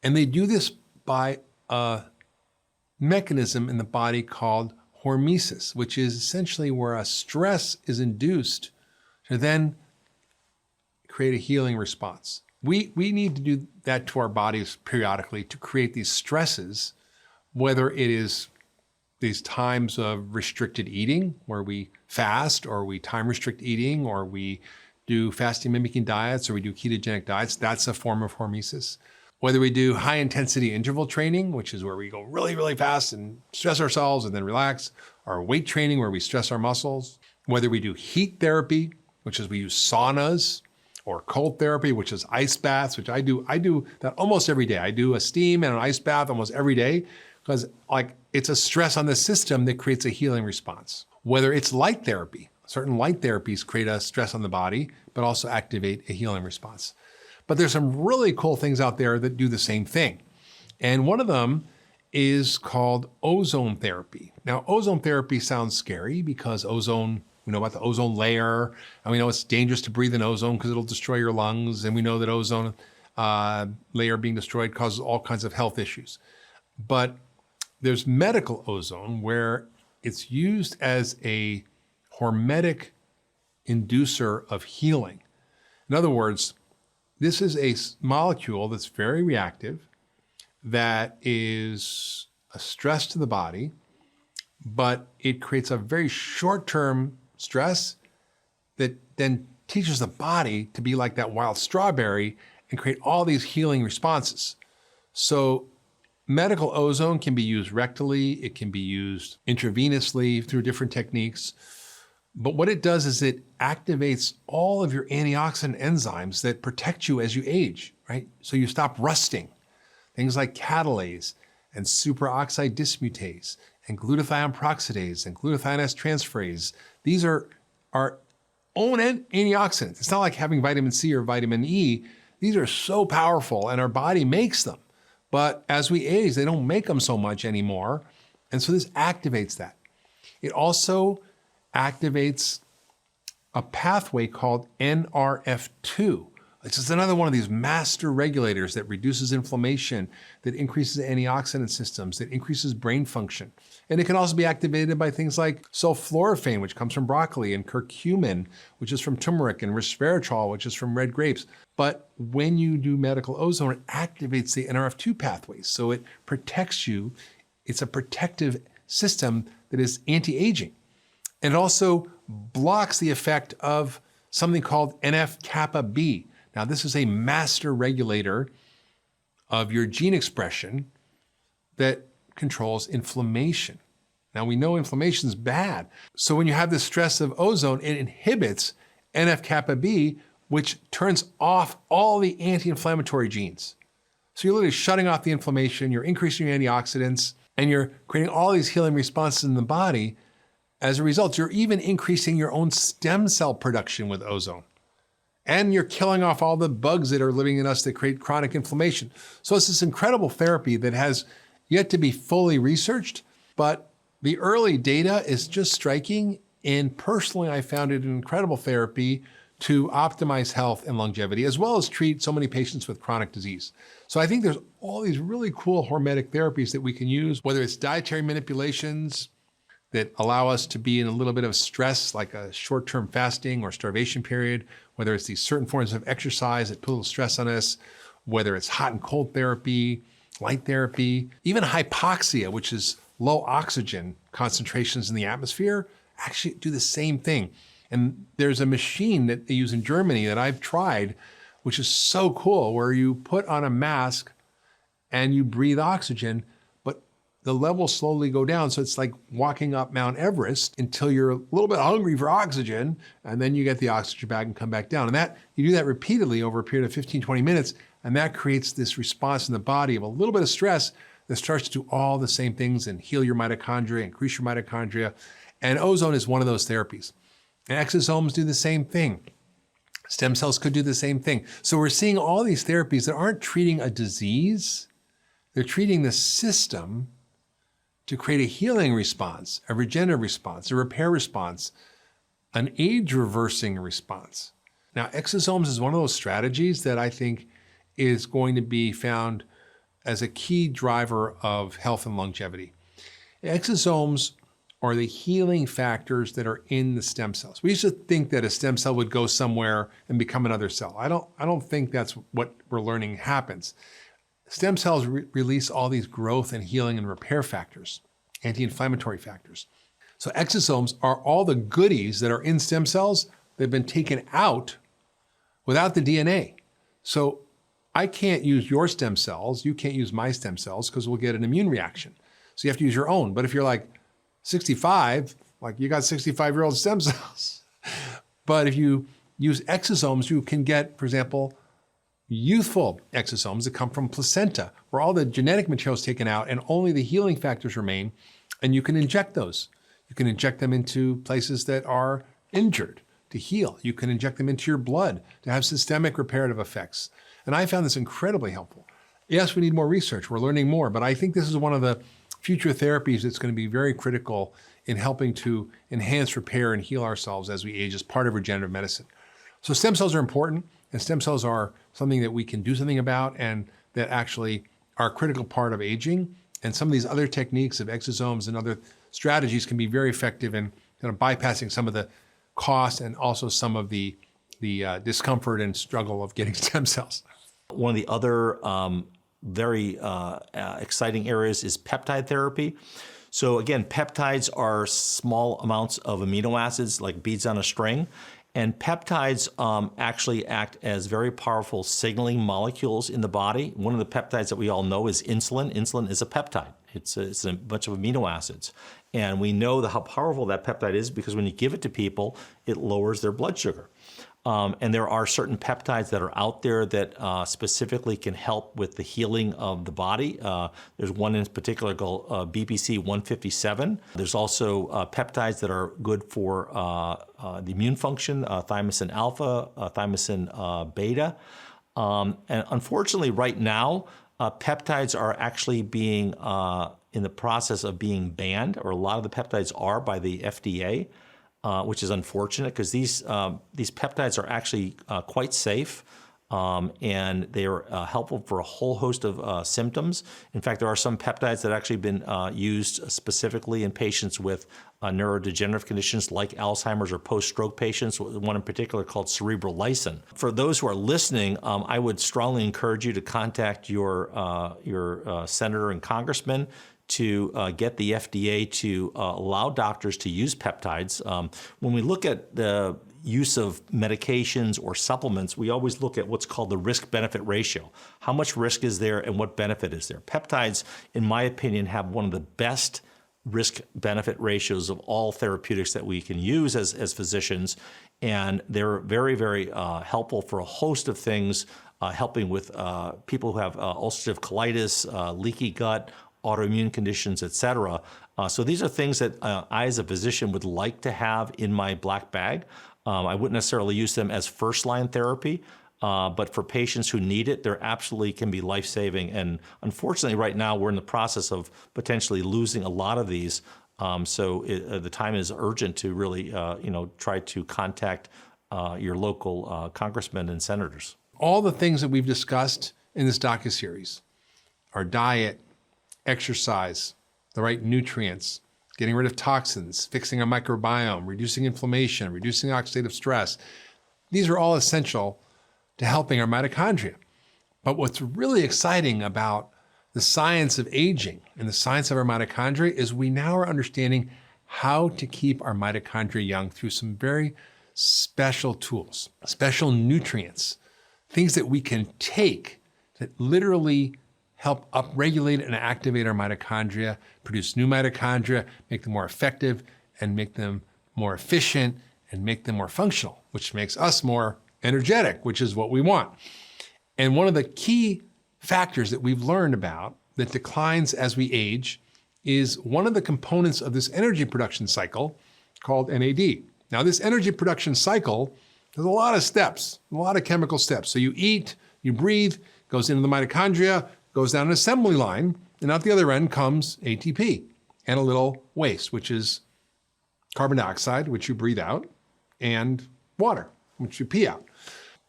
And they do this by a mechanism in the body called hormesis, which is essentially where a stress is induced to then create a healing response. We need to do that to our bodies periodically to create these stresses, whether it is these times of restricted eating where we fast, or we time restrict eating, or we do fasting mimicking diets, or we do ketogenic diets. That's a form of hormesis. Whether we do high intensity interval training, which is where we go really, really fast and stress ourselves and then relax, or weight training where we stress our muscles. Whether we do heat therapy, which is we use saunas, or cold therapy, which is ice baths, which I do that almost every day. I do a steam and an ice bath almost every day because it's a stress on the system that creates a healing response. Whether it's light therapy, certain light therapies create a stress on the body, but also activate a healing response. But there's some really cool things out there that do the same thing. And one of them is called ozone therapy. Now, ozone therapy sounds scary because ozone, we know about the ozone layer, and we know it's dangerous to breathe in ozone because it'll destroy your lungs. And we know that ozone layer being destroyed causes all kinds of health issues. But there's medical ozone where it's used as a hormetic inducer of healing. In other words, this is a molecule that's very reactive, that is a stress to the body, but it creates a very short-term stress that then teaches the body to be like that wild strawberry and create all these healing responses. So medical ozone can be used rectally, it can be used intravenously through different techniques. But what it does is it activates all of your antioxidant enzymes that protect you as you age, right? So you stop rusting. Things like catalase and superoxide dismutase and glutathione peroxidase and glutathione S transferase. These are our own antioxidants. It's not like having vitamin C or vitamin E. These are so powerful and our body makes them. But as we age, they don't make them so much anymore. And so this activates that. It also activates a pathway called NRF2. It's just another one of these master regulators that reduces inflammation, that increases antioxidant systems, that increases brain function. And it can also be activated by things like sulforaphane, which comes from broccoli, and curcumin, which is from turmeric, and resveratrol, which is from red grapes. But when you do medical ozone, it activates the NRF2 pathways. So it protects you. It's a protective system that is anti-aging. And it also blocks the effect of something called NF-kappa B. Now, this is a master regulator of your gene expression that controls inflammation. Now, we know inflammation is bad. So when you have this stress of ozone, it inhibits NF-kappa B, which turns off all the anti-inflammatory genes. So you're literally shutting off the inflammation, you're increasing your antioxidants, and you're creating all these healing responses in the body. As a result, you're even increasing your own stem cell production with ozone. And you're killing off all the bugs that are living in us that create chronic inflammation. So it's this incredible therapy that has yet to be fully researched, but the early data is just striking. And personally, I found it an incredible therapy to optimize health and longevity, as well as treat so many patients with chronic disease. So I think there's all these really cool hormetic therapies that we can use, whether it's dietary manipulations that allow us to be in a little bit of stress, like a short-term fasting or starvation period, whether it's these certain forms of exercise that put a little stress on us, whether it's hot and cold therapy, light therapy, even hypoxia, which is low oxygen concentrations in the atmosphere, actually do the same thing. And there's a machine that they use in Germany that I've tried, which is so cool, where you put on a mask and you breathe oxygen, the levels slowly go down. So it's like walking up Mount Everest until you're a little bit hungry for oxygen, and then you get the oxygen back and come back down. And that you do that repeatedly over a period of 15, 20 minutes, and that creates this response in the body of a little bit of stress that starts to do all the same things and heal your mitochondria, increase your mitochondria. And ozone is one of those therapies. And exosomes do the same thing. Stem cells could do the same thing. So we're seeing all these therapies that aren't treating a disease, they're treating the system to create a healing response, a regenerative response, a repair response, an age-reversing response. Now, exosomes is one of those strategies that I think is going to be found as a key driver of health and longevity. Exosomes are the healing factors that are in the stem cells. We used to think that a stem cell would go somewhere and become another cell. I don't think that's what we're learning happens. Stem cells release all these growth and healing and repair factors, anti-inflammatory factors. So exosomes are all the goodies that are in stem cells that have been taken out without the DNA. So I can't use your stem cells, you can't use my stem cells because we'll get an immune reaction. So you have to use your own. But if you're like 65, like you got 65-year-old stem cells. But if you use exosomes, you can get, for example, youthful exosomes that come from placenta, where all the genetic material is taken out and only the healing factors remain, and you can inject those. You can inject them into places that are injured to heal. You can inject them into your blood to have systemic reparative effects. And I found this incredibly helpful. Yes, we need more research. We're learning more, but I think this is one of the future therapies that's going to be very critical in helping to enhance, repair, and heal ourselves as we age as part of regenerative medicine. So stem cells are important. And stem cells are something that we can do something about and that actually are a critical part of aging. And some of these other techniques of exosomes and other strategies can be very effective in kind of bypassing some of the cost and also some of the discomfort and struggle of getting stem cells. One of the other very exciting areas is peptide therapy. So again, peptides are small amounts of amino acids like beads on a string. And peptides actually act as very powerful signaling molecules in the body. One of the peptides that we all know is insulin. Insulin is a peptide. It's a bunch of amino acids. And we know how powerful that peptide is because when you give it to people, it lowers their blood sugar. And there are certain peptides that are out there that specifically can help with the healing of the body. There's one in particular called BBC 157. There's also peptides that are good for the immune function, thymosin alpha, thymosin beta. And unfortunately, right now, peptides are actually being in the process of being banned, or a lot of the peptides are by the FDA. Which is unfortunate because these peptides are actually quite safe and they are helpful for a whole host of symptoms. In fact, there are some peptides that have actually been used specifically in patients with neurodegenerative conditions like Alzheimer's or post-stroke patients, one in particular called cerebral lysin. For those who are listening, I would strongly encourage you to contact your senator and congressman to get the FDA to allow doctors to use peptides. When we look at the use of medications or supplements, we always look at what's called the risk-benefit ratio. How much risk is there and what benefit is there? Peptides, in my opinion, have one of the best risk-benefit ratios of all therapeutics that we can use as physicians, and they're very, very helpful for a host of things, helping with people who have ulcerative colitis, leaky gut, autoimmune conditions, et cetera. So these are things that I, as a physician, would like to have in my black bag. I wouldn't necessarily use them as first-line therapy, but for patients who need it, they absolutely can be life-saving. And unfortunately, right now, we're in the process of potentially losing a lot of these. So the time is urgent to really, try to contact your local congressmen and senators. All the things that we've discussed in this docuseries, our diet, exercise, the right nutrients, getting rid of toxins, fixing our microbiome, reducing inflammation, reducing oxidative stress. These are all essential to helping our mitochondria. But what's really exciting about the science of aging and the science of our mitochondria is we now are understanding how to keep our mitochondria young through some very special tools, special nutrients, things that we can take that literally help upregulate and activate our mitochondria, produce new mitochondria, make them more effective, and make them more efficient, and make them more functional, which makes us more energetic, which is what we want. And one of the key factors that we've learned about that declines as we age is one of the components of this energy production cycle called NAD. Now, this energy production cycle has a lot of steps, a lot of chemical steps. So you eat, you breathe, goes into the mitochondria, goes down an assembly line, and out the other end comes ATP and a little waste, which is carbon dioxide, which you breathe out, and water, which you pee out.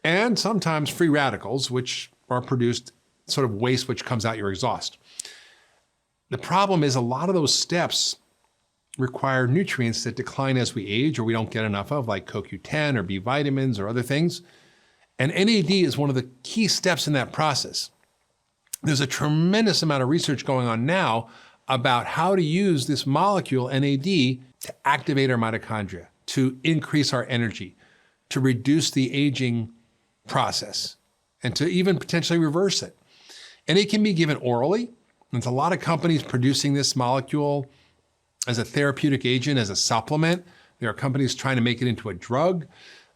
And sometimes free radicals, which are produced sort of waste, which comes out your exhaust. The problem is a lot of those steps require nutrients that decline as we age or we don't get enough of, like CoQ10 or B vitamins or other things. And NAD is one of the key steps in that process. There's a tremendous amount of research going on now about how to use this molecule, NAD, to activate our mitochondria, to increase our energy, to reduce the aging process, and to even potentially reverse it. And it can be given orally. There's a lot of companies producing this molecule as a therapeutic agent, as a supplement. There are companies trying to make it into a drug.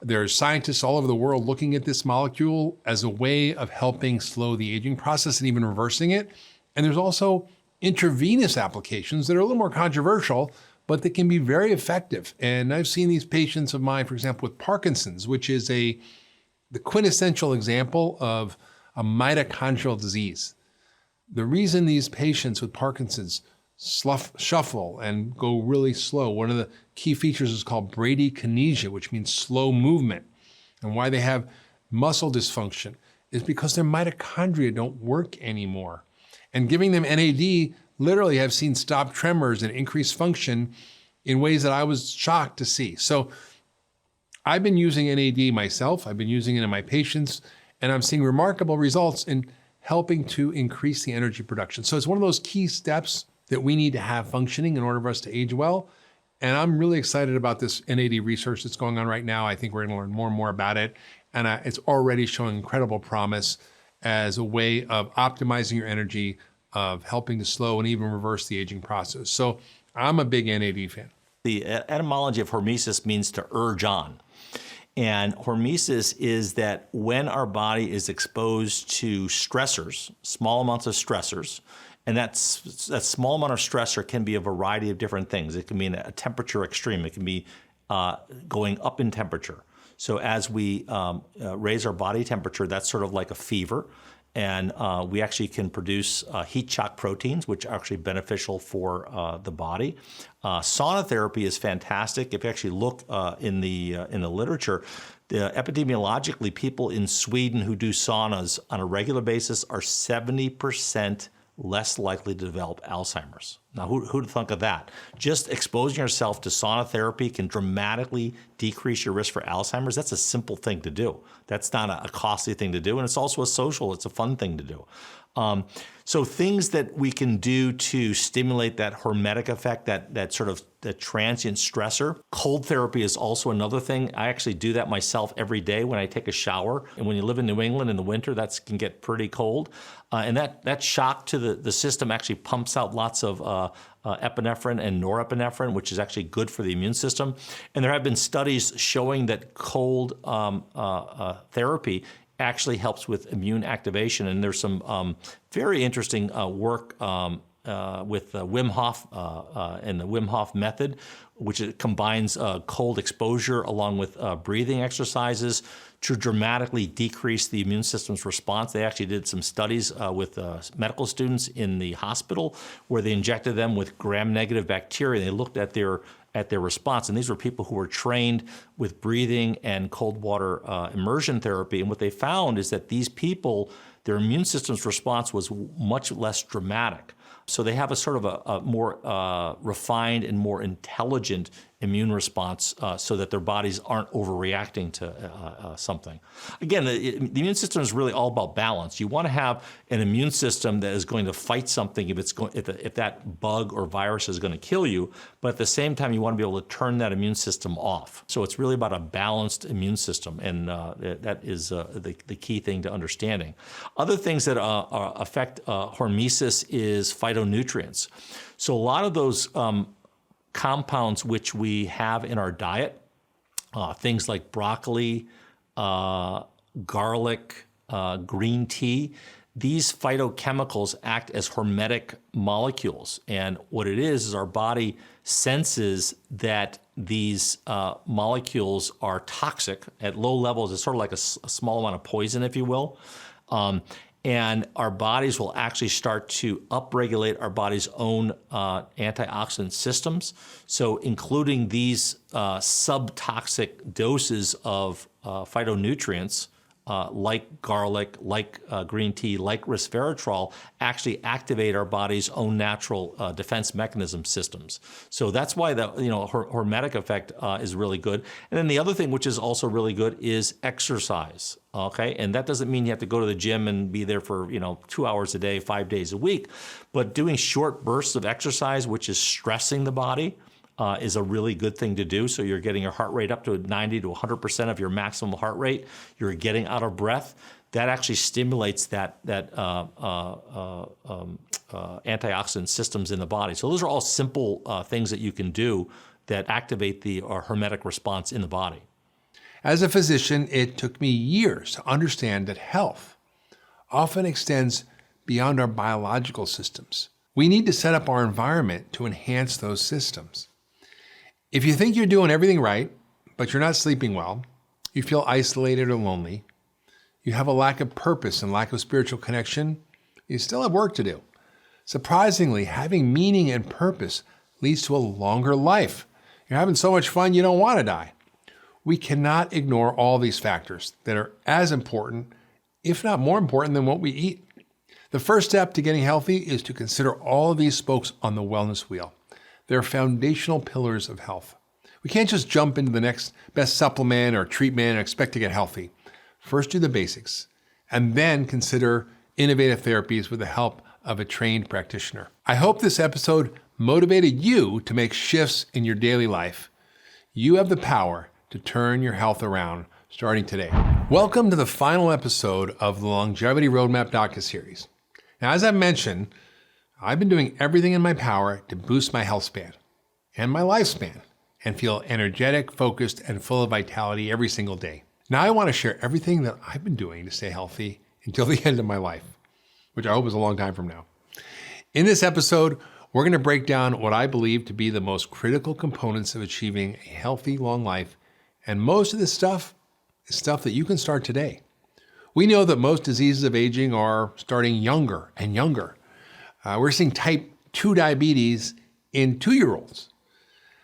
There are scientists all over the world looking at this molecule as a way of helping slow the aging process and even reversing it. And there's also intravenous applications that are a little more controversial, but that can be very effective. And I've seen these patients of mine, for example, with Parkinson's, which is the quintessential example of a mitochondrial disease. The reason these patients with Parkinson's shuffle and go really slow, one of the key features is called bradykinesia, which means slow movement. And why they have muscle dysfunction is because their mitochondria don't work anymore. And giving them NAD literally have seen stop tremors and increased function in ways that I was shocked to see. So I've been using NAD myself. I've been using it in my patients, and I'm seeing remarkable results in helping to increase the energy production. So it's one of those key steps that we need to have functioning in order for us to age well. And I'm really excited about this NAD research that's going on right now. I think we're going to learn more and more about it. And it's already showing incredible promise as a way of optimizing your energy, of helping to slow and even reverse the aging process. So I'm a big NAD fan. The etymology of hormesis means to urge on. And hormesis is that when our body is exposed to stressors, small amounts of stressors, and that small amount of stressor can be a variety of different things. It can be a temperature extreme. It can be going up in temperature. So as we raise our body temperature, that's sort of like a fever. And we actually can produce heat shock proteins, which are actually beneficial for the body. Sauna therapy is fantastic. If you actually look in the literature, epidemiologically, people in Sweden who do saunas on a regular basis are 70% less likely to develop Alzheimer's. Now, who'd think of that? Just exposing yourself to sauna therapy can dramatically decrease your risk for Alzheimer's. That's a simple thing to do. That's not a costly thing to do, and it's also it's a fun thing to do. So things that we can do to stimulate that hormetic effect, that sort of the transient stressor. Cold therapy is also another thing. I actually do that myself every day when I take a shower. And when you live in New England in the winter, that can get pretty cold. And that shock to the system actually pumps out lots of epinephrine and norepinephrine, which is actually good for the immune system. And there have been studies showing that cold therapy actually helps with immune activation. And there's some very interesting work with Wim Hof and the Wim Hof method, which combines cold exposure along with breathing exercises to dramatically decrease the immune system's response. They actually did some studies with medical students in the hospital where they injected them with gram-negative bacteria. They looked at their response. And these were people who were trained with breathing and cold water immersion therapy. And what they found is that these people, their immune system's response was much less dramatic. So they have a sort of a more refined and more intelligent immune response so that their bodies aren't overreacting to something. Again, the immune system is really all about balance. You want to have an immune system that is going to fight something if that bug or virus is going to kill you, but at the same time, you want to be able to turn that immune system off. So it's really about a balanced immune system, and that is the key thing to understanding. Other things that affect hormesis is phytonutrients. So a lot of those compounds which we have in our diet, things like broccoli, garlic, green tea, these phytochemicals act as hormetic molecules. And what it is our body senses that these molecules are toxic at low levels. It's sort of like a small amount of poison, if you will. And our bodies will actually start to upregulate our body's own antioxidant systems. So including these subtoxic doses of phytonutrients like garlic, like green tea, like resveratrol, actually activate our body's own natural defense mechanism systems. So that's why the hormetic effect is really good. And then the other thing which is also really good is exercise. Okay, and that doesn't mean you have to go to the gym and be there for 2 hours a day, 5 days a week, but doing short bursts of exercise, which is stressing the body, is a really good thing to do. So you're getting your heart rate up to 90 to 100% of your maximum heart rate. You're getting out of breath. That actually stimulates that antioxidant systems in the body. So those are all simple things that you can do that activate the hormetic response in the body. As a physician, it took me years to understand that health often extends beyond our biological systems. We need to set up our environment to enhance those systems. If you think you're doing everything right, but you're not sleeping well, you feel isolated or lonely, you have a lack of purpose and lack of spiritual connection, you still have work to do. Surprisingly, having meaning and purpose leads to a longer life. You're having so much fun, you don't want to die. We cannot ignore all these factors that are as important, if not more important, than what we eat. The first step to getting healthy is to consider all of these spokes on the wellness wheel. They're foundational pillars of health. We can't just jump into the next best supplement or treatment and expect to get healthy. First, do the basics, and then consider innovative therapies with the help of a trained practitioner. I hope this episode motivated you to make shifts in your daily life. You have the power to turn your health around starting today. Welcome to the final episode of the Longevity Roadmap docuseries. Now, as I mentioned, I've been doing everything in my power to boost my health span and my lifespan and feel energetic, focused, and full of vitality every single day. Now, I want to share everything that I've been doing to stay healthy until the end of my life, which I hope is a long time from now. In this episode, we're going to break down what I believe to be the most critical components of achieving a healthy, long life. And most of this stuff is stuff that you can start today. We know that most diseases of aging are starting younger and younger. We're seeing type 2 diabetes in 2-year-olds.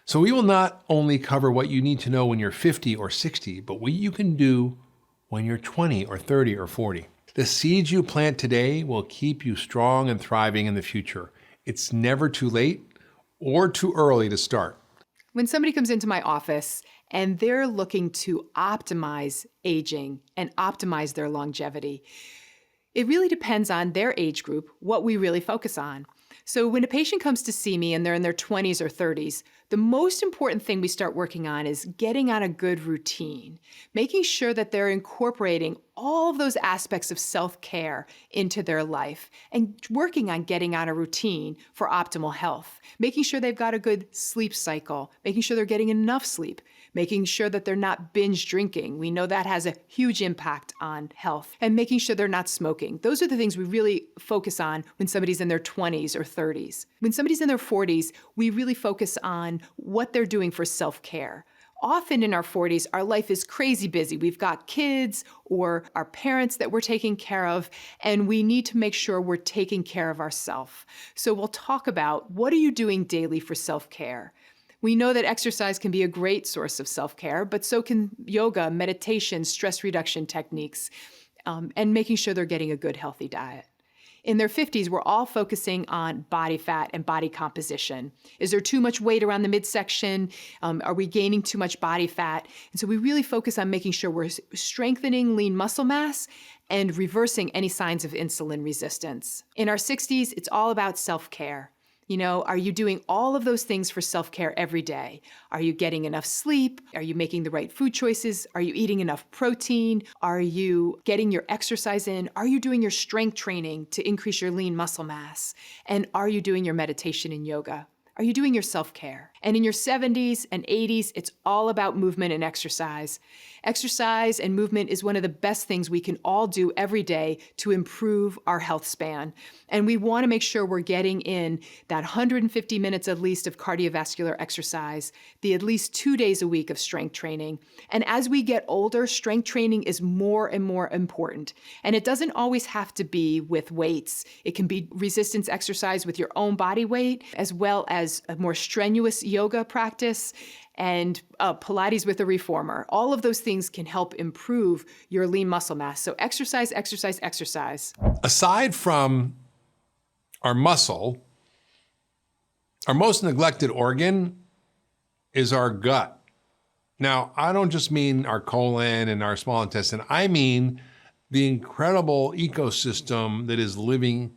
So we will not only cover what you need to know when you're 50 or 60, but what you can do when you're 20 or 30 or 40. The seeds you plant today will keep you strong and thriving in the future. It's never too late or too early to start. When somebody comes into my office and they're looking to optimize aging and optimize their longevity, it really depends on their age group, what we really focus on. So when a patient comes to see me and they're in their 20s or 30s, the most important thing we start working on is getting on a good routine, making sure that they're incorporating all of those aspects of self-care into their life and working on getting on a routine for optimal health, making sure they've got a good sleep cycle, making sure they're getting enough sleep, making sure that they're not binge drinking. We know that has a huge impact on health, and making sure they're not smoking. Those are the things we really focus on when somebody's in their 20s or 30s. When somebody's in their 40s, we really focus on what they're doing for self-care. Often in our 40s, our life is crazy busy. We've got kids or our parents that we're taking care of, and we need to make sure we're taking care of ourselves. So we'll talk about what are you doing daily for self-care. We know that exercise can be a great source of self-care, but so can yoga, meditation, stress reduction techniques, and making sure they're getting a good, healthy diet. In their 50s, we're all focusing on body fat and body composition. Is there too much weight around the midsection? Are we gaining too much body fat? And so we really focus on making sure we're strengthening lean muscle mass and reversing any signs of insulin resistance. In our 60s, it's all about self-care. You know, are you doing all of those things for self-care every day? Are you getting enough sleep? Are you making the right food choices? Are you eating enough protein? Are you getting your exercise in? Are you doing your strength training to increase your lean muscle mass? And are you doing your meditation and yoga? Are you doing your self-care? And in your 70s and 80s, it's all about movement and exercise. Exercise and movement is one of the best things we can all do every day to improve our health span. And we want to make sure we're getting in that 150 minutes at least of cardiovascular exercise, the at least 2 days a week of strength training. And as we get older, strength training is more and more important. And it doesn't always have to be with weights. It can be resistance exercise with your own body weight, as well as a more strenuous yoga practice and Pilates with a reformer. All of those things can help improve your lean muscle mass. So exercise, exercise, exercise. Aside from our muscle, our most neglected organ is our gut. Now, I don't just mean our colon and our small intestine. I mean the incredible ecosystem that is living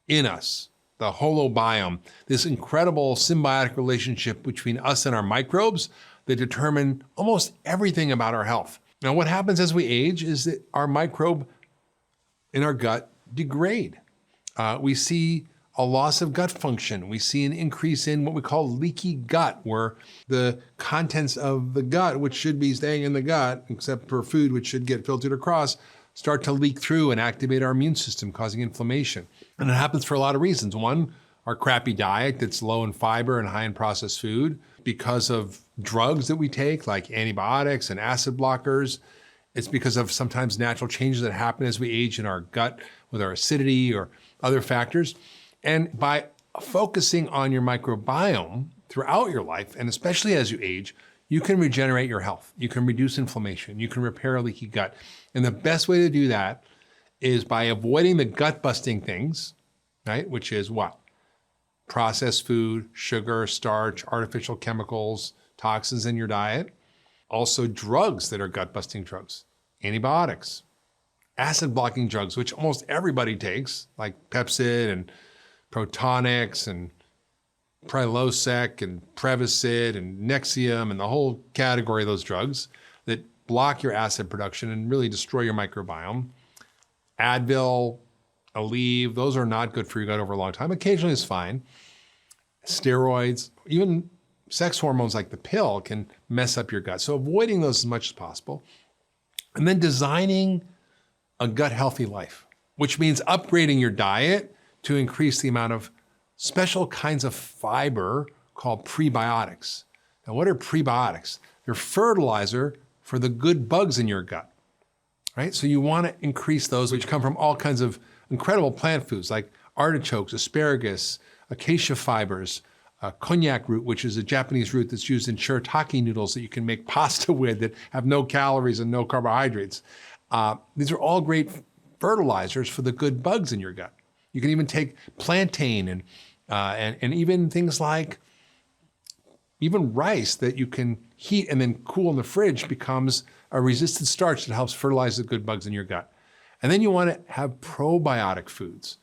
in us. The holobiome, this incredible symbiotic relationship between us and our microbes that determine almost everything about our health. Now, what happens as we age is that our microbe in our gut degrade. We see a loss of gut function. We see an increase in what we call leaky gut, where the contents of the gut, which should be staying in the gut, except for food, which should get filtered across, start to leak through and activate our immune system, causing inflammation. And it happens for a lot of reasons. One, our crappy diet that's low in fiber and high in processed food, because of drugs that we take, like antibiotics and acid blockers. It's because of sometimes natural changes that happen as we age in our gut with our acidity or other factors. And by focusing on your microbiome throughout your life, and especially as you age, you can regenerate your health. You can reduce inflammation. You can repair a leaky gut. And the best way to do that is by avoiding the gut-busting things, right? Which is what? Processed food, sugar, starch, artificial chemicals, toxins in your diet. Also drugs that are gut-busting drugs, antibiotics, acid-blocking drugs, which almost everybody takes, like Pepcid and Protonix and Prilosec and Prevacid and Nexium and the whole category of those drugs that block your acid production and really destroy your microbiome. Advil, Aleve, those are not good for your gut over a long time. Occasionally it's fine. Steroids, even sex hormones like the pill can mess up your gut. So avoiding those as much as possible. And then designing a gut healthy life, which means upgrading your diet to increase the amount of special kinds of fiber called prebiotics. Now, what are prebiotics? They're fertilizer for the good bugs in your gut, right? So you want to increase those, which come from all kinds of incredible plant foods like artichokes, asparagus, acacia fibers, cognac root, which is a Japanese root that's used in shirataki noodles that you can make pasta with that have no calories and no carbohydrates. These are all great fertilizers for the good bugs in your gut. You can even take plantain and even things like even rice that you can heat and then cool in the fridge becomes a resistant starch that helps fertilize the good bugs in your gut. And then you want to have probiotic foods,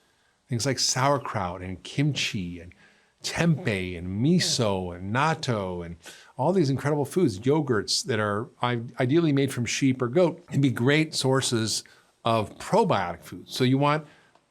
things like sauerkraut and kimchi and tempeh and miso and natto and all these incredible foods, yogurts that are ideally made from sheep or goat, can be great sources of probiotic foods. So you want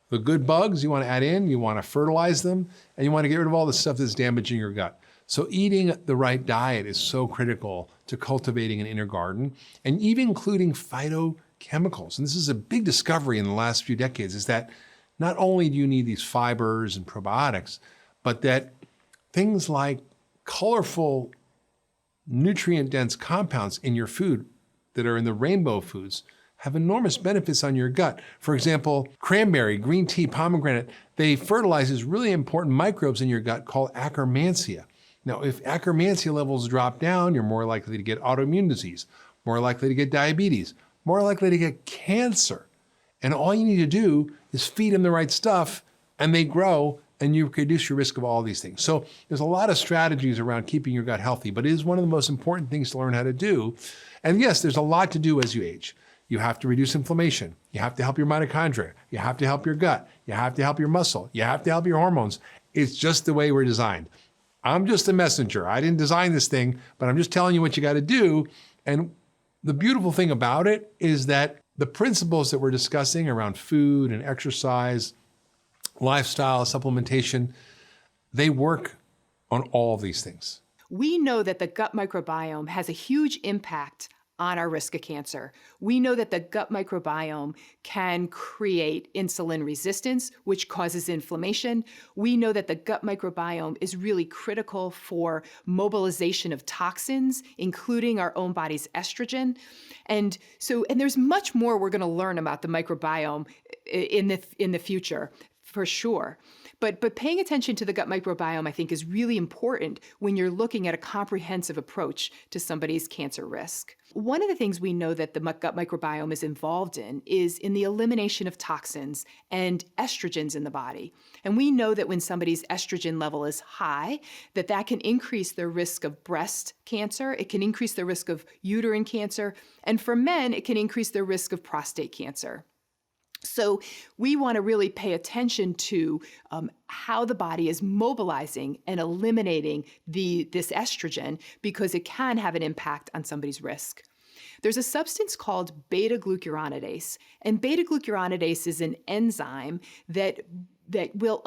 the good bugs you want to add in, you want to fertilize them, and you want to get rid of all the stuff that's damaging your gut. So eating the right diet is so critical to cultivating an inner garden, and even including phytochemicals. And this is a big discovery in the last few decades, is that not only do you need these fibers and probiotics, but that things like colorful, nutrient-dense compounds in your food that are in the rainbow foods have enormous benefits on your gut. For example, cranberry, green tea, pomegranate, they fertilize these really important microbes in your gut called Akkermansia. Now, if Akkermansia levels drop down, you're more likely to get autoimmune disease, more likely to get diabetes, more likely to get cancer. And all you need to do is feed them the right stuff and they grow and you reduce your risk of all these things. So there's a lot of strategies around keeping your gut healthy, but it is one of the most important things to learn how to do. And yes, there's a lot to do as you age. You have to reduce inflammation. You have to help your mitochondria. You have to help your gut. You have to help your muscle. You have to help your hormones. It's just the way we're designed. I'm just a messenger. I didn't design this thing, but I'm just telling you what you got to do. And the beautiful thing about it is that the principles that we're discussing around food and exercise, lifestyle, supplementation, they work on all of these things. We know that the gut microbiome has a huge impact on our risk of cancer. We know that the gut microbiome can create insulin resistance, which causes inflammation. We know that the gut microbiome is really critical for mobilization of toxins, including our own body's estrogen. And there's much more we're going to learn about the microbiome in the future, for sure. But paying attention to the gut microbiome, I think, is really important when you're looking at a comprehensive approach to somebody's cancer risk. One of the things we know that the gut microbiome is involved in is in the elimination of toxins and estrogens in the body. And we know that when somebody's estrogen level is high, that can increase their risk of breast cancer, it can increase their risk of uterine cancer, and for men, it can increase their risk of prostate cancer. So we want to really pay attention to how the body is mobilizing and eliminating this estrogen, because it can have an impact on somebody's risk. There's a substance called beta-glucuronidase, and beta-glucuronidase is an enzyme that will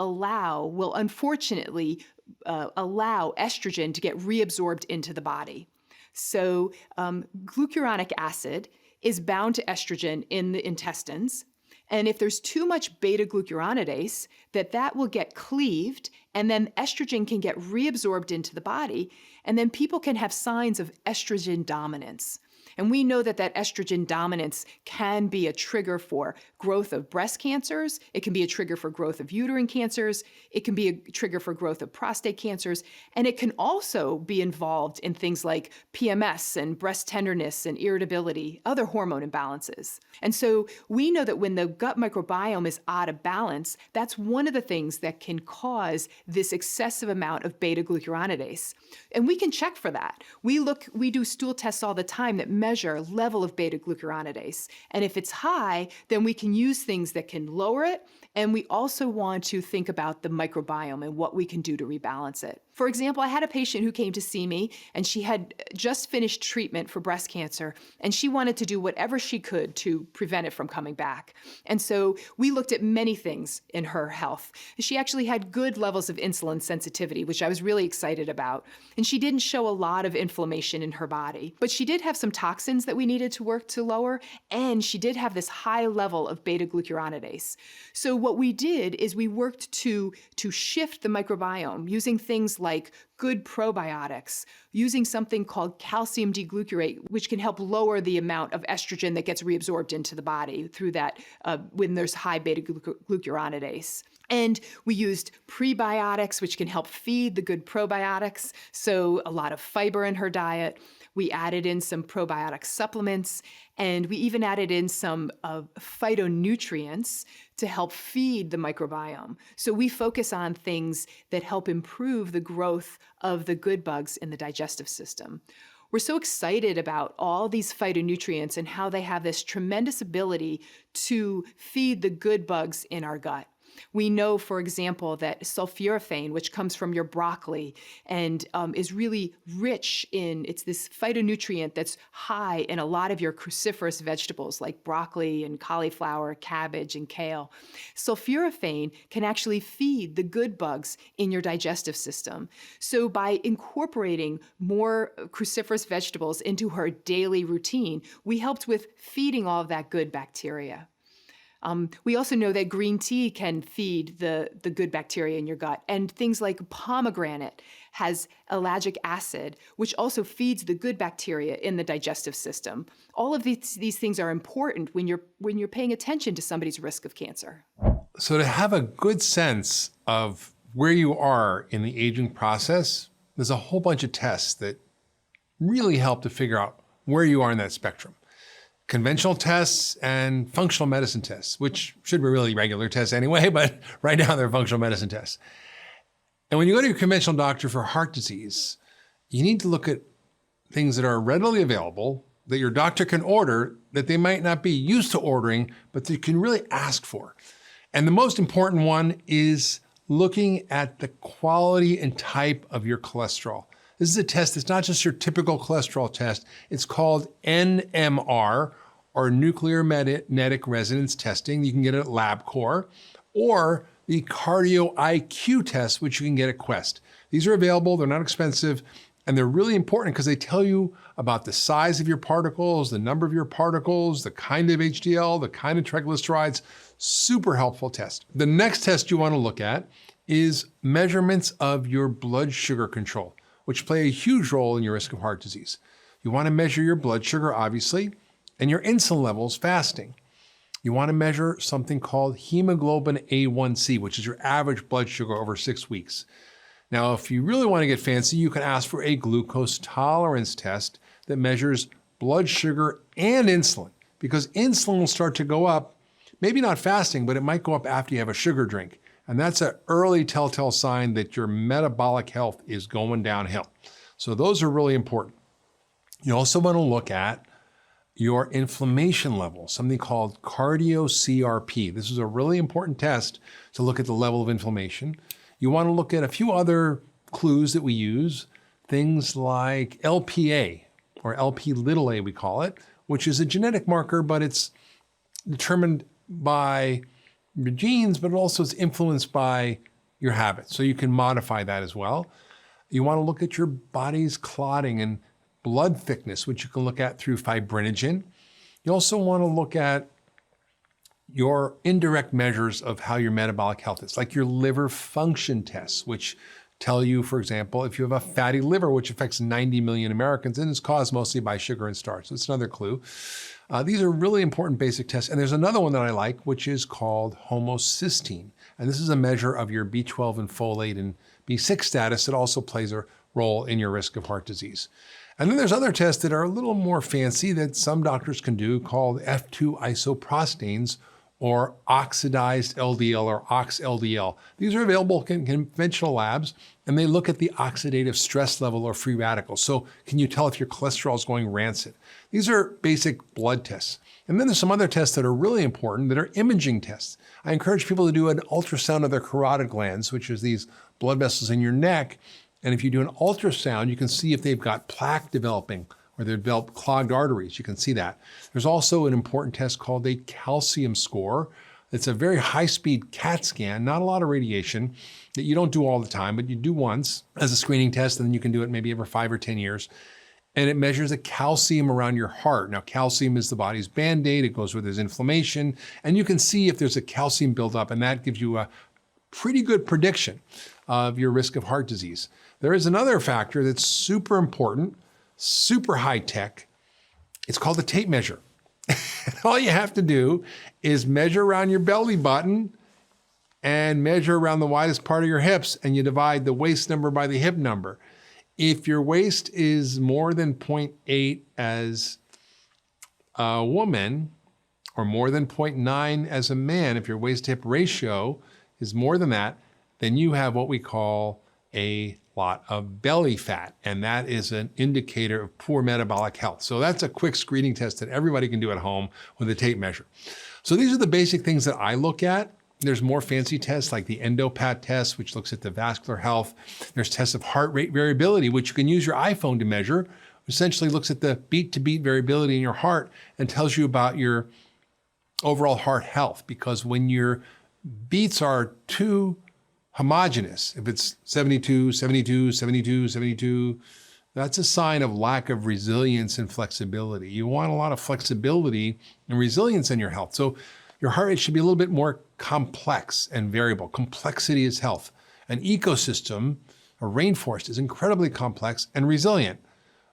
unfortunately allow estrogen to get reabsorbed into the body. So glucuronic acid is bound to estrogen in the intestines. And if there's too much beta-glucuronidase, that will get cleaved, and then estrogen can get reabsorbed into the body, and then people can have signs of estrogen dominance. And we know that that estrogen dominance can be a trigger for growth of breast cancers. It can be a trigger for growth of uterine cancers. It can be a trigger for growth of prostate cancers. And it can also be involved in things like PMS and breast tenderness and irritability, other hormone imbalances. And so we know that when the gut microbiome is out of balance, that's one of the things that can cause this excessive amount of beta-glucuronidase. And we can check for that. We do stool tests all the time that measure level of beta-glucuronidase. And if it's high, then we can use things that can lower it. And we also want to think about the microbiome and what we can do to rebalance it. For example, I had a patient who came to see me, and she had just finished treatment for breast cancer, and she wanted to do whatever she could to prevent it from coming back. And so we looked at many things in her health. She actually had good levels of insulin sensitivity, which I was really excited about. And she didn't show a lot of inflammation in her body, but she did have some toxins that we needed to work to lower, and she did have this high level of beta-glucuronidase. So what we did is we worked to shift the microbiome using things like good probiotics, using something called calcium deglucarate, which can help lower the amount of estrogen that gets reabsorbed into the body through that when there's high beta-glucuronidase. And we used prebiotics, which can help feed the good probiotics, so a lot of fiber in her diet. We added in some probiotic supplements, and we even added in some phytonutrients to help feed the microbiome. So we focus on things that help improve the growth of the good bugs in the digestive system. We're so excited about all these phytonutrients and how they have this tremendous ability to feed the good bugs in our gut. We know, for example, that sulforaphane, which comes from your broccoli and is really rich it's this phytonutrient that's high in a lot of your cruciferous vegetables like broccoli and cauliflower, cabbage, and kale. Sulforaphane can actually feed the good bugs in your digestive system. So by incorporating more cruciferous vegetables into her daily routine, we helped with feeding all of that good bacteria. We also know that green tea can feed the good bacteria in your gut, and things like pomegranate has ellagic acid, which also feeds the good bacteria in the digestive system. All of these things are important when you're paying attention to somebody's risk of cancer. So to have a good sense of where you are in the aging process, there's a whole bunch of tests that really help to figure out where you are in that spectrum. Conventional tests and functional medicine tests, which should be really regular tests anyway, but right now they're functional medicine tests. And when you go to your conventional doctor for heart disease, you need to look at things that are readily available, that your doctor can order, that they might not be used to ordering, but that you can really ask for. And the most important one is looking at the quality and type of your cholesterol. This is a test that's not just your typical cholesterol test. It's called NMR, or Nuclear Magnetic Resonance Testing. You can get it at LabCorp, or the Cardio IQ test, which you can get at Quest. These are available, they're not expensive, and they're really important because they tell you about the size of your particles, the number of your particles, the kind of HDL, the kind of triglycerides. Super helpful test. The next test you want to look at is measurements of your blood sugar control, which play a huge role in your risk of heart disease. You want to measure your blood sugar, obviously, and your insulin levels fasting. You want to measure something called hemoglobin A1C, which is your average blood sugar over 6 weeks. Now, if you really want to get fancy, you can ask for a glucose tolerance test that measures blood sugar and insulin, because insulin will start to go up, maybe not fasting, but it might go up after you have a sugar drink. And that's an early telltale sign that your metabolic health is going downhill. So those are really important. You also want to look at your inflammation level, something called cardio-CRP. This is a really important test to look at the level of inflammation. You want to look at a few other clues that we use, things like LPA, or LP(a) we call it, which is a genetic marker, but it's determined by your genes, but also it's influenced by your habits. So you can modify that as well. You want to look at your body's clotting and blood thickness, which you can look at through fibrinogen. You also want to look at your indirect measures of how your metabolic health is, like your liver function tests, which tell you, for example, if you have a fatty liver, which affects 90 million Americans and is caused mostly by sugar and starch. So it's another clue. These are really important basic tests. And there's another one that I like, which is called homocysteine. And this is a measure of your B12 and folate and B6 status. It also plays a role in your risk of heart disease. And then there's other tests that are a little more fancy that some doctors can do called F2 isoprostanes or oxidized LDL or ox-LDL. These are available in conventional labs, and they look at the oxidative stress level or free radicals. So can you tell if your cholesterol is going rancid? These are basic blood tests. And then there's some other tests that are really important that are imaging tests. I encourage people to do an ultrasound of their carotid glands, which is these blood vessels in your neck. And if you do an ultrasound, you can see if they've got plaque developing or they've developed clogged arteries. You can see that. There's also an important test called a calcium score. It's a very high-speed CAT scan, not a lot of radiation, that you don't do all the time, but you do once as a screening test, and then you can do it maybe every 5 or 10 years. And it measures the calcium around your heart. Now, calcium is the body's Band-Aid. It goes where there's inflammation. And you can see if there's a calcium buildup, and that gives you a pretty good prediction of your risk of heart disease. There is another factor that's super important, super high tech. It's called the tape measure. And all you have to do is measure around your belly button and measure around the widest part of your hips, and you divide the waist number by the hip number. If your waist is more than 0.8 as a woman or more than 0.9 as a man, if your waist-to-hip ratio is more than that, then you have what we call a lot of belly fat, and that is an indicator of poor metabolic health. So that's a quick screening test that everybody can do at home with a tape measure. So these are the basic things that I look at. There's more fancy tests like the EndoPat test, which looks at the vascular health. There's tests of heart rate variability, which you can use your iPhone to measure. Essentially looks at the beat-to-beat variability in your heart and tells you about your overall heart health. Because when your beats are too homogeneous, if it's 72, 72, 72, 72, that's a sign of lack of resilience and flexibility. You want a lot of flexibility and resilience in your health. So your heart rate should be a little bit more complex and variable. Complexity is health. An ecosystem, a rainforest, is incredibly complex and resilient.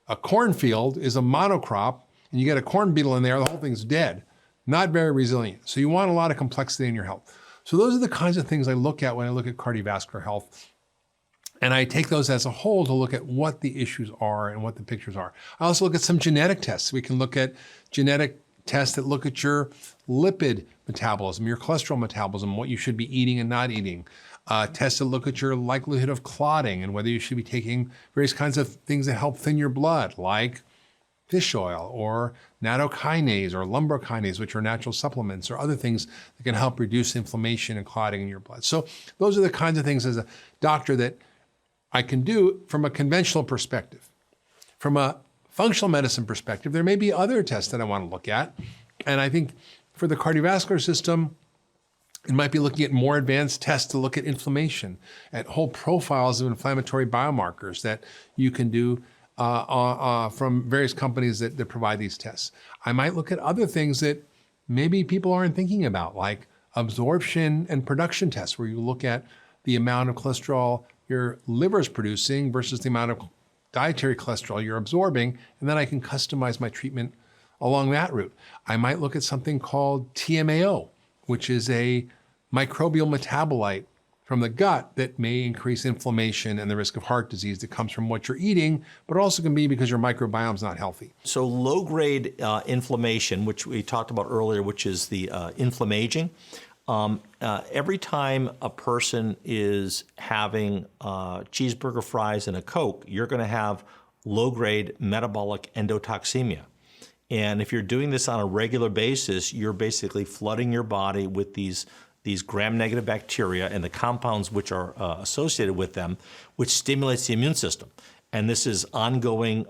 A cornfield is a monocrop, and you get a corn beetle in there, the whole thing's dead. Not very resilient. So you want a lot of complexity in your health. So those are the kinds of things I look at when I look at cardiovascular health. And I take those as a whole to look at what the issues are and what the pictures are. I also look at some genetic tests. We can look at genetic tests that look at your lipid metabolism, your cholesterol metabolism, what you should be eating and not eating. Tests that look at your likelihood of clotting and whether you should be taking various kinds of things that help thin your blood, like fish oil or nattokinase or lumbrokinase, which are natural supplements, or other things that can help reduce inflammation and clotting in your blood. So those are the kinds of things as a doctor that I can do from a conventional perspective. From a functional medicine perspective, there may be other tests that I want to look at. And I think for the cardiovascular system, it might be looking at more advanced tests to look at inflammation, at whole profiles of inflammatory biomarkers that you can do from various companies that provide these tests. I might look at other things that maybe people aren't thinking about, like absorption and production tests, where you look at the amount of cholesterol your liver is producing versus the amount of dietary cholesterol you're absorbing, and then I can customize my treatment along that route. I might look at something called TMAO, which is a microbial metabolite from the gut that may increase inflammation and the risk of heart disease that comes from what you're eating, but also can be because your microbiome is not healthy. So low-grade inflammation, which we talked about earlier, which is the inflammaging, every time a person is having cheeseburger fries and a Coke, you're going to have low-grade metabolic endotoxemia. And if you're doing this on a regular basis, you're basically flooding your body with these gram-negative bacteria and the compounds which are associated with them, which stimulates the immune system. And this is ongoing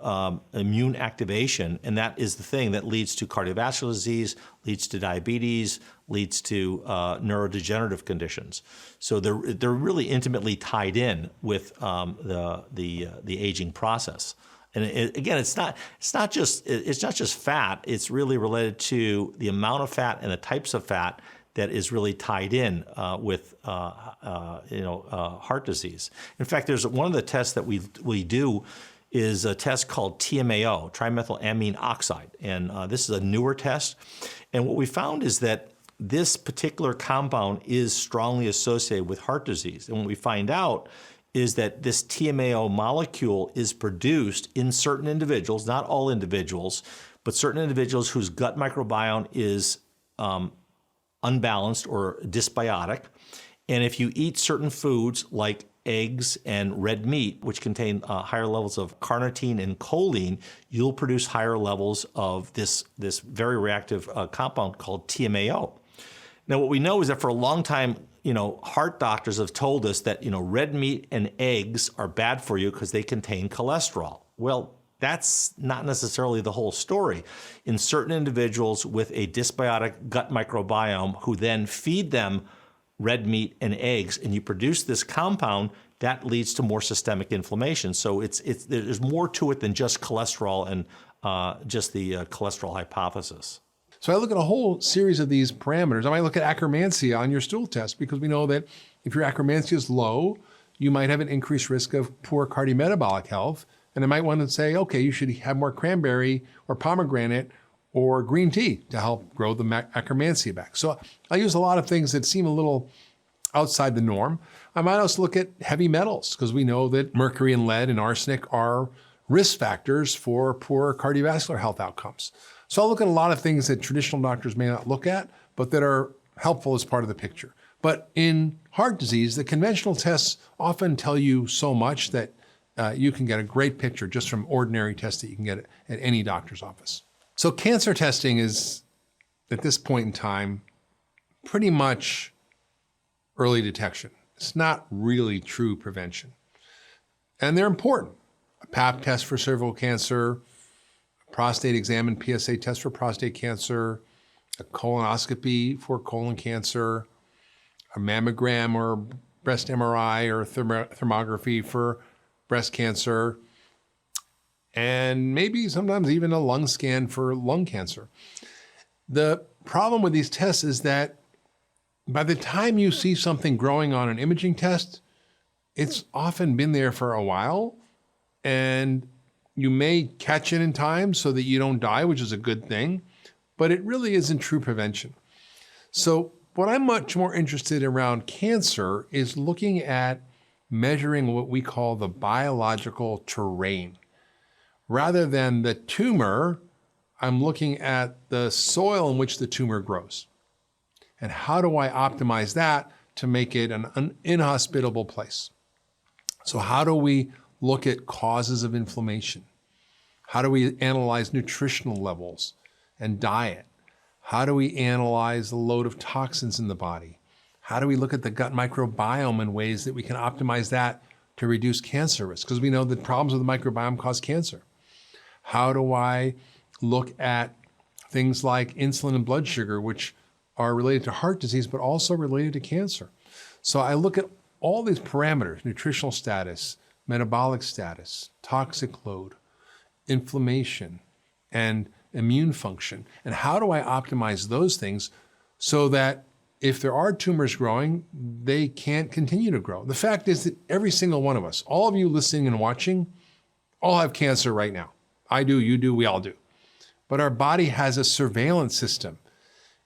immune activation, and that is the thing that leads to cardiovascular disease, leads to diabetes, leads to neurodegenerative conditions. So they're really intimately tied in with the aging process. And again, it's not just fat. It's really related to the amount of fat and the types of fat that is really tied in with heart disease. In fact, there's one of the tests that we do is a test called TMAO, trimethylamine oxide, and this is a newer test. And what we found is that this particular compound is strongly associated with heart disease. And what we find out is that this TMAO molecule is produced in certain individuals, not all individuals, but certain individuals whose gut microbiome is unbalanced or dysbiotic. And if you eat certain foods like eggs and red meat, which contain higher levels of carnitine and choline, you'll produce higher levels of this very reactive compound called TMAO. Now, what we know is that for a long time, heart doctors have told us that, red meat and eggs are bad for you because they contain cholesterol. Well, that's not necessarily the whole story. In certain individuals with a dysbiotic gut microbiome who then feed them red meat and eggs, and you produce this compound, that leads to more systemic inflammation. So there's more to it than just cholesterol and just the cholesterol hypothesis. So I look at a whole series of these parameters. I might look at akkermansia on your stool test because we know that if your akkermansia is low, you might have an increased risk of poor cardiometabolic health. And I might want to say, okay, you should have more cranberry or pomegranate or green tea to help grow the akkermansia back. So I use a lot of things that seem a little outside the norm. I might also look at heavy metals because we know that mercury and lead and arsenic are risk factors for poor cardiovascular health outcomes. So I'll look at a lot of things that traditional doctors may not look at, but that are helpful as part of the picture. But in heart disease, the conventional tests often tell you so much that you can get a great picture just from ordinary tests that you can get at any doctor's office. So cancer testing is, at this point in time, pretty much early detection. It's not really true prevention. And they're important. A pap test for cervical cancer, prostate exam and PSA test for prostate cancer, a colonoscopy for colon cancer, a mammogram or breast MRI or thermography for breast cancer, and maybe sometimes even a lung scan for lung cancer. The problem with these tests is that by the time you see something growing on an imaging test, it's often been there for a while, and you may catch it in time so that you don't die, which is a good thing, but it really isn't true prevention. So what I'm much more interested in around cancer is looking at measuring what we call the biological terrain. Rather than the tumor, I'm looking at the soil in which the tumor grows. And how do I optimize that to make it an inhospitable place? So how do we look at causes of inflammation? How do we analyze nutritional levels and diet? How do we analyze the load of toxins in the body? How do we look at the gut microbiome in ways that we can optimize that to reduce cancer risk? Because we know that problems with the microbiome cause cancer. How do I look at things like insulin and blood sugar, which are related to heart disease, but also related to cancer? So I look at all these parameters: nutritional status, metabolic status, toxic load, inflammation, and immune function. And how do I optimize those things so that if there are tumors growing, they can't continue to grow? The fact is that every single one of us, all of you listening and watching, all have cancer right now. I do, you do, we all do. But our body has a surveillance system.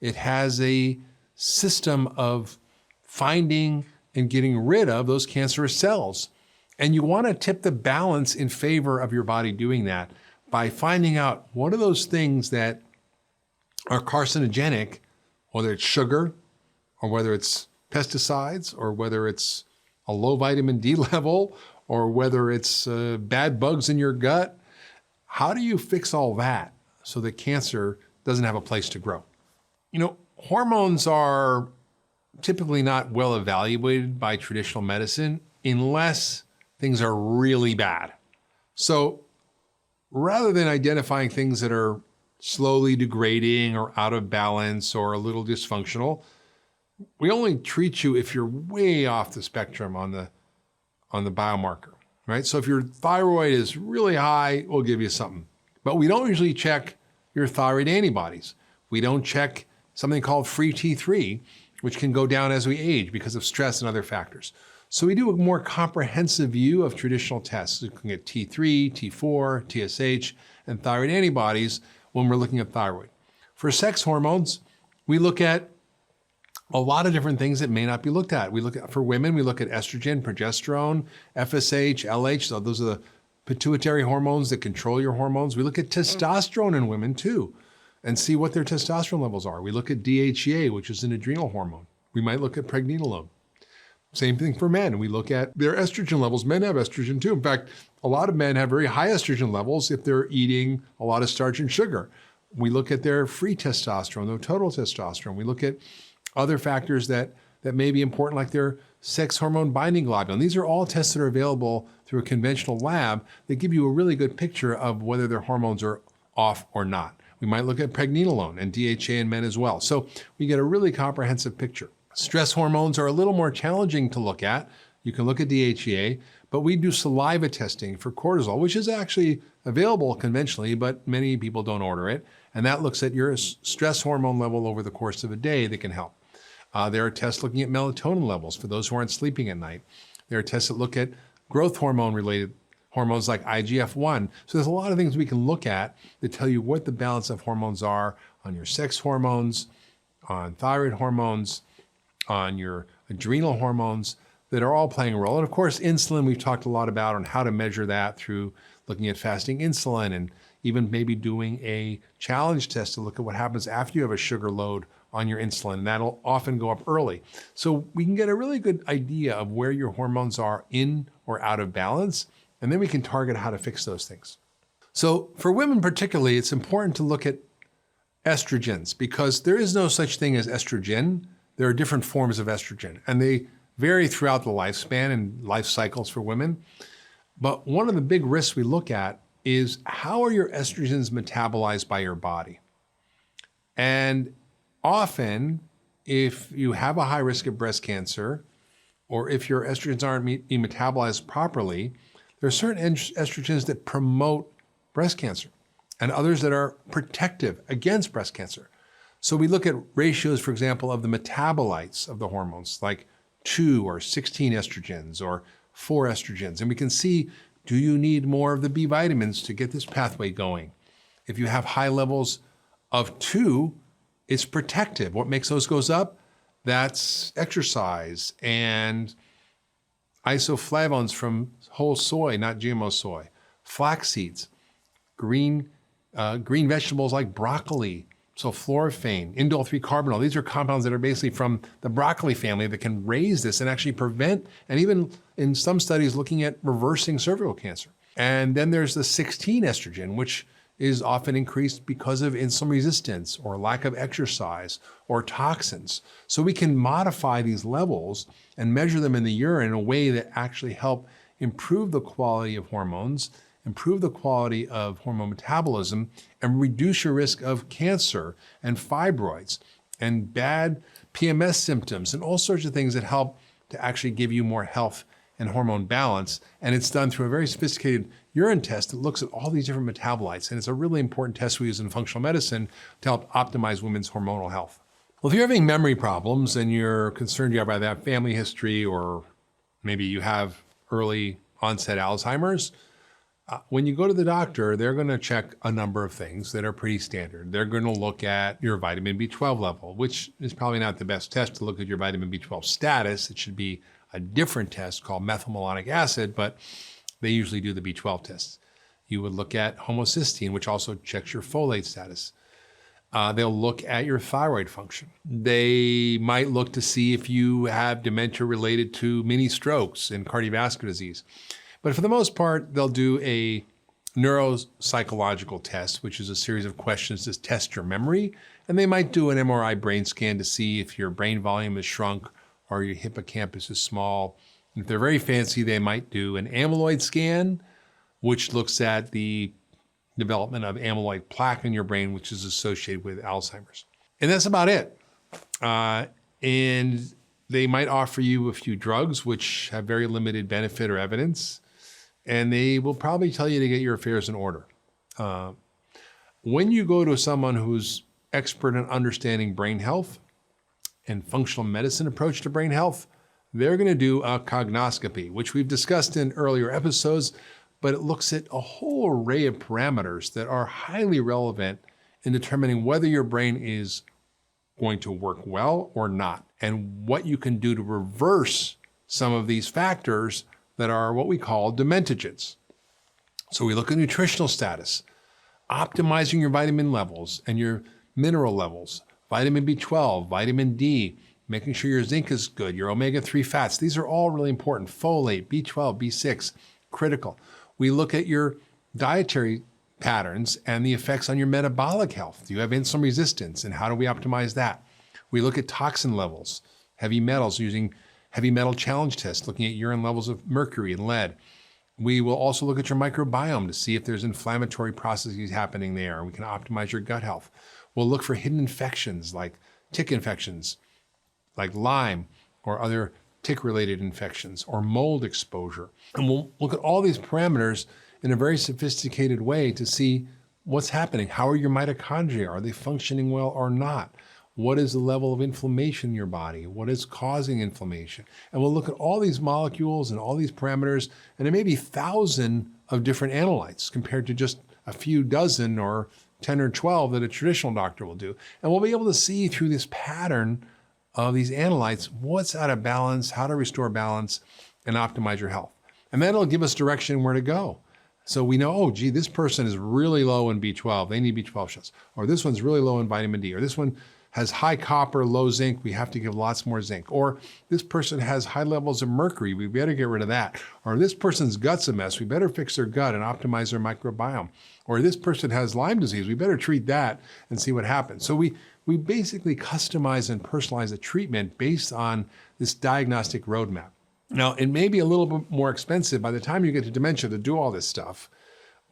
It has a system of finding and getting rid of those cancerous cells. And you want to tip the balance in favor of your body doing that by finding out what are those things that are carcinogenic, whether it's sugar or whether it's pesticides or whether it's a low vitamin D level or whether it's bad bugs in your gut. How do you fix all that so that cancer doesn't have a place to grow? Hormones are typically not well evaluated by traditional medicine unless things are really bad. So rather than identifying things that are slowly degrading or out of balance or a little dysfunctional, we only treat you if you're way off the spectrum on the biomarker, right? So if your thyroid is really high, we'll give you something. But we don't usually check your thyroid antibodies. We don't check something called free T3, which can go down as we age because of stress and other factors. So we do a more comprehensive view of traditional tests. We can get T3, T4, TSH, and thyroid antibodies when we're looking at thyroid. For sex hormones, we look at a lot of different things that may not be looked at. For women, we look at estrogen, progesterone, FSH, LH. So those are the pituitary hormones that control your hormones. We look at testosterone in women too, and see what their testosterone levels are. We look at DHEA, which is an adrenal hormone. We might look at pregnenolone. Same thing for men. We look at their estrogen levels. Men have estrogen too. In fact, a lot of men have very high estrogen levels if they're eating a lot of starch and sugar. We look at their free testosterone, their total testosterone. We look at other factors that may be important, like their sex hormone binding globulin. These are all tests that are available through a conventional lab that give you a really good picture of whether their hormones are off or not. We might look at pregnenolone and DHA in men as well. So we get a really comprehensive picture. Stress hormones are a little more challenging to look at. You can look at DHEA, but we do saliva testing for cortisol, which is actually available conventionally, but many people don't order it. And that looks at your stress hormone level over the course of a day that can help. There are tests looking at melatonin levels for those who aren't sleeping at night. There are tests that look at growth hormone related hormones like IGF-1. So there's a lot of things we can look at that tell you what the balance of hormones are on your sex hormones, on thyroid hormones, on your adrenal hormones that are all playing a role. And of course, insulin, we've talked a lot about on how to measure that through looking at fasting insulin and even maybe doing a challenge test to look at what happens after you have a sugar load on your insulin. And that'll often go up early. So we can get a really good idea of where your hormones are in or out of balance, and then we can target how to fix those things. So for women particularly, it's important to look at estrogens because there is no such thing as estrogen. There are different forms of estrogen, and they vary throughout the lifespan and life cycles for women. But one of the big risks we look at is how are your estrogens metabolized by your body? And often, if you have a high risk of breast cancer, or if your estrogens aren't being metabolized properly, there are certain estrogens that promote breast cancer and others that are protective against breast cancer. So we look at ratios, for example, of the metabolites of the hormones, like 2 or 16 estrogens or 4 estrogens. And we can see, do you need more of the B vitamins to get this pathway going? If you have high levels of 2, it's protective. What makes those goes up? That's exercise and isoflavones from whole soy, not GMO soy, flax seeds, green vegetables like broccoli, so sulforaphane, indole 3-carbinol. These are compounds that are basically from the broccoli family that can raise this and actually prevent, and even in some studies looking at reversing cervical cancer. And then there's the 16 estrogen, which is often increased because of insulin resistance or lack of exercise or toxins. So we can modify these levels and measure them in the urine in a way that actually help improve the quality of hormones, improve the quality of hormone metabolism, and reduce your risk of cancer and fibroids and bad PMS symptoms and all sorts of things that help to actually give you more health and hormone balance. And it's done through a very sophisticated urine test that looks at all these different metabolites. And it's a really important test we use in functional medicine to help optimize women's hormonal health. Well, if you're having memory problems and you're concerned you have either have family history or maybe you have early onset Alzheimer's, when you go to the doctor, they're going to check a number of things that are pretty standard. They're going to look at your vitamin B12 level, which is probably not the best test to look at your vitamin B12 status. It should be a different test called methylmalonic acid, but they usually do the B12 tests. You would look at homocysteine, which also checks your folate status. They'll look at your thyroid function. They might look to see if you have dementia related to mini strokes and cardiovascular disease. But for the most part, they'll do a neuropsychological test, which is a series of questions to test your memory. And they might do an MRI brain scan to see if your brain volume is shrunk or your hippocampus is small. And if they're very fancy, they might do an amyloid scan, which looks at the development of amyloid plaque in your brain, which is associated with Alzheimer's. And that's about it. And they might offer you a few drugs, which have very limited benefit or evidence. And they will probably tell you to get your affairs in order. When you go to someone who's expert in understanding brain health and functional medicine approach to brain health. They're going to do a cognoscopy, which we've discussed in earlier episodes, but it looks at a whole array of parameters that are highly relevant in determining whether your brain is going to work well or not, and what you can do to reverse some of these factors that are what we call dementagens. So we look at nutritional status, optimizing your vitamin levels and your mineral levels, vitamin B12, vitamin D, making sure your zinc is good, your omega-3 fats. These are all really important. Folate, B12, B6, critical. We look at your dietary patterns and the effects on your metabolic health. Do you have insulin resistance, and how do we optimize that? We look at toxin levels, heavy metals, using heavy metal challenge tests, looking at urine levels of mercury and lead. We will also look at your microbiome to see if there's inflammatory processes happening there, and we can optimize your gut health. We'll look for hidden infections like tick infections, like Lyme or other tick-related infections, or mold exposure. And we'll look at all these parameters in a very sophisticated way to see what's happening. How are your mitochondria? Are they functioning well or not? What is the level of inflammation in your body? What is causing inflammation? And we'll look at all these molecules and all these parameters, and there may be 1,000 of different analytes compared to just a few dozen or 10 or 12 that a traditional doctor will do. And we'll be able to see through this pattern of these analytes what's out of balance, how to restore balance, and optimize your health. And that'll give us direction where to go. So we know, oh, gee, this person is really low in B12. They need B12 shots. Or this one's really low in vitamin D. Or this one has high copper, low zinc. We have to give lots more zinc. Or this person has high levels of mercury. We better get rid of that. Or this person's gut's a mess. We better fix their gut and optimize their microbiome. Or this person has Lyme disease. We better treat that and see what happens. So we basically customize and personalize the treatment based on this diagnostic roadmap. Now, it may be a little bit more expensive by the time you get to dementia to do all this stuff,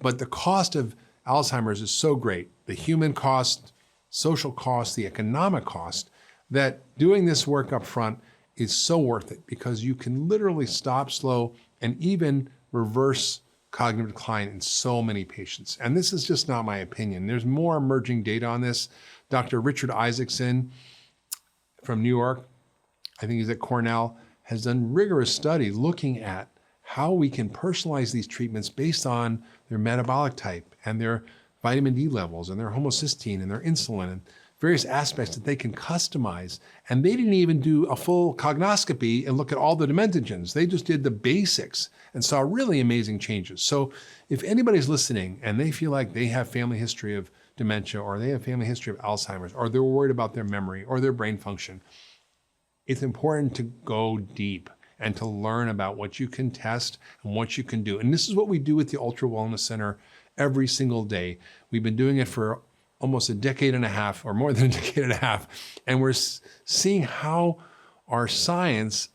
but the cost of Alzheimer's is so great, the human cost, social cost, the economic cost, that doing this work up front is so worth it because you can literally stop, slow, and even reverse cognitive decline in so many patients. And this is just not my opinion. There's more emerging data on this. Dr. Richard Isaacson from New York, I think he's at Cornell, has done rigorous study looking at how we can personalize these treatments based on their metabolic type and their vitamin D levels and their homocysteine and their insulin and various aspects that they can customize. And they didn't even do a full cognoscopy and look at all the dementagens. They just did the basics and saw really amazing changes. So if anybody's listening and they feel like they have family history of dementia, or they have family history of Alzheimer's, or they're worried about their memory or their brain function, it's important to go deep and to learn about what you can test and what you can do. And this is what we do at the Ultra Wellness Center every single day. We've been doing it for almost a decade and a half, or more than a decade and a half, and we're seeing how our science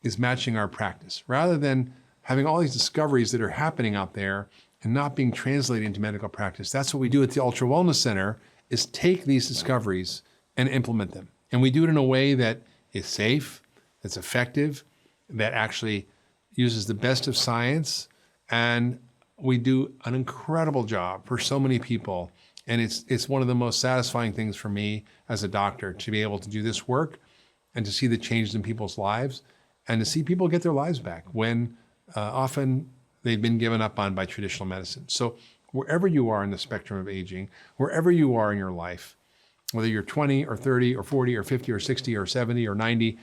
is matching our practice. Rather than having all these discoveries that are happening out there and not being translated into medical practice, that's what we do at the Ultra Wellness Center, is take these discoveries and implement them. And we do it in a way that is safe, that's effective, that actually uses the best of science. And we do an incredible job for so many people. And it's one of the most satisfying things for me as a doctor to be able to do this work and to see the changes in people's lives and to see people get their lives back when often they've been given up on by traditional medicine. So wherever you are in the spectrum of aging, wherever you are in your life, whether you're 20 or 30 or 40 or 50 or 60 or 70 or 90,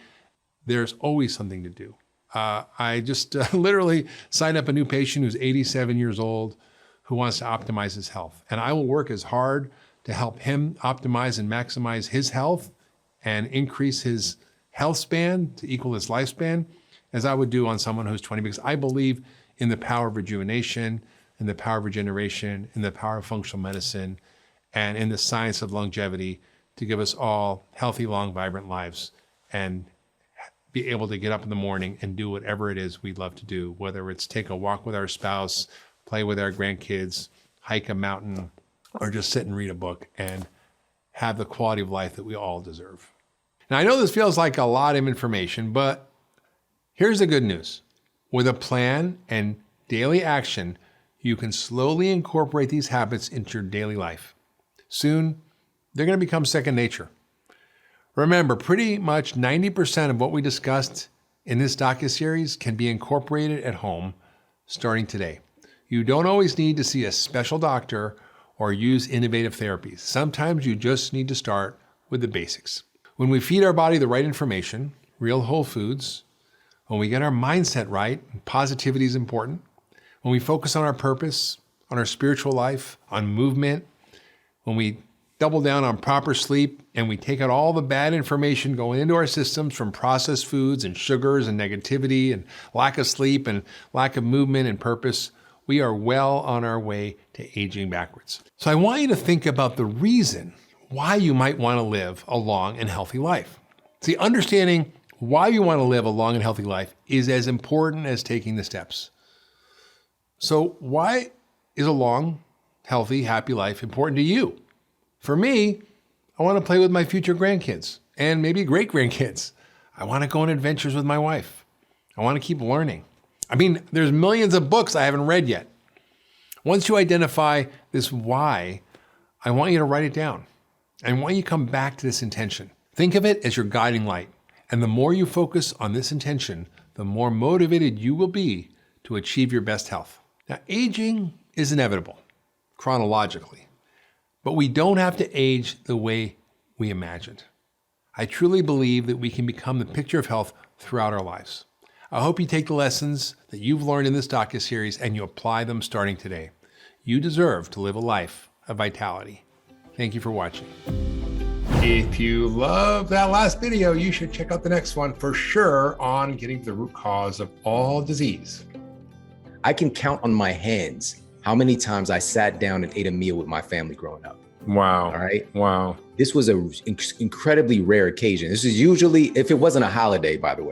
there's always something to do. I just literally signed up a new patient who's 87 years old who wants to optimize his health. And I will work as hard to help him optimize and maximize his health and increase his health span to equal his lifespan as I would do on someone who's 20, because I believe in the power of rejuvenation, in the power of regeneration, in the power of functional medicine, and in the science of longevity to give us all healthy, long, vibrant lives and be able to get up in the morning and do whatever it is we love to do, whether it's take a walk with our spouse, play with our grandkids, hike a mountain, or just sit and read a book and have the quality of life that we all deserve. Now, I know this feels like a lot of information, but here's the good news. With a plan and daily action, you can slowly incorporate these habits into your daily life. Soon, they're going to become second nature. Remember, pretty much 90% of what we discussed in this docuseries can be incorporated at home starting today. You don't always need to see a special doctor or use innovative therapies. Sometimes you just need to start with the basics. When we feed our body the right information, real whole foods, when we get our mindset right, positivity is important, when we focus on our purpose, on our spiritual life, on movement, when we double down on proper sleep and we take out all the bad information going into our systems from processed foods and sugars and negativity and lack of sleep and lack of movement and purpose, we are well on our way to aging backwards. So I want you to think about the reason why you might want to live a long and healthy life. See, understanding why you want to live a long and healthy life is as important as taking the steps. So why is a long, healthy, happy life important to you? For me, I want to play with my future grandkids and maybe great-grandkids. I want to go on adventures with my wife. I want to keep learning. I mean, there's millions of books I haven't read yet. Once you identify this why, I want you to write it down. I want you to come back to this intention. Think of it as your guiding light. And the more you focus on this intention, the more motivated you will be to achieve your best health. Now, aging is inevitable, chronologically, but we don't have to age the way we imagined. I truly believe that we can become the picture of health throughout our lives. I hope you take the lessons that you've learned in this docuseries and you apply them starting today. You deserve to live a life of vitality. Thank you for watching. If you love that last video, you should check out the next one for sure on getting to the root cause of all disease. I can count on my hands how many times I sat down and ate a meal with my family growing up. Wow. All right. Wow. This was an incredibly rare occasion. This is usually, if it wasn't a holiday, by the way.